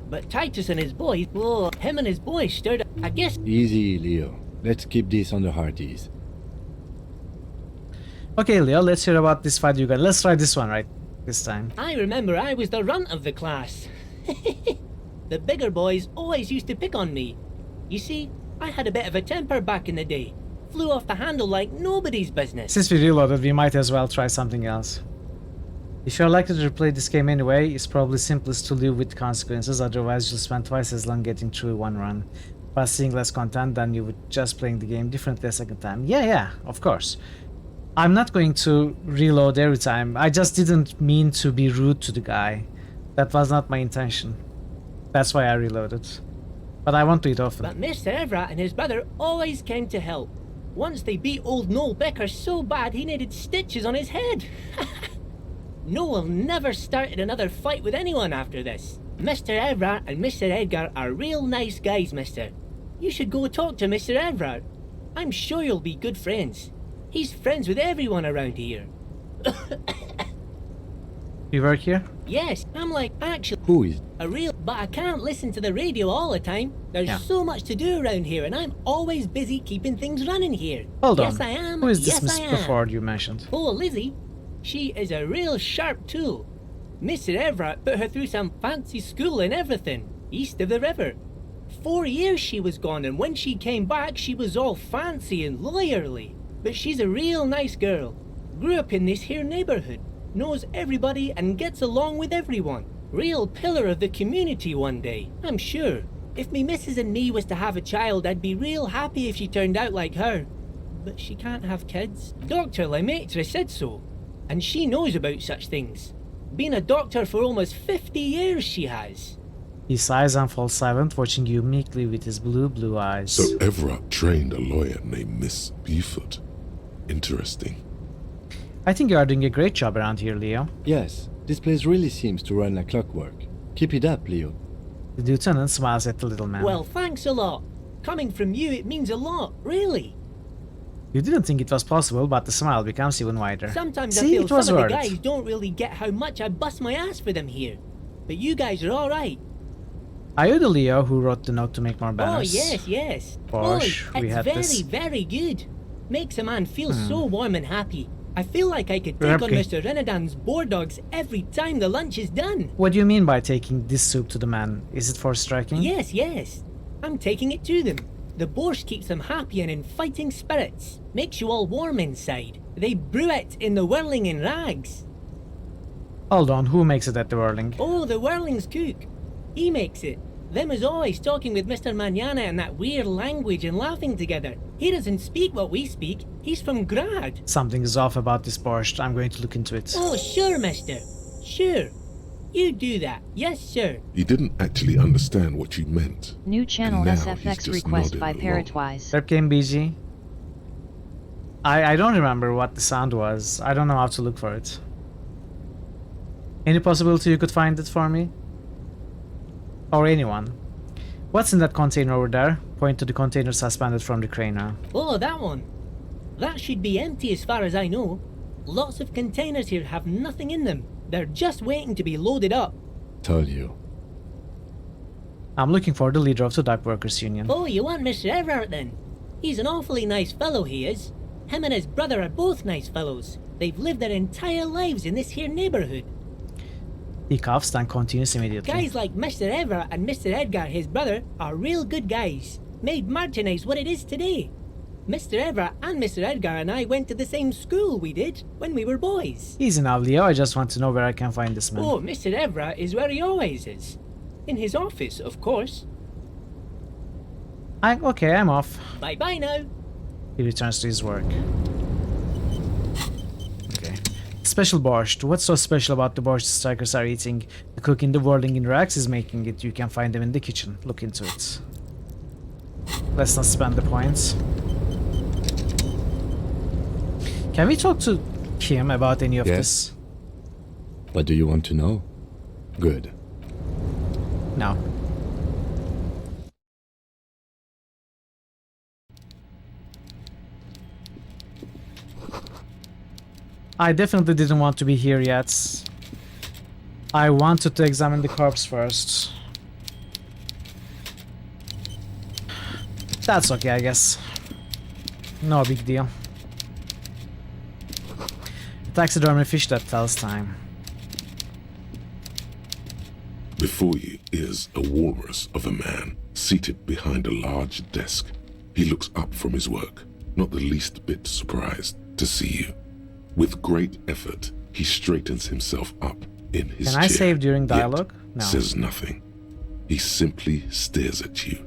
But Titus and his boys, oh, him and his boys stirred up. I guess. Easy, Leo. Let's keep this on the hearties. Okay, Leo, let's hear about this fight you got. Let's try this one right this time. I remember I was the runt of the class. The bigger boys always used to pick on me. You see, I had a bit of a temper back in the day. Flew off the handle like nobody's business. Since we reloaded, we might as well try something else. If you're likely to replay this game anyway, it's probably simplest to live with consequences, otherwise you'll spend twice as long getting through one run, but seeing less content than you would just playing the game differently a second time. Yeah, of course. I'm not going to reload every time. I just didn't mean to be rude to the guy. That was not my intention. That's why I reloaded. But I won't do it often. But Mr. Everett and his brother always came to help. Once they beat old Noel Becker so bad he needed stitches on his head. Noel never started another fight with anyone after this. Mr. Everett and Mr. Edgar are real nice guys, mister. You should go talk to Mr. Everett. I'm sure you'll be good friends. He's friends with everyone around here. You work here? Yes, I'm like actually Who is? a real, but I can't listen to the radio all the time. There's so much to do around here and I'm always busy keeping things running here. Hold on. Yes, I am. Who is this Yes, Miss I am. Before you mentioned? Oh, Lizzie. She is a real sharp tool. Mr. Everett put her through some fancy school and everything, east of the river. 4 years she was gone, and when she came back, she was all fancy and lawyerly. But she's a real nice girl. Grew up in this here neighborhood, knows everybody and gets along with everyone. Real pillar of the community one day, I'm sure. If me missus and me was to have a child, I'd be real happy if she turned out like her. But she can't have kids. Dr. Lemaitre said so. And she knows about such things. Been a doctor for almost 50 years she has. He sighs and falls silent, watching you meekly with his blue eyes. So Everett trained a lawyer named Miss Beaufort. Interesting. I think you are doing a great job around here, Leo. Yes, this place really seems to run like clockwork. Keep it up, Leo. The lieutenant smiles at the little man. Well, thanks a lot. Coming from you, it means a lot, really. You didn't think it was possible, but the smile becomes even wider. Sometimes See, I feel it was some of worth the it. guys don't really get how much I bust my ass for them here. But you guys are alright. Are you the Leo who wrote the note to make more banners? Oh, yes. Bosh, Boy, we it's had very, this. very good. Makes a man feel so warm and happy. I feel like I could take on Okay. Mr. Renadan's boar dogs every time the lunch is done. What do you mean by taking this soup to the man? Is it for striking? Yes. I'm taking it to them. The borscht keeps them happy and in fighting spirits. Makes you all warm inside. They brew it in the whirling in rags. Hold on, who makes it at the whirling? Oh, the whirling's cook. He makes it. Them is always talking with Mr. Manana in that weird language and laughing together. He doesn't speak what we speak. He's from Grad. Something is off about this borscht. I'm going to look into it. Oh, sure, mister. Sure. You do that. Yes, sir. He didn't actually understand what you meant. New channel And now he's SFX just request nodding by along. Parrotwise. Rep game BG. I don't remember what the sound was. I don't know how to look for it. Any possibility you could find it for me? Or anyone? What's in that container over there? Point to the container suspended from the crane now. Oh, that one. That should be empty as far as I know. Lots of containers here have nothing in them. They're just waiting to be loaded up. Told you. I'm looking for the leader of the Dock Workers Union. Oh, you want Mr. Everett then? He's an awfully nice fellow, he is. Him and his brother are both nice fellows. They've lived their entire lives in this here neighborhood. He coughs, then continues immediately. Guys like Mr. Everett and Mr. Edgar, his brother, are real good guys. Made Martinez what it is today. Mr. Everett and Mr. Edgar and I went to the same school we did when we were boys. Easy now, Leo. I just want to know where I can find this man. Oh, Mr. Everett is where he always is. In his office, of course. Okay, I'm off. Bye-bye now. He returns to his work. Okay. Special borscht. What's so special about the borscht the strikers are eating? The cook in the whirling in racks is making it. You can find them in the kitchen. Look into it. Let's not spend the points. Can we talk to Kim about any of Yes? this? But do you want to know? Good. No. I definitely didn't want to be here yet. I wanted to examine the corpse first. That's okay, I guess. No big deal. Taxidermy fish that tells time. Before you is a walrus of a man seated behind a large desk. He looks up from his work, not the least bit surprised to see you. With great effort, he straightens himself up in his chair. Can I save during dialogue? No. Says nothing. He simply stares at you,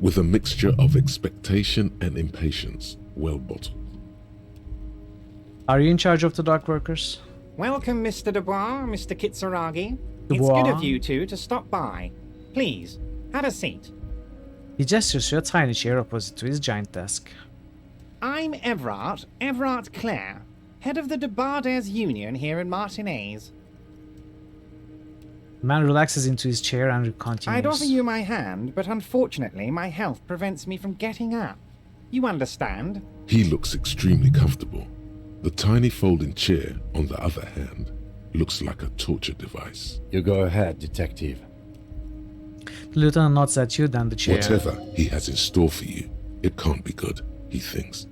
with a mixture of expectation and impatience, well bottled. Are you in charge of the dock workers? Welcome, Mr. Dubois, Mr. Kitsuragi. It's Dubois. good of you two to stop by. Please, have a seat. He gestures to a tiny chair opposite to his giant desk. I'm Everard Clare, head of the Debarders Union here in Martinez. The man relaxes into his chair and continues. I'd offer you my hand, but unfortunately my health prevents me from getting up. You understand? He looks extremely comfortable. The tiny folding chair, on the other hand, looks like a torture device. You go ahead, detective. The lieutenant nods at you, then the chair. Whatever he has in store for you, it can't be good, he thinks.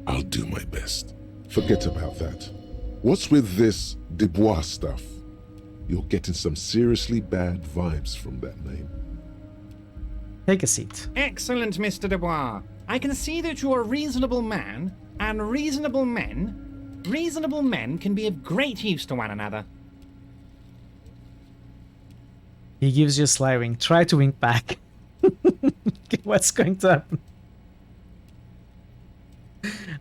I'll do my best. Forget about that. What's with this Dubois stuff? You're getting some seriously bad vibes from that name. Take a seat. Excellent, Mr. Dubois. I can see that you're a reasonable man, and reasonable men can be of great use to one another. He gives you a sly wink. Try to wink back. What's going to happen?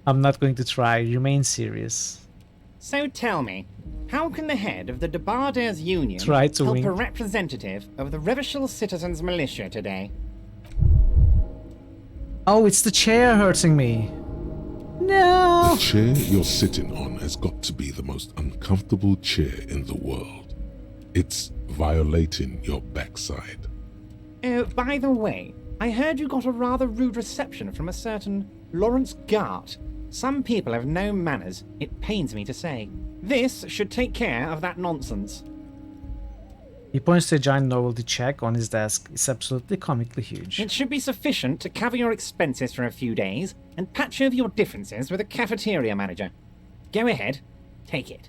I'm not going to try. Remain serious. So tell me, how can the head of the Debarders Union Try to help wink. a representative of the Revachol Citizens Militia today? Oh, it's the chair hurting me. No! The chair you're sitting on has got to be the most uncomfortable chair in the world. It's violating your backside. Oh, by the way, I heard you got a rather rude reception from a certain Lawrence Gart. Some people have no manners, it pains me to say. This should take care of that nonsense. He points to a giant novelty check on his desk. It's absolutely comically huge. It should be sufficient to cover your expenses for a few days and patch over your differences with a cafeteria manager. Go ahead, take it.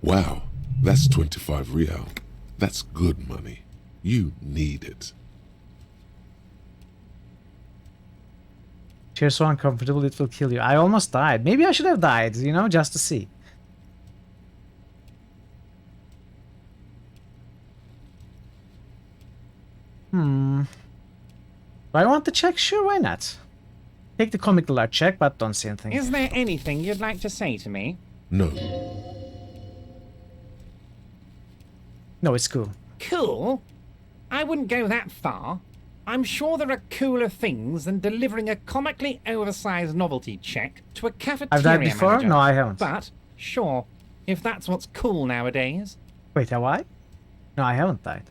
Wow, that's 25 real. That's good money. You need it. Chair's so uncomfortable it will kill you. I almost died. Maybe I should have died, you know, just to see. Do I want the check? Sure, why not? Take the comical art check, but don't say anything. Is there anything you'd like to say to me? No. No, it's cool. Cool? I wouldn't go that far. I'm sure there are cooler things than delivering a comically oversized novelty check to a cafeteria I've died before? manager. No, I haven't. But, sure, if that's what's cool nowadays. Wait, have I? No, I haven't died.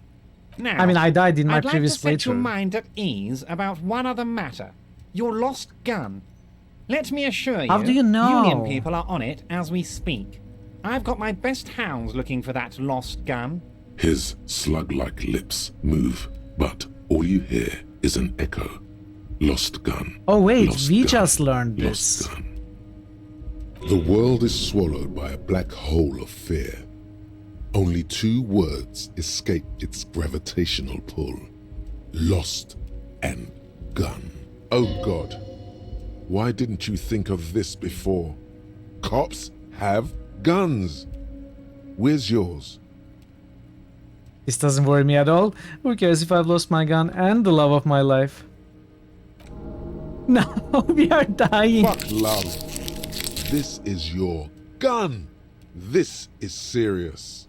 Now, I mean, I died in my I'd previous like to set your playthrough. mind at ease about one other matter. Your lost gun. Let me assure you, How do you know? Union people are on it as we speak. I've got my best hounds looking for that lost gun. His slug-like lips move, but all you hear is an echo. Lost gun. Oh wait, Lost we gun. just learned Lost this. gun. The world is swallowed by a black hole of fear. Only two words escape its gravitational pull. Lost and gun. Oh God, why didn't you think of this before? Cops have guns. Where's yours? This doesn't worry me at all. Who cares if I've lost my gun and the love of my life? No, we are dying. Fuck love. This is your gun. This is serious.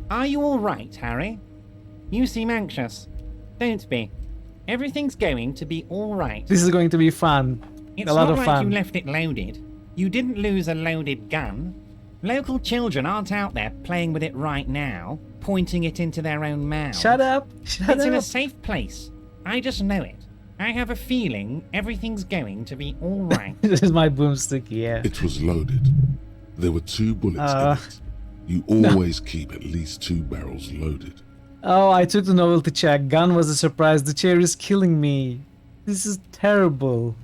Are you all right, Harry? You seem anxious. Don't be. Everything's going to be all right. This is going to be fun. It's a lot not of like fun. you left it loaded. You didn't lose a loaded gun. Local children aren't out there playing with it right now, pointing it into their own mouths. Shut up! Shut It's in a up! safe place. I just know it. I have a feeling everything's going to be all right. This is my boomstick, yeah. It was loaded. There were 2 bullets in it. You always keep at least 2 barrels loaded. Oh, I took the novelty check. Gun was a surprise. The chair is killing me. This is terrible.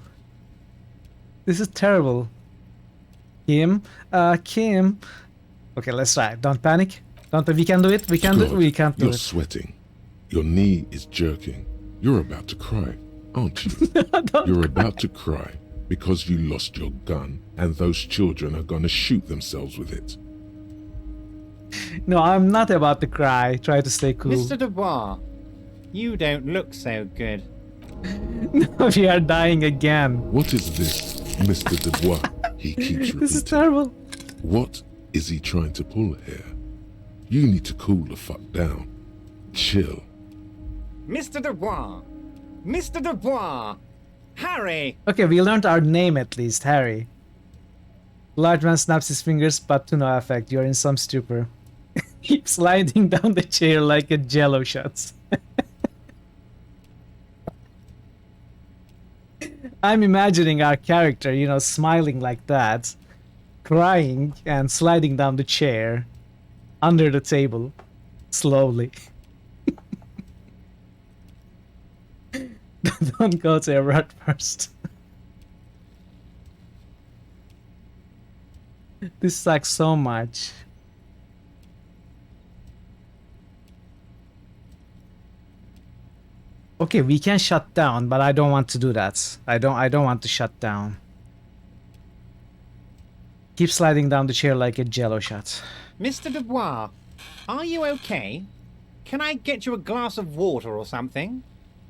This is terrible. Kim? Kim? Okay, let's try. Don't panic. We can do it. We can do it. We can't do You're it. sweating. Your knee is jerking. You're about to cry, aren't you? You're about to cry because you lost your gun and those children are going to shoot themselves with it. No, I'm not about to cry. Try to stay cool. Mr. Dubois, you don't look so good. No, we are dying again. What is this, Mr. Dubois? He keeps repeating. This is terrible. What is he trying to pull here? You need to cool the fuck down. Chill. Mr. Dubois! Mr. Dubois! Harry! Okay, we learned our name at least, Harry. Large man snaps his fingers, but to no effect. You're in some stupor. Keep sliding down the chair like a jello shot. I'm imagining our character, you know, smiling like that, crying and sliding down the chair under the table, slowly. Don't go to a rat first. This sucks so much. Okay, we can shut down, but I don't want to do that. I don't want to shut down. Keep sliding down the chair like a jello shot. Mr. Dubois, are you okay? Can I get you a glass of water or something?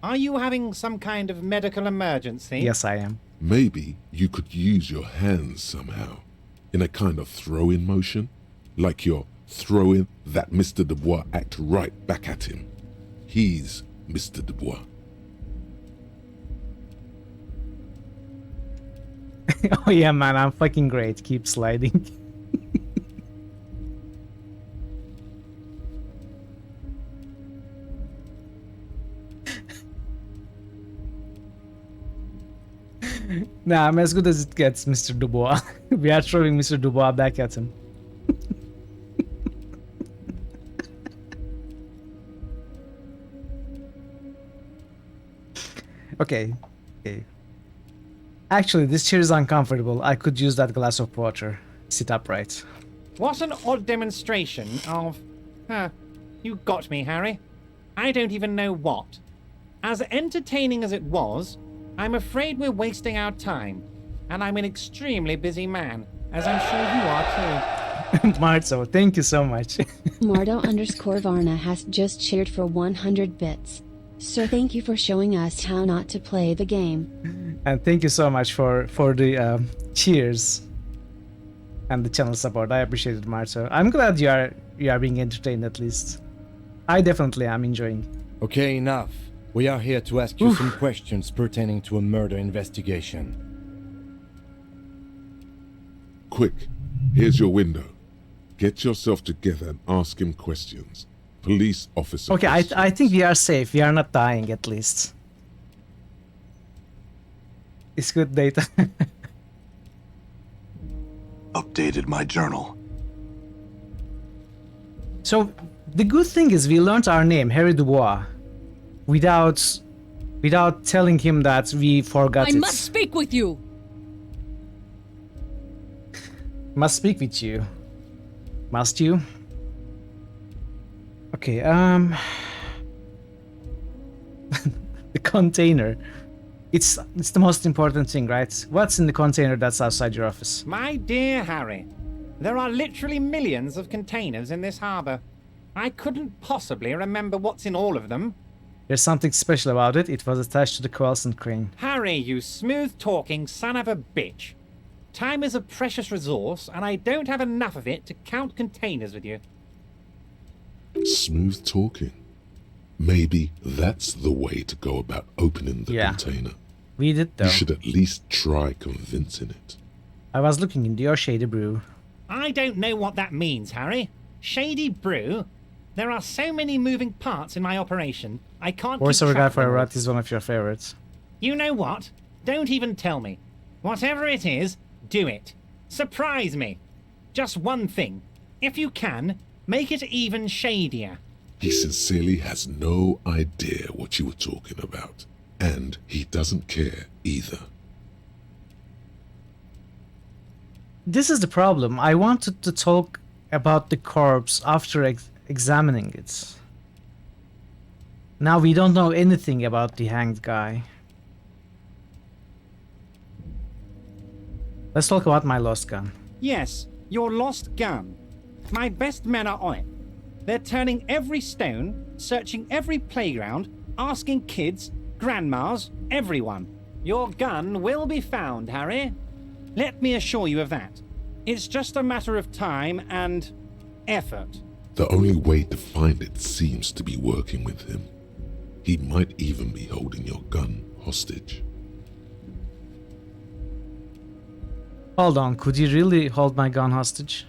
Are you having some kind of medical emergency? Yes, I am. Maybe you could use your hands somehow, in a kind of throw-in motion, like you're throwing that Mr. Dubois act right back at him. He's Mr. Dubois. Oh yeah, man, I'm fucking great. Keep sliding. Nah, I'm as good as it gets, Mr. Dubois. We are throwing Mr. Dubois back at him. Okay. Actually, this chair is uncomfortable. I could use that glass of water. Sit upright. What an odd demonstration of... you got me, Harry. I don't even know what. As entertaining as it was, I'm afraid we're wasting our time. And I'm an extremely busy man, as I'm sure you are too. Marzo, thank you so much. Mardo_Varna has just cheered for 100 bits. So thank you for showing us how not to play the game. And thank you so much for the cheers and the channel support. I appreciate it, Marzo. I'm glad you are being entertained at least. I definitely am enjoying. Okay, enough. We are here to ask you some questions pertaining to a murder investigation. Quick, here's your window. Get yourself together and ask him questions. Police officer. Okay, I think we are safe. We are not dying at least. It's good data. Updated my journal. So the good thing is we learned our name, Harry Dubois, without telling him that we forgot it. I must speak with you. Must speak with you. Must you? Okay, the container. It's the most important thing, right? What's in the container that's outside your office? My dear Harry, there are literally millions of containers in this harbour. I couldn't possibly remember what's in all of them. There's something special about it. It was attached to the Quelson crane. Harry, you smooth-talking son of a bitch. Time is a precious resource, and I don't have enough of it to count containers with you. Smooth talking. Maybe that's the way to go about opening the container. We did though. You should at least try convincing it. I was looking into your shady brew. I don't know what that means, Harry. Shady brew? There are so many moving parts in my operation, I can't Voice keep over guy track of for a them all. rat is one of your favorites. You know what? Don't even tell me. Whatever it is, do it. Surprise me. Just one thing. If you can, make it even shadier. He sincerely has no idea what you were talking about. And he doesn't care either. This is the problem. I wanted to talk about the corpse after examining it. Now we don't know anything about the hanged guy. Let's talk about my lost gun. Yes, your lost gun. My best men are on it. They're turning every stone, searching every playground, asking kids, grandmas, everyone. Your gun will be found, Harry. Let me assure you of that. It's just a matter of time and effort. The only way to find it seems to be working with him. He might even be holding your gun hostage. Hold on, could he really hold my gun hostage?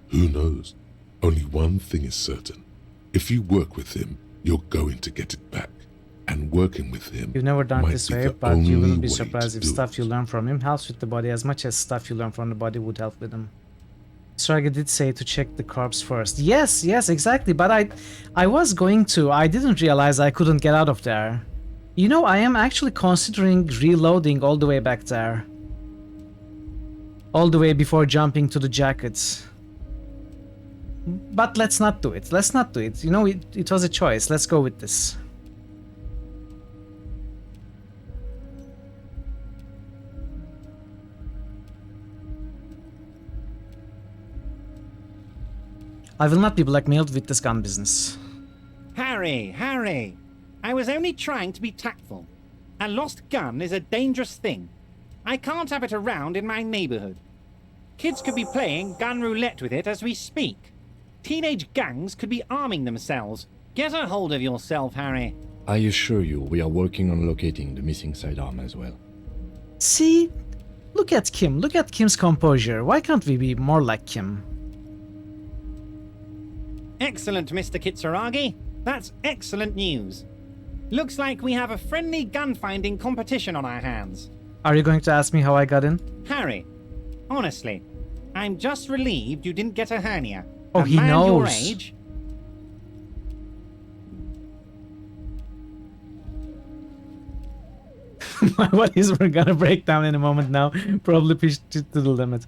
Who knows? Only one thing is certain. If you work with him, you're going to get it back. And working with him You've never done it might this be way, the but you only wouldn't be way surprised to if do stuff it. you learn from him helps with the body as much as stuff you learn from the body would help with him. Straga did say to check the corpse first. Yes, exactly, but I was going to. I didn't realize I couldn't get out of there. You know, I am actually considering reloading all the way back there. All the way before jumping to the jackets. But let's not do it. Let's not do it. You know, it was a choice. Let's go with this. I will not be blackmailed with this gun business. Harry! I was only trying to be tactful. A lost gun is a dangerous thing. I can't have it around in my neighborhood. Kids could be playing gun roulette with it as we speak. Teenage gangs could be arming themselves. Get a hold of yourself, Harry. I assure you, we are working on locating the missing sidearm as well. See? Look at Kim. Look at Kim's composure. Why can't we be more like Kim? Excellent, Mr. Kitsuragi. That's excellent news. Looks like we have a friendly gun-finding competition on our hands. Are you going to ask me how I got in? Harry, honestly, I'm just relieved you didn't get a hernia. Oh, a he man knows. your age... My bodies were gonna break down in a moment now. Probably pushed it to the limit.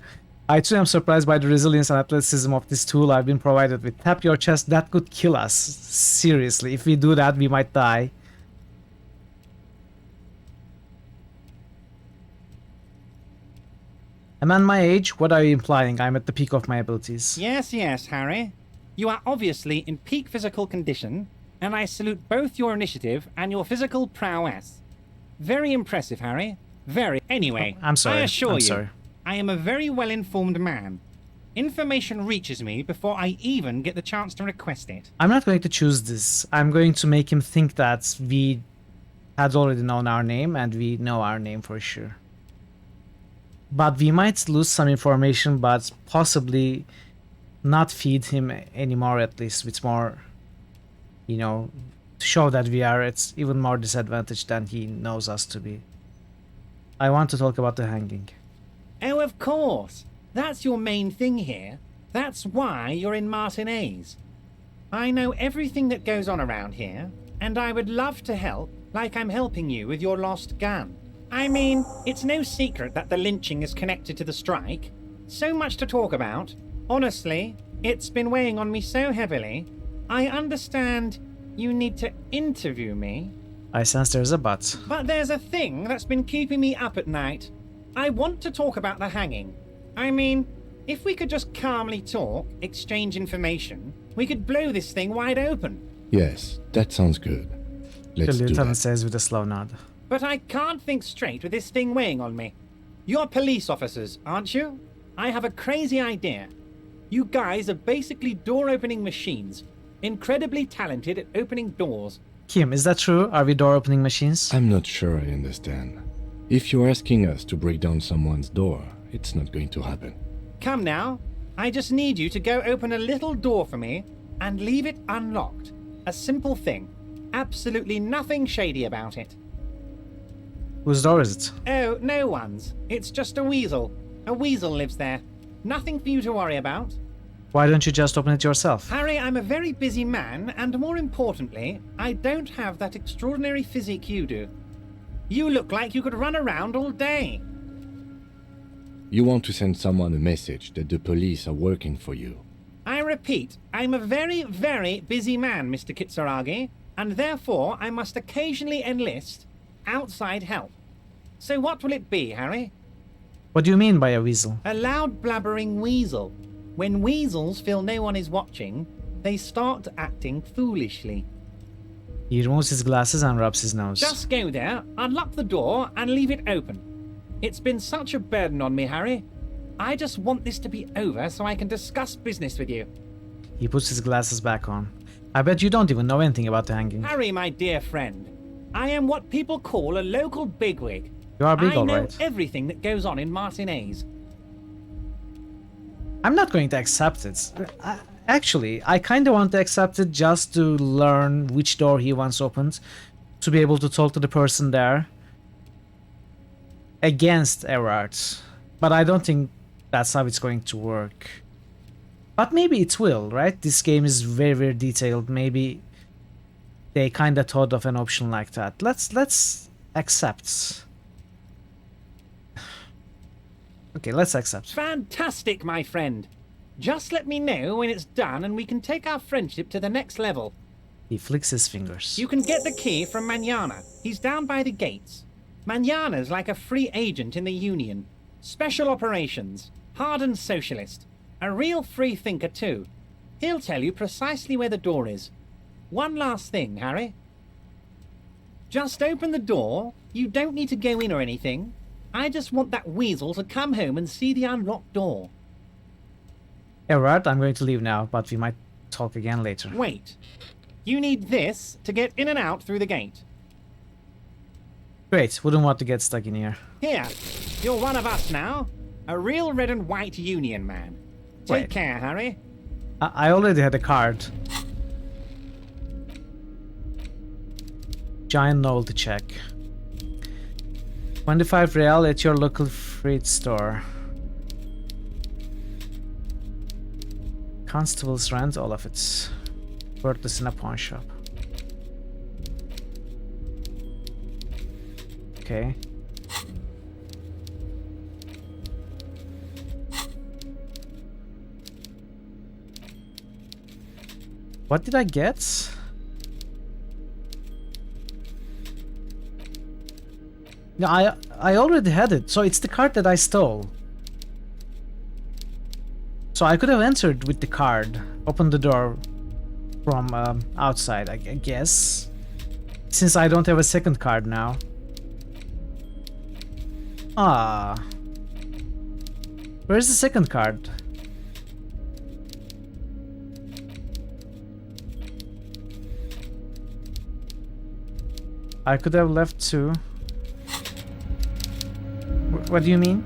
I too am surprised by the resilience and athleticism of this tool I've been provided with. Tap your chest, that could kill us. Seriously, if we do that, we might die. A man my age, what are you implying? I'm at the peak of my abilities. Yes, Harry. You are obviously in peak physical condition, and I salute both your initiative and your physical prowess. Very impressive, Harry. Very. Anyway, I'm sorry. I assure you, sorry. I am a very well-informed man. Information reaches me before I even get the chance to request it. I'm not going to choose this. I'm going to make him think that we had already known our name and we know our name for sure. But we might lose some information, but possibly not feed him anymore, at least with more, you know, to show that we are at even more disadvantaged than he knows us to be. I want to talk about the hanging. Oh, of course. That's your main thing here. That's why you're in Martinez. I know everything that goes on around here, and I would love to help, like I'm helping you with your lost gun. I mean, it's no secret that the lynching is connected to the strike. So much to talk about. Honestly, it's been weighing on me so heavily. I understand you need to interview me. I sense there's a but. But there's a thing that's been keeping me up at night. I want to talk about the hanging. I mean, if we could just calmly talk, exchange information, we could blow this thing wide open. Yes, that sounds good. Let's The do lieutenant that. says with a slow nod. But I can't think straight with this thing weighing on me. You're police officers, aren't you? I have a crazy idea. You guys are basically door-opening machines. Incredibly talented at opening doors. Kim, is that true? Are we door-opening machines? I'm not sure I understand. If you're asking us to break down someone's door, it's not going to happen. Come now. I just need you to go open a little door for me and leave it unlocked. A simple thing. Absolutely nothing shady about it. Whose door is it? Oh, no one's. It's just a weasel. A weasel lives there. Nothing for you to worry about. Why don't you just open it yourself? Harry, I'm a very busy man, and more importantly, I don't have that extraordinary physique you do. You look like you could run around all day. You want to send someone a message that the police are working for you. I repeat, I'm a very, very busy man, Mr. Kitsuragi, and therefore I must occasionally enlist outside help. So what will it be, Harry? What do you mean by a weasel? A loud blabbering weasel. When weasels feel no one is watching, they start acting foolishly. He removes his glasses and rubs his nose. Just go there, unlock the door, and leave it open. It's been such a burden on me, Harry. I just want this to be over so I can discuss business with you. He puts his glasses back on. I bet you don't even know anything about the hanging. Harry, my dear friend, I am what people call a local bigwig. You are big, I know alright. everything that goes on in Martinez. I'm not going to accept it. Actually, I kind of want to accept it just to learn which door he wants opened, to be able to talk to the person there against Everard. But I don't think that's how it's going to work. But maybe it will, right? This game is very, very detailed. Maybe they kind of thought of an option like that. Let's accept. Okay, let's accept. Fantastic, my friend. Just let me know when it's done and we can take our friendship to the next level. He flicks his fingers. You can get the key from Manana. He's down by the gates. Manana's like a free agent in the Union. Special operations. Hardened socialist. A real free thinker too. He'll tell you precisely where the door is. One last thing, Harry. Just open the door. You don't need to go in or anything. I just want that weasel to come home and see the unlocked door. Everard, I'm going to leave now, but we might talk again later. Wait. You need this to get in and out through the gate. Great, wouldn't want to get stuck in here. Here, you're one of us now. A real red and white Union man. Take Wait. care, Harry. I already had a card. Giant novelty check. 25 real at your local fruit store. Constable's rent, all of it. Worthless in a pawn shop. Okay. What did I get? No, I already had it, so it's the card that I stole. So I could have entered with the card, opened the door from outside, I guess. Since I don't have a second card now. Ah. Where's the second card? I could have left too. What do you mean?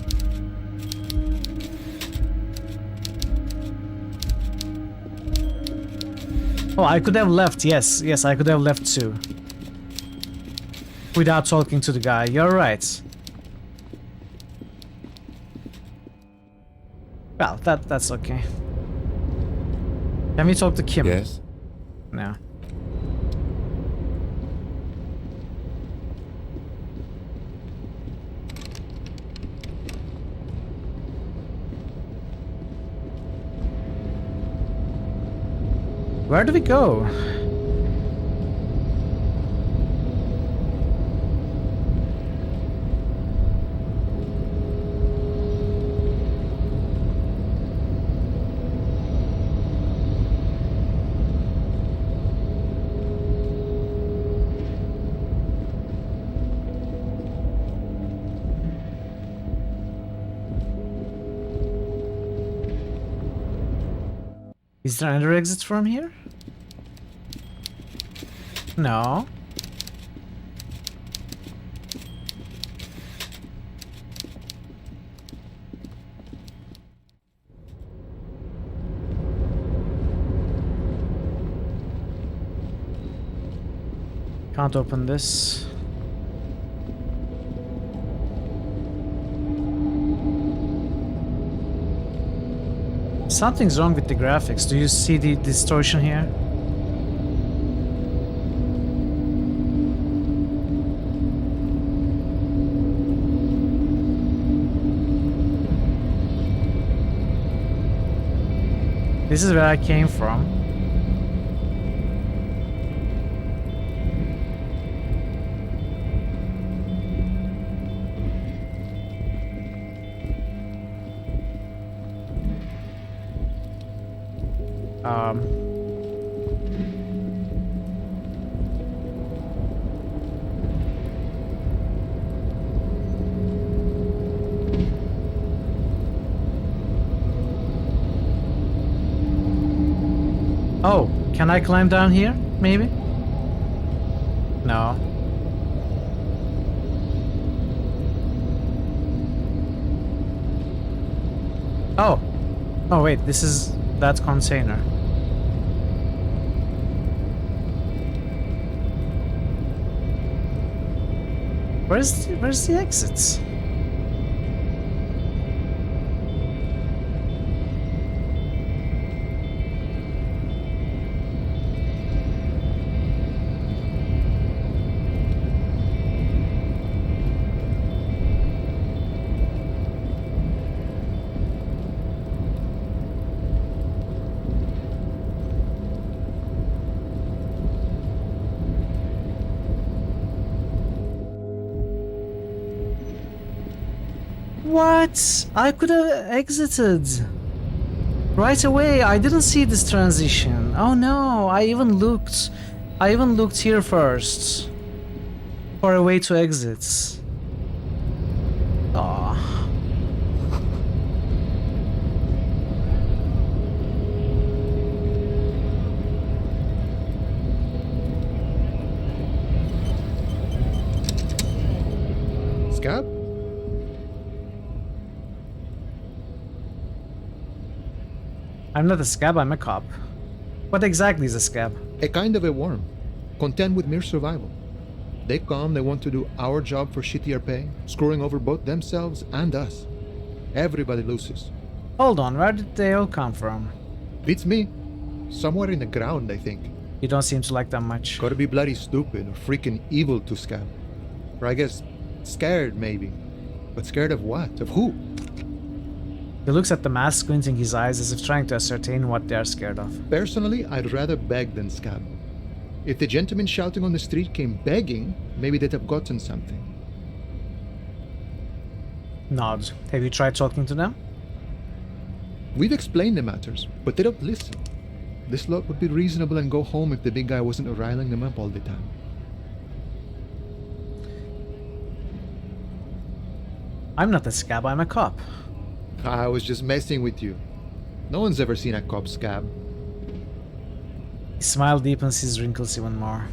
Oh, I could have left, yes, I could have left too. Without talking to the guy, you're right. Well, that's okay. Can we talk to Kim? Yes? No. Where do we go? Is there another exit from here? No. Can't open this. Something's wrong with the graphics. Do you see the distortion here? This is where I came from. Oh, can I climb down here? Maybe? No. Oh. Oh wait, this is that container. Where's the exits? What? I could have exited right away. I didn't see this transition. Oh no, I even looked here first for a way to exit. Oh. Scab? I'm not a scab, I'm a cop. What exactly is a scab? A kind of a worm, content with mere survival. They come, they want to do our job for shittier pay, screwing over both themselves and us. Everybody loses. Hold on, where did they all come from? Beats me. Somewhere in the ground, I think. You don't seem to like them much. Gotta be bloody stupid or freaking evil to scab. Or I guess, scared maybe. But scared of what? Of who? He looks at the mask, squinting his eyes as if trying to ascertain what they are scared of. Personally, I'd rather beg than scab. If the gentleman shouting on the street came begging, maybe they'd have gotten something. Nod. Have you tried talking to them? We've explained the matters, but they don't listen. This lot would be reasonable and go home if the big guy wasn't riling them up all the time. I'm not a scab, I'm a cop. I was just messing with you. No one's ever seen a cop scab. His smile deepens his wrinkles even more.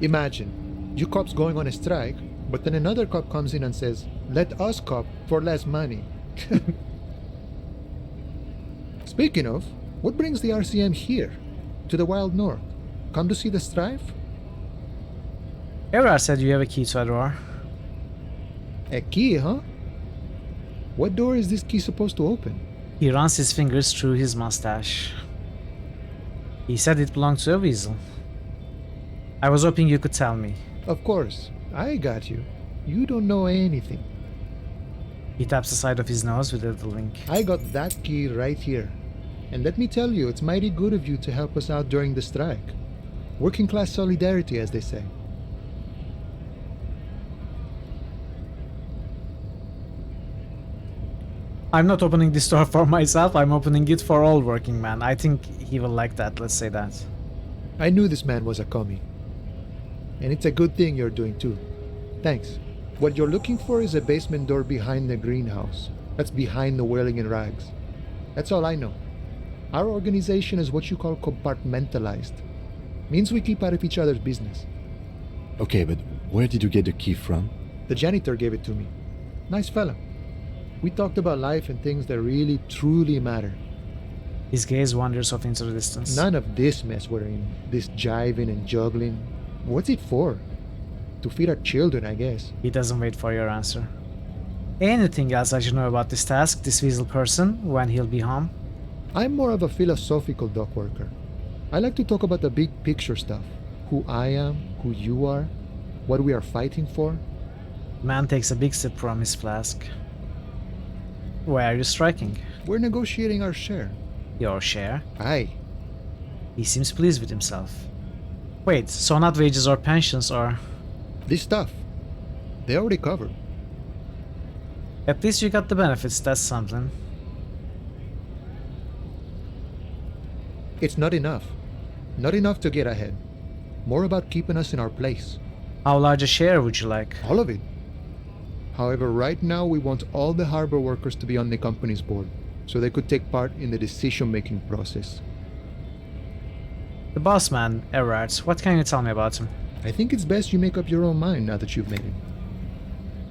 Imagine, you cops going on a strike, but then another cop comes in and says, "Let us cop for less money." Speaking of, what brings the RCM here? To the Wild North? Come to see the strife? Ever said you have a key to a door? A key, huh? What door is this key supposed to open? He runs his fingers through his mustache. He said it belonged to a weasel. I was hoping you could tell me. Of course, I got you. You don't know anything. He taps the side of his nose with a little wink. I got that key right here. And let me tell you, it's mighty good of you to help us out during the strike. Working class solidarity, as they say. I'm not opening this door for myself, I'm opening it for all working men. I think he will like that, let's say that. I knew this man was a commie. And it's a good thing you're doing too. Thanks. What you're looking for is a basement door behind the greenhouse. That's behind the whirling in rags. That's all I know. Our organization is what you call compartmentalized. Means we keep out of each other's business. Okay, but where did you get the key from? The janitor gave it to me. Nice fella. We talked about life and things that really, truly matter. His gaze wanders off into the distance. None of this mess we're in. This jiving and juggling. What's it for? To feed our children, I guess. He doesn't wait for your answer. Anything else I should know about this task, this weasel person, when he'll be home? I'm more of a philosophical dock worker. I like to talk about the big picture stuff. Who I am, who you are, what we are fighting for. The man takes a big sip from his flask. Why are you striking? We're negotiating our share. Your share? Aye. He seems pleased with himself. Wait, so not wages or pensions or... This stuff. They already covered. At least you got the benefits, that's something. It's not enough. Not enough to get ahead. More about keeping us in our place. How large a share would you like? All of it. However, right now we want all the harbor workers to be on the company's board, so they could take part in the decision-making process. The boss man, Erard, what can you tell me about him? I think it's best you make up your own mind now that you've met him.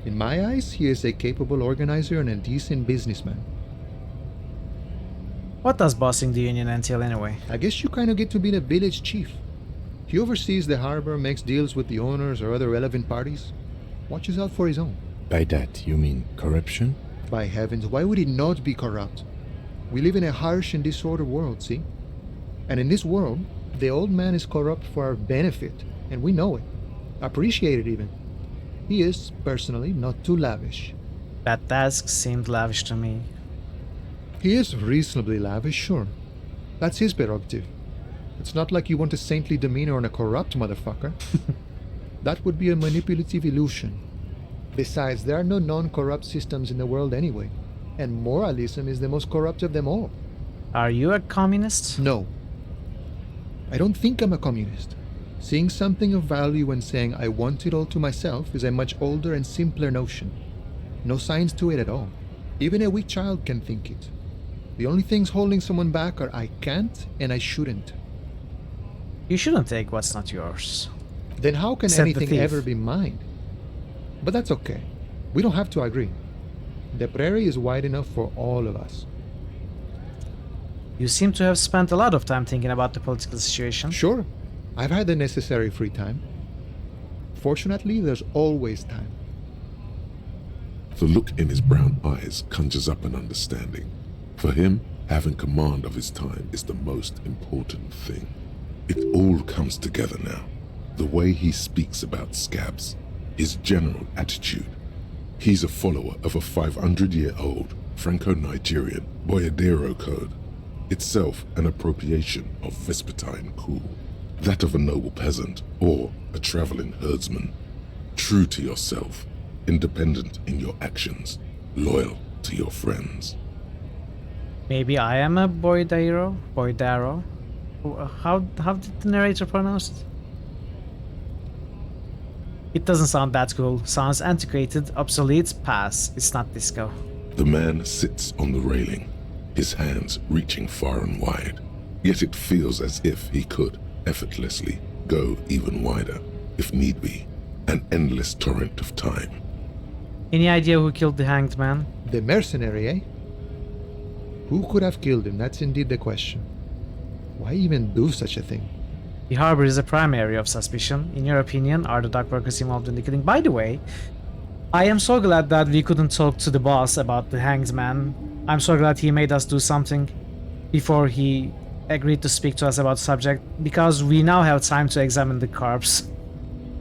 In my eyes, he is a capable organizer and a decent businessman. What does bossing the union entail anyway? I guess you kind of get to be the village chief. He oversees the harbor, makes deals with the owners or other relevant parties, watches out for his own. By that, you mean corruption? By heavens, why would he not be corrupt? We live in a harsh and disordered world, see? And in this world, the old man is corrupt for our benefit, and we know it. Appreciate it even. He is, personally, not too lavish. That task seemed lavish to me. He is reasonably lavish, sure. That's his prerogative. It's not like you want a saintly demeanor on a corrupt motherfucker. That would be a manipulative illusion. Besides, there are no non-corrupt systems in the world anyway, and moralism is the most corrupt of them all. Are you a communist? No. I don't think I'm a communist. Seeing something of value and saying I want it all to myself is a much older and simpler notion. No science to it at all. Even a weak child can think it. The only things holding someone back are I can't and I shouldn't. You shouldn't take what's not yours. Then how can Said the anything thief. ever be mine? But that's okay. We don't have to agree. The prairie is wide enough for all of us. You seem to have spent a lot of time thinking about the political situation. Sure. I've had the necessary free time. Fortunately, there's always time. The look in his brown eyes conjures up an understanding. For him, having command of his time is the most important thing. It all comes together now. The way he speaks about scabs, his general attitude. He's a follower of a 500-year-old Franco-Nigerian Boyadero code, itself an appropriation of Vespertine cool, that of a noble peasant or a traveling herdsman. True to yourself, independent in your actions, loyal to your friends. Maybe I am a Boydaro? Boydaro? How did the narrator pronounce it? It doesn't sound that cool. Sounds antiquated, obsolete, pass. It's not disco. The man sits on the railing, his hands reaching far and wide. Yet it feels as if he could, effortlessly, go even wider, if need be. An endless torrent of time. Any idea who killed the hanged man? The mercenary, eh? Who could have killed him? That's indeed the question. Why even do such a thing? The harbor is a prime area of suspicion. In your opinion, are the dock workers involved in the killing? By the way, I am so glad that we couldn't talk to the boss about the hanged man. I'm so glad he made us do something before he agreed to speak to us about the subject, because we now have time to examine the corpse.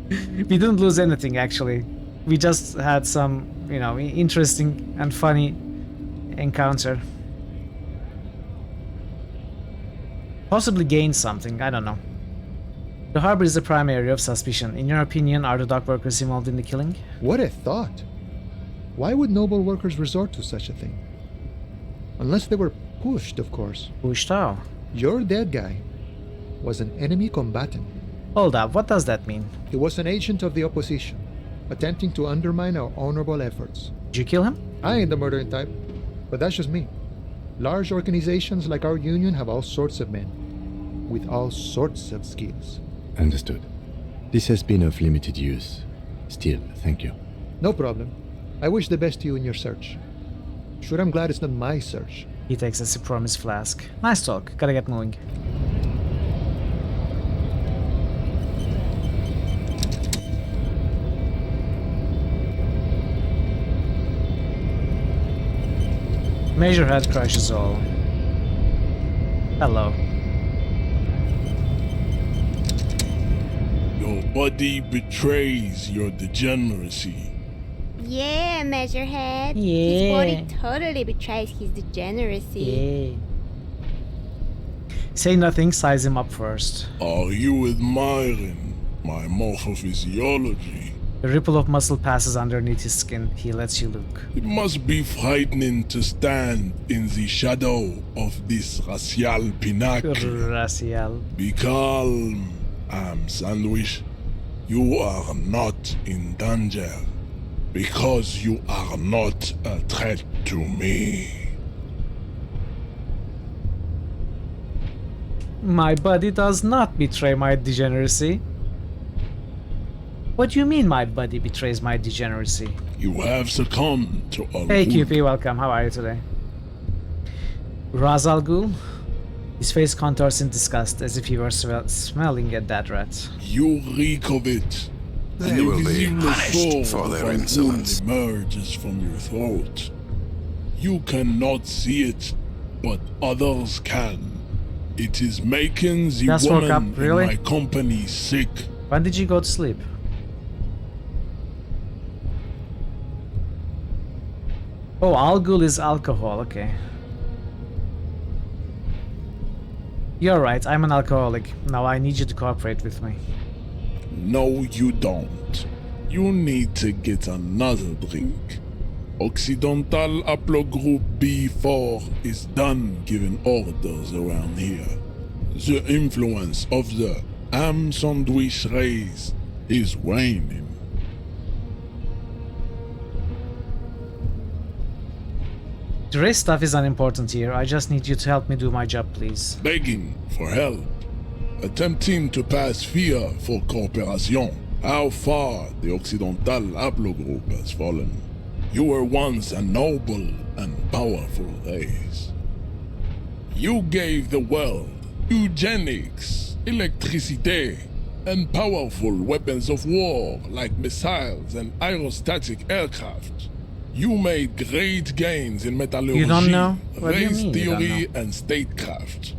We didn't lose anything, actually. We just had some, interesting and funny encounter. Possibly gained something, I don't know. The harbor is a prime area of suspicion. In your opinion, are the dock workers involved in the killing? What a thought! Why would noble workers resort to such a thing? Unless they were pushed, of course. Pushed how? Your dead guy was an enemy combatant. Hold up, what does that mean? He was an agent of the opposition, attempting to undermine our honorable efforts. Did you kill him? I ain't the murdering type, but that's just me. Large organizations like our union have all sorts of men, with all sorts of skills. Understood. This has been of limited use. Still, thank you. No problem. I wish the best to you in your search. Sure, I'm glad it's not my search. He takes a sip from his flask. Nice talk, gotta get moving. Measurehead crushes all. Hello. Your body betrays your degeneracy. Yeah, Measurehead. Yeah. His body totally betrays his degeneracy. Say nothing, size him up first. Are you admiring my morphophysiology? A ripple of muscle passes underneath his skin. He lets you look. It must be frightening to stand in the shadow of this racial pinnacle. Racial. Be calm, Sandwich. You are not in danger because you are not a threat to me. My body does not betray my degeneracy. What do you mean my body betrays my degeneracy? You have succumbed to a Hey QP, welcome. How are you today? Raz Al Ghul? His face contours in disgust as if he were smelling a dead rat. You reek of it. They will be punished for their insolence. Emerges from your throat. You cannot see it, but others can. It is making the Just woke woman up, really? in my company sick. When did you go to sleep? Oh, Al Ghul is alcohol, okay. You're right, I'm an alcoholic. Now I need you to cooperate with me. No, you don't. You need to get another drink. Occidental Haplogroup B4 is done giving orders around here. The influence of the ham sandwich race is waning. The race stuff is unimportant here. I just need you to help me do my job, please. Begging for help. Attempting to pass fear for cooperation. How far the Occidental Haplogroup has fallen. You were once a noble and powerful race. You gave the world eugenics, electricity, and powerful weapons of war like missiles and aerostatic aircraft. You made great gains in metallurgy, You don't know? What do you race mean you don't theory, know? and statecraft.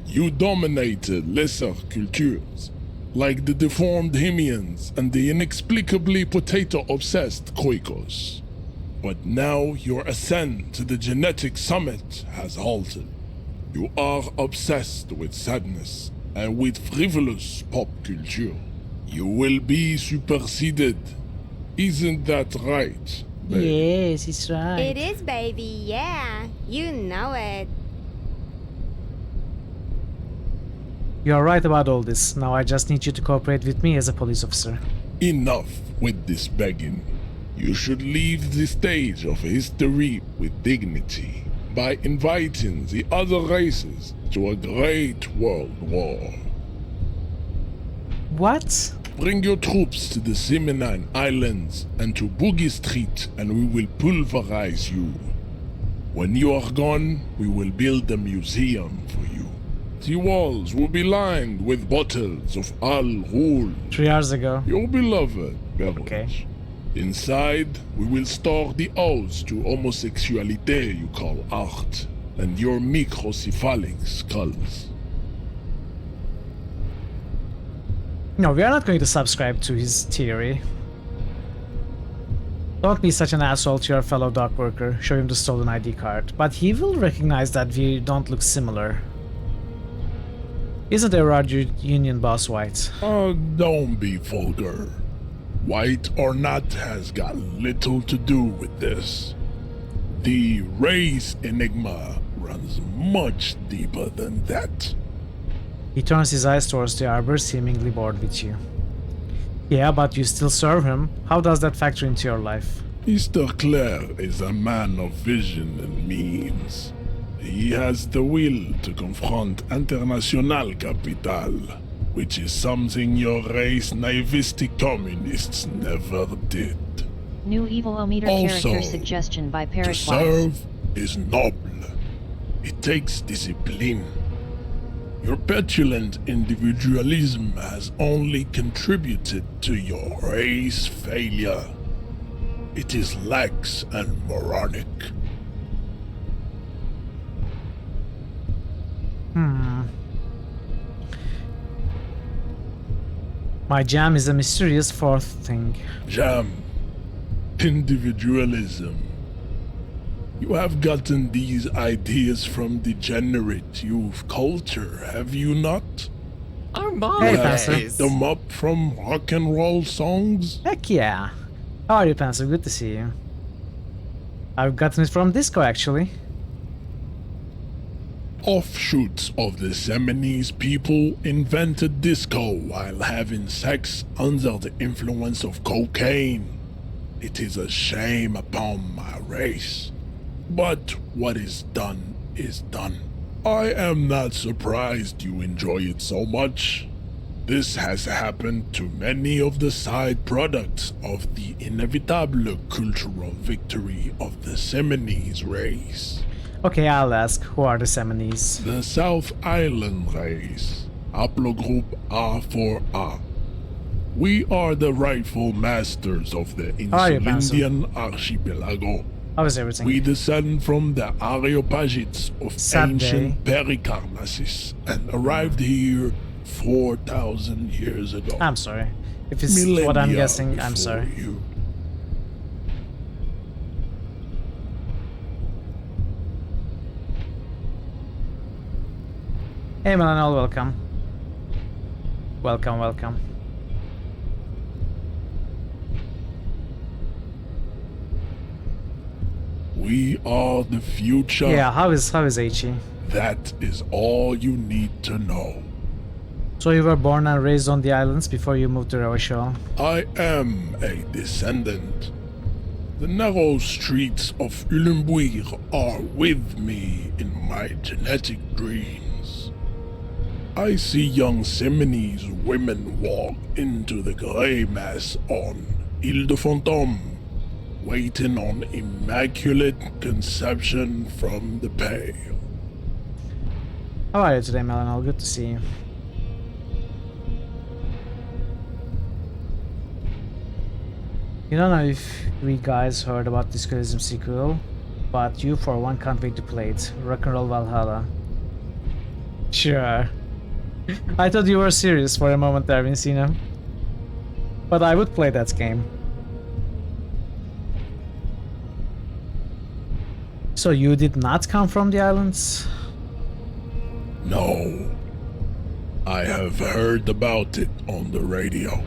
You dominated lesser cultures, like the deformed Hemians and the inexplicably potato-obsessed Quakos. But now your ascent to the genetic summit has halted. You are obsessed with sadness and with frivolous pop culture. You will be superseded. Isn't that right? baby? Yes, it's right. It is, baby, yeah. You know it. You're right about all this. Now I just need you to cooperate with me as a police officer. Enough with this begging. You should leave the stage of history with dignity by inviting the other races to a great world war. What? Bring your troops to the Simonine Islands and to Boogie Street, and we will pulverize you. When you are gone, we will build a museum for you. The walls will be lined with bottles of Al Ghul, 3 hours ago. your beloved beverage. Inside, we will store the odes to homosexuality you call art, and your microcephalic skulls. No, we are not going to subscribe to his theory. Don't be such an asshole to your fellow dock worker. Show him the stolen ID card. But he will recognize that we don't look similar. Isn't a Roger Union boss white? Don't be vulgar. White or not has got little to do with this. The race enigma runs much deeper than that. He turns his eyes towards the arbor, seemingly bored with you. Yeah, but you still serve him. How does that factor into your life? Mr. Clare is a man of vision and means. He has the will to confront international capital, which is something your race naivistic communists never did. New evil-o-meter Also, character suggestion by To Parrot serve is noble. It takes discipline. Your petulant individualism has only contributed to your race failure. It is lax and moronic. My jam is a mysterious fourth thing. Jam. Individualism. You have gotten these ideas from degenerate youth culture, have you not? Oh You my have Pastor. picked them up from rock and roll songs? Heck yeah. How are you, Pencil? Good to see you. I've gotten it from disco, actually. Offshoots of the Seminoles people invented disco while having sex under the influence of cocaine. It is a shame upon my race. But what is done is done. I am not surprised you enjoy it so much. This has happened to many of the side products of the inevitable cultural victory of the Seminoles race. Okay, I'll ask. Who are the Seminoles? The South Island race, haplogroup A4A. We are the rightful masters of the How are you, Pencil? Insulindian archipelago. How is everything? We descend from the Areopagites of Sad ancient Pericarnassus and arrived here 4,000 years ago. I'm sorry. If it's what I'm Millennia guessing, I'm before sorry. you. Hey Melanol, welcome. Welcome, welcome. We are the future. Yeah, how is Aichi? That is all you need to know. So you were born and raised on the islands before you moved to Revachol? I am a descendant. The narrow streets of Ulimbuir are with me in my genetic dreams. I see young Seminoles women walk into the grey mass on Ile de Fantôme, waiting on immaculate conception from the pale. How are you today, Melanol? Good to see you. You don't know if we guys heard about this Elysium sequel, but you for one can't wait to play it. Rock'n'Roll Valhalla. Sure. I thought you were serious for a moment there, Vincino. But I would play that game. So you did not come from the islands? No. I have heard about it on the radio.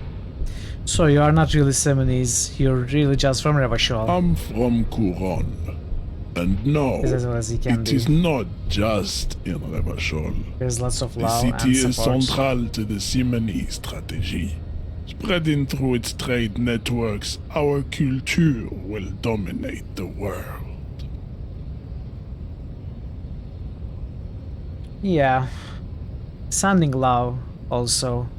So you are not really Seminoles, you're really just from Revachol. I'm from Couronne. And no, Is as well as he can it be. is not just in Revachol. There's lots of The love city and is support. central to the Seminoles strategy. Spreading through its trade networks, our culture will dominate the world. Yeah. Sounding low also.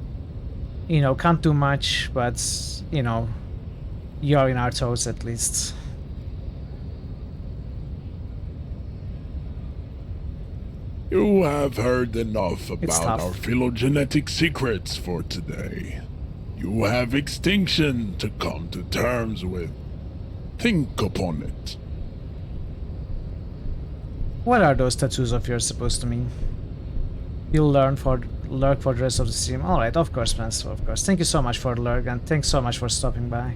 You know, can't do much, but, you know, you're in our toes at least. You have heard enough It's about tough. our phylogenetic secrets for today. You have extinction to come to terms with. Think upon it. What are those tattoos of yours supposed to mean? You'll lurk for the rest of the stream. Alright, of course, Master, of course. Thank you so much for the lurk, and thanks so much for stopping by.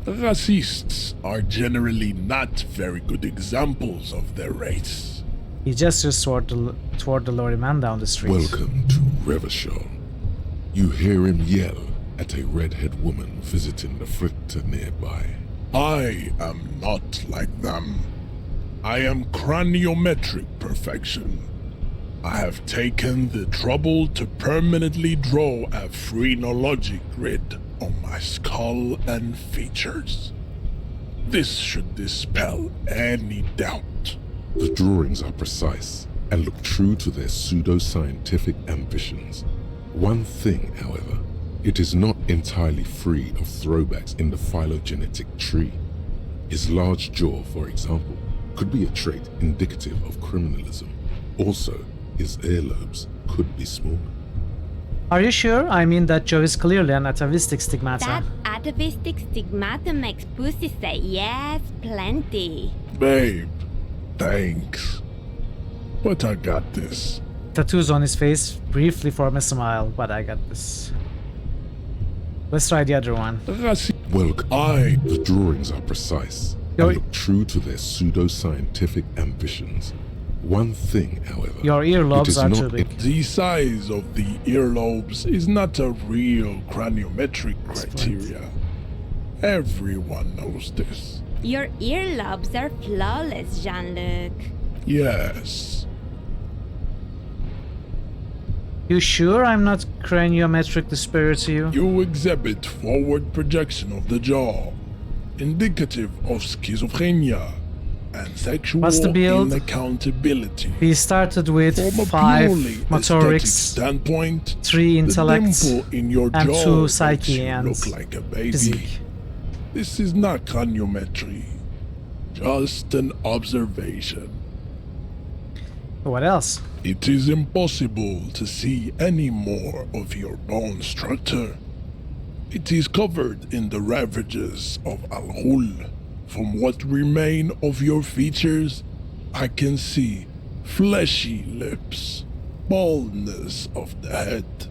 Racists are generally not very good examples of their race. He gestures toward the lorry man down the street. Welcome to Revachol. You hear him yell at a redhead woman visiting the fritter nearby. I am not like them. I am craniometric perfection. I have taken the trouble to permanently draw a phrenologic grid on my skull and features. This should dispel any doubt. The drawings are precise and look true to their pseudo-scientific ambitions. One thing, however, it is not entirely free of throwbacks in the phylogenetic tree. His large jaw, for example, could be a trait indicative of criminalism. Also, his earlobes could be smaller. Are you sure? I mean, that Joe is clearly an atavistic stigmata. That atavistic stigmata makes pussy say yes, plenty. Babe, thanks. But I got this. Tattoos on his face briefly form a smile, but I got this. Let's try the other one. Well, the drawings are precise and look true to their pseudo-scientific ambitions. One thing, however, your earlobes are too big. The size of the earlobes is not a real craniometric criteria. Everyone knows this. Your earlobes are flawless, Jean-Luc. Yes. You sure I'm not craniometrically superior to you? You exhibit forward projection of the jaw, indicative of schizophrenia and sexual What's the build? unaccountability. He started with From a 5 purely motorics, standpoint, 3 intellect, the dimple in your and jaw 2 makes psyche you and look like a baby. physique. This is not craniometry, just an observation. What else? It is impossible to see any more of your bone structure. It is covered in the ravages of Al-Ghul. From what remain of your features, I can see fleshy lips, baldness of the head,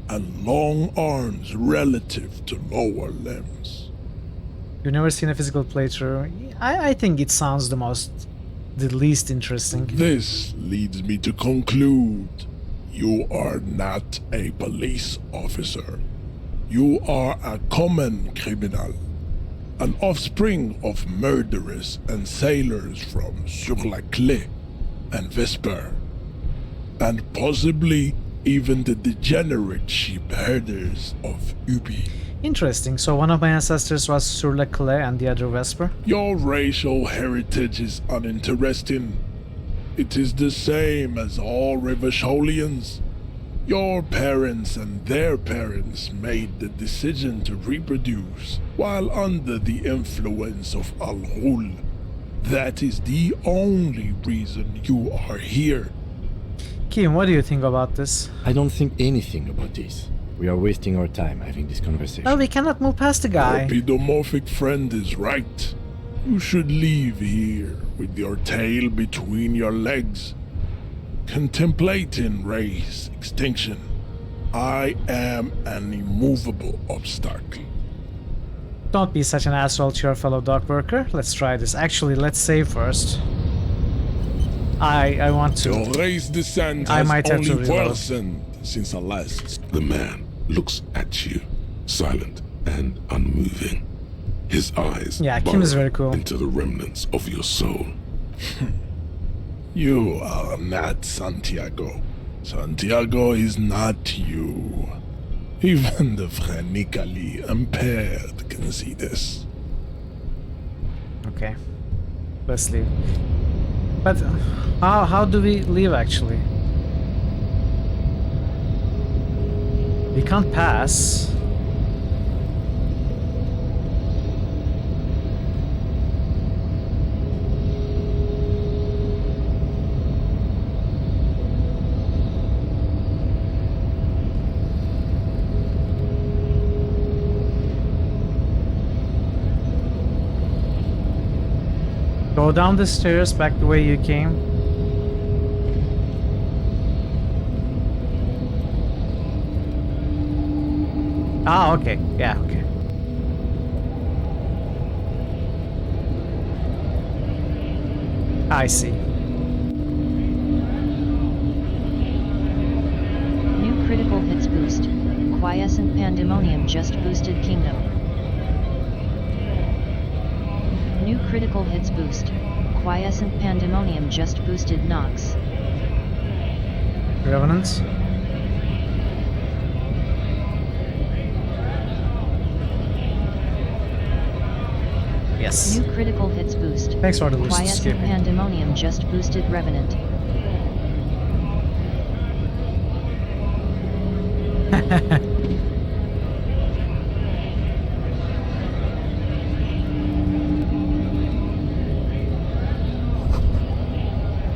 and long arms relative to lower limbs. You've never seen a physical playthrough? I think it sounds the least interesting. This leads me to conclude you are not a police officer. You are a common criminal, an offspring of murderers and sailors from Sur-la-Clé and Vesper, and possibly even the degenerate sheep herders of Ubi. Interesting. So one of my ancestors was Sur-la-Clé and the other Vesper? Your racial heritage is uninteresting. It is the same as all Revacholians. Your parents and their parents made the decision to reproduce while under the influence of Al-Ghul. That is the only reason you are here. Kim, what do you think about this? I don't think anything about this. We are wasting our time having this conversation. Well, we cannot move past the guy. Your pedomorphic friend is right. You should leave here with your tail between your legs, contemplating race extinction. I am an immovable obstacle. Don't be such an asshole to your fellow dock worker. Let's try this. Actually, let's save first. I want to. Your race descent I has might have to only reload. worsened since our last. The man looks at you, silent and unmoving. His eyes Kim is very cool. into the remnants of your soul. You are not Santiago. Santiago is not you. Even the phrenically impaired can see this. Okay. Let's leave. But how do we leave actually? We can't pass. Go down the stairs back the way you came. Ah, okay. Yeah, okay. I see. New critical hits boost. Quiescent Pandemonium just boosted Kingdom. New critical hits boost. Quiescent Pandemonium just boosted Nox. Revenants? Yes. New critical hits boost. Thanks for the boost, Quiescent Skippy. Pandemonium just boosted Revenant.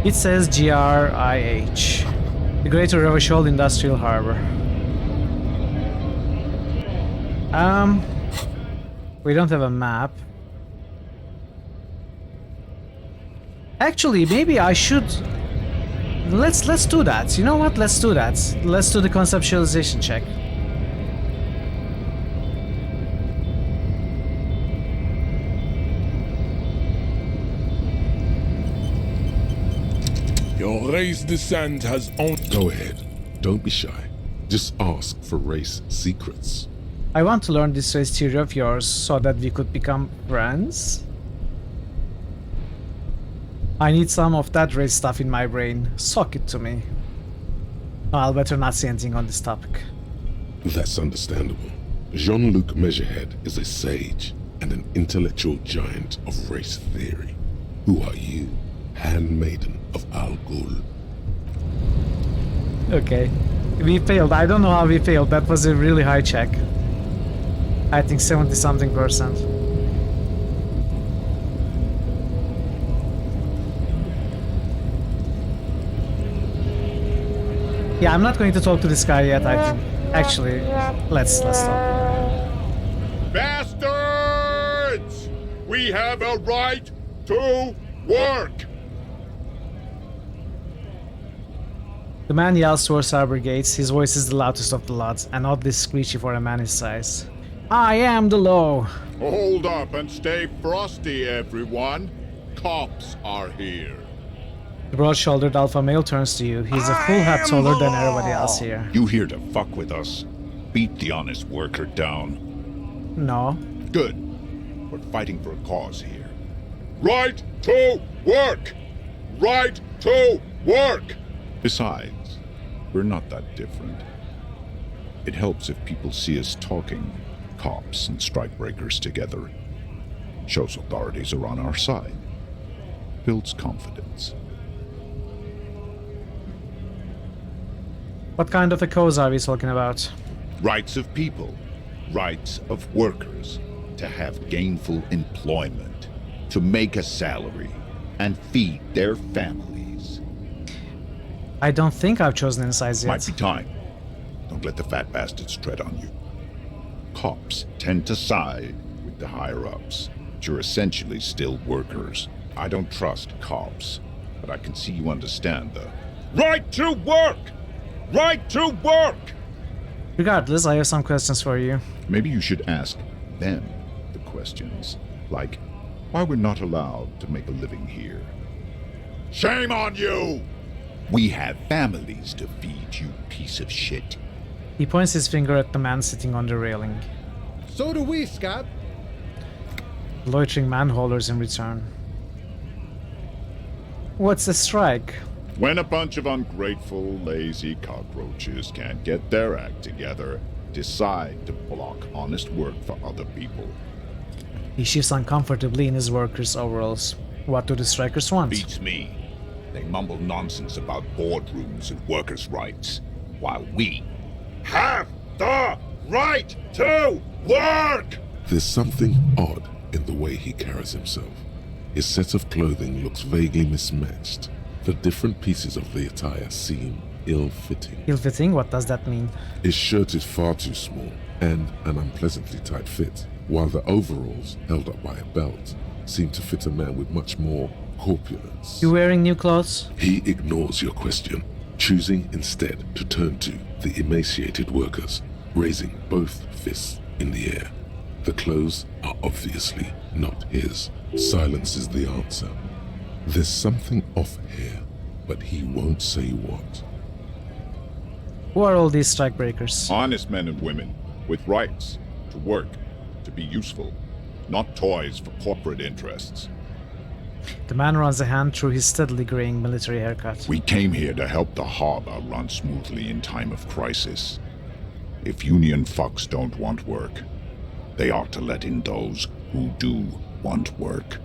It says GRIH. The Greater Revachol Industrial Harbor. We don't have a map. Actually, maybe I should Let's do that. You know what? Let's do that. Let's do the conceptualization check. Your race descent has only... Go ahead. Don't be shy. Just ask for race secrets. I want to learn this race theory of yours so that we could become friends. I need some of that race stuff in my brain. Sock it to me. I'll better not say anything on this topic. That's understandable. Jean-Luc Measurehead is a sage and an intellectual giant of race theory. Who are you, handmaiden of Al Ghul? Okay. We failed. I don't know how we failed. That was a really high check. I think 70-something%. Yeah, I'm not going to talk to this guy yet, I think. Actually, let's talk. Bastards! We have a right to work! The man yells towards our brigades. His voice is the loudest of the lot, and oddly screechy for a man his size. I am the law! Hold up and stay frosty, everyone. Cops are here. The broad-shouldered alpha male turns to you. He's a full head taller than everybody else here. You here to fuck with us? Beat the honest worker down. No. Good. We're fighting for a cause here. Right to work! Right to work! Besides, we're not that different. It helps if people see us talking, cops and strikebreakers together. Shows authorities are on our side. Builds confidence. What kind of a cause are we talking about? Rights of people, rights of workers, to have gainful employment, to make a salary, and feed their families. I don't think I've chosen any size yet. Might be time. Don't let the fat bastards tread on you. Cops tend to side with the higher-ups, but you're essentially still workers. I don't trust cops, but I can see you understand the right to work! Right to work! Regardless, I have some questions for you. Maybe you should ask them the questions, like why we're not allowed to make a living here. Shame on you! We have families to feed, you piece of shit. He points his finger at the man sitting on the railing. So do we, Scott. The loitering man hollers in return. What's a strike? When a bunch of ungrateful, lazy cockroaches can't get their act together, decide to block honest work for other people. He shifts uncomfortably in his workers' overalls. What do the strikers want? Beats me. They mumble nonsense about boardrooms and workers' rights, while we have the right to work! There's something odd in the way he carries himself. His set of clothing looks vaguely mismatched. The different pieces of the attire seem ill-fitting. Ill-fitting? What does that mean? His shirt is far too small and an unpleasantly tight fit, while the overalls, held up by a belt, seem to fit a man with much more corpulence. You wearing new clothes? He ignores your question, choosing instead to turn to the emaciated workers, raising both fists in the air. The clothes are obviously not his. Silence is the answer. There's something off here, but he won't say what. Who are all these strikebreakers? Honest men and women, with rights, to work, to be useful, not toys for corporate interests. The man runs a hand through his steadily graying military haircut. We came here to help the harbor run smoothly in time of crisis. If union fucks don't want work, they ought to let in those who do want work.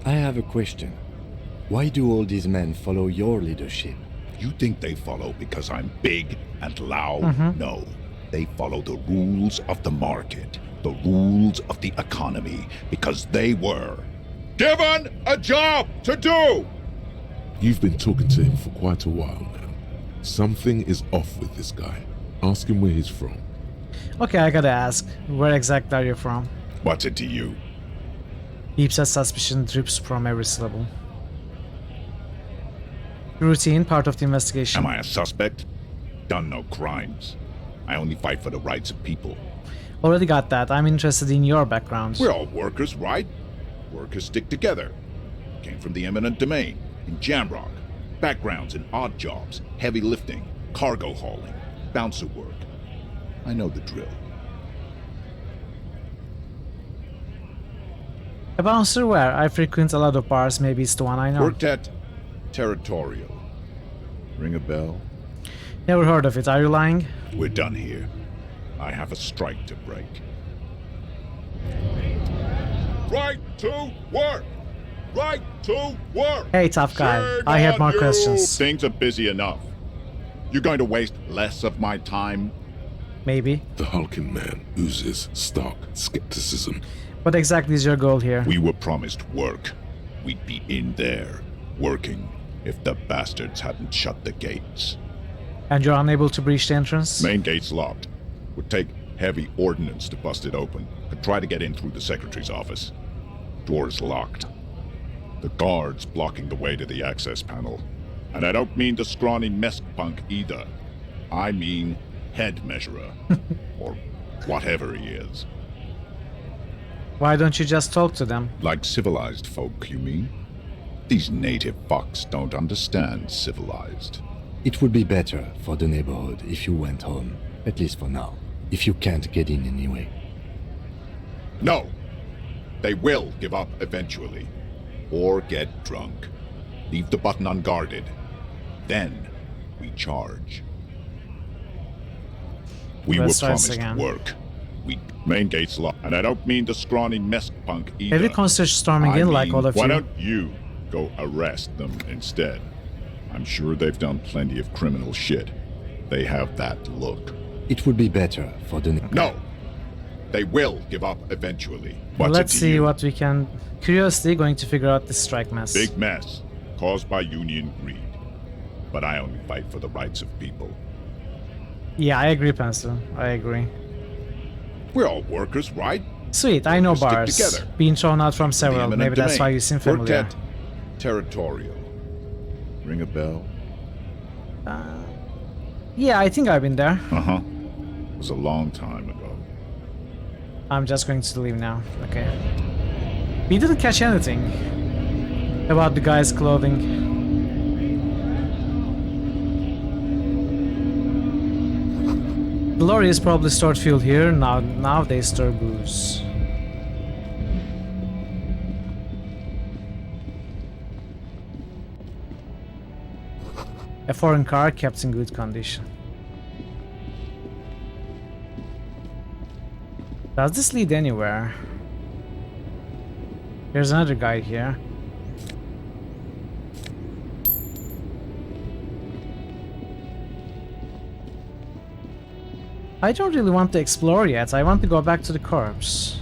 I have a question. Why do all these men follow your leadership? You think they follow because I'm big and loud? Mm-hmm. No. They follow the rules of the market, the rules of the economy, because they were given a job to do! You've been talking to him for quite a while now. Something is off with this guy. Ask him where he's from. Okay, I gotta ask. Where exactly are you from? What's it to you? Deep-set suspicion drips from every syllable. Routine, part of the investigation. Am I a suspect? Done no crimes. I only fight for the rights of people. Already got that. I'm interested in your background. We're all workers, right? Workers stick together. Came from the eminent domain, in Jamrock. Backgrounds in odd jobs, heavy lifting, cargo hauling, bouncer work. I know the drill. A bouncer where? I frequent a lot of bars, maybe it's the one I know. Worked at Territorial. Ring a bell? Never heard of it, are you lying? We're done here. I have a strike to break. Right to work! Right to work! Hey, tough guy. Shame I had on more you! questions. Things are busy enough. You're going to waste less of my time? Maybe. The Hulking Man oozes stark skepticism. What exactly is your goal here? We were promised work. We'd be in there, working, if the bastards hadn't shut the gates. And you're unable to breach the entrance? Main gate's locked. Would take heavy ordnance to bust it open. Could try to get in through the secretary's office. Door's locked. The guard's blocking the way to the access panel. And I don't mean the scrawny mess punk either. I mean head measurer. Or whatever he is. Why don't you just talk to them? Like civilized folk, you mean? These native fucks don't understand civilized. It would be better for the neighborhood if you went home, at least for now, if you can't get in anyway. No! They will give up eventually. Or get drunk. Leave the button unguarded. Then we charge. We were promised work. Main gate's locked. And I don't mean the scrawny mess punk either. Have you considered storming in like all of you? Why don't you go arrest them instead? I'm sure they've done plenty of criminal shit. They have that look. It would be better for the... No! They will give up eventually. Well, What's let's it to see you? what we can... Curiously going to figure out this strike mess. Big mess. Caused by union greed. But I only fight for the rights of people. Yeah, I agree, Pencil. I agree. We're all workers, right? Sweet, I know Workers stick bars. together. Being thrown out from several. eminent Maybe that's domain. why you seem Worked familiar. at Territorial. Ring a bell? Yeah, I think I've been there. Uh-huh. It was a long time ago. I'm just going to leave now. Okay. We didn't catch anything about the guy's clothing. The lorry is probably stored fuel here. Now they store booze. A foreign car kept in good condition. Does this lead anywhere? There's another guy here. I don't really want to explore yet. I want to go back to the corpse.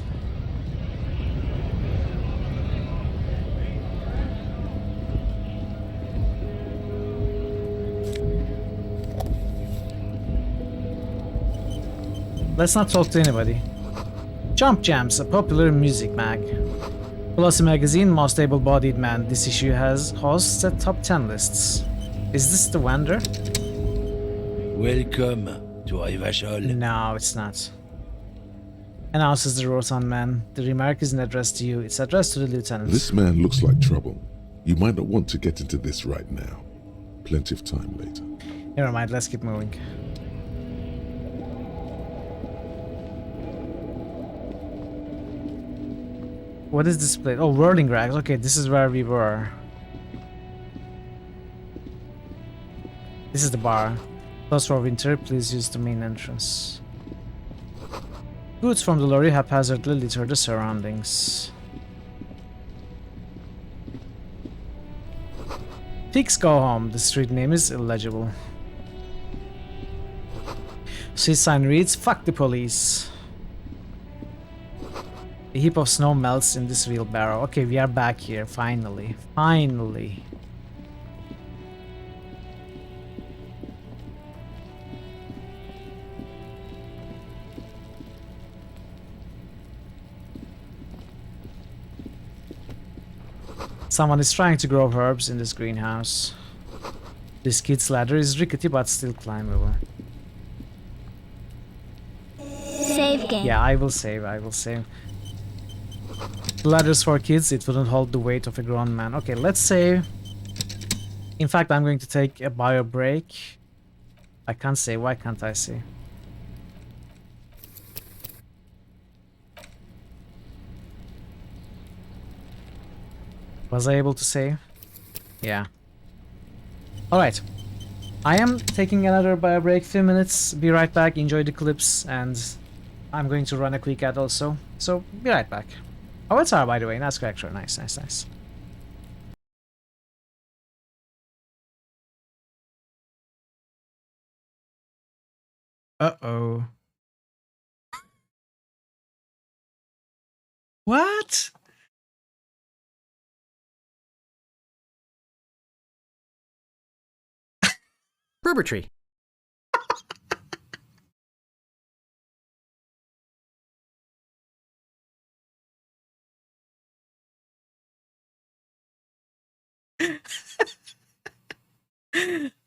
Let's not talk to anybody. Jump Jams, a popular music mag. Velocity magazine, most able-bodied man. This issue has hosts at top 10 lists. Is this the vendor? Welcome to Revachol. No, it's not. Announces the Rotan man. The remark isn't addressed to you, it's addressed to the lieutenant. This man looks like trouble. You might not want to get into this right now. Plenty of time later. Never mind, let's keep moving. What is this place? Oh, whirling rags. Okay, this is where we were. This is the bar. Closed for winter, please use the main entrance. Goods from the lorry haphazardly litter the surroundings. Pigs go home. The street name is illegible. Street sign reads, "Fuck the police." A heap of snow melts in this wheelbarrow. Okay, we are back here. Finally. Finally. Someone is trying to grow herbs in this greenhouse. This kid's ladder is rickety but still climbable. Save game. Yeah, I will save, I will save. Ladders for kids, it wouldn't hold the weight of a grown man. Okay, let's save. In fact, I'm going to take a bio break. I can't save, why can't I save? Was I able to save? Yeah. Alright. I am taking another bio break, 2 minutes. Be right back, enjoy the clips, and I'm going to run a quick ad also. So, be right back. Oh, it's R, by the way. Nice character. Nice, nice, nice. Uh-oh. What? Berber tree.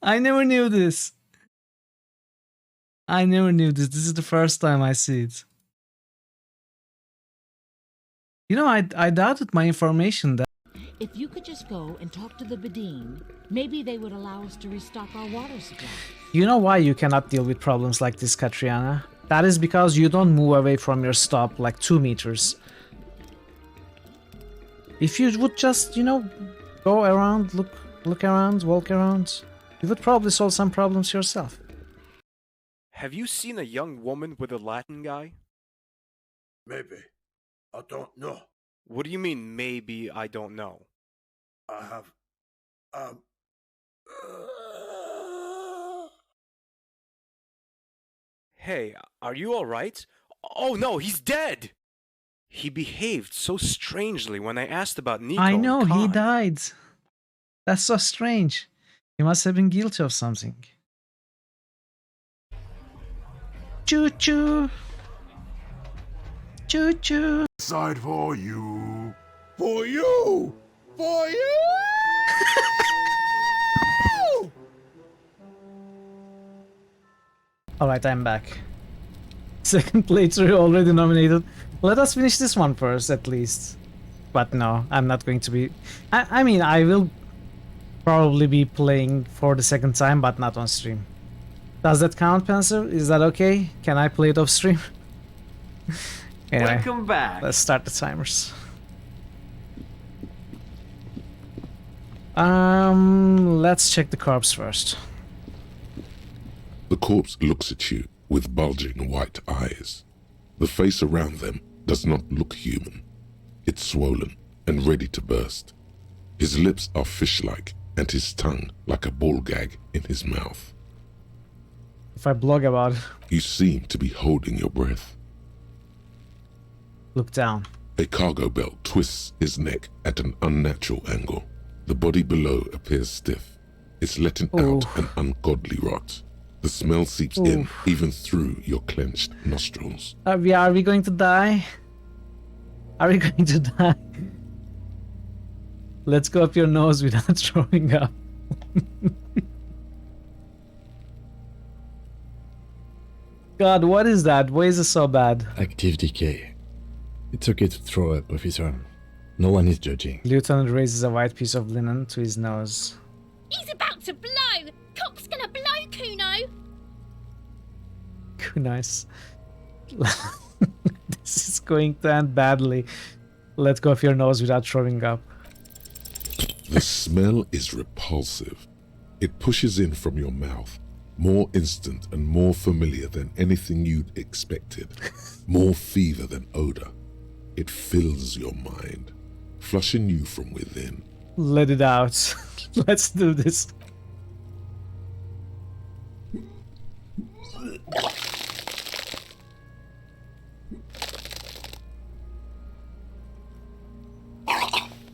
I never knew this. I never knew this. This is the first time I see it. You know, I doubted my information that. If you could just go and talk to the Bedine, maybe they would allow us to restock our water supply. You know why you cannot deal with problems like this, Katriana? That is because you don't move away from your stop like 2 meters. If you would just, you know, go around, look around, walk around, you would probably solve some problems yourself. Have you seen a young woman with a Latin guy? Maybe. I don't know. What do you mean, maybe I don't know? I have... Hey, are you alright? Oh no, he's dead! He behaved so strangely when I asked about Nico. I know, and he Kai. died. That's so strange. He must have been guilty of something. Choo-choo. Choo-choo. Side for you. For you! For you! Alright, I'm back. Second playthrough already nominated. Let us finish this one first, at least. But no, I'm not going to be... I mean, I will probably be playing for the second time, but not on stream. Does that count, Panzer? Is that okay? Can I play it off stream? Anyway, Welcome back. Let's start the timers. Let's check the corpse first. The corpse looks at you with bulging white eyes. The face around them does not look human. It's swollen and ready to burst. His lips are fish-like and his tongue like a ball gag in his mouth. If I blog about it. You seem to be holding your breath. Look down. A cargo belt twists his neck at an unnatural angle. The body below appears stiff. It's letting out an ungodly rot. The smell seeps in even through your clenched nostrils. Are we going to die? Are we going to die? Let's go up your nose without throwing up. God, what is that? Why is it so bad? Active decay. It's okay to throw up, officer. No one is judging. Lieutenant raises a white piece of linen to his nose. He's about to blow! Cock's gonna blow, Kuno! Nice. This is going to end badly. Let go of your nose without throwing up. The smell is repulsive. It pushes in from your mouth, more instant and more familiar than anything you'd expected, more fever than odor. It fills your mind, flushing you from within. Let it out. Let's do this.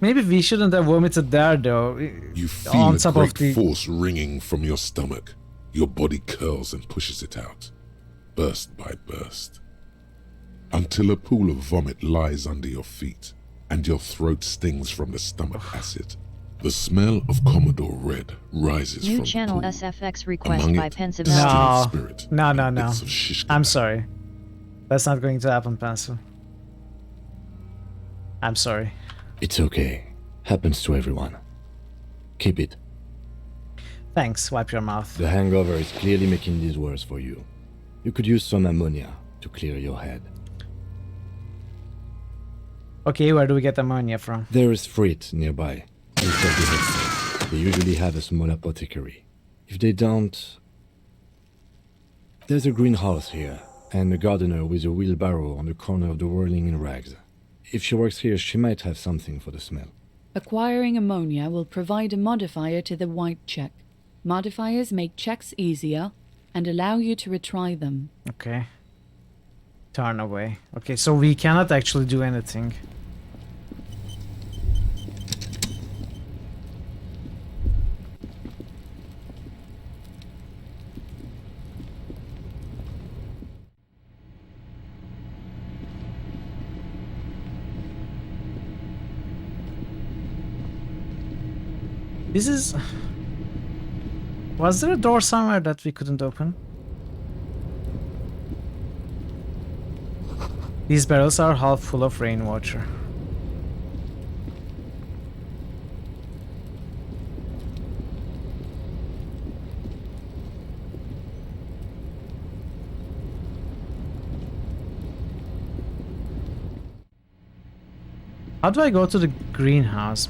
Maybe we shouldn't have vomited there, though. You feel a great force ringing from your stomach. Your body curls and pushes it out, burst by burst, until a pool of vomit lies under your feet, and your throat stings from the stomach acid. The smell of Commodore Red rises New from channel the pool. SFX request Among by it, Pensive distills Alpha. spirit No. and bits of shish I'm kebab. sorry. That's not going to happen, Pencil. I'm sorry. It's okay. Happens to everyone. Keep it. Thanks, wipe your mouth. The hangover is clearly making this worse for you. You could use some ammonia to clear your head. Okay, where do we get ammonia from? There is freight nearby. They usually have a small apothecary. If they don't... There's a greenhouse here, and a gardener with a wheelbarrow on the corner of the whirling in rags. If she works here, she might have something for the smell. Acquiring ammonia will provide a modifier to the white check. Modifiers make checks easier and allow you to retry them. Okay. Turn away. Okay, so we cannot actually do anything. This is... Was there a door somewhere that we couldn't open? These barrels are half full of rainwater. How do I go to the greenhouse?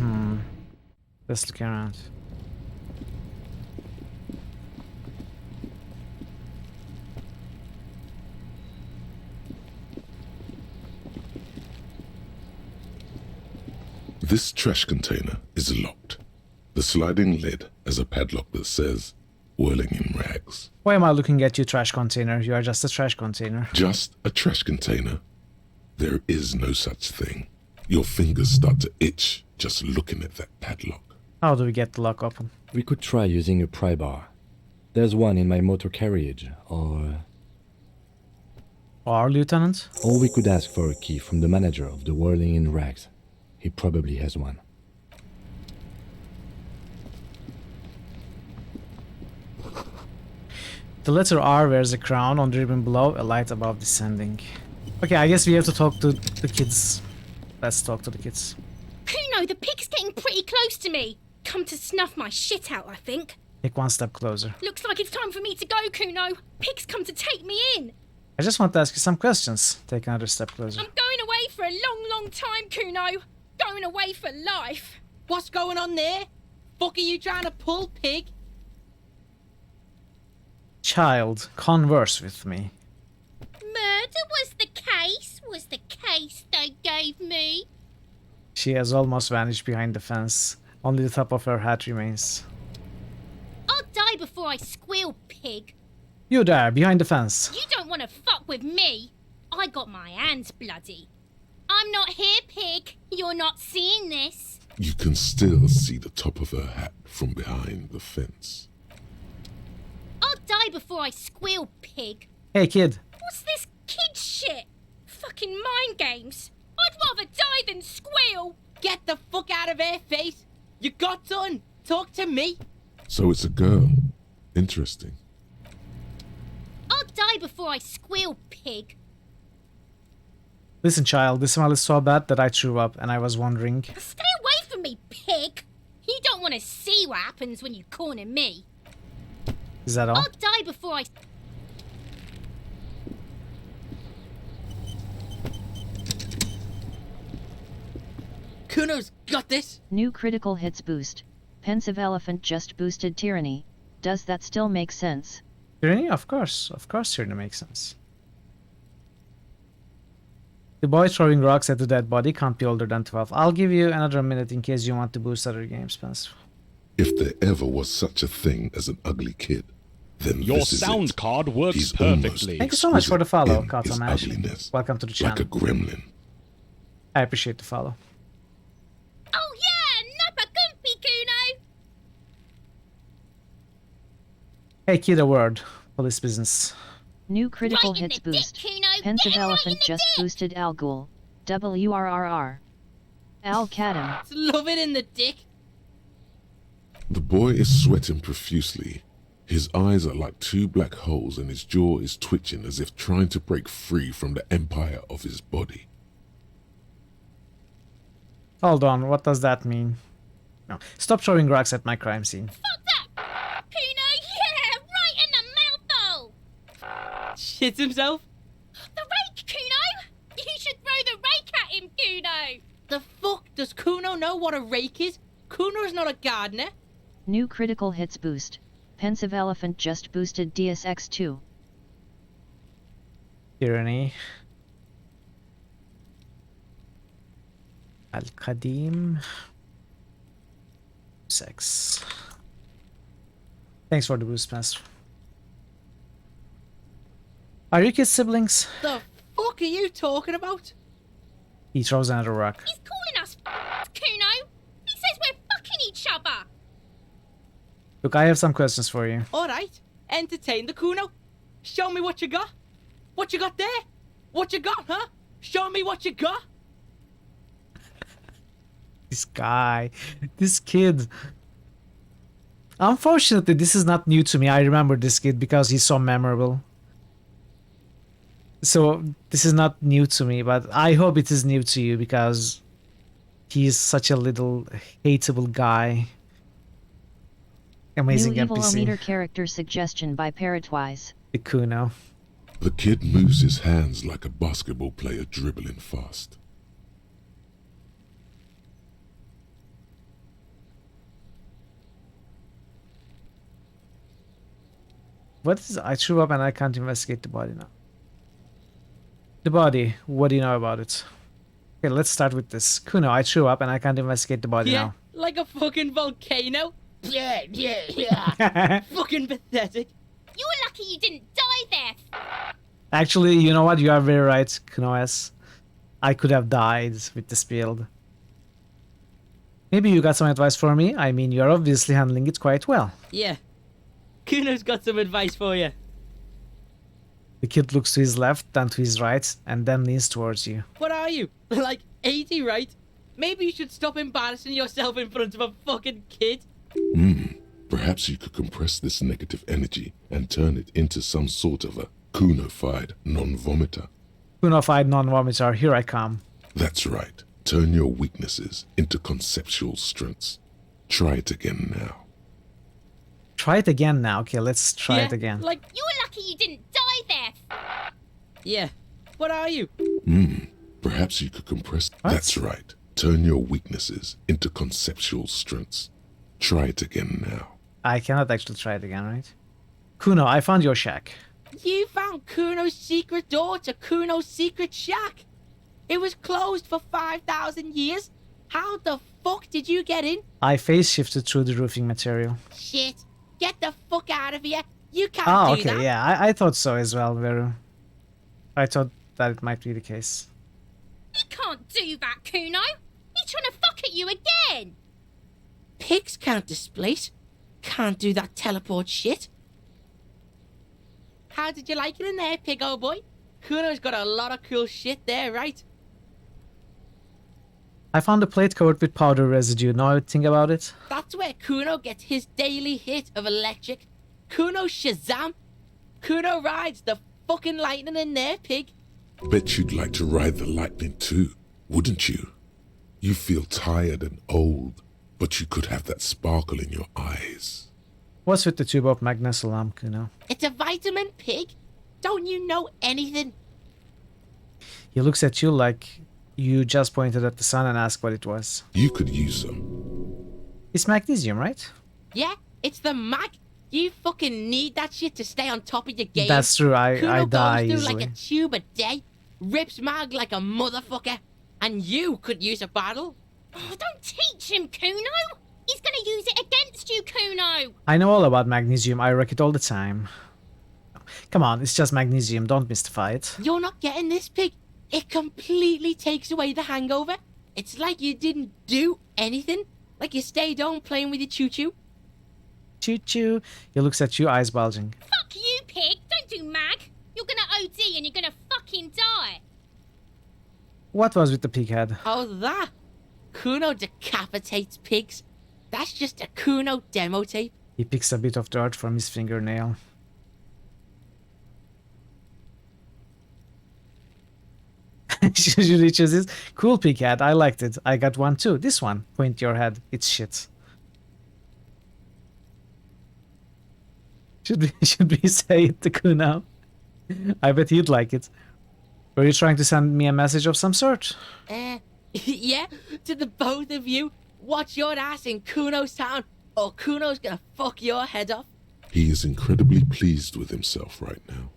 Let's look around. This trash container is locked. The sliding lid has a padlock that says, whirling in rags. Why am I looking at you, trash container? You are just a trash container. Just a trash container? There is no such thing. Your fingers start to itch just looking at that padlock. How do we get the lock open? We could try using a pry bar. There's one in my motor carriage, or Lieutenant? Or we could ask for a key from the manager of the Whirling in Rags. He probably has one. The letter R wears a crown on the ribbon below, a light above descending. Okay, I guess we have to talk to the kids. Let's talk to the kids. Kuno, the pig's getting pretty close to me. Come to snuff my shit out, I think. Take one step closer. Looks like it's time for me to go, Kuno. Pig's come to take me in. I just want to ask you some questions. Take another step closer. I'm going away for a long, long time, Kuno. Going away for life. What's going on there? Fuck are you trying to pull, pig? Child, converse with me. Murder was the case they gave me. She has almost vanished behind the fence. Only the top of her hat remains. I'll die before I squeal, pig. You there, behind the fence. You don't want to fuck with me. I got my hands bloody. I'm not here, pig. You're not seeing this. You can still see the top of her hat from behind the fence. I'll die before I squeal, pig. Hey, kid. What's this kid shit? Fucking mind games. I'd rather die than squeal. Get the fuck out of here, face. You got done. Talk to me. So it's a girl. Interesting. I'll die before I squeal, pig. Listen, child, this smell is so bad that I threw up, and I was wondering... Stay away from me, pig. You don't want to see what happens when you corner me. Is that all? I'll die before I... Kuno's got this. New critical hits boost. Pensive Elephant just boosted Tyranny. Does that still make sense? Tyranny? Of course. Of course Tyranny makes sense. The boy throwing rocks at the dead body can't be older than 12. I'll give you another minute in case you want to boost other games, Spence. If there ever was such a thing as an ugly kid, then your this is sound it. card works He's perfectly. Thank you so much for the follow, in his Katamash. ugliness, Welcome to the channel. like a gremlin. I appreciate the follow. Oh yeah, Nappa Gumpy, Kuno. Hey kid, a word. Police business. New critical Right in hits the boost. dick, Kuno. Pensive Get him right Elephant in the just dick. boosted Al Ghul. WRRR. Al Kadam. Love it in the dick. The boy is sweating profusely. His eyes are like two black holes and his jaw is twitching as if trying to break free from the empire of his body. Hold on, what does that mean? No. Stop throwing rocks at my crime scene. Fuck that! Kuno, yeah! Right in the mouthhole! Shits himself? The rake, Kuno! You should throw the rake at him, Kuno! The fuck? Does Kuno know what a rake is? Kuno's not a gardener. New critical hits boost. Pensive Elephant just boosted DSX2. Tyranny. Al-Qadim. Sex. Thanks for the boost, Master. Are you kids siblings? The fuck are you talking about? He throws another rock. He's calling us Kuno! He says we're fucking each other! Look, I have some questions for you. Alright, entertain the Kuno. Show me what you got. What you got there? What you got, huh? Show me what you got. This guy, this kid. Unfortunately, this is not new to me. I remember this kid because he's so memorable. So, this is not new to me, but I hope it is new to you because he's such a little hateable guy. Amazing New NPC. Evil-O-Meter character suggestion by Parrotwise. The Kuno. The kid moves his hands like a basketball player dribbling fast. What is... I threw up and I can't investigate the body now. The body, what do you know about it? Okay, let's start with this. Kuno, I threw up and I can't investigate the body now. Like a fucking volcano. Yeah. Fucking pathetic. You were lucky you didn't die there. Actually, you know what? You are very right, Kunoes. I could have died with this build. Maybe you got some advice for me? I mean, you're obviously handling it quite well. Yeah. Kuno's got some advice for you. The kid looks to his left, then to his right, and then leans towards you. What are you? Like 80, right? Maybe you should stop embarrassing yourself in front of a fucking kid. Perhaps you could compress this negative energy and turn it into some sort of a Kuno-fied non-vomiter. Kuno-fied non-vomiter, here I come. That's right. Turn your weaknesses into conceptual strengths. Try it again now. Try it again now. Okay, let's try it again. Like, you were lucky you didn't die there. Yeah. What are you? Perhaps you could compress... That's right. Turn your weaknesses into conceptual strengths. Try it again now. I cannot actually try it again, right? Kuno, I found your shack. You found Kuno's secret door to Kuno's secret shack. It was closed for 5,000 years. How the fuck did you get in? I phase shifted through the roofing material. Shit. Get the fuck out of here. You can't do that. Yeah, I thought so as well, Veru. I thought that it might be the case. You can't do that, Kuno. He's trying to fuck at you again. Pigs can't displace. Can't do that teleport shit. How did you like it in there, pig old boy? Kuno's got a lot of cool shit there, right? I found a plate covered with powder residue. Know anything about it? That's where Kuno gets his daily hit of electric. Kuno Shazam. Kuno rides the fucking lightning in there, pig. Bet you'd like to ride the lightning too, wouldn't you? You feel tired and old, but you could have that sparkle in your eyes. What's with the tube of magnesolam, Kuno? It's a vitamin, pig. Don't you know anything? He looks at you like you just pointed at the sun and asked what it was. You could use some. It's magnesium, right? Yeah, it's the mag. You fucking need that shit to stay on top of your game. That's true, I die goes easily. Through like a tube a day, rips mag like a motherfucker, and you could use a battle. Oh, don't teach him, Kuno. He's gonna use it against you, Kuno. I know all about magnesium. I wreck it all the time. Come on, it's just magnesium. Don't mystify it. You're not getting this, pig. It completely takes away the hangover. It's like you didn't do anything. Like you stayed home playing with your choo-choo. Choo-choo. He looks at you, eyes bulging. Fuck you, pig. Don't do mag. You're gonna OD and you're gonna fucking die. What was with the pig head? Oh, that. Kuno decapitates pigs. That's just a Kuno demo tape. He picks a bit of dirt from his fingernail. She reaches this. Cool pig hat. I liked it. I got one too. This one. Point your head. It's shit. Should we say it to Kuno? I bet he'd like it. Were you trying to send me a message of some sort? Yeah, to the both of you. Watch your ass in Kuno's town, or Kuno's gonna fuck your head off. He is incredibly pleased with himself right now.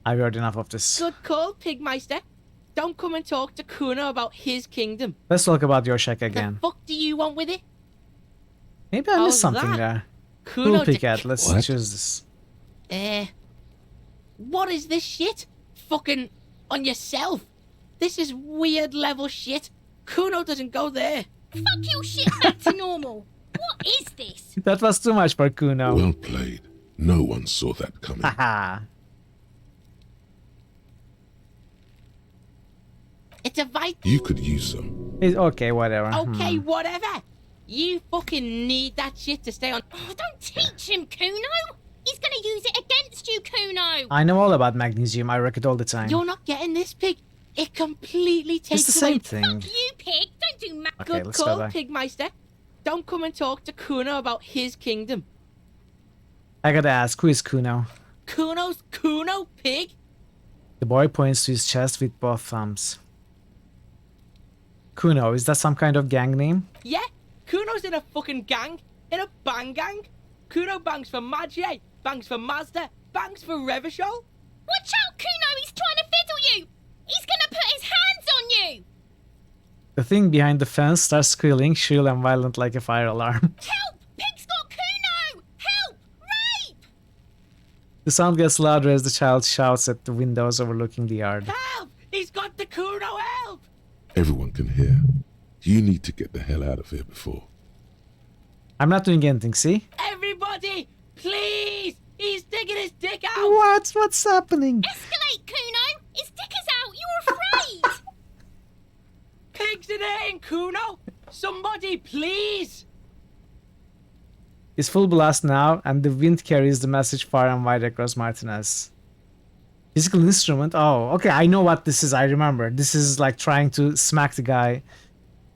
I've heard enough of this. Good call, Pigmeister. Don't come and talk to Kuno about his kingdom. Let's talk about your shack again. The fuck do you want with it? Maybe I missed something there. Cool pig hat. Let's choose this. What is this shit? Fucking on yourself. This is weird level shit. Kuno doesn't go there. Fuck your shit back to normal. What is this? That was too much for Kuno. Well played. No one saw that coming. Haha. It's a vitamin. You could use some. Okay, whatever. Okay, whatever. You fucking need that shit to stay on. Oh, don't teach him, Kuno. He's gonna use it against you, Kuno. I know all about magnesium. I wreck it all the time. You're not getting this, pig. It completely takes It's the same away. thing. Fuck you, pig. Don't do Okay, Good let's call, go back. Pigmeister. Don't come and talk to Kuno about his kingdom. I gotta ask, who is Kuno? Kuno's Kuno, pig? The boy points to his chest with both thumbs. Kuno, is that some kind of gang name? Yeah, Kuno's in a fucking gang. In a bang gang. Kuno bangs for Magie, bangs for Mazda, bangs for Revachol. Watch out, Kuno. He's trying to fiddle you. He's gonna put his hands on you. The thing behind the fence starts squealing, shrill and violent like a fire alarm. Help! Pig's got Kuno! Help! Rape! The sound gets louder as the child shouts at the windows overlooking the yard. Help! He's got the Kuno, help! Everyone can hear. You need to get the hell out of here before. I'm not doing anything, see? Everybody, please! He's digging his dick out! What? What's happening? Escalate, Kuno! His dick is out! You're afraid! Pigs in here, Kuno! Somebody, please! It's full blast now, and the wind carries the message far and wide across Martinez. Physical instrument? Oh, okay, I know what this is, I remember. This is like trying to smack the guy,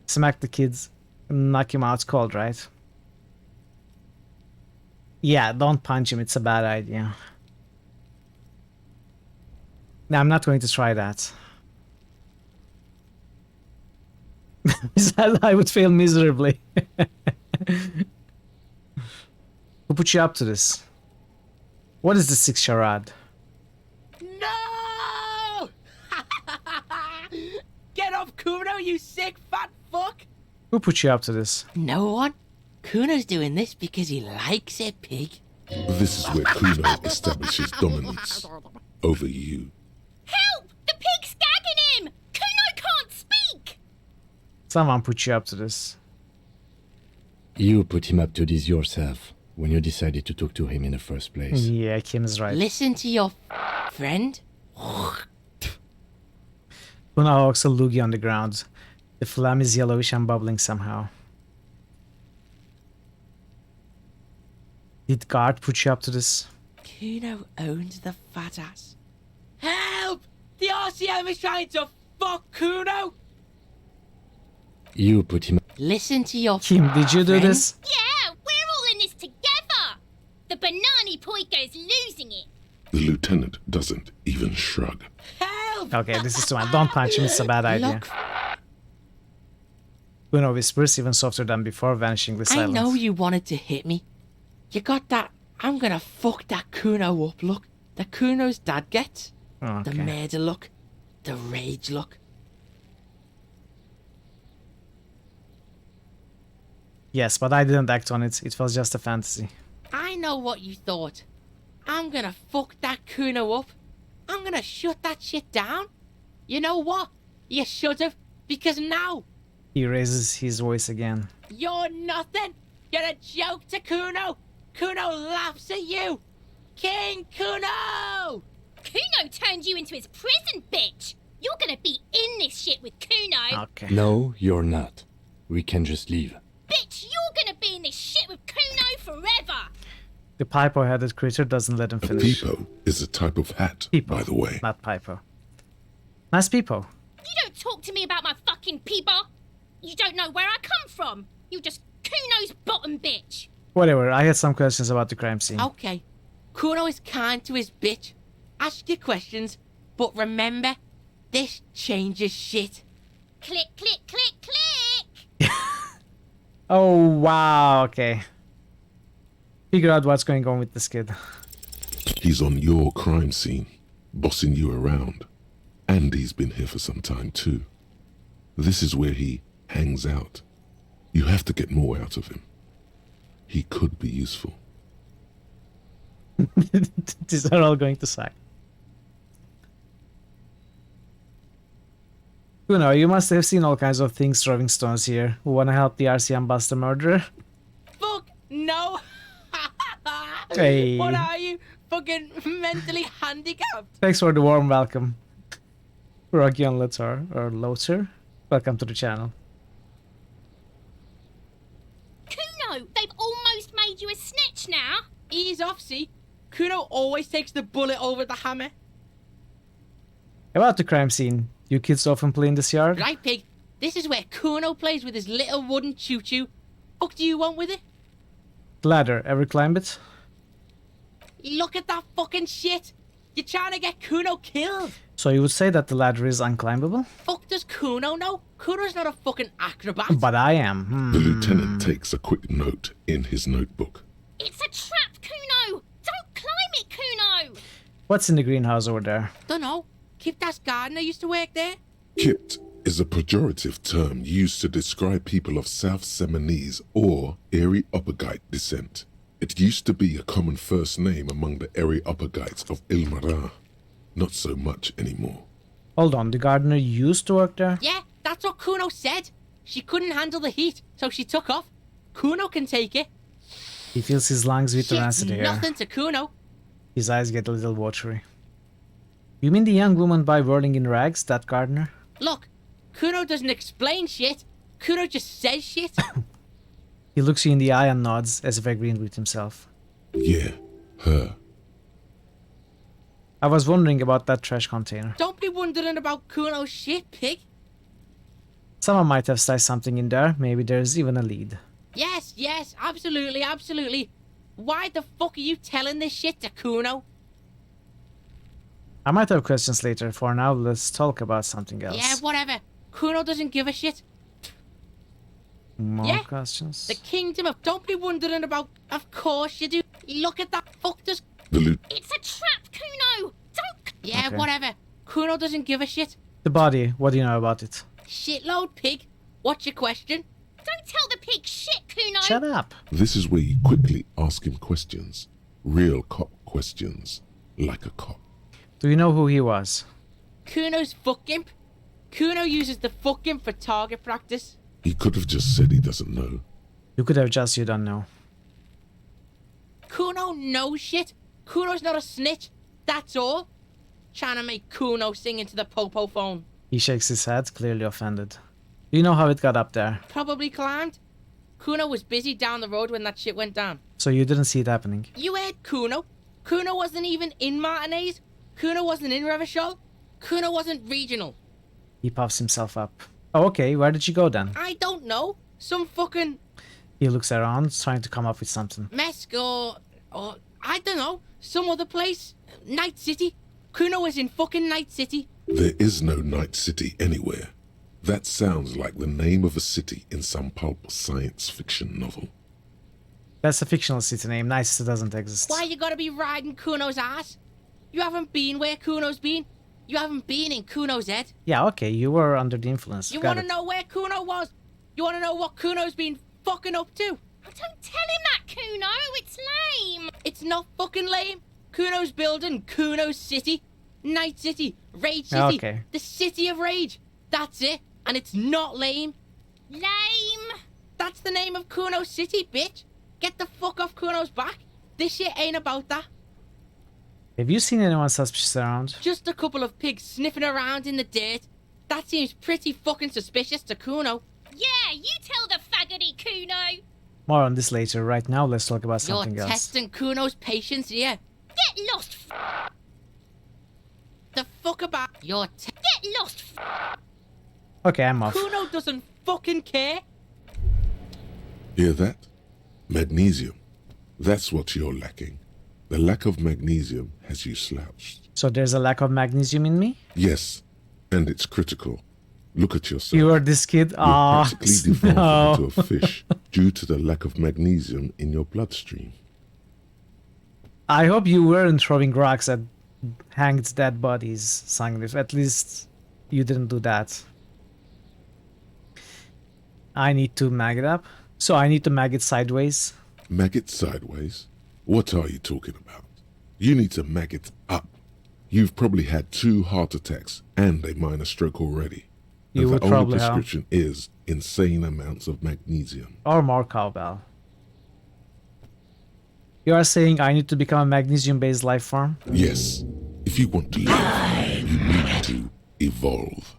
smack the kids, knock him out cold, right? Yeah, don't punch him, it's a bad idea. No, I'm not going to try that. I would fail miserably. Who put you up to this? What is the sixth charade? No! Get off Kuno, you sick fat fuck! Who put you up to this? No one. Kuno's doing this because he likes it, pig. This is where Kuno establishes dominance over you. Help! The pig's gagging him! Kuno can't speak! Someone put you up to this. You put him up to this yourself when you decided to talk to him in the first place. Yeah, Kim's right. Listen to your friend. Kuno hawks a loogie on the ground. The phlegm is yellowish and bubbling somehow. Did Guard put you up to this? Kuno owns the fat ass. Help! The RCM is trying to fuck Kuno! You put him... Listen to your Kim, did you do friend? this? Yeah, we're all in this together! The Banani Poiko's losing it. The lieutenant doesn't even shrug. Help! Okay, this is too much. Don't punch him, it's a bad idea. Look, Kuno whispers even softer than before, vanishing the I silence. know you wanted to hit me. You got that I'm gonna fuck that Kuno up look that Kuno's dad gets. Okay. The murder look. The rage look. Yes, but I didn't act on it. It was just a fantasy. I know what you thought. I'm gonna fuck that Kuno up. I'm gonna shut that shit down. You know what? You should've, because now He raises his voice again. you're nothing. You're a joke to Kuno. Kuno laughs at you. King Kuno! Kuno turned you into his prison, bitch! You're gonna be in this shit with Kuno! Okay. No, you're not. We can just leave. Bitch, you're gonna be The Pipo-headed creature doesn't let him A finish. peepo is a type of hat, by the way. Not Pipo. Nice Pipo. You don't talk to me about my fucking peeper. You don't know where I come from. You just Kuno's bottom bitch. Whatever, I had some questions about the crime scene. Okay. Kuno is kind to his bitch. Ask your questions, but remember, this changes shit. Click, click, click, click. Oh, wow, okay. Figure out what's going on with this kid. He's on your crime scene, bossing you around. And he's been here for some time too. This is where he hangs out. You have to get more out of him. He could be useful. These are all going to suck. Kuno, you must have seen all kinds of things throwing stones here. Who wanna help the RCM bust the murderer? Fuck no! Hey. What are you? Fucking mentally handicapped? Thanks for the warm welcome. Rocky and Lothar, or Lothar, welcome to the channel. Kuno, they've almost made you a snitch now. Ease off, see? Kuno always takes the bullet over the hammer. About the crime scene, you kids often play in this yard? Right, pig. This is where Kuno plays with his little wooden choo-choo. What do you want with it? Ladder, ever climb it? Look at that fucking shit. You're trying to get Kuno killed. So you would say that the ladder is unclimbable? Fuck does Kuno know? Kuno's not a fucking acrobat. But I am. The lieutenant takes a quick note in his notebook. It's a trap, Kuno. Don't climb it, Kuno. What's in the greenhouse over there? Dunno. Kiptas gardener used to work there. Kipt is a pejorative term used to describe people of South Seminese or Erie-Uppergite descent. It used to be a common first name among the Erie-Uppergites of Ilmarin. Not so much anymore. Hold on, the gardener used to work there? Yeah, that's what Kuno said. She couldn't handle the heat, so she took off. Kuno can take it. He fills his lungs with the rancid air. Nothing to Kuno. His eyes get a little watery. You mean the young woman by whirling in rags, that gardener? Look, Kuno doesn't explain shit. Kuno just says shit. He looks you in the eye and nods, as if agreeing with himself. Yeah, her. I was wondering about that trash container. Don't be wondering about Kuno's shit, pig. Someone might have sliced something in there. Maybe there's even a lead. Yes, yes, absolutely, absolutely. Why the fuck are you telling this shit to Kuno? I might have questions later. For now, let's talk about something else. Yeah, whatever. Kuno doesn't give a shit. More questions? The kingdom of... Don't be wondering about... Of course you do. Look at that. Fuck does... It's a trap, Kuno. Don't... Yeah, Okay. whatever. Kuno doesn't give a shit. The body, what do you know about it? Shitload, pig. What's your question? Don't tell the pig shit, Kuno. Shut up. This is where you quickly ask him questions. Real cop questions. Like a cop. Do you know who he was? Kuno's fuck imp. Kuno uses the fuck imp for target practice. He could have just said he doesn't know. You could have just, you don't know. Kuno knows shit. Kuno's not a snitch. That's all. Trying to make Kuno sing into the popo phone. He shakes his head, clearly offended. Do you know how it got up there? Probably climbed. Kuno was busy down the road when that shit went down. So you didn't see it happening? You heard Kuno. Kuno wasn't even in Martinez. Kuno wasn't in Revachol. Kuno wasn't regional. He puffs himself up. Oh, okay, where did you go then? I don't know. Some fucking He looks around, trying to come up with something. Mesk or I don't know. Some other place. Night City. Kuno was in fucking Night City. There is no Night City anywhere. That sounds like the name of a city in some pulp science fiction novel. That's a fictional city name. Nice, it doesn't exist. Why you gotta be riding Kuno's ass? You haven't been where Kuno's been. You haven't been in Kuno's head. Yeah, okay, you were under the influence. You Got wanna it. know where Kuno was? You wanna know what Kuno's been fucking up to? Don't tell him that, Kuno. It's lame. It's not fucking lame. Kuno's building Kuno's city. Night City. Rage City. Okay. The City of Rage. That's it. And it's not lame. Lame. That's the name of Kuno's city, bitch. Get the fuck off Kuno's back. This shit ain't about that. Have you seen anyone suspicious around? Just a couple of pigs sniffing around in the dirt. That seems pretty fucking suspicious to Kuno. Yeah, you tell the faggoty, Kuno. More on this later. Right now, let's talk about You're something else. testing Kuno's patience here. Get lost! The fuck about Get lost! Okay, I'm off. Kuno doesn't fucking care. Hear that? Magnesium. That's what you're lacking. The lack of magnesium has you slouched. So there's a lack of magnesium in me? Yes, and it's critical. Look at yourself. You are this kid? You're Ah, practically devolved no. into a fish due to the lack of magnesium in your bloodstream. I hope you weren't throwing rocks at hanged dead bodies, Sanglif. At least you didn't do that. I need to mag it up. So I need to mag it sideways. Mag it sideways? What are you talking about? You need to mag it up. You've probably had 2 heart attacks and a minor stroke already. You and would the probably only have. prescription is insane amounts of magnesium. Or more cowbell. You are saying I need to become a magnesium-based life form? Yes. If you want to live, you need to evolve.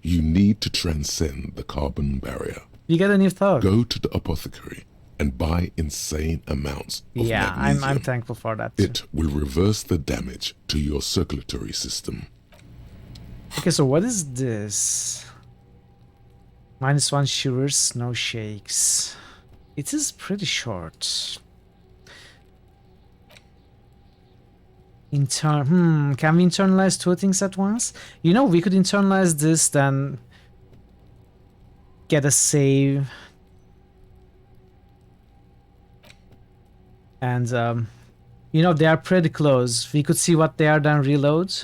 You need to transcend the carbon barrier. You get a new thought. Go to the apothecary and buy insane amounts of magnesium. I'm thankful for that too. It will reverse the damage to your circulatory system. Okay, so what is this? -1 shivers, no shakes. It is pretty short. Can we internalize 2 things at once? You know, we could internalize this, then get a save. And, you know, they are pretty close. We could see what they are, then reload.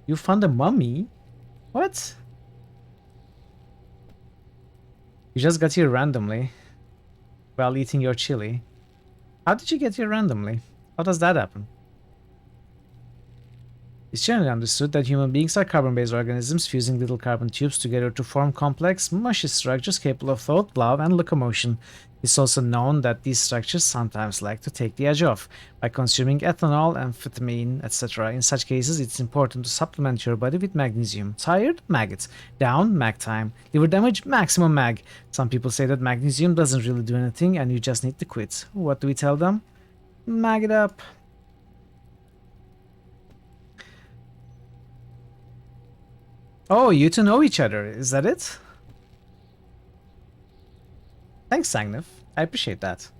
You found a mummy? What? You just got here randomly while eating your chili. How did you get here randomly? How does that happen? It's generally understood that human beings are carbon-based organisms fusing little carbon tubes together to form complex, mushy structures capable of thought, love, and locomotion. It's also known that these structures sometimes like to take the edge off by consuming ethanol, amphetamine, etc. In such cases, it's important to supplement your body with magnesium. Tired? Mag it. Down? Mag time. Liver damage? Maximum mag. Some people say that magnesium doesn't really do anything and you just need to quit. What do we tell them? Mag it up. Oh, you two know each other. Is that it? Thanks, Sangnif. I appreciate that.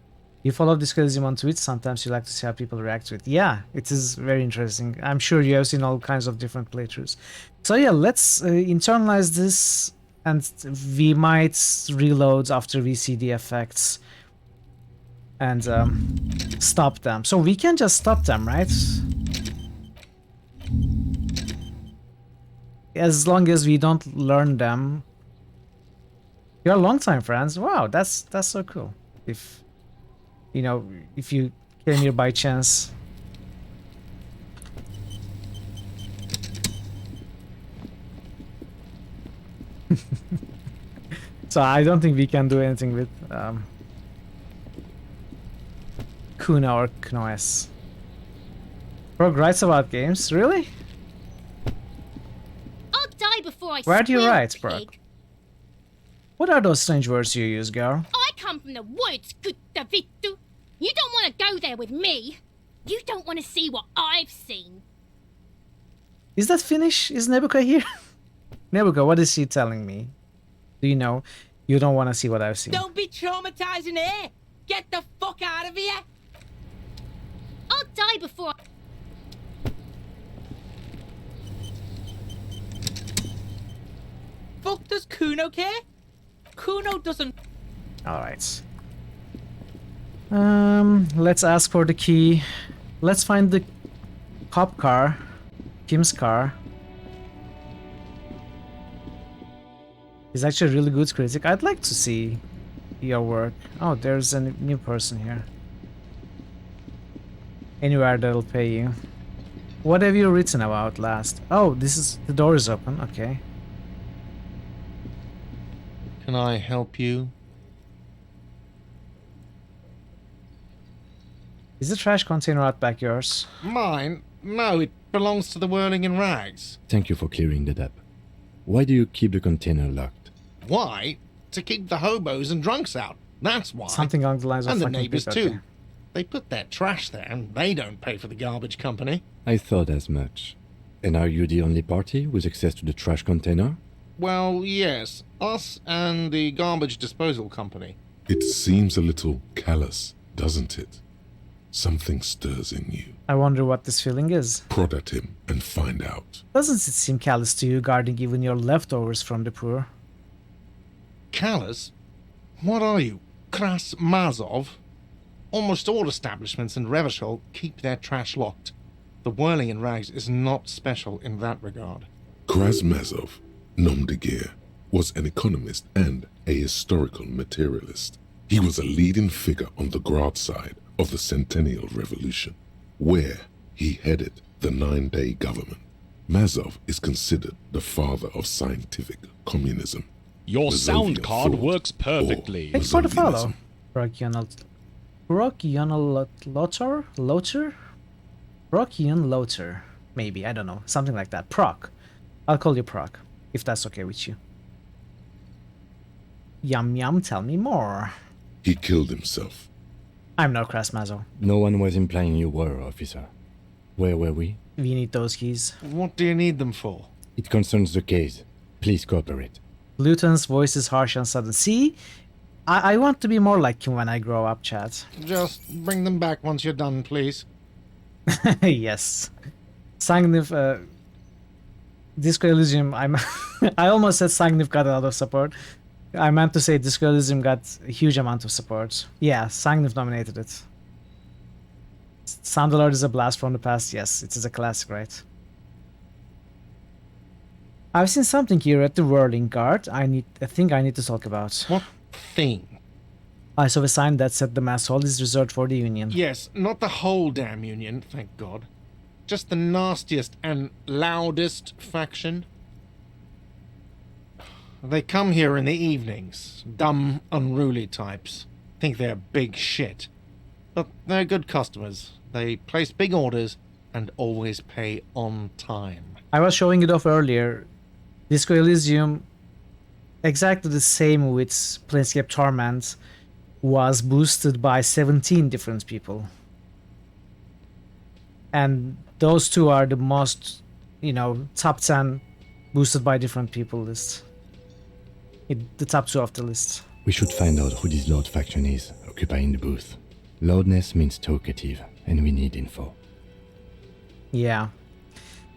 You follow this Elysium on Twitch. Sometimes you like to see how people react to it. Yeah, it is very interesting. I'm sure you have seen all kinds of different playthroughs. So yeah, let's internalize this, and we might reload after we see the effects and stop them. So we can just stop them, right? As long as we don't learn them. You're longtime friends. Wow, that's so cool. If you know, if you came here by chance. So I don't think we can do anything with Kuna or Knoes. Brooke writes about games, really? I'll die before I Where do you squeal, write, pig. Brooke? What are those strange words you use, girl? I come from the woods, Gutta Vittu. You don't want to go there with me. You don't want to see what I've seen. Is that Finnish? Is Nebuka here? Nebuka, what is she telling me? Do you know? You don't want to see what I've seen. Don't be traumatizing here. Get the fuck out of here. I'll die before. Fuck does Kuno care? Kuno doesn't. Alright. Let's ask for the key. Let's find the cop car. Kim's car. He's actually a really good critic. I'd like to see your work. Oh, there's a new person here. Anywhere that'll pay you. What have you written about last? Oh, this is... the door is open. Okay. Can I help you? Is the trash container out back yours? Mine? No, Belongs to the Whirling in Rags. Thank you for clearing that up. Why do you keep the container locked? Why? To keep the hobos and drunks out. That's why. Something along the lines of and the fucking neighbors big, too. okay. They put their trash there and they don't pay for the garbage company. I thought as much. And are you the only party with access to the trash container? Well, yes. Us and the garbage disposal company. It seems a little callous, doesn't it? Something stirs in you. I wonder what this feeling is. Prod at him and find out. Doesn't it seem callous to you, guarding even your leftovers from the poor? Callous? What are you? Kras Mazov? Almost all establishments in Revachol keep their trash locked. The Whirling in Rags is not special in that regard. Krasmazov, nom de guerre, was an economist and a historical materialist. He was a leading figure on the Grad side of the Centennial Revolution, where he headed the 9-day government. Mazov is considered the father of scientific communism. Your sound card works perfectly. Thanks for the follow. Brockian Lothar. Maybe, I don't know. Something like that. Proc. I'll call you Proc, if that's okay with you. Yum yum, tell me more. He killed himself. I'm no Krasmazov. No one was implying you were, officer. Where were we? We need those keys. What do you need them for? It concerns the case. Please cooperate. Luton's voice is harsh and sudden. See? I want to be more like him when I grow up, chat. Just bring them back once you're done, please. Yes. Sangniv, Disco Elysium, I almost said Sangniv got a lot of support. I meant to say Disco Elysium got a huge amount of support. Yeah, Sangniv nominated it. Sound Alert is a blast from the past. Yes, it is a classic, right? I've seen something here at the Whirling Guard I think I need to talk about. What thing? I saw a sign that said the mass hall is reserved for the Union. Yes, not the whole damn Union, thank God. Just the nastiest and loudest faction. They come here in the evenings. Dumb, unruly types. Think they're big shit. But they're good customers. They place big orders and always pay on time. I was showing it off earlier. Disco Elysium, exactly the same with Planescape Torment, was boosted by 17 different people. And those two are the most, top 10 boosted by different people list. The top 2 of the list. We should find out who this Lord faction is, occupying the booth. Loudness means talkative, and we need info. Yeah.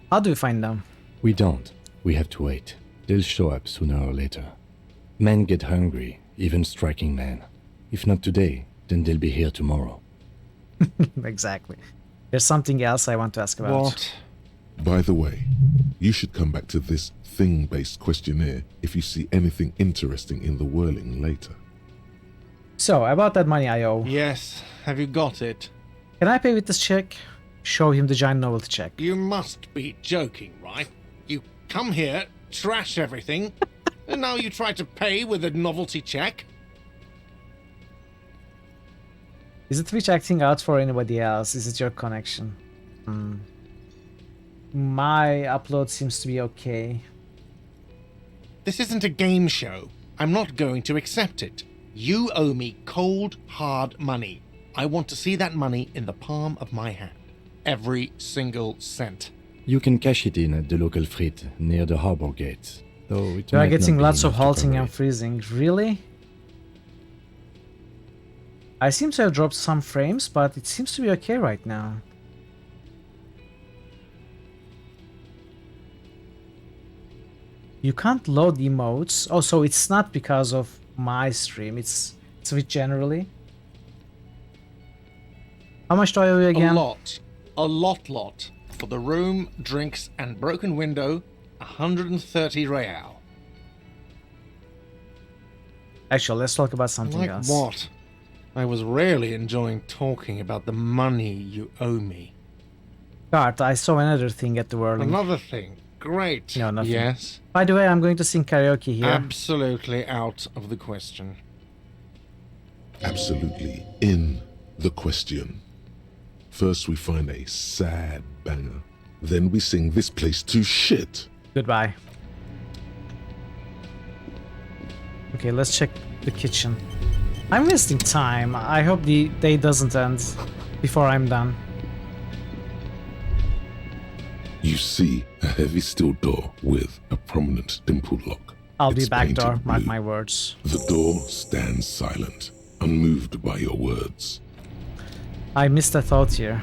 How do we find them? We don't. We have to wait. They'll show up sooner or later. Men get hungry, even striking men. If not today, then they'll be here tomorrow. Exactly. There's something else I want to ask about. What? By the way, you should come back to this thing-based questionnaire if you see anything interesting in the Whirling later. So, about that money I owe. Yes, have you got it? Can I pay with this check? Show him the giant novelty check. You must be joking, right? You come here, trash everything, and now you try to pay with a novelty check? Is it Twitch acting out for anybody else? Is it your connection? My upload seems to be okay. This isn't a game show. I'm not going to accept it. You owe me cold, hard money. I want to see that money in the palm of my hand. Every single cent. You can cash it in at the local frit near the harbor gates. Though it You are might getting not be lots of enough to halting cover and it. freezing. Really? I seem to have dropped some frames, but it seems to be okay right now. You can't load emotes. Oh, so it's not because of my stream. It's with generally. How much do I owe you again? A lot. For the room, drinks, and broken window, 130 real. Actually, let's talk about something Like else. what? I was really enjoying talking about the money you owe me. Gart, I saw another thing at the Whirling. Another thing. Great. No, nothing. Yes. By the way, I'm going to sing karaoke here. Absolutely out of the question. Absolutely in the question. First we find a sad banger then we sing this place to shit. Goodbye. Okay, let's check the kitchen. I'm wasting time. I hope the day doesn't end before I'm done. You see a heavy steel door with a prominent dimple lock. I'll It's be back painted door, mark blue. my words. The door stands silent, unmoved by your words. I missed a thought here.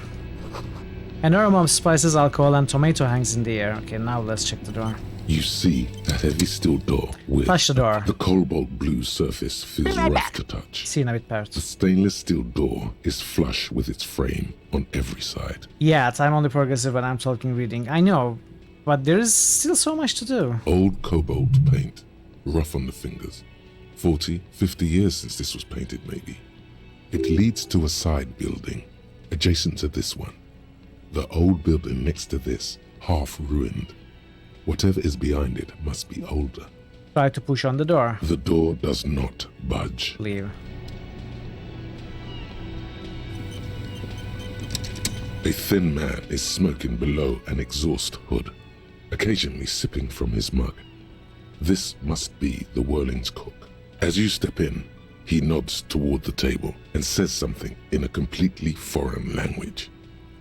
An aroma of spices, alcohol, and tomato hangs in the air. Okay, now let's check the door. You see a heavy steel door with Touch the door. the cobalt blue surface feels rough to touch. Sina bit pärt. The stainless steel door is flush with its frame on every side. Yeah, I'm only progressive when I'm talking reading. I know, but there is still so much to do. Old cobalt paint, rough on the fingers. 40, 50 years since this was painted maybe. It leads to a side building, adjacent to this one. The old building next to this, half ruined. Whatever is behind it must be older. Try to push on the door. The door does not budge. Leave. A thin man is smoking below an exhaust hood, occasionally sipping from his mug. This must be the Whirling's cook. As you step in, he nods toward the table and says something in a completely foreign language.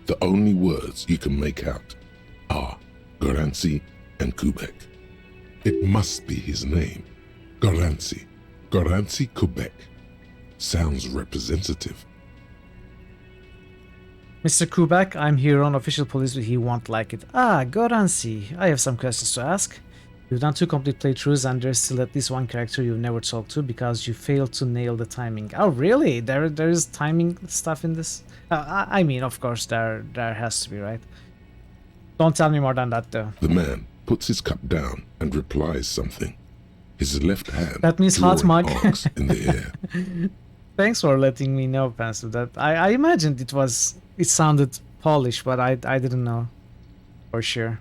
The only words you can make out are Garancy and Quebec. It must be his name. Garancy. Garancy Quebec. Sounds representative. Mr. Kubak, I'm here on official police, but he won't like it. Ah, Goransi, I have some questions to ask. You've done 2 complete playthroughs and there's still at least one character you've never talked to because you failed to nail the timing. Oh, really? There is timing stuff in this? I mean, of course, there has to be, right? Don't tell me more than that, though. The man puts his cup down and replies something. His left hand That means hot drawing mug. arcs in the air. Thanks for letting me know, Pencil. That I imagined it sounded Polish, but I didn't know for sure.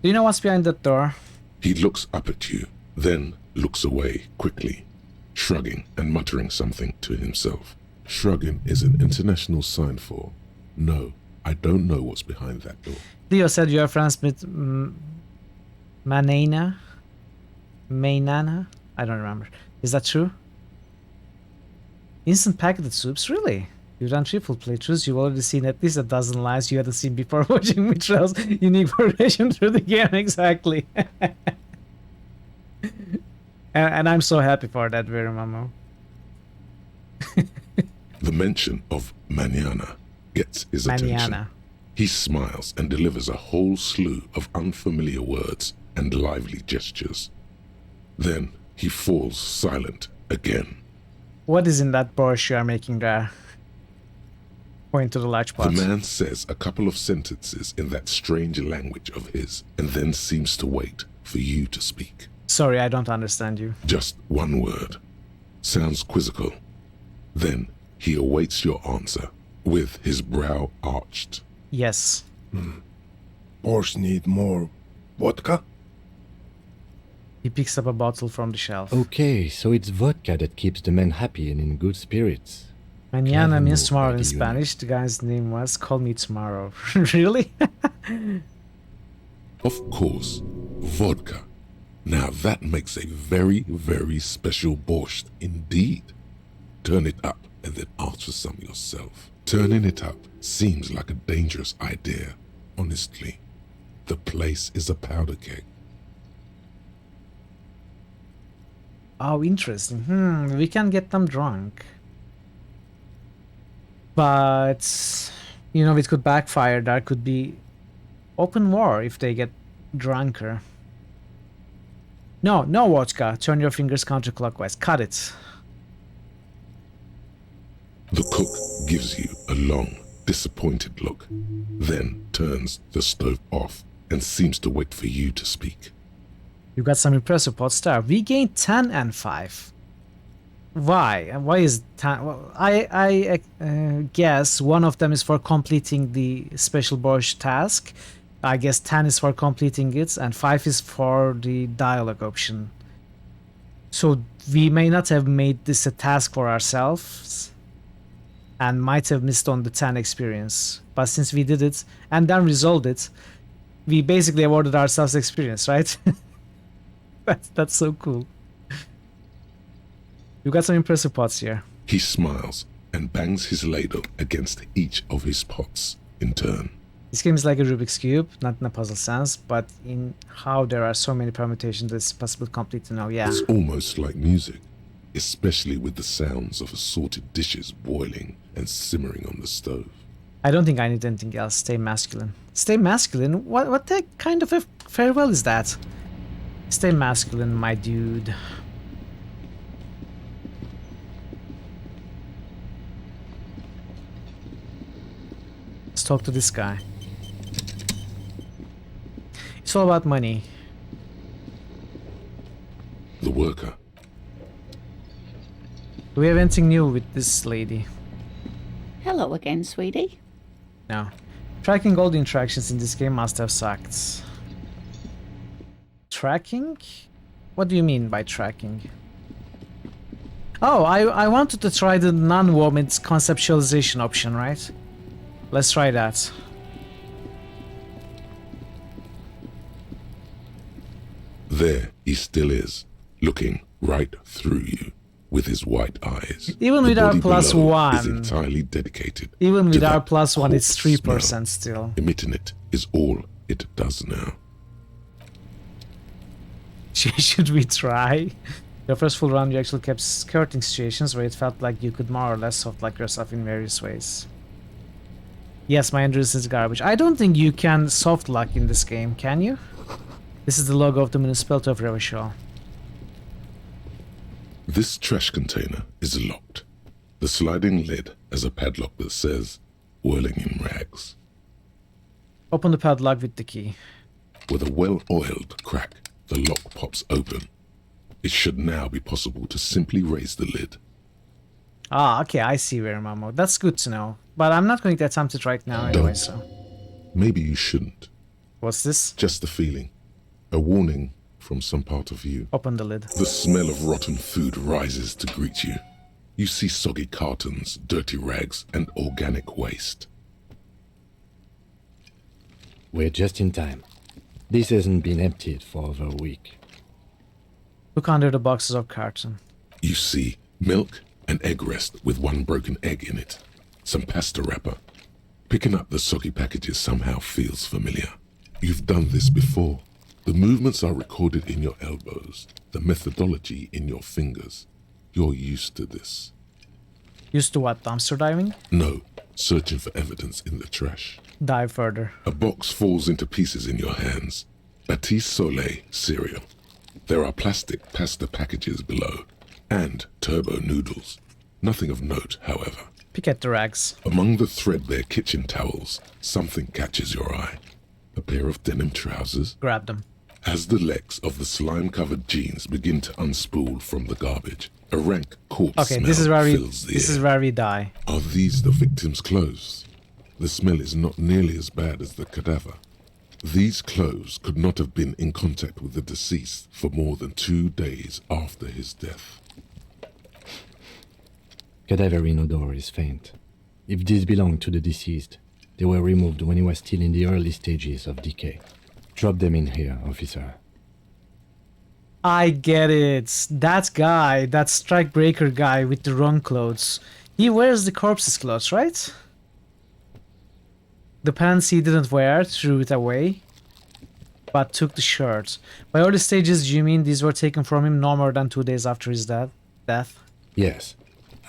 Do you know what's behind that door? He looks up at you, then looks away quickly, shrugging and muttering something to himself. Shrugging is an international sign for, no, I don't know what's behind that door. Leo said you are friends with Mainana? I don't remember. Is that true? Instant packeted soups? Really? You've done 3 full playthroughs, you've already seen at least a dozen lives you hadn't seen before watching Mitral's unique progression through the game, exactly. and I'm so happy for that, very Mamo. The mention of Manana gets his attention. Manana. He smiles and delivers a whole slew of unfamiliar words and lively gestures. Then he falls silent again. What is in that borscht you are making there? Point to the large pot. The man says a couple of sentences in that strange language of his and then seems to wait for you to speak. Sorry, I don't understand you. Just one word. Sounds quizzical. Then he awaits your answer with his brow arched. Yes. Borscht need more vodka? He picks up a bottle from the shelf. Okay, so it's vodka that keeps the men happy and in good spirits. Mañana means tomorrow in Spanish. The guy's name was Call Me Tomorrow. Really? Of course, vodka. Now that makes a very, very special borscht indeed. Turn it up and then ask for some yourself. Turning it up seems like a dangerous idea, honestly. The place is a powder keg. Oh, interesting. We can get them drunk. But, you know, it could backfire. There could be open war if they get drunker. No vodka. Turn your fingers counterclockwise. Cut it. The cook gives you a long, disappointed look, then turns the stove off and seems to wait for you to speak. You got some impressive pots there. We gained 10 and 5. Why? Why is 10? Well, I guess one of them is for completing the special borscht task. I guess 10 is for completing it, and 5 is for the dialogue option. So we may not have made this a task for ourselves. and might have missed on the 10 experience. But since we did it and then resolved it, we basically awarded ourselves experience, right? That's so cool. You got some impressive pots here. He smiles and bangs his ladle against each of his pots in turn. This game is like a Rubik's Cube, not in a puzzle sense, but in how there are so many permutations that it's possible to complete to know, yeah. It's almost like music, especially with the sounds of assorted dishes boiling and simmering on the stove. I don't think I need anything else. Stay masculine. Stay masculine? What the kind of a farewell is that? Stay masculine, my dude. Let's talk to this guy. It's all about money. The worker. Do we have anything new with this lady? Hello again, sweetie. No. Tracking all the interactions in this game must have sucked. Tracking? What do you mean by tracking? Oh, I wanted to try the non-vomit conceptualization option, right? Let's try that. There he still is, looking right through you with his white eyes. Even with our plus one, is entirely dedicated. Even with our that plus one, it's 3% smell. still. Emitting it is all it does now. Should we try? Your first full round, you actually kept skirting situations where it felt like you could more or less soft-lock yourself in various ways. Yes, my endurance is garbage. I don't think you can soft-lock in this game, can you? This is the logo of the municipality of Revachol. This trash container is locked. The sliding lid has a padlock that says, "Whirling in rags." Open the padlock with the key. With a well-oiled crack, the lock pops open. It should now be possible to simply raise the lid. Ah, okay, I see where, Mamo. That's good to know. But I'm not going to attempt it right now anyway, so... Maybe you shouldn't. What's this? Just a feeling. A warning from some part of you. Open the lid. The smell of rotten food rises to greet you. You see soggy cartons, dirty rags, and organic waste. We're just in time. This hasn't been emptied for over a week. Look under the boxes of carton. You see milk and egg rest with one broken egg in it. Some pasta wrapper. Picking up the soggy packages somehow feels familiar. You've done this before. The movements are recorded in your elbows, the methodology in your fingers. You're used to this. Used to what, dumpster diving? No, searching for evidence in the trash. Dive further. A box falls into pieces in your hands. Batiste Soleil cereal. There are plastic pasta packages below, and turbo noodles. Nothing of note, however. Pick at the rags. Among the threadbare kitchen towels, something catches your eye. A pair of denim trousers. Grab them. As the legs of the slime-covered jeans begin to unspool from the garbage, a rank corpse smell this is where fills the air. is where we die. Are these the victim's clothes? The smell is not nearly as bad as the cadaver. These clothes could not have been in contact with the deceased for more than 2 days after his death. Cadaverine odor is faint. If these belong to the deceased, they were removed when he was still in the early stages of decay. Drop them in here, officer. I get it. That guy, that strikebreaker guy with the wrong clothes. He wears the corpse's clothes, right? The pants he didn't wear, threw it away, but took the shirt. By early stages, do you mean these were taken from him no more than 2 days after his death? Yes.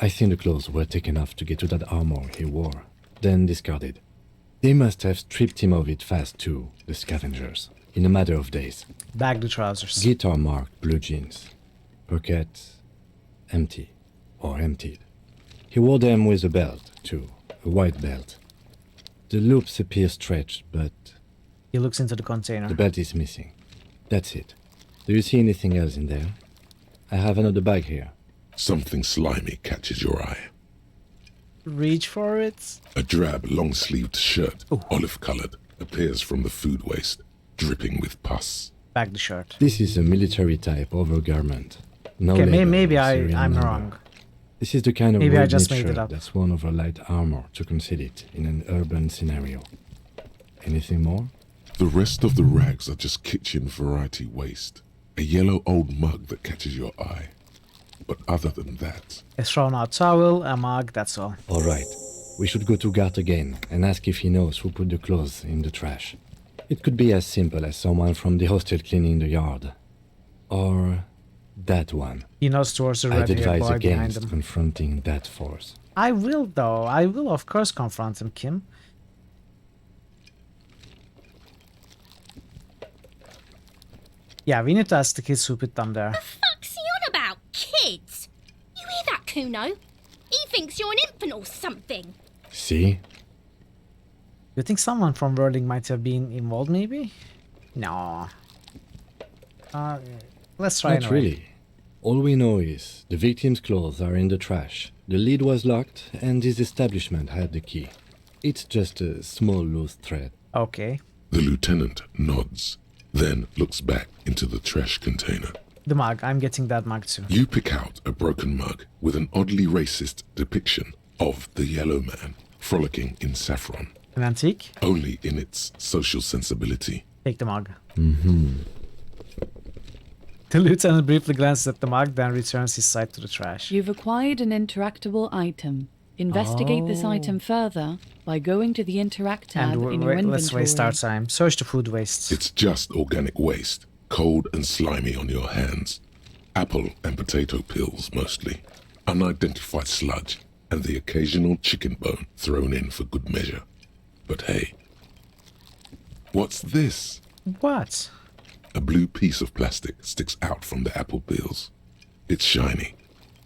I think the clothes were taken off to get to that armor he wore, then discarded. They must have stripped him of it fast too, the scavengers, in a matter of days. Bag the trousers. Guitar-marked blue jeans. Pockets empty, or emptied. He wore them with a belt, too, a white belt. The loops appear stretched, but... He looks into the container. The belt is missing. That's it. Do you see anything else in there? I have another bag here. Something slimy catches your eye. Reach for it. A drab, long-sleeved shirt, olive-colored, appears from the food waste, dripping with pus. Bag the shirt. This is a military-type overgarment. No okay, label, maybe serial I'm number. wrong. This is the kind of Maybe I rugged just made nature it up. that's worn over light armor to conceal it in an urban scenario. Anything more? The rest of the rags are just kitchen variety waste. A yellow old mug that catches your eye. But other than that... A thrown out towel, a mug, that's all. Alright, we should go to Gart again and ask if he knows who put the clothes in the trash. It could be as simple as someone from the hostel cleaning the yard. Or that one. He knows towards the I'd red-haired advise boy behind against him. confronting that force. I will, though. I will, of course, confront him, Kim. Yeah, we need to ask the kids who put them there. Fuck's he on about? Kids? You hear that, Kuno? He thinks you're an infant or something. See? You think someone from Whirling might have been involved, maybe? No. Let's try Not anyway. really. All we know is the victim's clothes are in the trash, the lid was locked, and his establishment had the key. It's just a small loose thread. Okay. The lieutenant nods, then looks back into the trash container. The mug. I'm getting that mug too. You pick out a broken mug with an oddly racist depiction of the yellow man frolicking in saffron. An antique? Only in its social sensibility. Take the mug. Mm-hmm. The lieutenant briefly glances at the mug, then returns his sight to the trash. You've acquired an interactable item. Investigate this item further by going to the Interact tab in your inventory. Let's waste our time. Search the food wastes. It's just organic waste, cold and slimy on your hands. Apple and potato peels, mostly. Unidentified sludge, and the occasional chicken bone thrown in for good measure. But hey, what's this? What? A blue piece of plastic sticks out from the apple peels. It's shiny.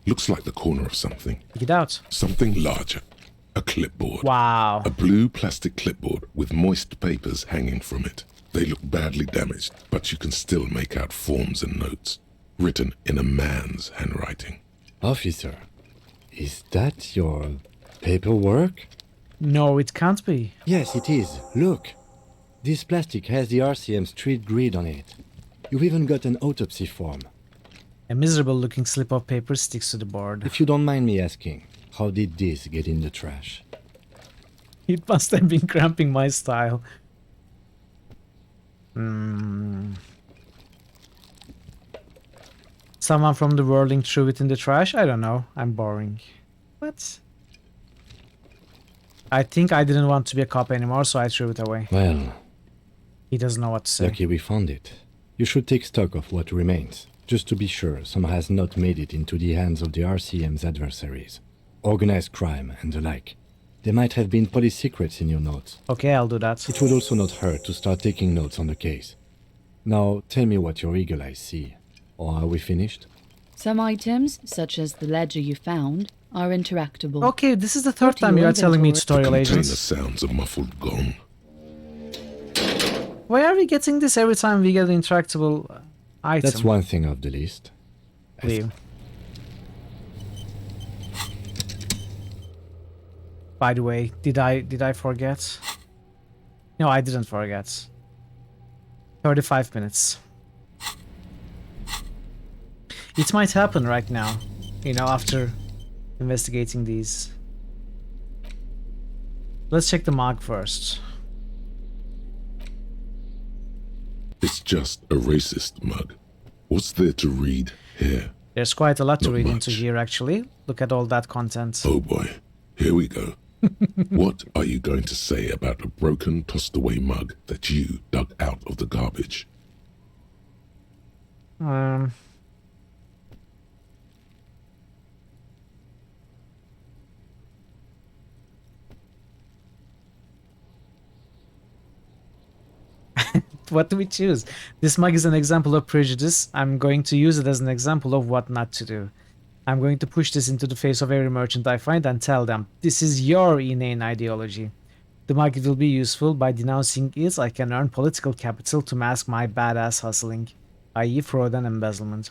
Looks like the corner of something. Take it out. Something larger. A clipboard. Wow. A blue plastic clipboard with moist papers hanging from it. They look badly damaged, but you can still make out forms and notes, written in a man's handwriting. Officer, is that your paperwork? No, it can't be. Yes, it is. Look. This plastic has the RCM street grid on it. You've even got an autopsy form. A miserable-looking slip of paper sticks to the board. If you don't mind me asking, how did this get in the trash? It must have been cramping my style. Someone from the Whirling threw it in the trash? I don't know. I'm boring. What? I think I didn't want to be a cop anymore, so I threw it away. Well, he doesn't know what to say. Lucky we found it. You should take stock of what remains, just to be sure some has not made it into the hands of the RCM's adversaries. Organized crime and the like. There might have been police secrets in your notes. Okay, I'll do that. It would also not hurt to start taking notes on the case. Now, tell me what your eagle eyes see. Or are we finished? Some items, such as the ledger you found, are interactable. Okay, this is the third time you are telling me tutorial The agents. sounds a muffled gong. Why are we getting this every time we get an interactable item? That's one thing off the list. Leave. By the way, did I forget? No, I didn't forget. 35 minutes. It might happen right now, you know, after investigating these. Let's check the mug first. It's just a racist mug. What's there to read here? There's quite a lot to Not read much. into here, actually. Look at all that content. Oh boy, here we go. What are you going to say about a broken, tossed away mug that you dug out of the garbage? What do we choose? This mug is an example of prejudice. I'm going to use it as an example of what not to do. I'm going to push this into the face of every merchant I find and tell them, this is your inane ideology. The mug will be useful. By denouncing it, I can earn political capital to mask my badass hustling, i.e. fraud and embezzlement.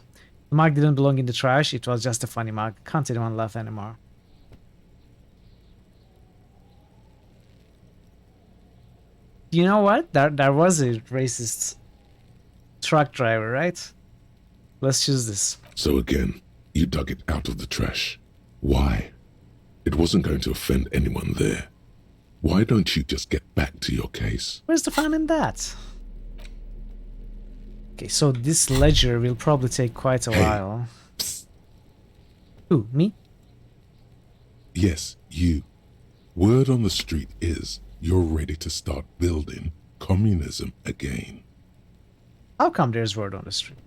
The mug didn't belong in the trash, it was just a funny mug. Can't anyone laugh anymore? You know what? There was a racist truck driver, right? Let's choose this. So again, you dug it out of the trash. Why? It wasn't going to offend anyone there. Why don't you just get back to your case? Where's the fun in that? Okay, so this ledger will probably take quite a while. Psst. Who, me? Yes, you. Word on the street is you're ready to start building communism again. How come there's word on the street?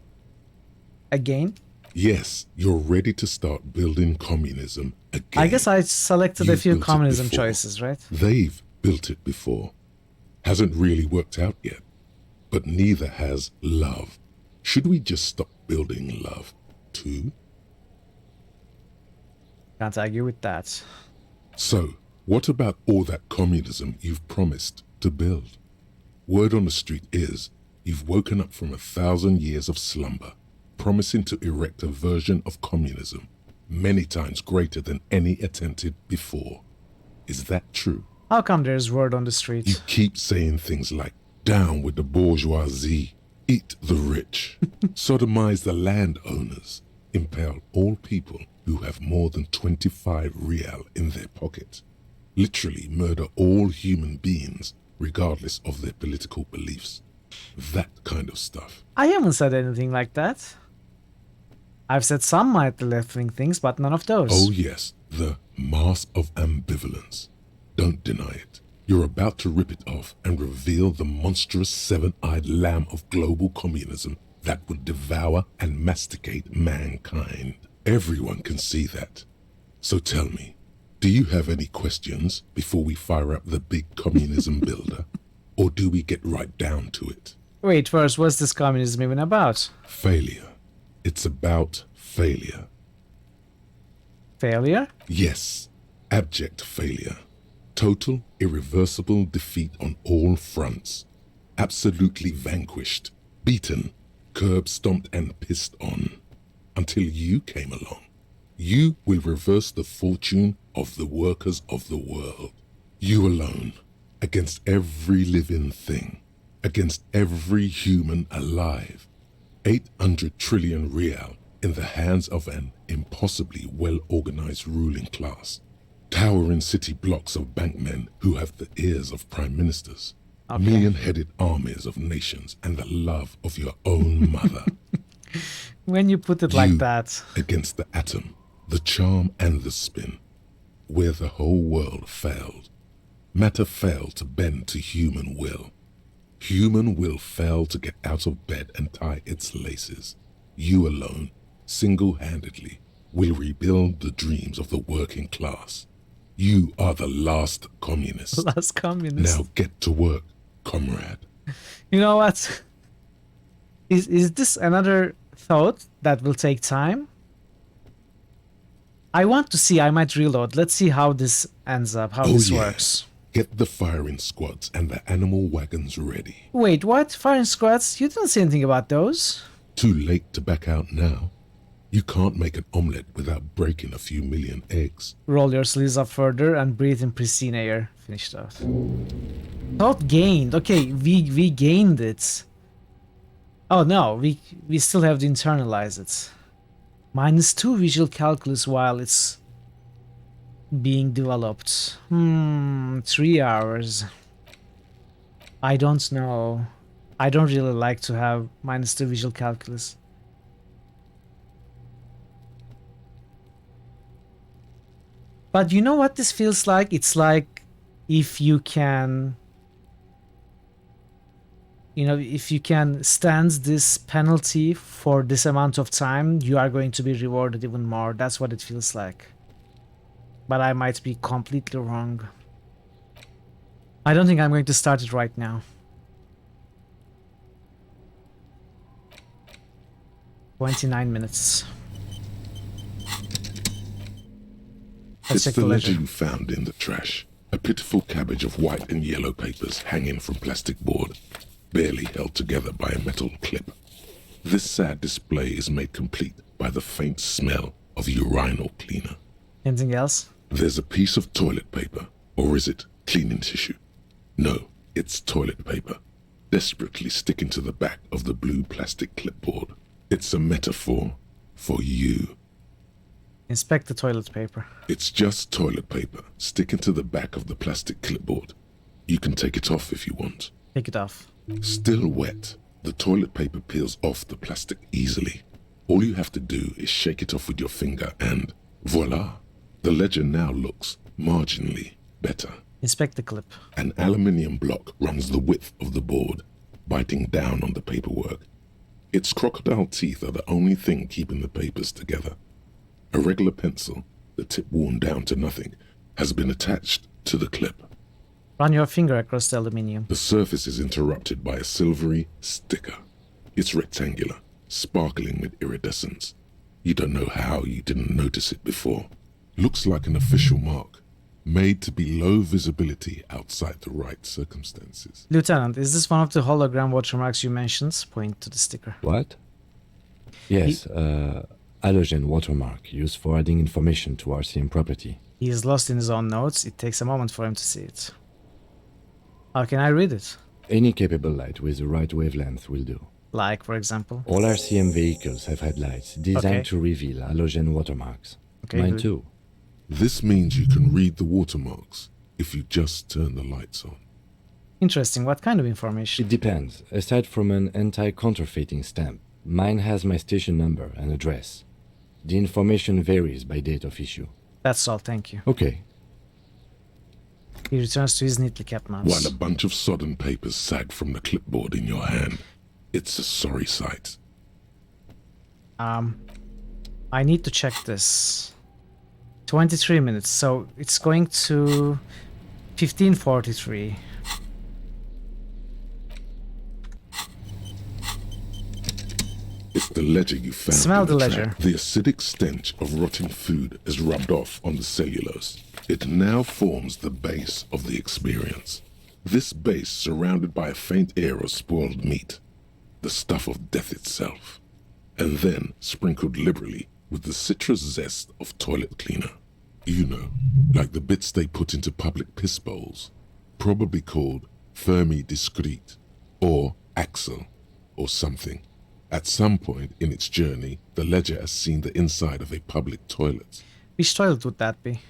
Again? Yes, you're ready to start building communism again. I guess I selected a few communism choices, right? They've built it before. Hasn't really worked out yet. But neither has love. Should we just stop building love, too? Can't argue with that. So, what about all that communism you've promised to build? Word on the street is you've woken up from 1,000 years of slumber, promising to erect a version of communism many times greater than any attempted before. Is that true? How come there's word on the street? You keep saying things like, down with the bourgeoisie, eat the rich, sodomize the landowners, impale all people who have more than 25 real in their pocket, literally murder all human beings regardless of their political beliefs. That kind of stuff. I haven't said anything like that. I've said some mighty left-wing things, but none of those. Oh yes, the mask of ambivalence. Don't deny it. You're about to rip it off and reveal the monstrous seven-eyed lamb of global communism that would devour and masticate mankind. Everyone can see that. So tell me, do you have any questions before we fire up the big communism builder? Or do we get right down to it? Wait, first, what's this communism even about? Failure. It's about failure. Failure? Yes, abject failure. Total, irreversible defeat on all fronts. Absolutely vanquished, beaten, curb-stomped and pissed on. Until you came along. You will reverse the fortune of the workers of the world. You alone, against every living thing, against every human alive. 800 trillion real in the hands of an impossibly well-organized ruling class. Towering city blocks of bankmen who have the ears of prime ministers. Okay. Million-headed armies of nations and the love of your own mother. When you put it like that. Against the atom, the charm and the spin. Where the whole world failed. Matter failed to bend to human will. Human will failed to get out of bed and tie its laces. You alone, single-handedly, will rebuild the dreams of the working class. You are the last communist. Last communist. Now get to work, comrade. You know what? Is this another thought that will take time? I want to see. I might reload. Let's see how this ends up, how this works. Get the firing squads and the animal wagons ready. Wait, what? Firing squads? You didn't say anything about those. Too late to back out now. You can't make an omelette without breaking a few million eggs. Roll your sleeves up further and breathe in pristine air. Finished out. Thought gained. Okay, we gained it. Oh no, we still have to internalize it. -2 visual calculus while it's being developed. 3 hours. I don't know. I don't really like to have -2 visual calculus. But you know what this feels like? It's like if you can, you know, if you can stand this penalty for this amount of time, you are going to be rewarded even more. That's what it feels like. But I might be completely wrong. I don't think I'm going to start it right now. 29 minutes. It's the ledger you found in the trash. A pitiful cabbage of white and yellow papers hanging from plastic board, barely held together by a metal clip. This sad display is made complete by the faint smell of urinal cleaner. Anything else? There's a piece of toilet paper, or is it cleaning tissue? No, it's toilet paper, desperately sticking to the back of the blue plastic clipboard. It's a metaphor for you. Inspect the toilet paper. It's just toilet paper sticking to the back of the plastic clipboard. You can take it off if you want. Take it off. Still wet, the toilet paper peels off the plastic easily. All you have to do is shake it off with your finger and voila! The ledger now looks marginally better. Inspect the clip. An aluminium block runs the width of the board, biting down on the paperwork. Its crocodile teeth are the only thing keeping the papers together. A regular pencil, the tip worn down to nothing, has been attached to the clip. Run your finger across the aluminium. The surface is interrupted by a silvery sticker. It's rectangular, sparkling with iridescence. You don't know how you didn't notice it before. Looks like an official mark, made to be low visibility outside the right circumstances. Lieutenant, is this one of the hologram watermarks you mentioned? Point to the sticker. What? Yes, halogen watermark used for adding information to RCM property. He is lost in his own notes. It takes a moment for him to see it. How can I read it? Any capable light with the right wavelength will do. Like, for example? All RCM vehicles have headlights designed to reveal halogen watermarks. Mine too. This means you can read the watermarks if you just turn the lights on. Interesting. What kind of information? It depends. Aside from an anti-counterfeiting stamp, mine has my station number and address. The information varies by date of issue. That's all, thank you. Okay. He returns to his neatly kept mouse. While a bunch of sodden papers sag from the clipboard in your hand, it's a sorry sight. I need to check this. 23 minutes, so it's going to 15:43. It's the ledger you found. Smell the track. ledger. The acidic stench of rotting food has rubbed off on the cellulose. It now forms the base of the experience. This base surrounded by a faint air of spoiled meat, the stuff of death itself, and then sprinkled liberally with the citrus zest of toilet cleaner. You know, like the bits they put into public piss bowls, probably called Fermi Discrete, or Axel, or something. At some point in its journey, the ledger has seen the inside of a public toilet. Which toilet would that be?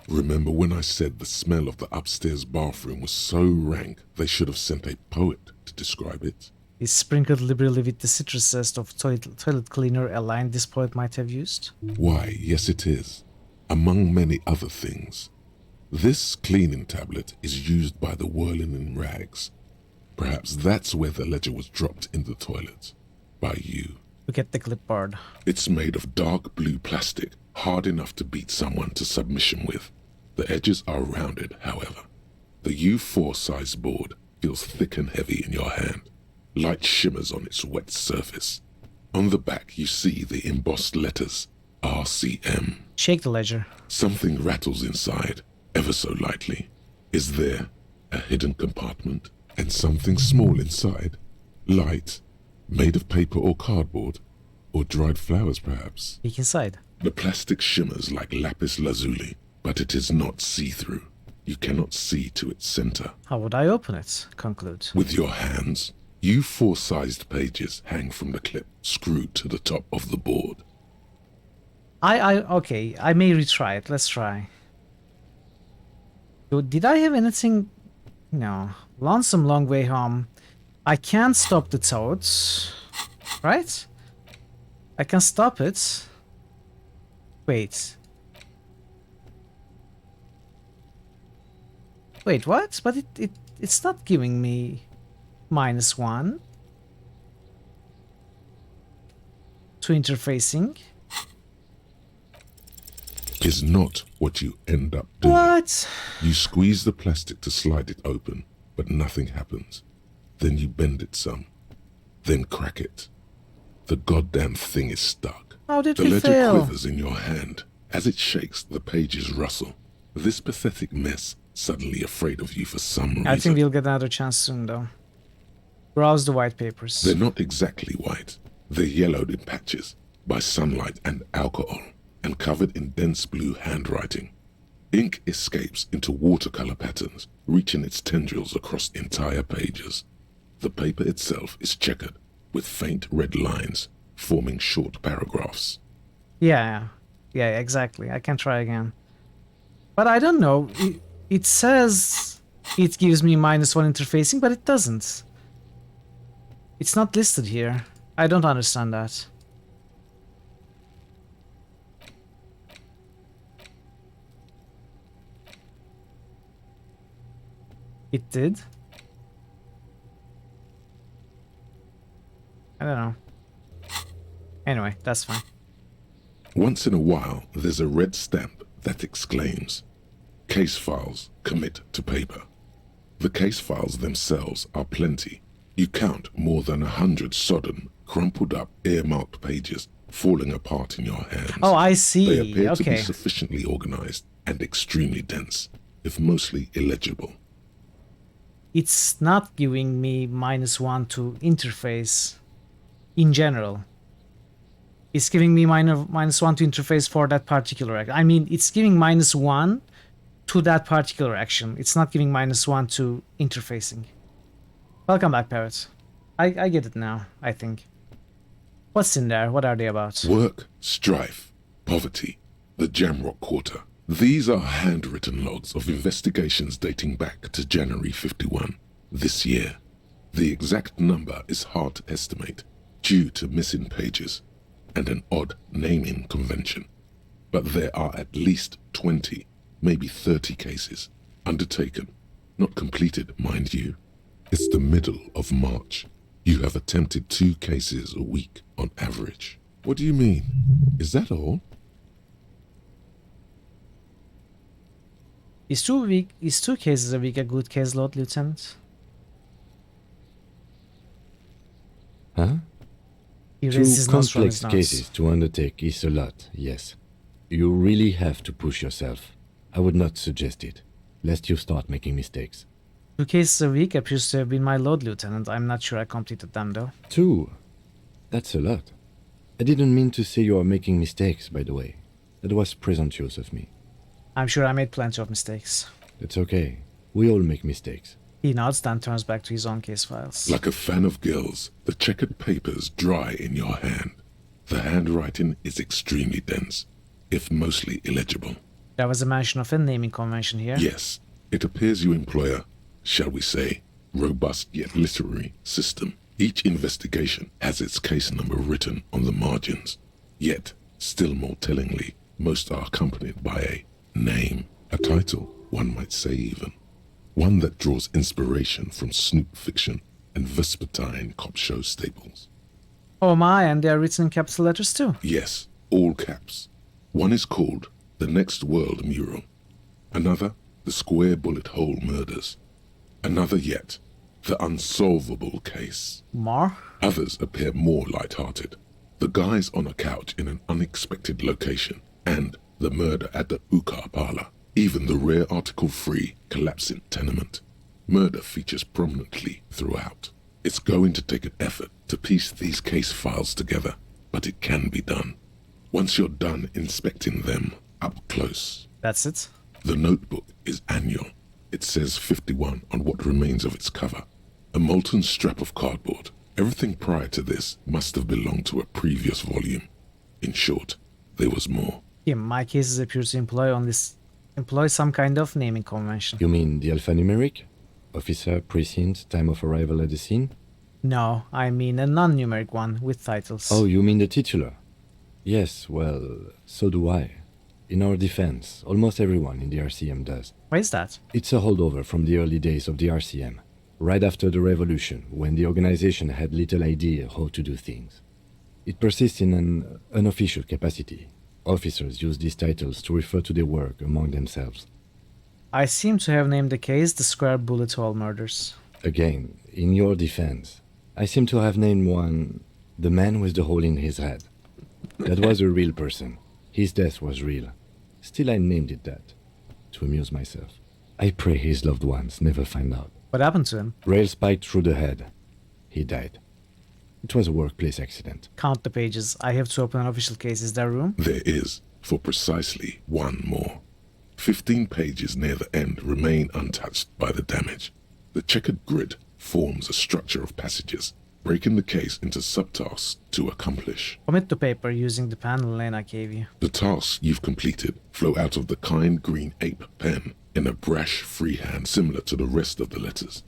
Remember when I said the smell of the upstairs bathroom was so rank they should have sent a poet to describe it? Is sprinkled liberally with the citrus zest of toilet cleaner a line this poet might have used? Why, yes it is. Among many other things. This cleaning tablet is used by the whirling in rags. Perhaps that's where the ledger was dropped in the toilet. By you. Look at the clipboard. It's made of dark blue plastic, hard enough to beat someone to submission with. The edges are rounded, however. The U4 size board feels thick and heavy in your hand. Light shimmers on its wet surface. On the back you see the embossed letters, RCM. Shake the ledger. Something rattles inside, ever so lightly. Is there a hidden compartment? And something small inside? Light? Made of paper or cardboard? Or dried flowers, perhaps? Peek inside. The plastic shimmers like lapis lazuli, but it is not see-through. You cannot see to its center. How would I open it? Conclude. With your hands, U4-sized pages hang from the clip, screwed to the top of the board. Okay, I may retry it. Let's try. Did I have anything? No. Lonesome Long Way Home. I can't stop the toads, right? I can stop it. Wait. Wait, what? But it's not giving me -1 to interfacing. Is not what you end up doing. What? You squeeze the plastic to slide it open, but nothing happens. Then you bend it some, then crack it. The goddamn thing is stuck. How did the we ledger fail? quivers in your hand. As it shakes, the pages rustle. This pathetic mess, suddenly afraid of you for some reason. I think we'll get another chance soon, though. Browse the white papers. They're not exactly white. They're yellowed in patches by sunlight and alcohol, and covered in dense blue handwriting. Ink escapes into watercolor patterns, reaching its tendrils across entire pages. The paper itself is checkered, with faint red lines, forming short paragraphs. Yeah. Yeah, exactly. I can try again. But I don't know. It says it gives me -1 interfacing, but it doesn't. It's not listed here. I don't understand that. It did? I don't know. Anyway, that's fine. Once in a while, there's a red stamp that exclaims, "Case files, commit to paper." The case files themselves are plenty. You count more than 100 sodden, crumpled up, earmarked pages falling apart in your hands. Oh, I see. They appear to be Okay. sufficiently organized and extremely dense, if mostly illegible. It's not giving me -1 to interface in general. It's giving me -1 to interface for that particular action. I mean, it's giving -1 to that particular action. It's not giving -1 to interfacing. Welcome back, Parrot. I get it now, I think. What's in there? What are they about? Work, strife, poverty, the Jamrock Quarter. These are handwritten logs of investigations dating back to January 51, this year. The exact number is hard to estimate due to missing pages and an odd naming convention. But there are at least 20, maybe 30 cases undertaken, not completed, mind you. It's the middle of March. You have attempted 2 cases a week on average. What do you mean? Is that all? Is 2 cases a week a good caseload, Lieutenant? Huh? He 2 raises his nose from complex his nose. cases to undertake is a lot, yes. You really have to push yourself. I would not suggest it, lest you start making mistakes. 2 cases a week appears to have been my load, Lieutenant. I'm not sure I completed them, though. 2? That's a lot. I didn't mean to say you are making mistakes, by the way. That was presumptuous of me. I'm sure I made plenty of mistakes. It's okay. We all make mistakes. He nods, then turns back to his own case files. Like a fan of gills, the checkered papers dry in your hand. The handwriting is extremely dense, if mostly illegible. There was a mention of a naming convention here. Yes, it appears you employ a, shall we say, robust yet literary system. Each investigation has its case number written on the margins. Yet, still more tellingly, most are accompanied by a name, a title, one might say even. One that draws inspiration from snoop fiction and vespertine cop show staples. Oh my, and they are written in capital letters too. Yes, all caps. One is called The Next World Mural. Another, The Square Bullet Hole Murders. Another yet, The Unsolvable Case. More? Others appear more light-hearted. The guys on a couch in an unexpected location, and the murder at the Ukar Parlor. Even the rare article-free collapsing tenement. Murder features prominently throughout. It's going to take an effort to piece these case files together, but it can be done. Once you're done inspecting them up close. That's it? The notebook is annual. It says 51 on what remains of its cover. A molten strap of cardboard. Everything prior to this must have belonged to a previous volume. In short, there was more. Yeah, my cases appear to employ some kind of naming convention. You mean the alphanumeric? Officer, precinct, time of arrival at the scene? No, I mean a non-numeric one with titles. Oh, you mean the titular? Yes, well, so do I. In our defense, almost everyone in the RCM does. Why is that? It's a holdover from the early days of the RCM, right after the revolution, when the organization had little idea how to do things. It persists in an unofficial capacity. Officers use these titles to refer to their work among themselves. I seem to have named the case the Square Bullet Hole Murders. Again, in your defense, I seem to have named one the man with the hole in his head. That was a real person. His death was real. Still, I named it that, to amuse myself. I pray his loved ones never find out. What happened to him? Rail spiked through the head. He died. It was a workplace accident. Count the pages. I have to open an official case. Is there room? There is, for precisely one more. 15 pages near the end remain untouched by the damage. The checkered grid forms a structure of passages, breaking the case into subtasks to accomplish. Commit to paper using the pen Lena gave you. The tasks you've completed flow out of the kind green ape pen in a brash freehand similar to the rest of the letters.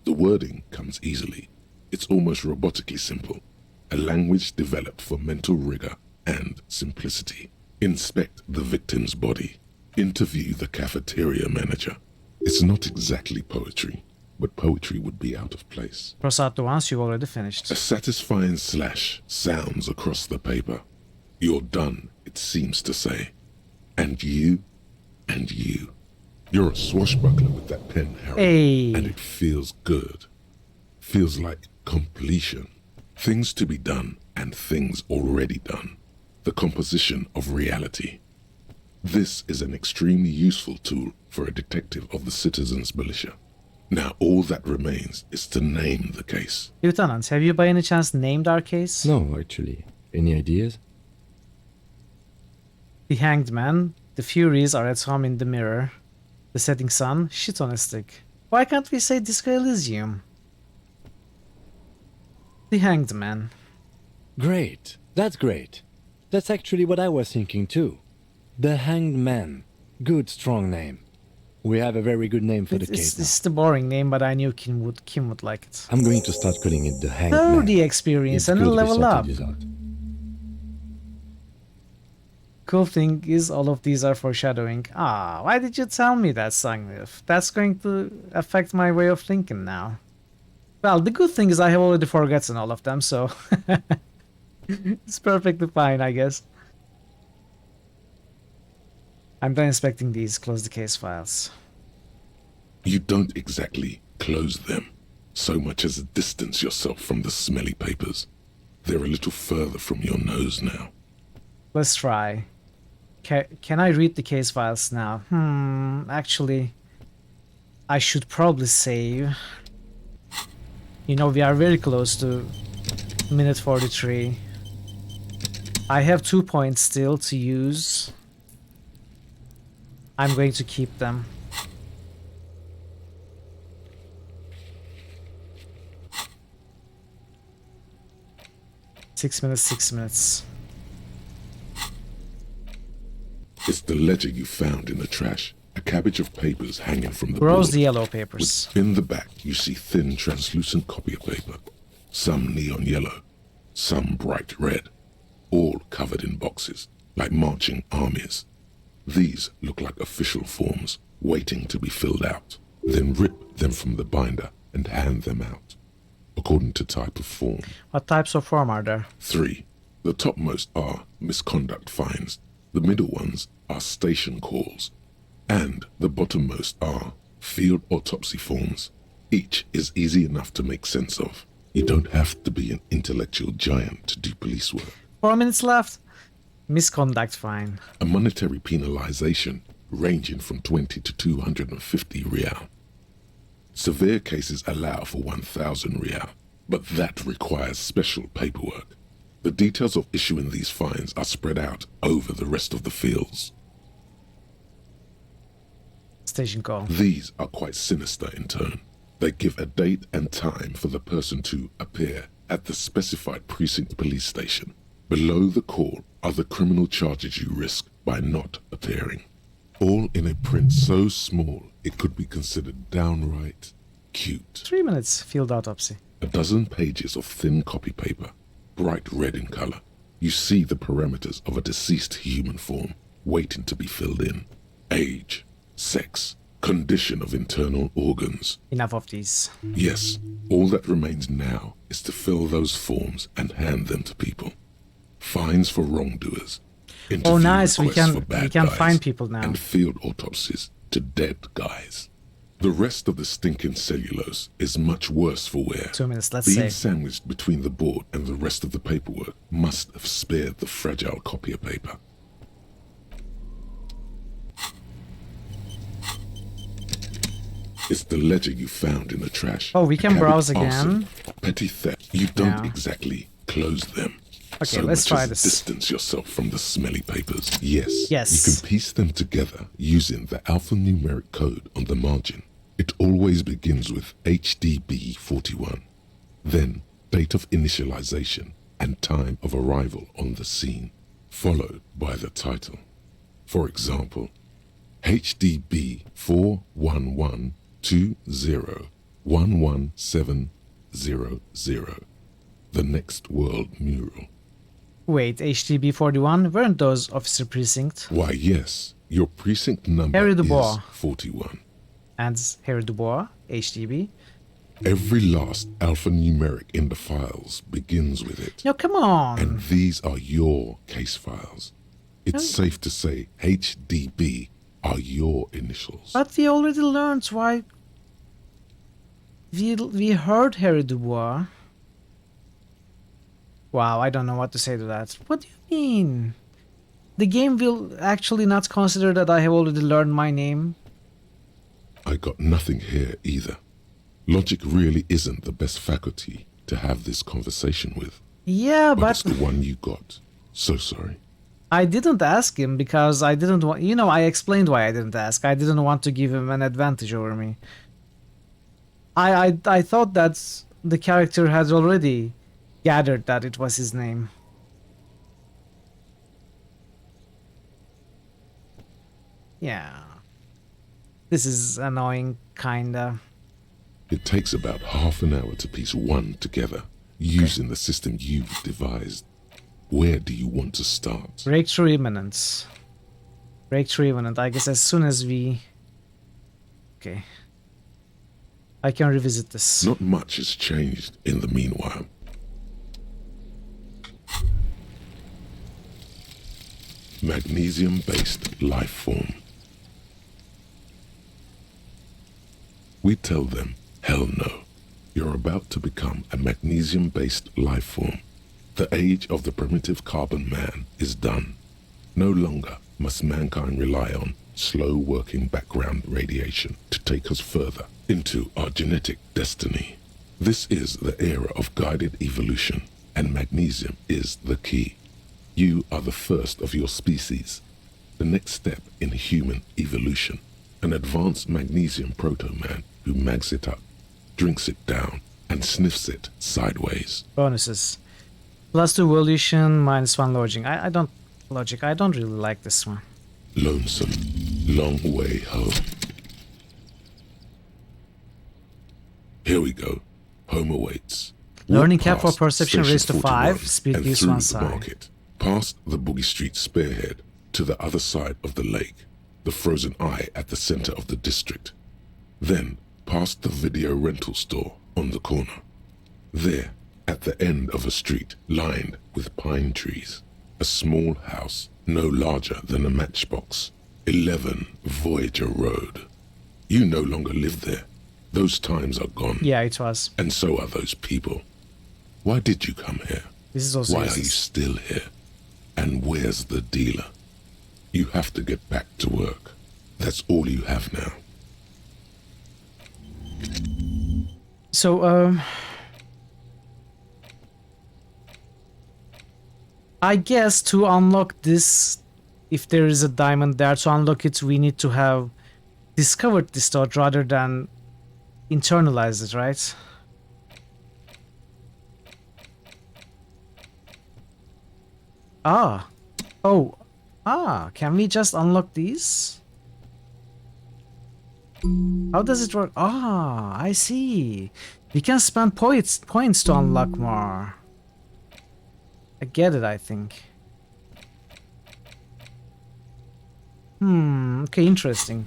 The wording comes easily. It's almost robotically simple. A language developed for mental rigor and simplicity. Inspect the victim's body. Interview the cafeteria manager. It's not exactly poetry, but poetry would be out of place. Cross out the ones you've already finished. A satisfying slash sounds across the paper. You're done, it seems to say. And you, and you. You're a swashbuckler with that pen, Harry. Hey. And it feels good. Feels like completion. Things to be done and things already done. The composition of reality. This is an extremely useful tool for a detective of the Citizens Militia. Now all that remains is to name the case. Lieutenant, have you by any chance named our case? No, actually. Any ideas? The Hanged Man. The Furies are at home in the mirror. The Setting Sun. Shit on a stick. Why can't we say Disco Elysium? The Hanged Man. Great. That's great. That's actually what I was thinking too. The Hanged Man. Good, strong name. We have a very good name for the case now. It's the boring name, but I knew Kim would like it. I'm going to start calling it the Hanged Man. 30 experience and a level up. Cool thing is all of these are foreshadowing. Why did you tell me that, Sangliff? That's going to affect my way of thinking now. Well, the good thing is I have already forgotten all of them, so it's perfectly fine, I guess. I'm done inspecting these. Close the case files. You don't exactly close them, so much as distance yourself from the smelly papers. They're a little further from your nose now. Let's try. Can I read the case files now? Actually, I should probably save. You know, we are very close to minute 43. I have 2 points still to use. I'm going to keep them. Six minutes. It's the ledger you found in the trash. A cabbage of papers hanging from the Browse board. the yellow papers. In the back, you see thin, translucent copy of paper. Some neon yellow, some bright red. All covered in boxes, like marching armies. These look like official forms, waiting to be filled out. Then rip them from the binder and hand them out, according to type of form. What types of form are there? 3. The topmost are misconduct fines. The middle ones are station calls. And the bottommost are field autopsy forms. Each is easy enough to make sense of. You don't have to be an intellectual giant to do police work. 4 minutes left. Misconduct fine. A monetary penalization ranging from 20 to 250 real. Severe cases allow for 1,000 real, but that requires special paperwork. The details of issuing these fines are spread out over the rest of the fields. Station call. These are quite sinister in turn. They give a date and time for the person to appear at the specified precinct police station. Below the call are the criminal charges you risk by not appearing. All in a print so small it could be considered downright cute. 3 minutes. Field autopsy. A dozen pages of thin copy paper, bright red in color. You see the parameters of a deceased human form waiting to be filled in. Age, sex, condition of internal organs. Enough of these. Yes, all that remains now is to fill those forms and hand them to people. Fines for wrongdoers. Oh, nice. We requests can for bad find guys, people now. And field autopsies to dead guys. The rest of the stinking cellulose is much worse for wear. 2 minutes, let's Being say. sandwiched between the board and the rest of the paperwork must have spared the fragile copier paper. It's the ledger you found in the trash. Oh, we can browse arson, again. Petty theft. You don't Yeah. exactly close them. Okay, so let's much try as this. Distance yourself from the smelly papers. Yes. Yes. You can piece them together using the alphanumeric code on the margin. It always begins with HDB 41. Then date of initialization and time of arrival on the scene, followed by the title. For example, HDB 41120111700, the Next World Mural. Wait, HDB 41? Weren't those Officer Precinct? Why, yes, your precinct number Harry Dubois. is 41. And Harry Dubois, HDB. Every last alphanumeric in the files begins with it. No, come on. And these are your case files. It's safe to say HDB are your initials. But we already learned why... We heard Harry Dubois. Wow, I don't know what to say to that. What do you mean? The game will actually not consider that I have already learned my name? I got nothing here either. Logic really isn't the best faculty to have this conversation with. Yeah, but it's the one you got. So sorry. I didn't ask him because I didn't want... You know, I explained why I didn't ask. I didn't want to give him an advantage over me. I thought that the character had already gathered that it was his name. Yeah. This is annoying, kinda. It takes about half an hour to piece one together, using the system you've devised. Where do you want to start? Breakthrough imminent. Breakthrough imminent. I guess as soon as we... Okay. I can revisit this. Not much has changed in the meanwhile. Magnesium-based life form. We tell them, hell no. You're about to become a magnesium-based life form. The age of the primitive carbon man is done. No longer must mankind rely on slow-working background radiation to take us further into our genetic destiny. This is the era of guided evolution, and magnesium is the key. You are the first of your species, the next step in human evolution. An advanced magnesium proto-man who mags it up, drinks it down, and sniffs it sideways. Bonuses. +2 evolution, -1 logic. I don't... Logic, I don't really like this one. Lonesome, long way home. Here we go. Home awaits. Learning Walk cap for past perception Station raised to 41 5, speed and gives through one the side. market, past the Boogie Street spearhead to the other side of the lake, the frozen eye at the center of the district. Then past the video rental store on the corner. There, at the end of a street lined with pine trees, a small house no larger than a matchbox. 11 Voyager Road. You no longer live there. Those times are gone. Yeah, it was. And so are those people. Why did you come here? This is also Why are useless. you still here? And where's the dealer? You have to get back to work. That's all you have now. So, I guess to unlock this, if there is a diamond there, to unlock it, we need to have discovered this thought rather than internalize it, right? Ah. Oh. Ah, can we just unlock these? How does it work? Ah, I see. We can spend points to unlock more. I get it, I think. Okay, interesting.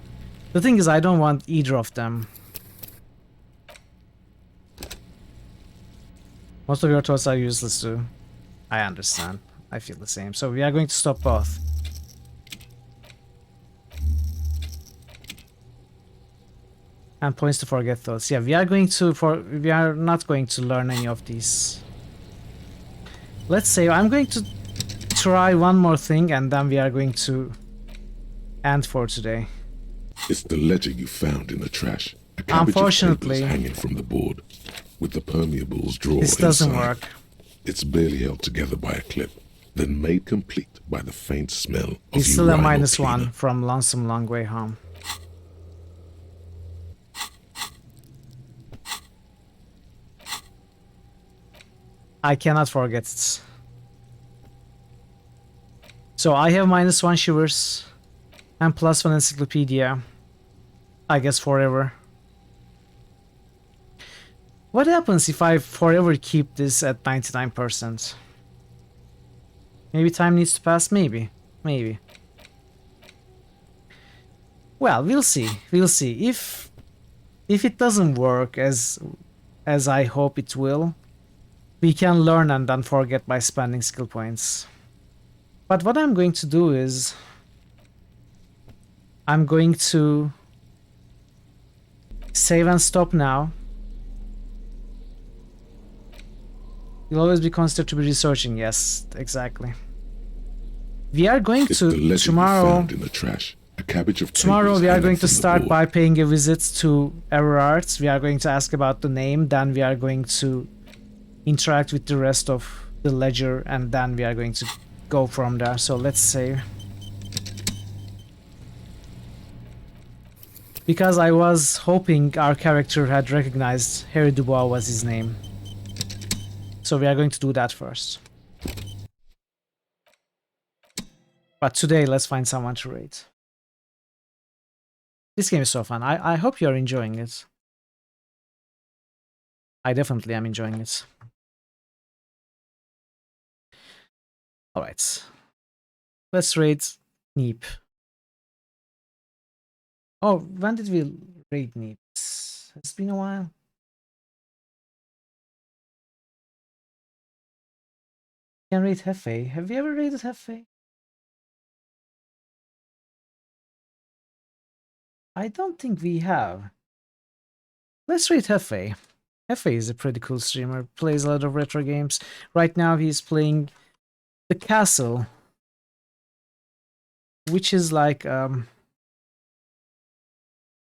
The thing is, I don't want either of them. Most of your thoughts are useless too. I understand. I feel the same. So we are going to stop both. And points to forget thoughts. Yeah, we are not going to learn any of these. Let's say I'm going to try one more thing and then we are going to end for today. It's the ledger you found in the trash. A cabbage Unfortunately, of papers hanging from the board, with the permeables drawer this doesn't inside. work. It's barely held together by a clip, then made complete by the faint smell of It's still a urine or -1 from Lonesome Long Way Home. I cannot forget it. So I have -1 shivers and +1 encyclopedia. I guess forever. What happens if I forever keep this at 99%? Maybe time needs to pass? Maybe. Maybe. Well, we'll see. We'll see. If it doesn't work as I hope it will, we can learn and then forget by spending skill points. But what I'm going to do is I'm going to save and stop now. You'll always be considered to be researching. Yes, exactly. We are going It's to the legend tomorrow. found in the trash. A cabbage of Tomorrow papers we are hanging going to from the start board. by paying a visit to Everard. We are going to ask about the name, then we are going to interact with the rest of the ledger, and then we are going to go from there. So let's save. Because I was hoping our character had recognized Harry Dubois was his name. So we are going to do that first. But today, let's find someone to raid. This game is so fun. I hope you're enjoying it. I definitely am enjoying it. Alright. Let's raid Neep. Oh, when did we raid Neep? It's been a while. Can raid Hefe. Have you ever raided Hefe? I don't think we have. Let's raid Hefe. Hefe is a pretty cool streamer, plays a lot of retro games. Right now he's playing The Castle, which is like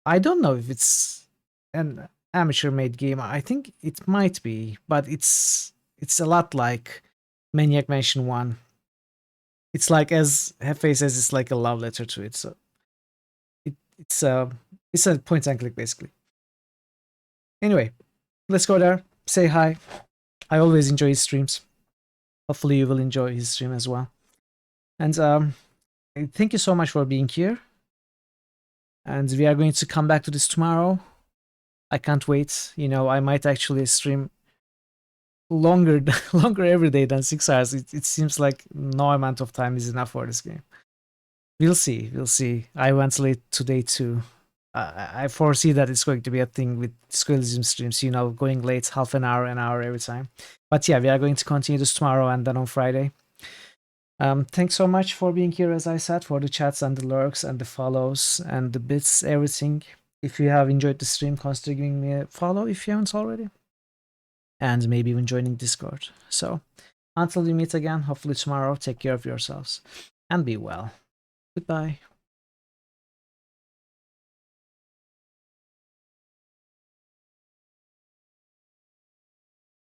I don't know if it's an amateur made game. I think it might be, but it's a lot like Maniac Mansion 1. It's like, as Hefe says, it's like a love letter to it. So it's a point and click basically. Anyway, let's go there. Say hi. I always enjoy his streams. Hopefully you will enjoy his stream as well. And thank you so much for being here. And we are going to come back to this tomorrow. I can't wait. You know, I might actually stream longer every day than 6 hours. It seems like no amount of time is enough for this game. We'll see. We'll see. I went late today too. I foresee that it's going to be a thing with Elysium streams, you know, going late half an hour every time. But yeah, we are going to continue this tomorrow and then on Friday. Thanks so much for being here, as I said, for the chats and the lurks and the follows and the bits, everything. If you have enjoyed the stream, consider giving me a follow if you haven't already. And maybe even joining Discord. So, until we meet again, hopefully tomorrow, take care of yourselves and be well. Goodbye.